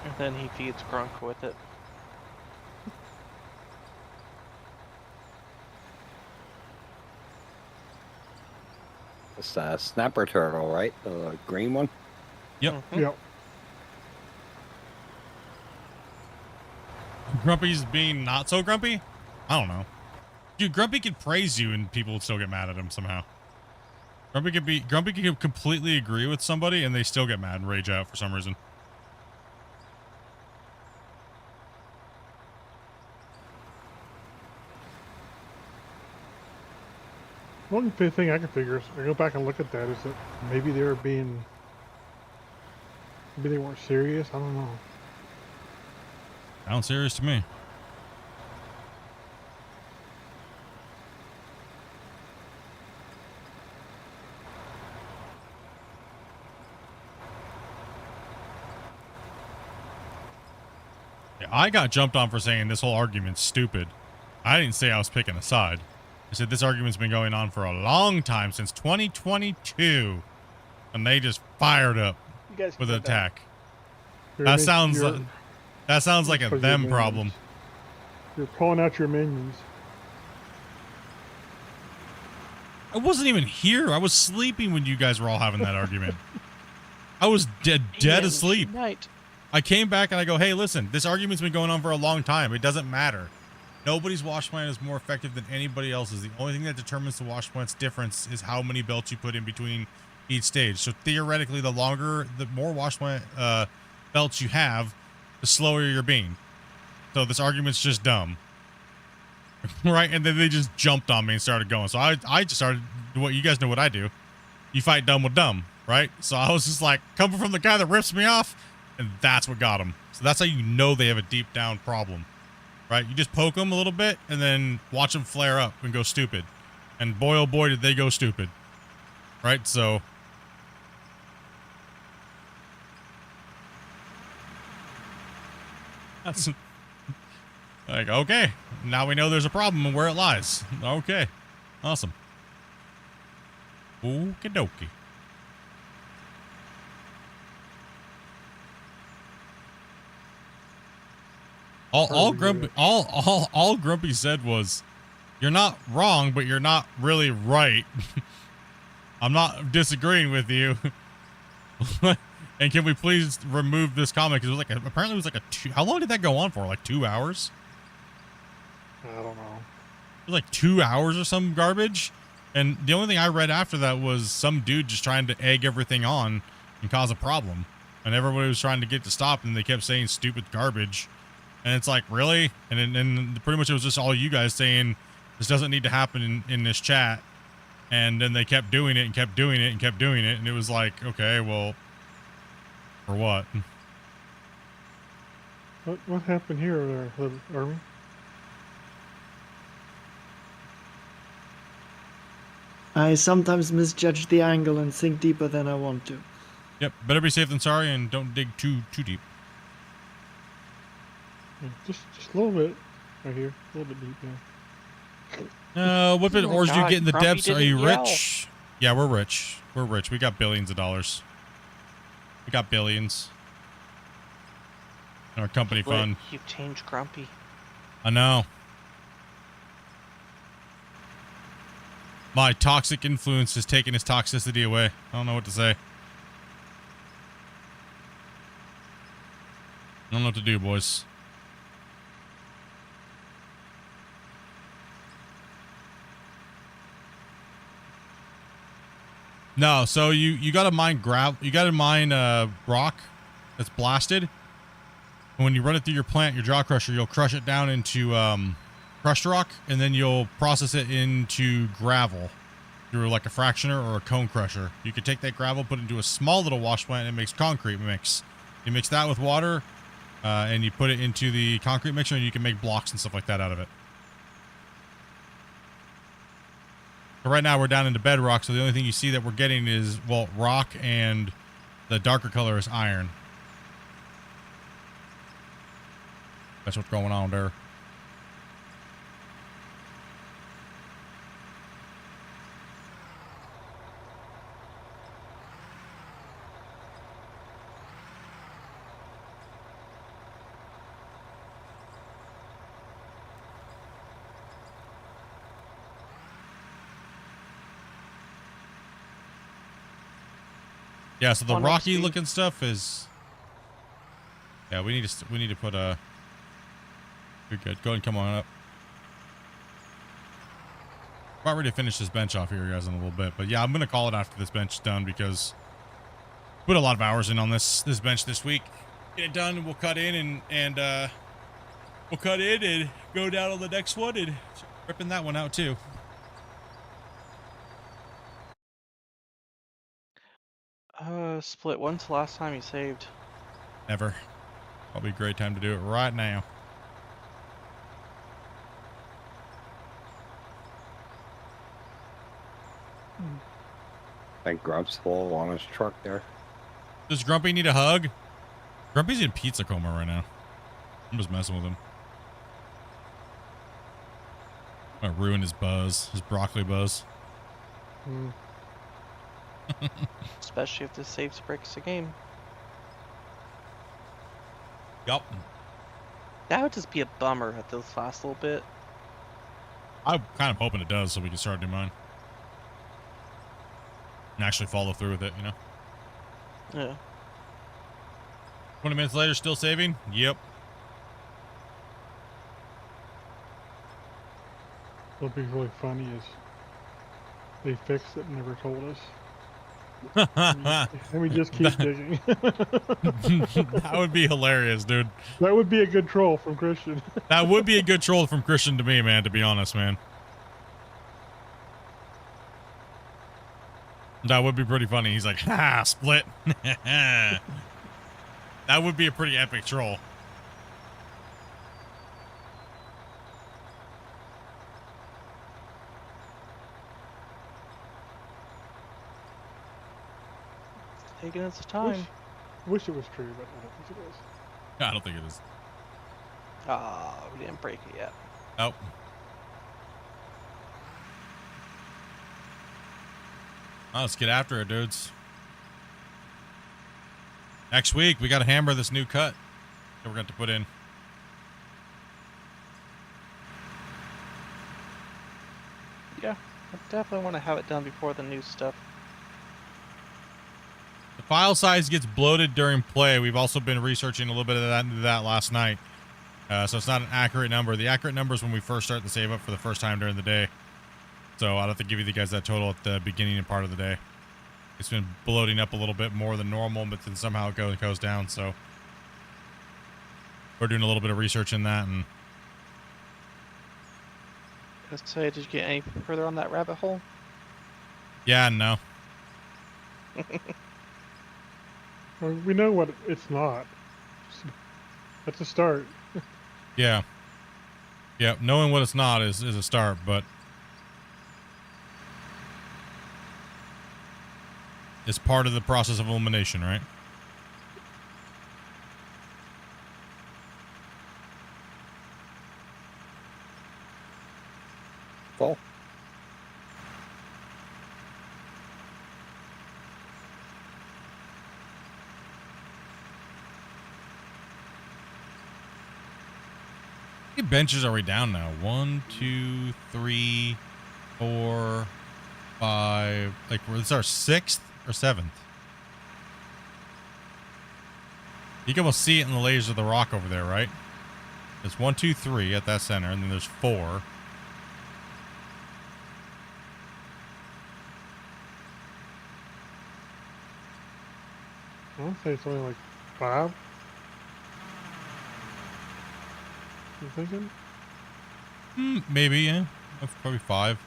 [SPEAKER 7] And then he feeds Grunk with it.
[SPEAKER 13] It's a snapper turtle, right? The green one?
[SPEAKER 2] Yep.
[SPEAKER 7] Mm-hmm.
[SPEAKER 4] Yep.
[SPEAKER 2] Grumpy's being not so grumpy? I don't know. Dude, Grumpy could praise you and people would still get mad at him somehow. Grumpy could completely agree with somebody and they still get mad and rage out for some reason.
[SPEAKER 4] One thing I can figure is, I go back and look at that, is that maybe they weren't serious. I don't know.
[SPEAKER 2] Sounds serious to me. Yeah, I got jumped on for saying this whole argument's stupid. I didn't say I was picking a side. I said this argument's been going on for a long time, since 2022. And they just fired up
[SPEAKER 9] You guys
[SPEAKER 2] with
[SPEAKER 9] can
[SPEAKER 2] an
[SPEAKER 9] go back.
[SPEAKER 2] attack. That sounds like a them problem.
[SPEAKER 4] You're calling out your minions.
[SPEAKER 2] I wasn't even here. I was sleeping when you guys were all having that argument. I was dead asleep.
[SPEAKER 7] Night.
[SPEAKER 2] I came back and I go, hey, listen, this argument's been going on for a long time. It doesn't matter. Nobody's wash plant is more effective than anybody else's. The only thing that determines the wash plant's difference is how many belts you put in between each stage. So theoretically, the more wash plant belts you have, the slower you're being. So this argument's just dumb. Right? And then they just jumped on me and started going. So I just started, what you guys know what I do. You fight dumb with dumb, right? So I was just like, coming from the guy that rips me off, and that's what got him. So that's how you know they have a deep down problem, right? You just poke them a little bit and then watch them flare up and go stupid. And boy, oh boy, did they go stupid, right? So that's like, okay, now we know there's a problem and where it lies. Okay, awesome. Okie dokie. All Grumpy said was, "You're not wrong, but you're not really right." I'm not disagreeing with you. And can we please remove this comic? It was like apparently it was like a how long did that go on for? Like 2 hours?
[SPEAKER 9] I don't know.
[SPEAKER 2] It was like 2 hours or some garbage. And the only thing I read after that was some dude just trying to egg everything on and cause a problem. And everybody was trying to get to stop, and they kept saying stupid garbage. And it's like, really? And pretty much it was just all you guys saying, this doesn't need to happen in this chat. And then they kept doing it and kept doing it and kept doing it. And it was like, okay, well, for what?
[SPEAKER 4] What happened here, Irving?
[SPEAKER 6] I sometimes misjudge the angle and sink deeper than I want to.
[SPEAKER 2] Yep, better be safe than sorry, and don't dig too deep.
[SPEAKER 4] Yeah, just a little bit right here, a little bit deep. Yeah.
[SPEAKER 2] What bit ores do you get in the
[SPEAKER 7] Grumpy
[SPEAKER 2] depths? Are you
[SPEAKER 7] didn't
[SPEAKER 2] rich? Yeah, we're rich. We're rich. We got billions of dollars. We got billions. In our company
[SPEAKER 7] Wait,
[SPEAKER 2] fund.
[SPEAKER 7] you've changed Grumpy.
[SPEAKER 2] I know. My toxic influence has taken his toxicity away. I don't know what to say. I don't know what to do, boys. No, so you gotta mine rock that's blasted. And when you run it through your plant, your jaw crusher, you'll crush it down into crushed rock, and then you'll process it into gravel through like a fractioner or a cone crusher. You could take that gravel, put it into a small little wash plant, and it makes concrete mix. You mix that with water, and you put it into the concrete mixer, and you can make blocks and stuff like that out of it. So right now we're down into bedrock, so the only thing you see that we're getting is, well, rock, and the darker color is iron. That's what's going on there. Yeah, so the rocky looking stuff is. Yeah, we need to put a. You're good. Go ahead and come on up. About ready to finish this bench off here, guys, in a little bit. But yeah, I'm gonna call it after this bench is done because put a lot of hours in on this bench this week. Get it done, and we'll cut in and we'll cut in and go down on the next one and ripping that one out too.
[SPEAKER 7] Split. When's the last time you saved?
[SPEAKER 2] Never. Probably a great time to do it right now.
[SPEAKER 13] I think Grump's full on his truck there.
[SPEAKER 2] Does Grumpy need a hug? Grumpy's in pizza coma right now. I'm just messing with him. I'm gonna ruin his buzz, his broccoli buzz.
[SPEAKER 7] Especially if the saves breaks the game.
[SPEAKER 2] Yup.
[SPEAKER 7] That would just be a bummer at this last little bit.
[SPEAKER 2] I'm kind of hoping it does so we can start a new mine. And actually follow through with it, you know?
[SPEAKER 7] Yeah.
[SPEAKER 2] 20 minutes later, still saving? Yep.
[SPEAKER 4] What'd be really funny is they fixed it and never told us. And we just keep digging.
[SPEAKER 2] That would be hilarious, dude.
[SPEAKER 4] That would be a good troll from Christian.
[SPEAKER 2] That would be a good troll from Christian to me, man, to be honest, man. That would be pretty funny. He's like, ha, split. That would be a pretty epic troll.
[SPEAKER 7] Taking its time.
[SPEAKER 4] Wish it was true, but I don't think it is.
[SPEAKER 2] I don't think it is.
[SPEAKER 7] Ah, we didn't break it yet.
[SPEAKER 2] Nope. Oh, let's get after it, dudes. Next week, we got to hammer this new cut that we're going to put in.
[SPEAKER 7] Yeah, I definitely want to have it done before the new stuff.
[SPEAKER 2] The file size gets bloated during play. We've also been researching a little bit of that last night. So it's not an accurate number. The accurate number is when we first start the save up for the first time during the day. So I'll have to give you guys that total at the beginning and part of the day. It's been bloating up a little bit more than normal, but then somehow it goes down. So we're doing a little bit of research in that. And
[SPEAKER 7] Let's say, did you get any further on that rabbit hole?
[SPEAKER 2] yeah, no.
[SPEAKER 4] Well, we know what it's not. That's a start.
[SPEAKER 2] Yeah. Yeah, knowing what it's not is a start, but it's part of the process of elimination, right?
[SPEAKER 13] Full.
[SPEAKER 2] How many benches are we down now? 1, 2, 3, 4, 5. Like, this is our 6th or 7th. You can almost see it in the layers of the rock over there, right? There's 1, 2, 3 at that center, and then there's 4.
[SPEAKER 4] I want to say it's only like 5. You thinking?
[SPEAKER 2] Maybe, yeah. Probably 5.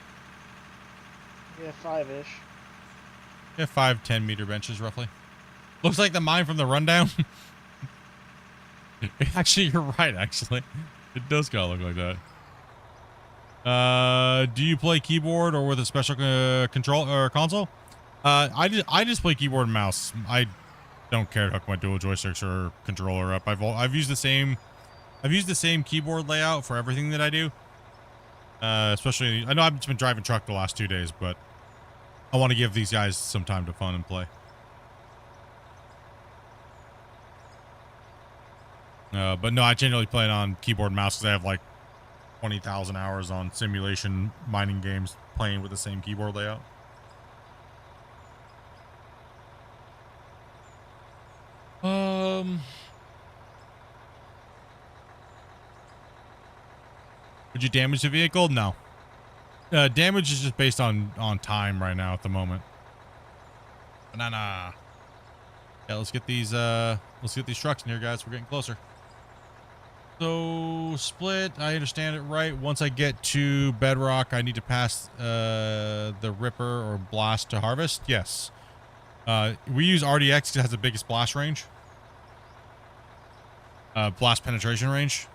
[SPEAKER 9] Yeah, 5-ish.
[SPEAKER 2] Yeah, 5, 10 meter benches, roughly. Looks like the mine from the rundown. Actually, you're right, actually. It does kind of look like that. Do you play keyboard or with a special control or console? I just play keyboard and mouse. I don't care to hook my dual joysticks or controller up. I've used the same keyboard layout for everything that I do. Especially, I know I've just been driving truck the last 2 days, but I want to give these guys some time to fun and play. But no, I generally play it on keyboard and mouse because I have like 20,000 hours on simulation mining games playing with the same keyboard layout. Would you damage the vehicle? No. Damage is just based on time right now at the moment. Banana. Yeah, let's get these trucks in here, guys. We're getting closer. So split, I understand it right. Once I get to bedrock, I need to pass the ripper or blast to harvest. Yes. We use RDX because it has the biggest blast range. Blast penetration range.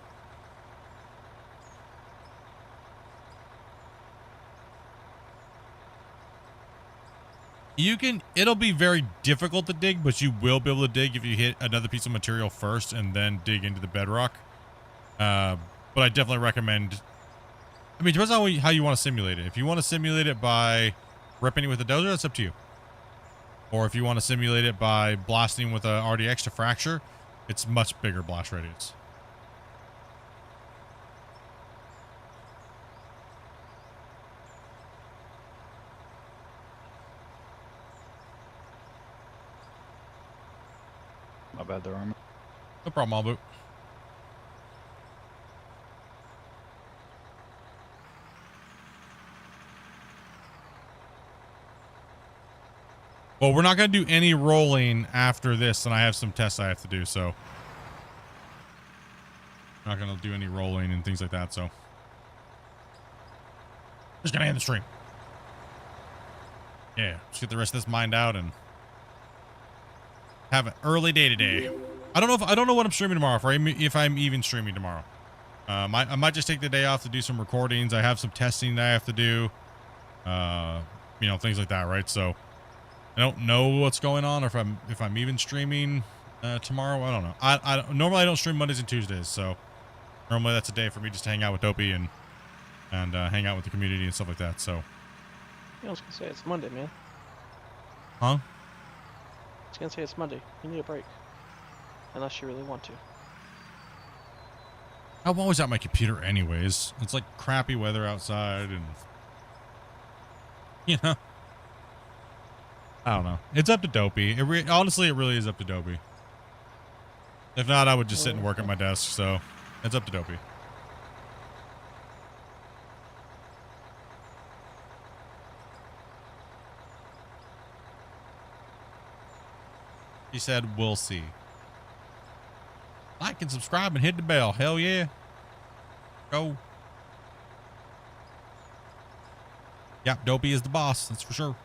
[SPEAKER 2] It'll be very difficult to dig, but you will be able to dig if you hit another piece of material first and then dig into the bedrock. But I definitely recommend, I mean, it depends on how you want to simulate it. If you want to simulate it by ripping it with a dozer, that's up to you. Or if you want to simulate it by blasting with a RDX to fracture, it's much bigger blast radius.
[SPEAKER 10] My bad, there, armor.
[SPEAKER 2] No problem, Albu. Well, we're not going to do any rolling after this, and I have some tests I have to do, so. Not going to do any rolling and things like that, so. Just going to end the stream. Yeah, just get the rest of this mined out and have an early day today. I don't know what I'm streaming tomorrow, if I'm even streaming tomorrow. I might just take the day off to do some recordings. I have some testing that I have to do. You know, things like that, right? So I don't know what's going on, or if I'm even streaming tomorrow. I don't know. I normally I don't stream Mondays and Tuesdays, so normally that's a day for me just to hang out with Dopey and hang out with the community and stuff like that. So.
[SPEAKER 7] I was gonna say it's Monday, man.
[SPEAKER 2] Huh?
[SPEAKER 7] I was gonna say it's Monday. You need a break, unless you really want to.
[SPEAKER 2] I'm always at my computer anyways. It's like crappy weather outside, and you know. I don't know. It's up to Dopey. Honestly, it really is up to Dopey. If not, I would just sit and work at my desk. So it's up to Dopey. He said, "We'll see." Like and subscribe and hit the bell. Hell yeah. Go. Yep, Dopey is the boss. That's for sure.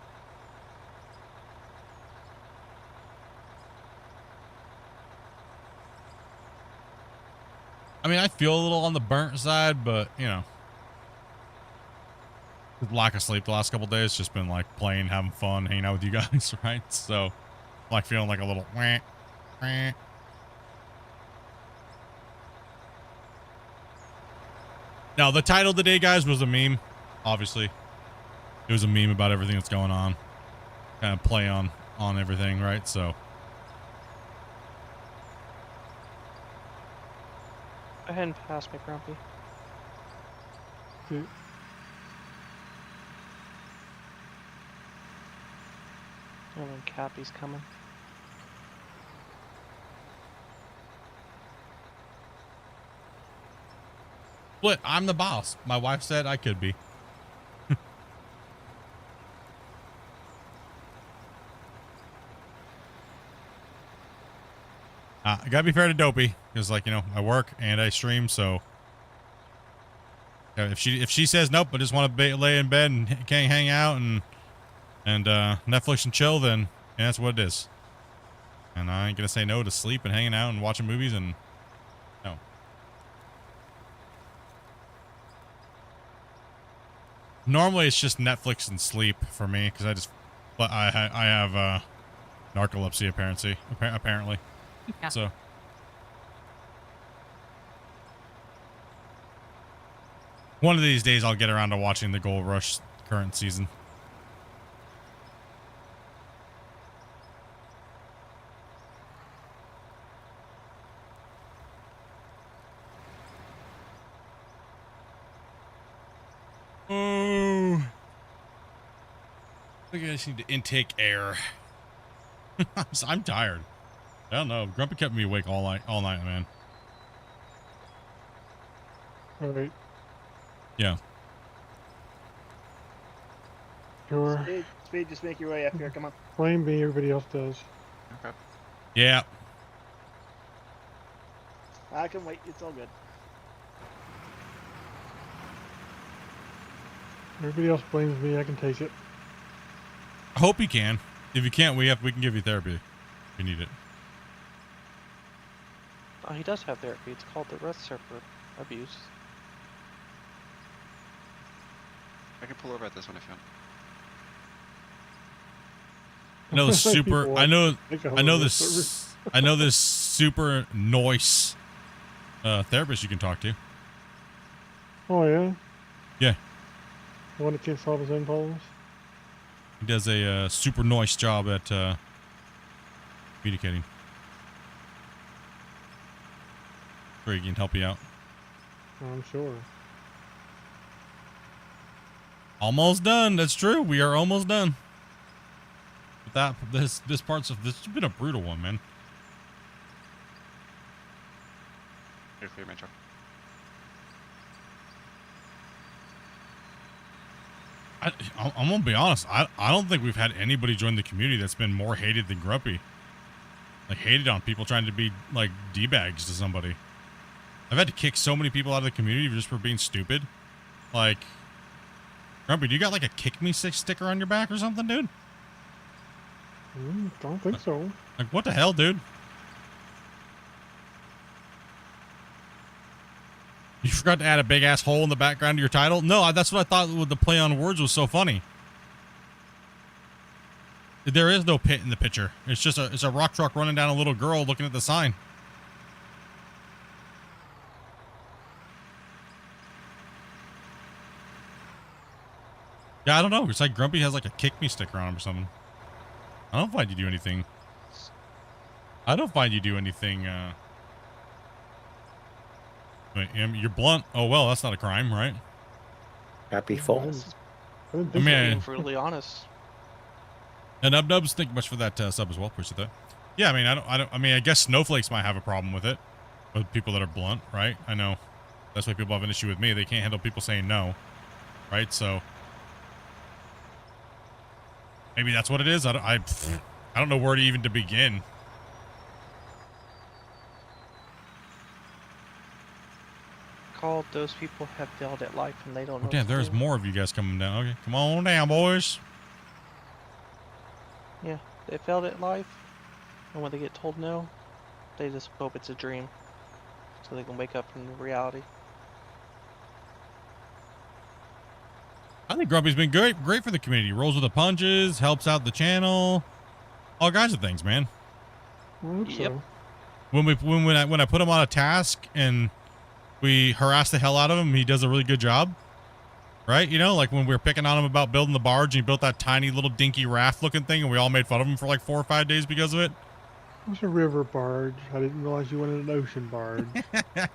[SPEAKER 2] I mean, I feel a little on the burnt side, but, you know. With lack of sleep the last couple days, just been like playing, having fun, hanging out with you guys, right? So, like feeling like a little wah, wah. Now, the title of the day, guys, was a meme, obviously. It was a meme about everything that's going on. Kind of play on everything, right? So.
[SPEAKER 7] Go ahead and pass me, Grumpy.
[SPEAKER 4] Okay.
[SPEAKER 7] And then Cappy's coming.
[SPEAKER 2] Split, I'm the boss. My wife said I could be. I gotta be fair to Dopey, because, like, you know, I work and I stream, so if she says nope, I just want to lay in bed and can't hang out and Netflix and chill, then that's what it is. And I ain't gonna say no to sleep and hanging out and watching movies, and no. Normally it's just Netflix and sleep for me, because I have narcolepsy apparently.
[SPEAKER 3] Yeah.
[SPEAKER 2] So one of these days I'll get around to watching the Gold Rush current season. Oh, I think I just need to intake air. I'm tired. I don't know. Grumpy kept me awake all night, man.
[SPEAKER 4] All right.
[SPEAKER 2] Yeah.
[SPEAKER 4] Sure.
[SPEAKER 9] Speed, just make your way up here. Come on.
[SPEAKER 4] Blame me. Everybody else does.
[SPEAKER 12] Okay.
[SPEAKER 2] Yeah.
[SPEAKER 9] I can wait. It's all good.
[SPEAKER 4] Everybody else blames me. I can take it.
[SPEAKER 2] I hope you can. If you can't, we can give you therapy if you need it.
[SPEAKER 7] Oh, he does have therapy. It's called the rest for abuse.
[SPEAKER 8] I can pull over at this one if you want.
[SPEAKER 2] I know this super nice therapist you can talk to.
[SPEAKER 4] Oh yeah.
[SPEAKER 2] Yeah.
[SPEAKER 4] The one that can't solve his own problems.
[SPEAKER 2] He does a super nice job at communicating. Sure, he can help you out.
[SPEAKER 4] I'm sure.
[SPEAKER 2] Almost done. That's true. We are almost done. But this has been a brutal one, man.
[SPEAKER 14] clear, Metro.
[SPEAKER 2] I'm gonna be honest. I don't think we've had anybody join the community that's been more hated than Grumpy. Like hated on people trying to be like D-bags to somebody. I've had to kick so many people out of the community just for being stupid. Like, Grumpy, do you got like a kick me sticker on your back or something, dude?
[SPEAKER 4] Don't think so.
[SPEAKER 2] Like, what the hell, dude? You forgot to add a big ass hole in the background of your title? No, that's what I thought with the play on words was so funny. There is no pit in the picture. It's just it's a rock truck running down a little girl looking at the sign. Yeah, I don't know. It's like Grumpy has like a kick me sticker on him or something. I don't find you do anything. Wait, you're blunt. Oh, well, that's not a crime, right?
[SPEAKER 13] Happy full.
[SPEAKER 7] I mean, being brutally honest.
[SPEAKER 2] And Nubs, thank you much for that sub as well. Appreciate that. Yeah, I mean, I mean, I guess snowflakes might have a problem with it, with people that are blunt, right? I know that's why people have an issue with me. They can't handle people saying no, right? So maybe that's what it is. I don't know where to even to begin.
[SPEAKER 7] Called those people have failed at life and they don't know.
[SPEAKER 2] Oh, damn, there's more of you guys coming down. Okay, come on down, boys.
[SPEAKER 7] Yeah, they failed at life, and when they get told no, they just hope it's a dream, so they can wake up from reality.
[SPEAKER 2] I think Grumpy's been great for the community. Rolls with the punches, helps out the channel, all kinds of things, man.
[SPEAKER 7] Yep.
[SPEAKER 2] When I put him on a task and we harass the hell out of him, he does a really good job. Right? You know, like when we were picking on him about building the barge and he built that tiny little dinky raft looking thing and we all made fun of him for like 4 or 5 days because of it.
[SPEAKER 4] It's a river barge. I didn't realize you wanted an ocean barge.
[SPEAKER 2] I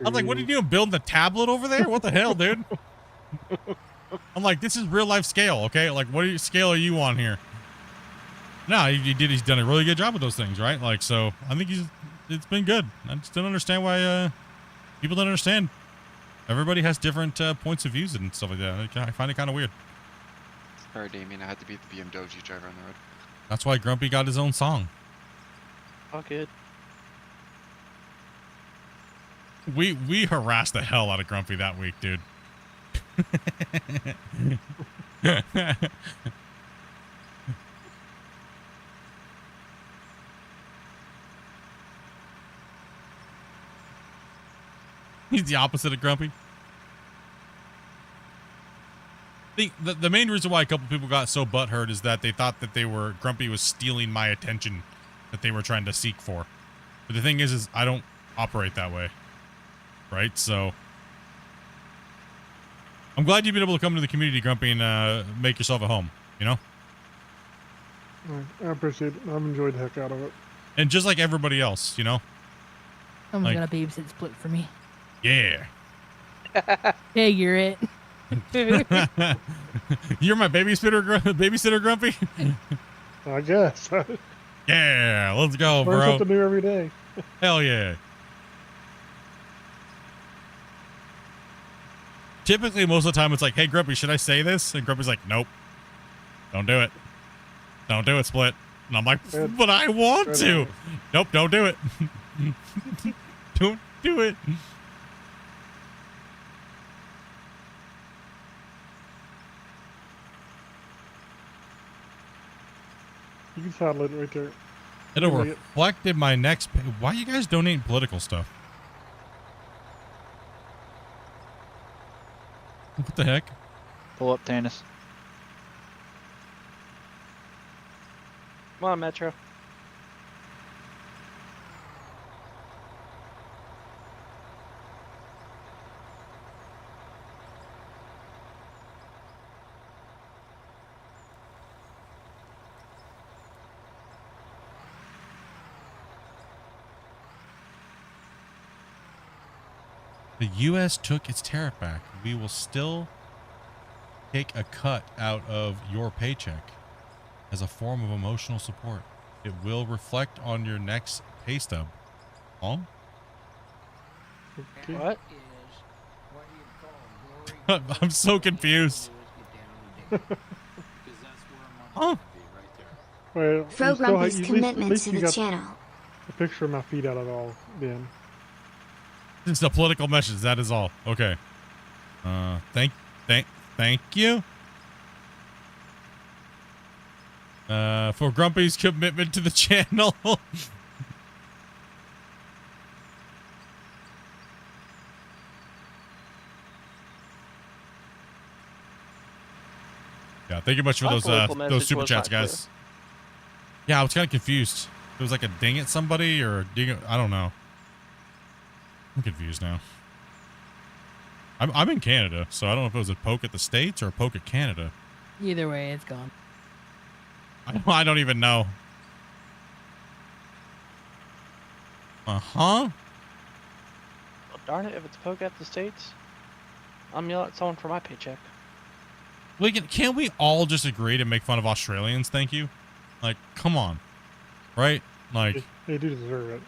[SPEAKER 2] was like, what are you doing, building the tablet over there? What the hell, dude? I'm like, this is real life scale, okay? Like, what scale are you on here? No, he's done a really good job with those things, right? Like, so I think it's been good. I just don't understand why people don't understand. Everybody has different points of views and stuff like that. I find it kind of weird.
[SPEAKER 14] Sorry, Damien. I had to beat the BMW driver on the road.
[SPEAKER 2] That's why Grumpy got his own song.
[SPEAKER 7] All good.
[SPEAKER 2] We harassed the hell out of Grumpy that week, dude. He's the opposite of Grumpy. The main reason why a couple people got so butthurt is that they thought that Grumpy was stealing my attention that they were trying to seek for. But the thing is I don't operate that way. Right? So I'm glad you've been able to come to the community, Grumpy, and make yourself at home, you know?
[SPEAKER 4] I appreciate it. I've enjoyed the heck out of it. And
[SPEAKER 2] just like everybody else, you know?
[SPEAKER 3] Someone's got a babysit split for me.
[SPEAKER 2] Yeah.
[SPEAKER 3] Hey, you're it.
[SPEAKER 2] You're my babysitter, Grumpy?
[SPEAKER 4] I guess.
[SPEAKER 2] Yeah, let's go,
[SPEAKER 4] Learn
[SPEAKER 2] bro.
[SPEAKER 4] something new every day.
[SPEAKER 2] Hell yeah. Typically, most of the time, it's like, hey, Grumpy, should I say this? And Grumpy's like, nope. Don't do it. Don't do it, Split. And I'm like, but I want to. Nope, don't do it. Don't do it.
[SPEAKER 4] You can title it right there.
[SPEAKER 2] It'll reflect in my next. Why you guys donating political stuff? What the heck?
[SPEAKER 10] Pull up, Tannis.
[SPEAKER 7] Come on, Metro.
[SPEAKER 2] The U.S. took its tariff back. We will still take a cut out of your paycheck as a form of emotional support. It will reflect on your next pay stub. Oh?
[SPEAKER 4] Okay.
[SPEAKER 7] What?
[SPEAKER 2] I'm so confused. Huh?
[SPEAKER 4] Well,
[SPEAKER 11] Throw
[SPEAKER 4] you still
[SPEAKER 11] Grumpy's
[SPEAKER 4] at
[SPEAKER 11] commitment
[SPEAKER 4] least
[SPEAKER 11] to
[SPEAKER 4] you
[SPEAKER 11] the
[SPEAKER 4] got
[SPEAKER 11] channel.
[SPEAKER 4] a picture of my feet out of it all then.
[SPEAKER 2] It's a political message. That is all. Okay. Thank you. For Grumpy's commitment to the channel. Yeah, thank you much for
[SPEAKER 7] My
[SPEAKER 2] those
[SPEAKER 7] political
[SPEAKER 2] those
[SPEAKER 7] message
[SPEAKER 2] super
[SPEAKER 7] was
[SPEAKER 2] chats,
[SPEAKER 7] not clear.
[SPEAKER 2] guys. Yeah, I was kind of confused. It was like a ding at somebody or a ding at, I don't know. I'm confused now. I'm in Canada, so I don't know if it was a poke at the States or a poke at Canada.
[SPEAKER 3] Either way, it's gone.
[SPEAKER 2] I don't even know. Uh-huh.
[SPEAKER 7] Well, darn it, if it's poke at the States, I'm yelling at someone for my paycheck.
[SPEAKER 2] Can't we all just agree to make fun of Australians? Thank you. Like, come on. Right? Like,
[SPEAKER 4] They do deserve it.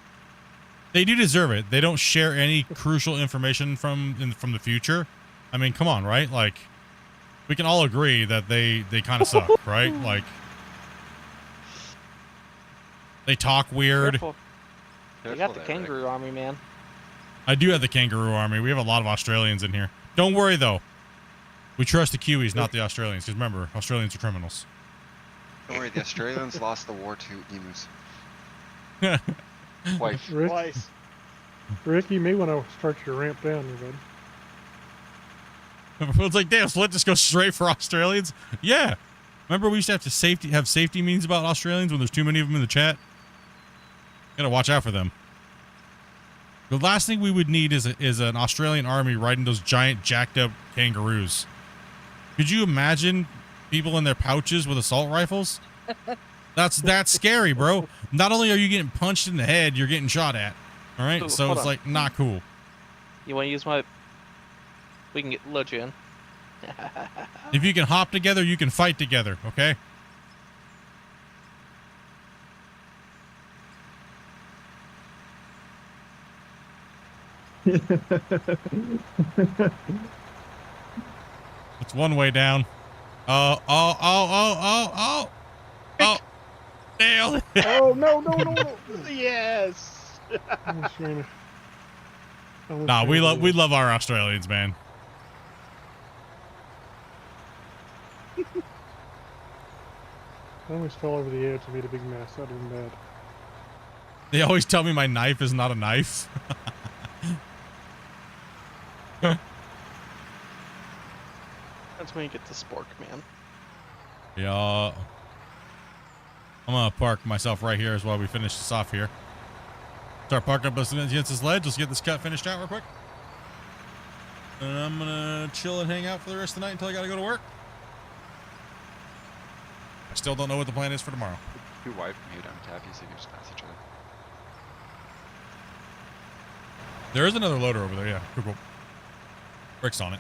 [SPEAKER 2] they do deserve it. They don't share any crucial information from the future. I mean, come on, right? Like, we can all agree that they kind of suck, right? Like, they talk weird.
[SPEAKER 7] Careful. You got the kangaroo army, man.
[SPEAKER 2] I do have the kangaroo army. We have a lot of Australians in here. Don't worry, though. We trust the Kiwis, not the Australians. Because remember, Australians are criminals.
[SPEAKER 14] Don't worry, the Australians lost the war to emus. Twice.
[SPEAKER 4] Rick, you may want to start your ramp down, bud.
[SPEAKER 2] It's like, damn, so let's just go straight for Australians? Yeah. Remember we used to have safety means about Australians when there's too many of them in the chat? Gotta watch out for them. The last thing we would need is an Australian army riding those giant jacked up kangaroos. Could you imagine people in their pouches with assault rifles? That's scary, bro. Not only are you getting punched in the head, you're getting shot at. All right,
[SPEAKER 7] Ooh,
[SPEAKER 2] so
[SPEAKER 7] hold
[SPEAKER 2] it's
[SPEAKER 7] on.
[SPEAKER 2] like not cool.
[SPEAKER 7] You want to use my... We can load you in.
[SPEAKER 2] If you can hop together, you can fight together. Okay. It's one way down. Oh. Nailed it.
[SPEAKER 9] Oh, no. Yes.
[SPEAKER 2] Nah, we love our Australians, man.
[SPEAKER 4] I almost fell over the edge and made a big mess. That would have been bad.
[SPEAKER 2] They always tell me my knife is not a knife.
[SPEAKER 7] That's when you get the spork, man.
[SPEAKER 2] Yeah. I'm gonna park myself right here as while we finish this off here. Start parking up against this ledge. Let's get this cut finished out real quick. And I'm gonna chill and hang out for the rest of the night until I gotta go to work. I still don't know what the plan is for tomorrow.
[SPEAKER 14] Your wife made on tab, you said you just pass each other.
[SPEAKER 2] There is another loader over there, yeah. Cool. Rick's on it.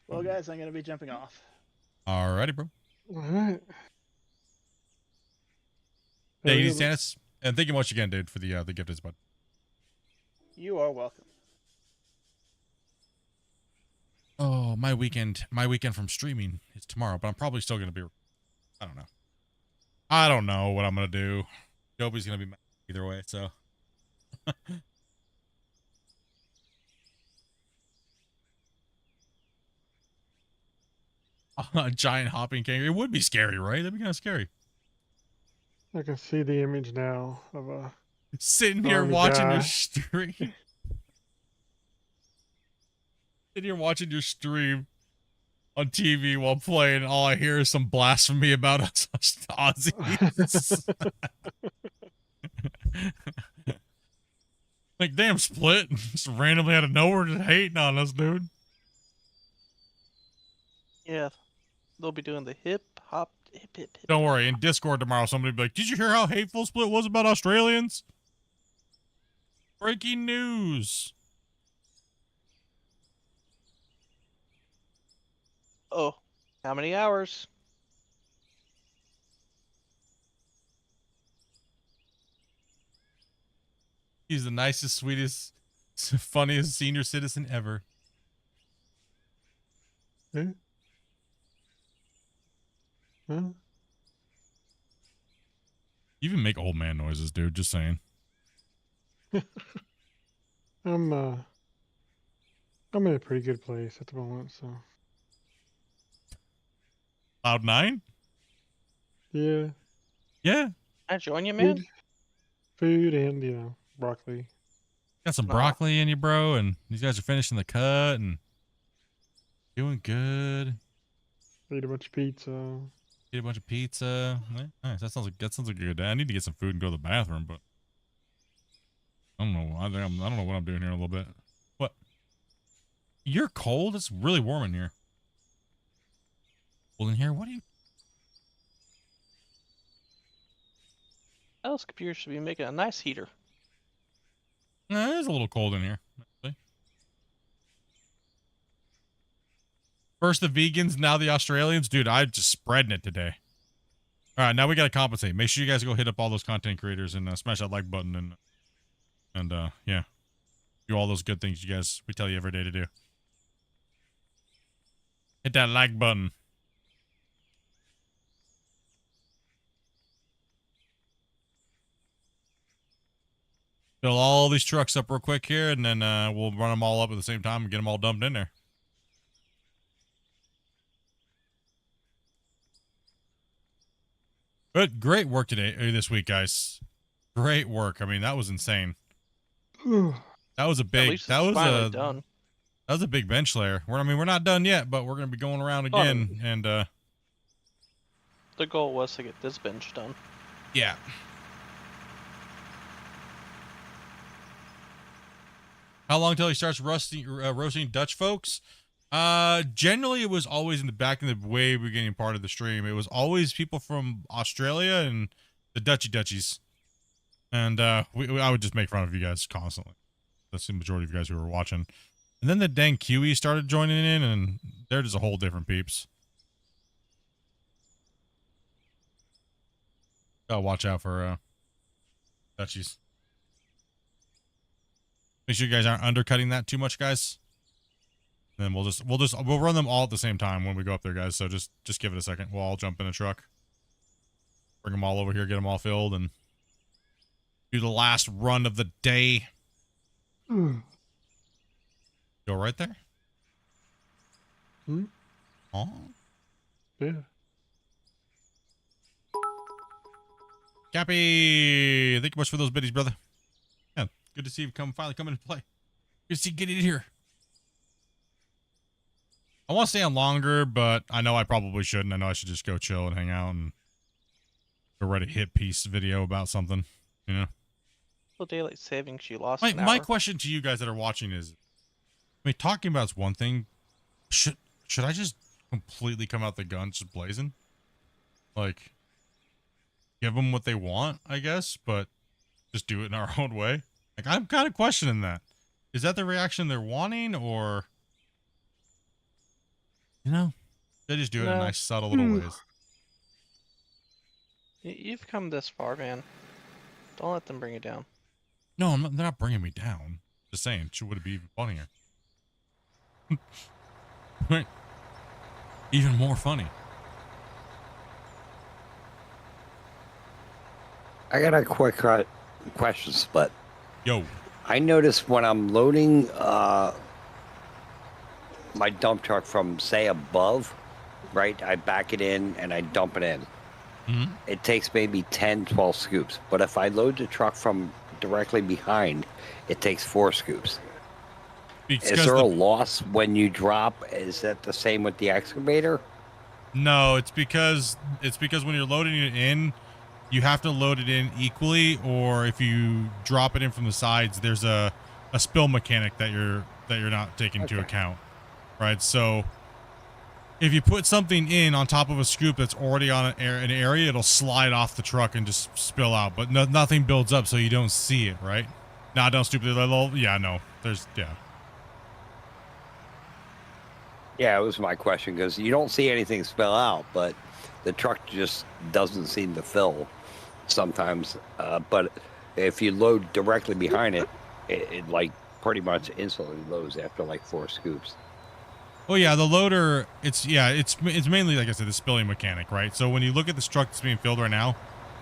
[SPEAKER 9] Well, guys, I'm going to be jumping off.
[SPEAKER 2] Alrighty, bro.
[SPEAKER 4] All right.
[SPEAKER 2] Hey, easy, Stannis. And thank you much again, dude, for the gift as bud.
[SPEAKER 9] You are welcome.
[SPEAKER 2] Oh, my weekend from streaming is tomorrow, but I'm probably still gonna be. I don't know what I'm gonna do. Joby's gonna be mad either way, so. A giant hopping kangaroo. It would be scary, right? That'd be kind of scary.
[SPEAKER 4] I can see the image now of a
[SPEAKER 2] Sitting here
[SPEAKER 4] army
[SPEAKER 2] watching
[SPEAKER 4] guy.
[SPEAKER 2] your stream. Sitting here watching your stream on TV while playing. All I hear is some blasphemy about us Aussies. Like, damn, Split. Just randomly out of nowhere just hating on us, dude.
[SPEAKER 7] Yeah. They'll be doing the hip hop. Hip.
[SPEAKER 2] Don't worry. In Discord tomorrow, somebody will be like, did you hear how hateful Split was about Australians? Breaking news.
[SPEAKER 7] Oh, how many hours?
[SPEAKER 2] He's the nicest, sweetest, funniest senior citizen ever.
[SPEAKER 4] Huh? Huh?
[SPEAKER 2] You even make old man noises, dude. Just saying.
[SPEAKER 4] I'm in a pretty good place at the moment, so
[SPEAKER 2] Cloud 9?
[SPEAKER 4] yeah.
[SPEAKER 2] Yeah.
[SPEAKER 7] I join you, man.
[SPEAKER 4] Food and, you know, broccoli.
[SPEAKER 2] Got some
[SPEAKER 7] No.
[SPEAKER 2] broccoli in you, bro, and these guys are finishing the cut and doing good.
[SPEAKER 4] Ate a bunch of pizza.
[SPEAKER 2] Eat a bunch of pizza. Yeah, nice. That sounds like a good day. I need to get some food and go to the bathroom, but I don't know. I don't know what I'm doing here a little bit. What? You're cold? It's really warm in here. Well, in here, what do you?
[SPEAKER 7] Those computers should be making a nice heater.
[SPEAKER 2] It is a little cold in here. Actually. First the vegans, now the Australians. Dude, I'm just spreading it today. All right, now we got to compensate. Make sure you guys go hit up all those content creators and smash that like button and yeah, do all those good things we tell you every day to do. Hit that like button. Fill all these trucks up real quick here, and then we'll run them all up at the same time and get them all dumped in there. But great work this week, guys. Great work. I mean, that was insane. That was a big. That was a big bench layer. We're not done yet, but we're gonna be going around again, and
[SPEAKER 7] the goal was to get this bench done.
[SPEAKER 2] Yeah. How long till he starts roasting Dutch folks? Generally it was always in the back in the way beginning part of the stream. It was always people from Australia and the Dutchies. And I would just make fun of you guys constantly. That's the majority of you guys who were watching. And then the dang Kiwi started joining in, and they're just a whole different peeps. Gotta watch out for Dutchies. Make sure you guys aren't undercutting that too much, guys. And then we'll run them all at the same time when we go up there, guys. So just give it a second. We'll all jump in a truck, bring them all over here, get them all filled, and do the last run of the day. Go right there. Oh.
[SPEAKER 4] Yeah.
[SPEAKER 2] Cappy, thank you much for those biddies, brother. Yeah, good to see you finally come into play. Good to see you get in here. I want to stay on longer, but I know I probably shouldn't. I know I should just go chill and hang out and go write a hit piece video about something, you know?
[SPEAKER 7] Well, daylight savings, you lost
[SPEAKER 2] my question to you guys that are watching is, I mean, talking about is one thing. Should I just completely come out the gun just blazing? Like, give them what they want, I guess, but just do it in our own way? Like, I'm kind of questioning that. Is that the reaction they're wanting, or... You know, they just do it in nice, subtle little ways.
[SPEAKER 7] You've come this far, man. Don't let them bring you down.
[SPEAKER 2] No, they're not bringing me down. Just saying, it would be even funnier. Right. Even more funny.
[SPEAKER 13] I got a quick question, Split.
[SPEAKER 2] Yo.
[SPEAKER 13] I noticed when I'm loading my dump truck from, say, above, right? I back it in and I dump it in.
[SPEAKER 2] Mm-hmm.
[SPEAKER 13] It takes maybe 10, 12 scoops. But if I load the truck from directly behind, it takes 4 scoops. Is there a loss when you drop? Is that the same with the excavator?
[SPEAKER 2] No, it's because when you're loading it in, you have to load it in equally, or if you drop it in from the sides, there's a spill mechanic that you're not taking into account. Right, so if you put something in on top of a scoop that's already on an area, it'll slide off the truck and just spill out. But nothing builds up, so you don't see it, right? Nah, don't stupid. Yeah, no. Yeah.
[SPEAKER 13] Yeah, it was my question, because you don't see anything spill out, but the truck just doesn't seem to fill sometimes. But If you load directly behind it, it like pretty much instantly loads after like 4 scoops.
[SPEAKER 2] Oh yeah, the loader, it's mainly, like I said, the spilling mechanic, right? So when you look at this truck that's being filled right now,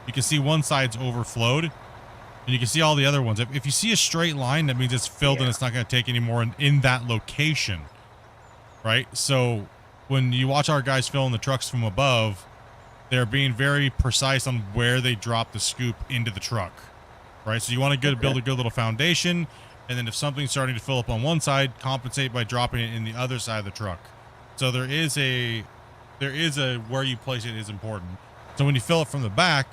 [SPEAKER 2] you can see one side's overflowed, and you can see all the other ones. If you see a straight line, that means it's filled and it's not going to take any more in that location, right? So when you watch our guys filling the trucks from above, they're being very precise on where they drop the scoop into the truck, right? So you want to build a good little foundation. And then if something's starting to fill up on one side, compensate by dropping it in the other side of the truck. So there is a where you place it is important. So when you fill it from the back,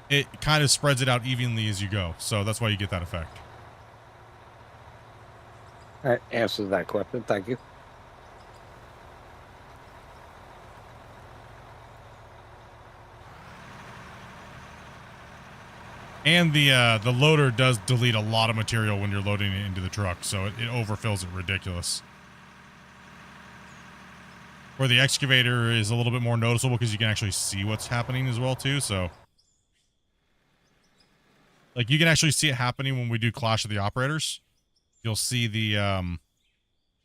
[SPEAKER 2] it kind of spreads it out evenly as you go. So that's why you get that effect.
[SPEAKER 13] That answers that question. Thank you.
[SPEAKER 2] And the loader does delete a lot of material when you're loading it into the truck, so it overfills it ridiculous. Where the excavator is a little bit more noticeable because you can actually see what's happening as well too. So, like, you can actually see it happening when we do Clash of the Operators. You'll see the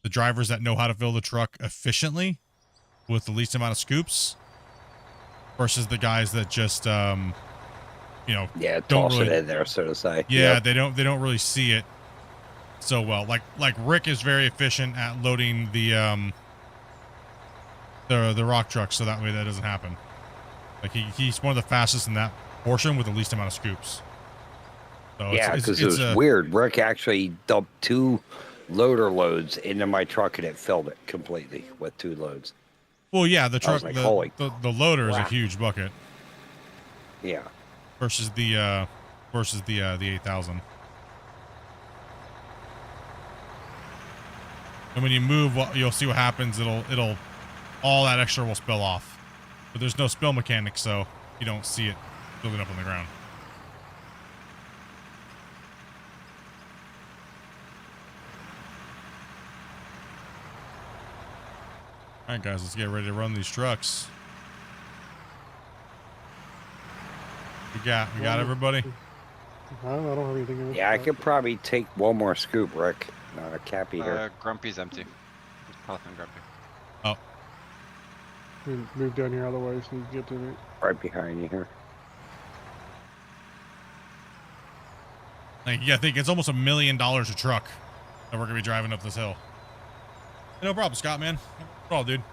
[SPEAKER 2] drivers that know how to fill the truck efficiently with the least amount of scoops versus the guys that just you know,
[SPEAKER 13] toss it in there, so to say.
[SPEAKER 2] Yeah, they don't really see it so well. Like Rick is very efficient at loading the rock truck, so that way that doesn't happen. Like he's one of the fastest in that portion with the least amount of scoops. So
[SPEAKER 13] yeah, because it was weird. Rick actually dumped 2 loader loads into my truck and it filled it completely with 2 loads.
[SPEAKER 2] Well, yeah, the truck,
[SPEAKER 13] like,
[SPEAKER 2] the loader is a huge bucket.
[SPEAKER 13] Yeah.
[SPEAKER 2] Versus the 8,000. And when you move, you'll see what happens. It'll all that extra will spill off, but there's no spill mechanic, so you don't see it building up on the ground. All right, guys, let's get ready to run these trucks. We got everybody?
[SPEAKER 4] I don't have anything in this
[SPEAKER 13] Yeah, I
[SPEAKER 4] truck.
[SPEAKER 13] could probably take one more scoop, Rick. Cappy here.
[SPEAKER 14] Grumpy's empty. Paladin Grumpy.
[SPEAKER 2] Oh.
[SPEAKER 4] Move down here out of the way so you can get to me.
[SPEAKER 13] Right behind you here.
[SPEAKER 2] Like, yeah, I think it's almost $1 million a truck that we're gonna be driving up this hill. Hey, no problem, Scott, man. No problem, dude.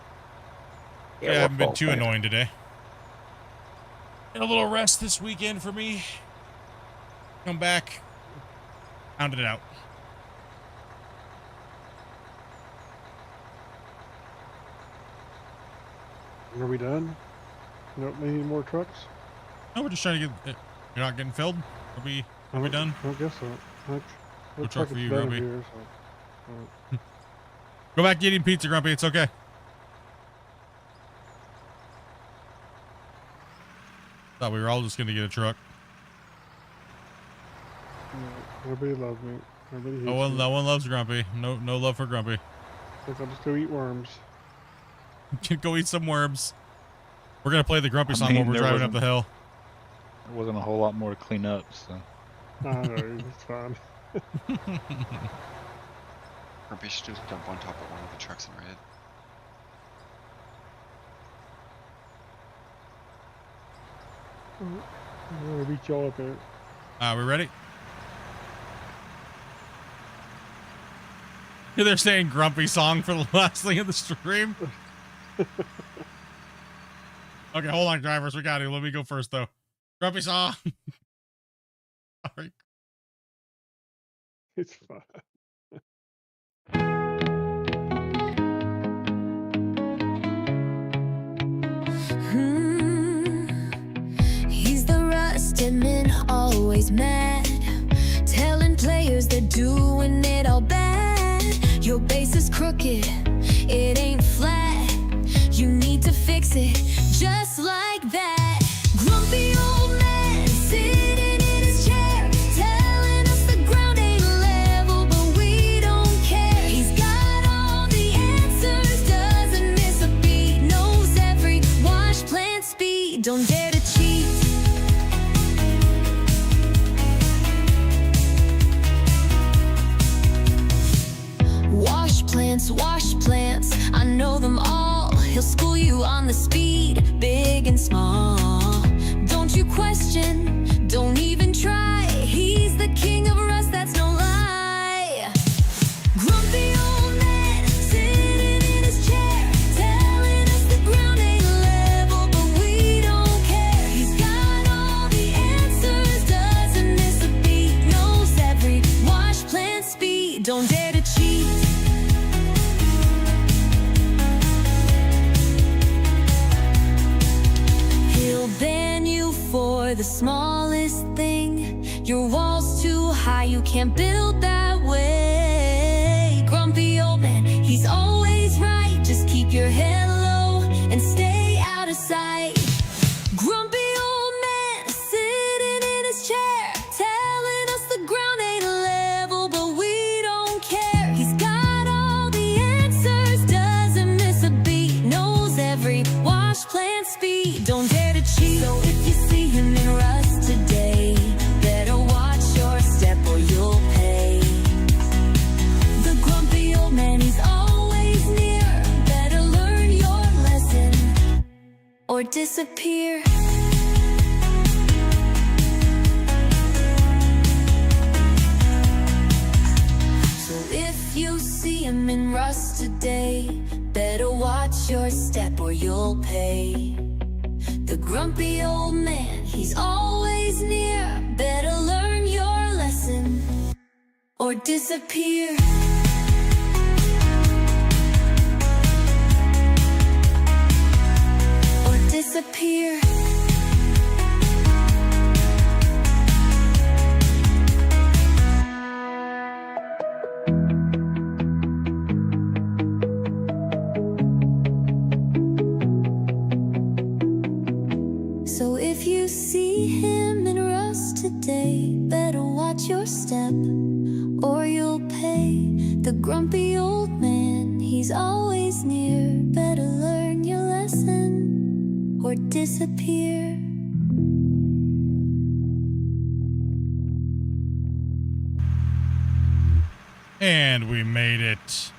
[SPEAKER 2] Yeah, I haven't been too annoying today. And a little rest this weekend for me. Come back, pounded it out.
[SPEAKER 4] Are we done? You don't need any more trucks?
[SPEAKER 2] No, we're just trying to get. You're not getting filled. Are we done?
[SPEAKER 4] I guess so.
[SPEAKER 2] We'll truck for you,
[SPEAKER 4] better
[SPEAKER 2] Grumpy.
[SPEAKER 4] here, so.
[SPEAKER 2] Go back to eating pizza, Grumpy. It's okay. Thought we were all just gonna get a truck.
[SPEAKER 4] Nobody loves me. Nobody hates
[SPEAKER 2] No one
[SPEAKER 4] me.
[SPEAKER 2] loves Grumpy. No love for Grumpy.
[SPEAKER 4] Guess I'll just go eat worms.
[SPEAKER 2] Go eat some worms. We're gonna play the Grumpy song
[SPEAKER 10] mean,
[SPEAKER 2] while we're
[SPEAKER 10] there
[SPEAKER 2] driving up
[SPEAKER 10] wasn't-
[SPEAKER 2] the hill.
[SPEAKER 10] There wasn't a whole lot more to clean up, so.
[SPEAKER 4] No, it's fine.
[SPEAKER 14] Grumpy should just jump on top of one of the trucks and ride it.
[SPEAKER 4] I'm gonna beat y'all up there.
[SPEAKER 2] We ready? They're saying Grumpy song for the last thing of the stream. Okay, hold on, drivers. We got it. Let me go first, though. Grumpy song. Sorry.
[SPEAKER 4] It's fine.
[SPEAKER 11] He's the rusted man, always mad, telling players they're doing it all bad. Your base is crooked, it ain't flat. You need to fix it, just like that. Grumpy old man sitting in his chair, telling us the ground ain't level, but we don't care. He's got all the answers, doesn't miss a beat, knows every wash plant speed. Don't dare to cheat. school you on the speed, big and small. Don't you question, don't even try. He's the king of rust, that's no lie. Grumpy old man sitting in his chair, telling us the ground ain't level, but we don't care. He's got all the answers, doesn't miss a beat, knows every wash plant speed. Don't dare to cheat. He'll ban you for the smallest thing. Your wall's too high, you can't build that way. Grumpy old man, he's always right. Just keep your head low and stay out of sight. Grumpy old man sitting in his chair, telling us the ground ain't level, but we don't care. He's got all the answers, doesn't miss a beat, knows every wash plant speed. Don't dare to cheat. So if you see him in rust today, better watch your step or you'll pay. The grumpy old man, he's always near. Better learn your lesson or disappear. So if you see him in rust today, better watch your step or you'll pay. The grumpy old man, he's always near. Better learn your lesson or disappear. Or disappear. So if you see him in rust today, better watch your step or you'll pay. The grumpy old man, he's always near. Better learn your lesson or disappear.
[SPEAKER 2] And we made it.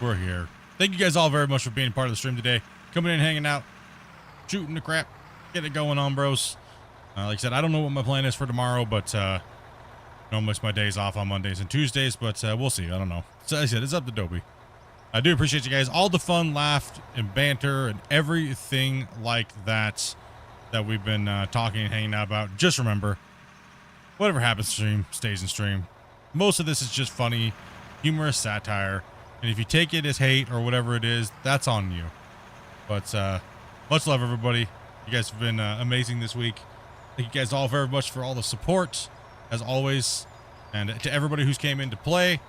[SPEAKER 2] We're here. Thank you guys all very much for being part of the stream today. Coming in, hanging out, shooting the crap, get it going on, bros. Like I said, I don't know what my plan is for tomorrow, but don't miss my days off on Mondays and Tuesdays, but we'll see. I don't know. So as I said, it's up to Dobie. I do appreciate you guys. All the fun, laugh, and banter, and everything like that we've been talking and hanging out about. Just remember, whatever happens in stream stays in stream. Most of this is just funny, humorous satire, and if you take it as hate or whatever it is, that's on you. But much love, everybody. You guys have been amazing this week. Thank you guys all very much for all the support, as always. And to everybody who's came in to play,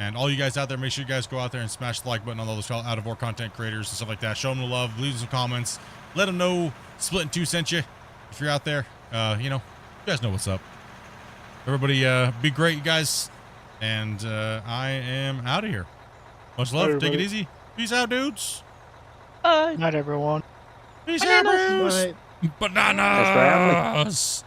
[SPEAKER 2] and all you guys out there, make sure you guys go out there and smash the like button on all those out of Ore content creators and stuff like that. Show them the love, leave some comments, let them know Split in Two sent you. If you're out there, you guys know what's up. Everybody, be great, you guys. And I am out of here. Much love. Take it easy. Peace out, dudes.
[SPEAKER 9] Night, everyone.
[SPEAKER 2] Peace out, Bruce.
[SPEAKER 6] Bye.
[SPEAKER 2] Bananas.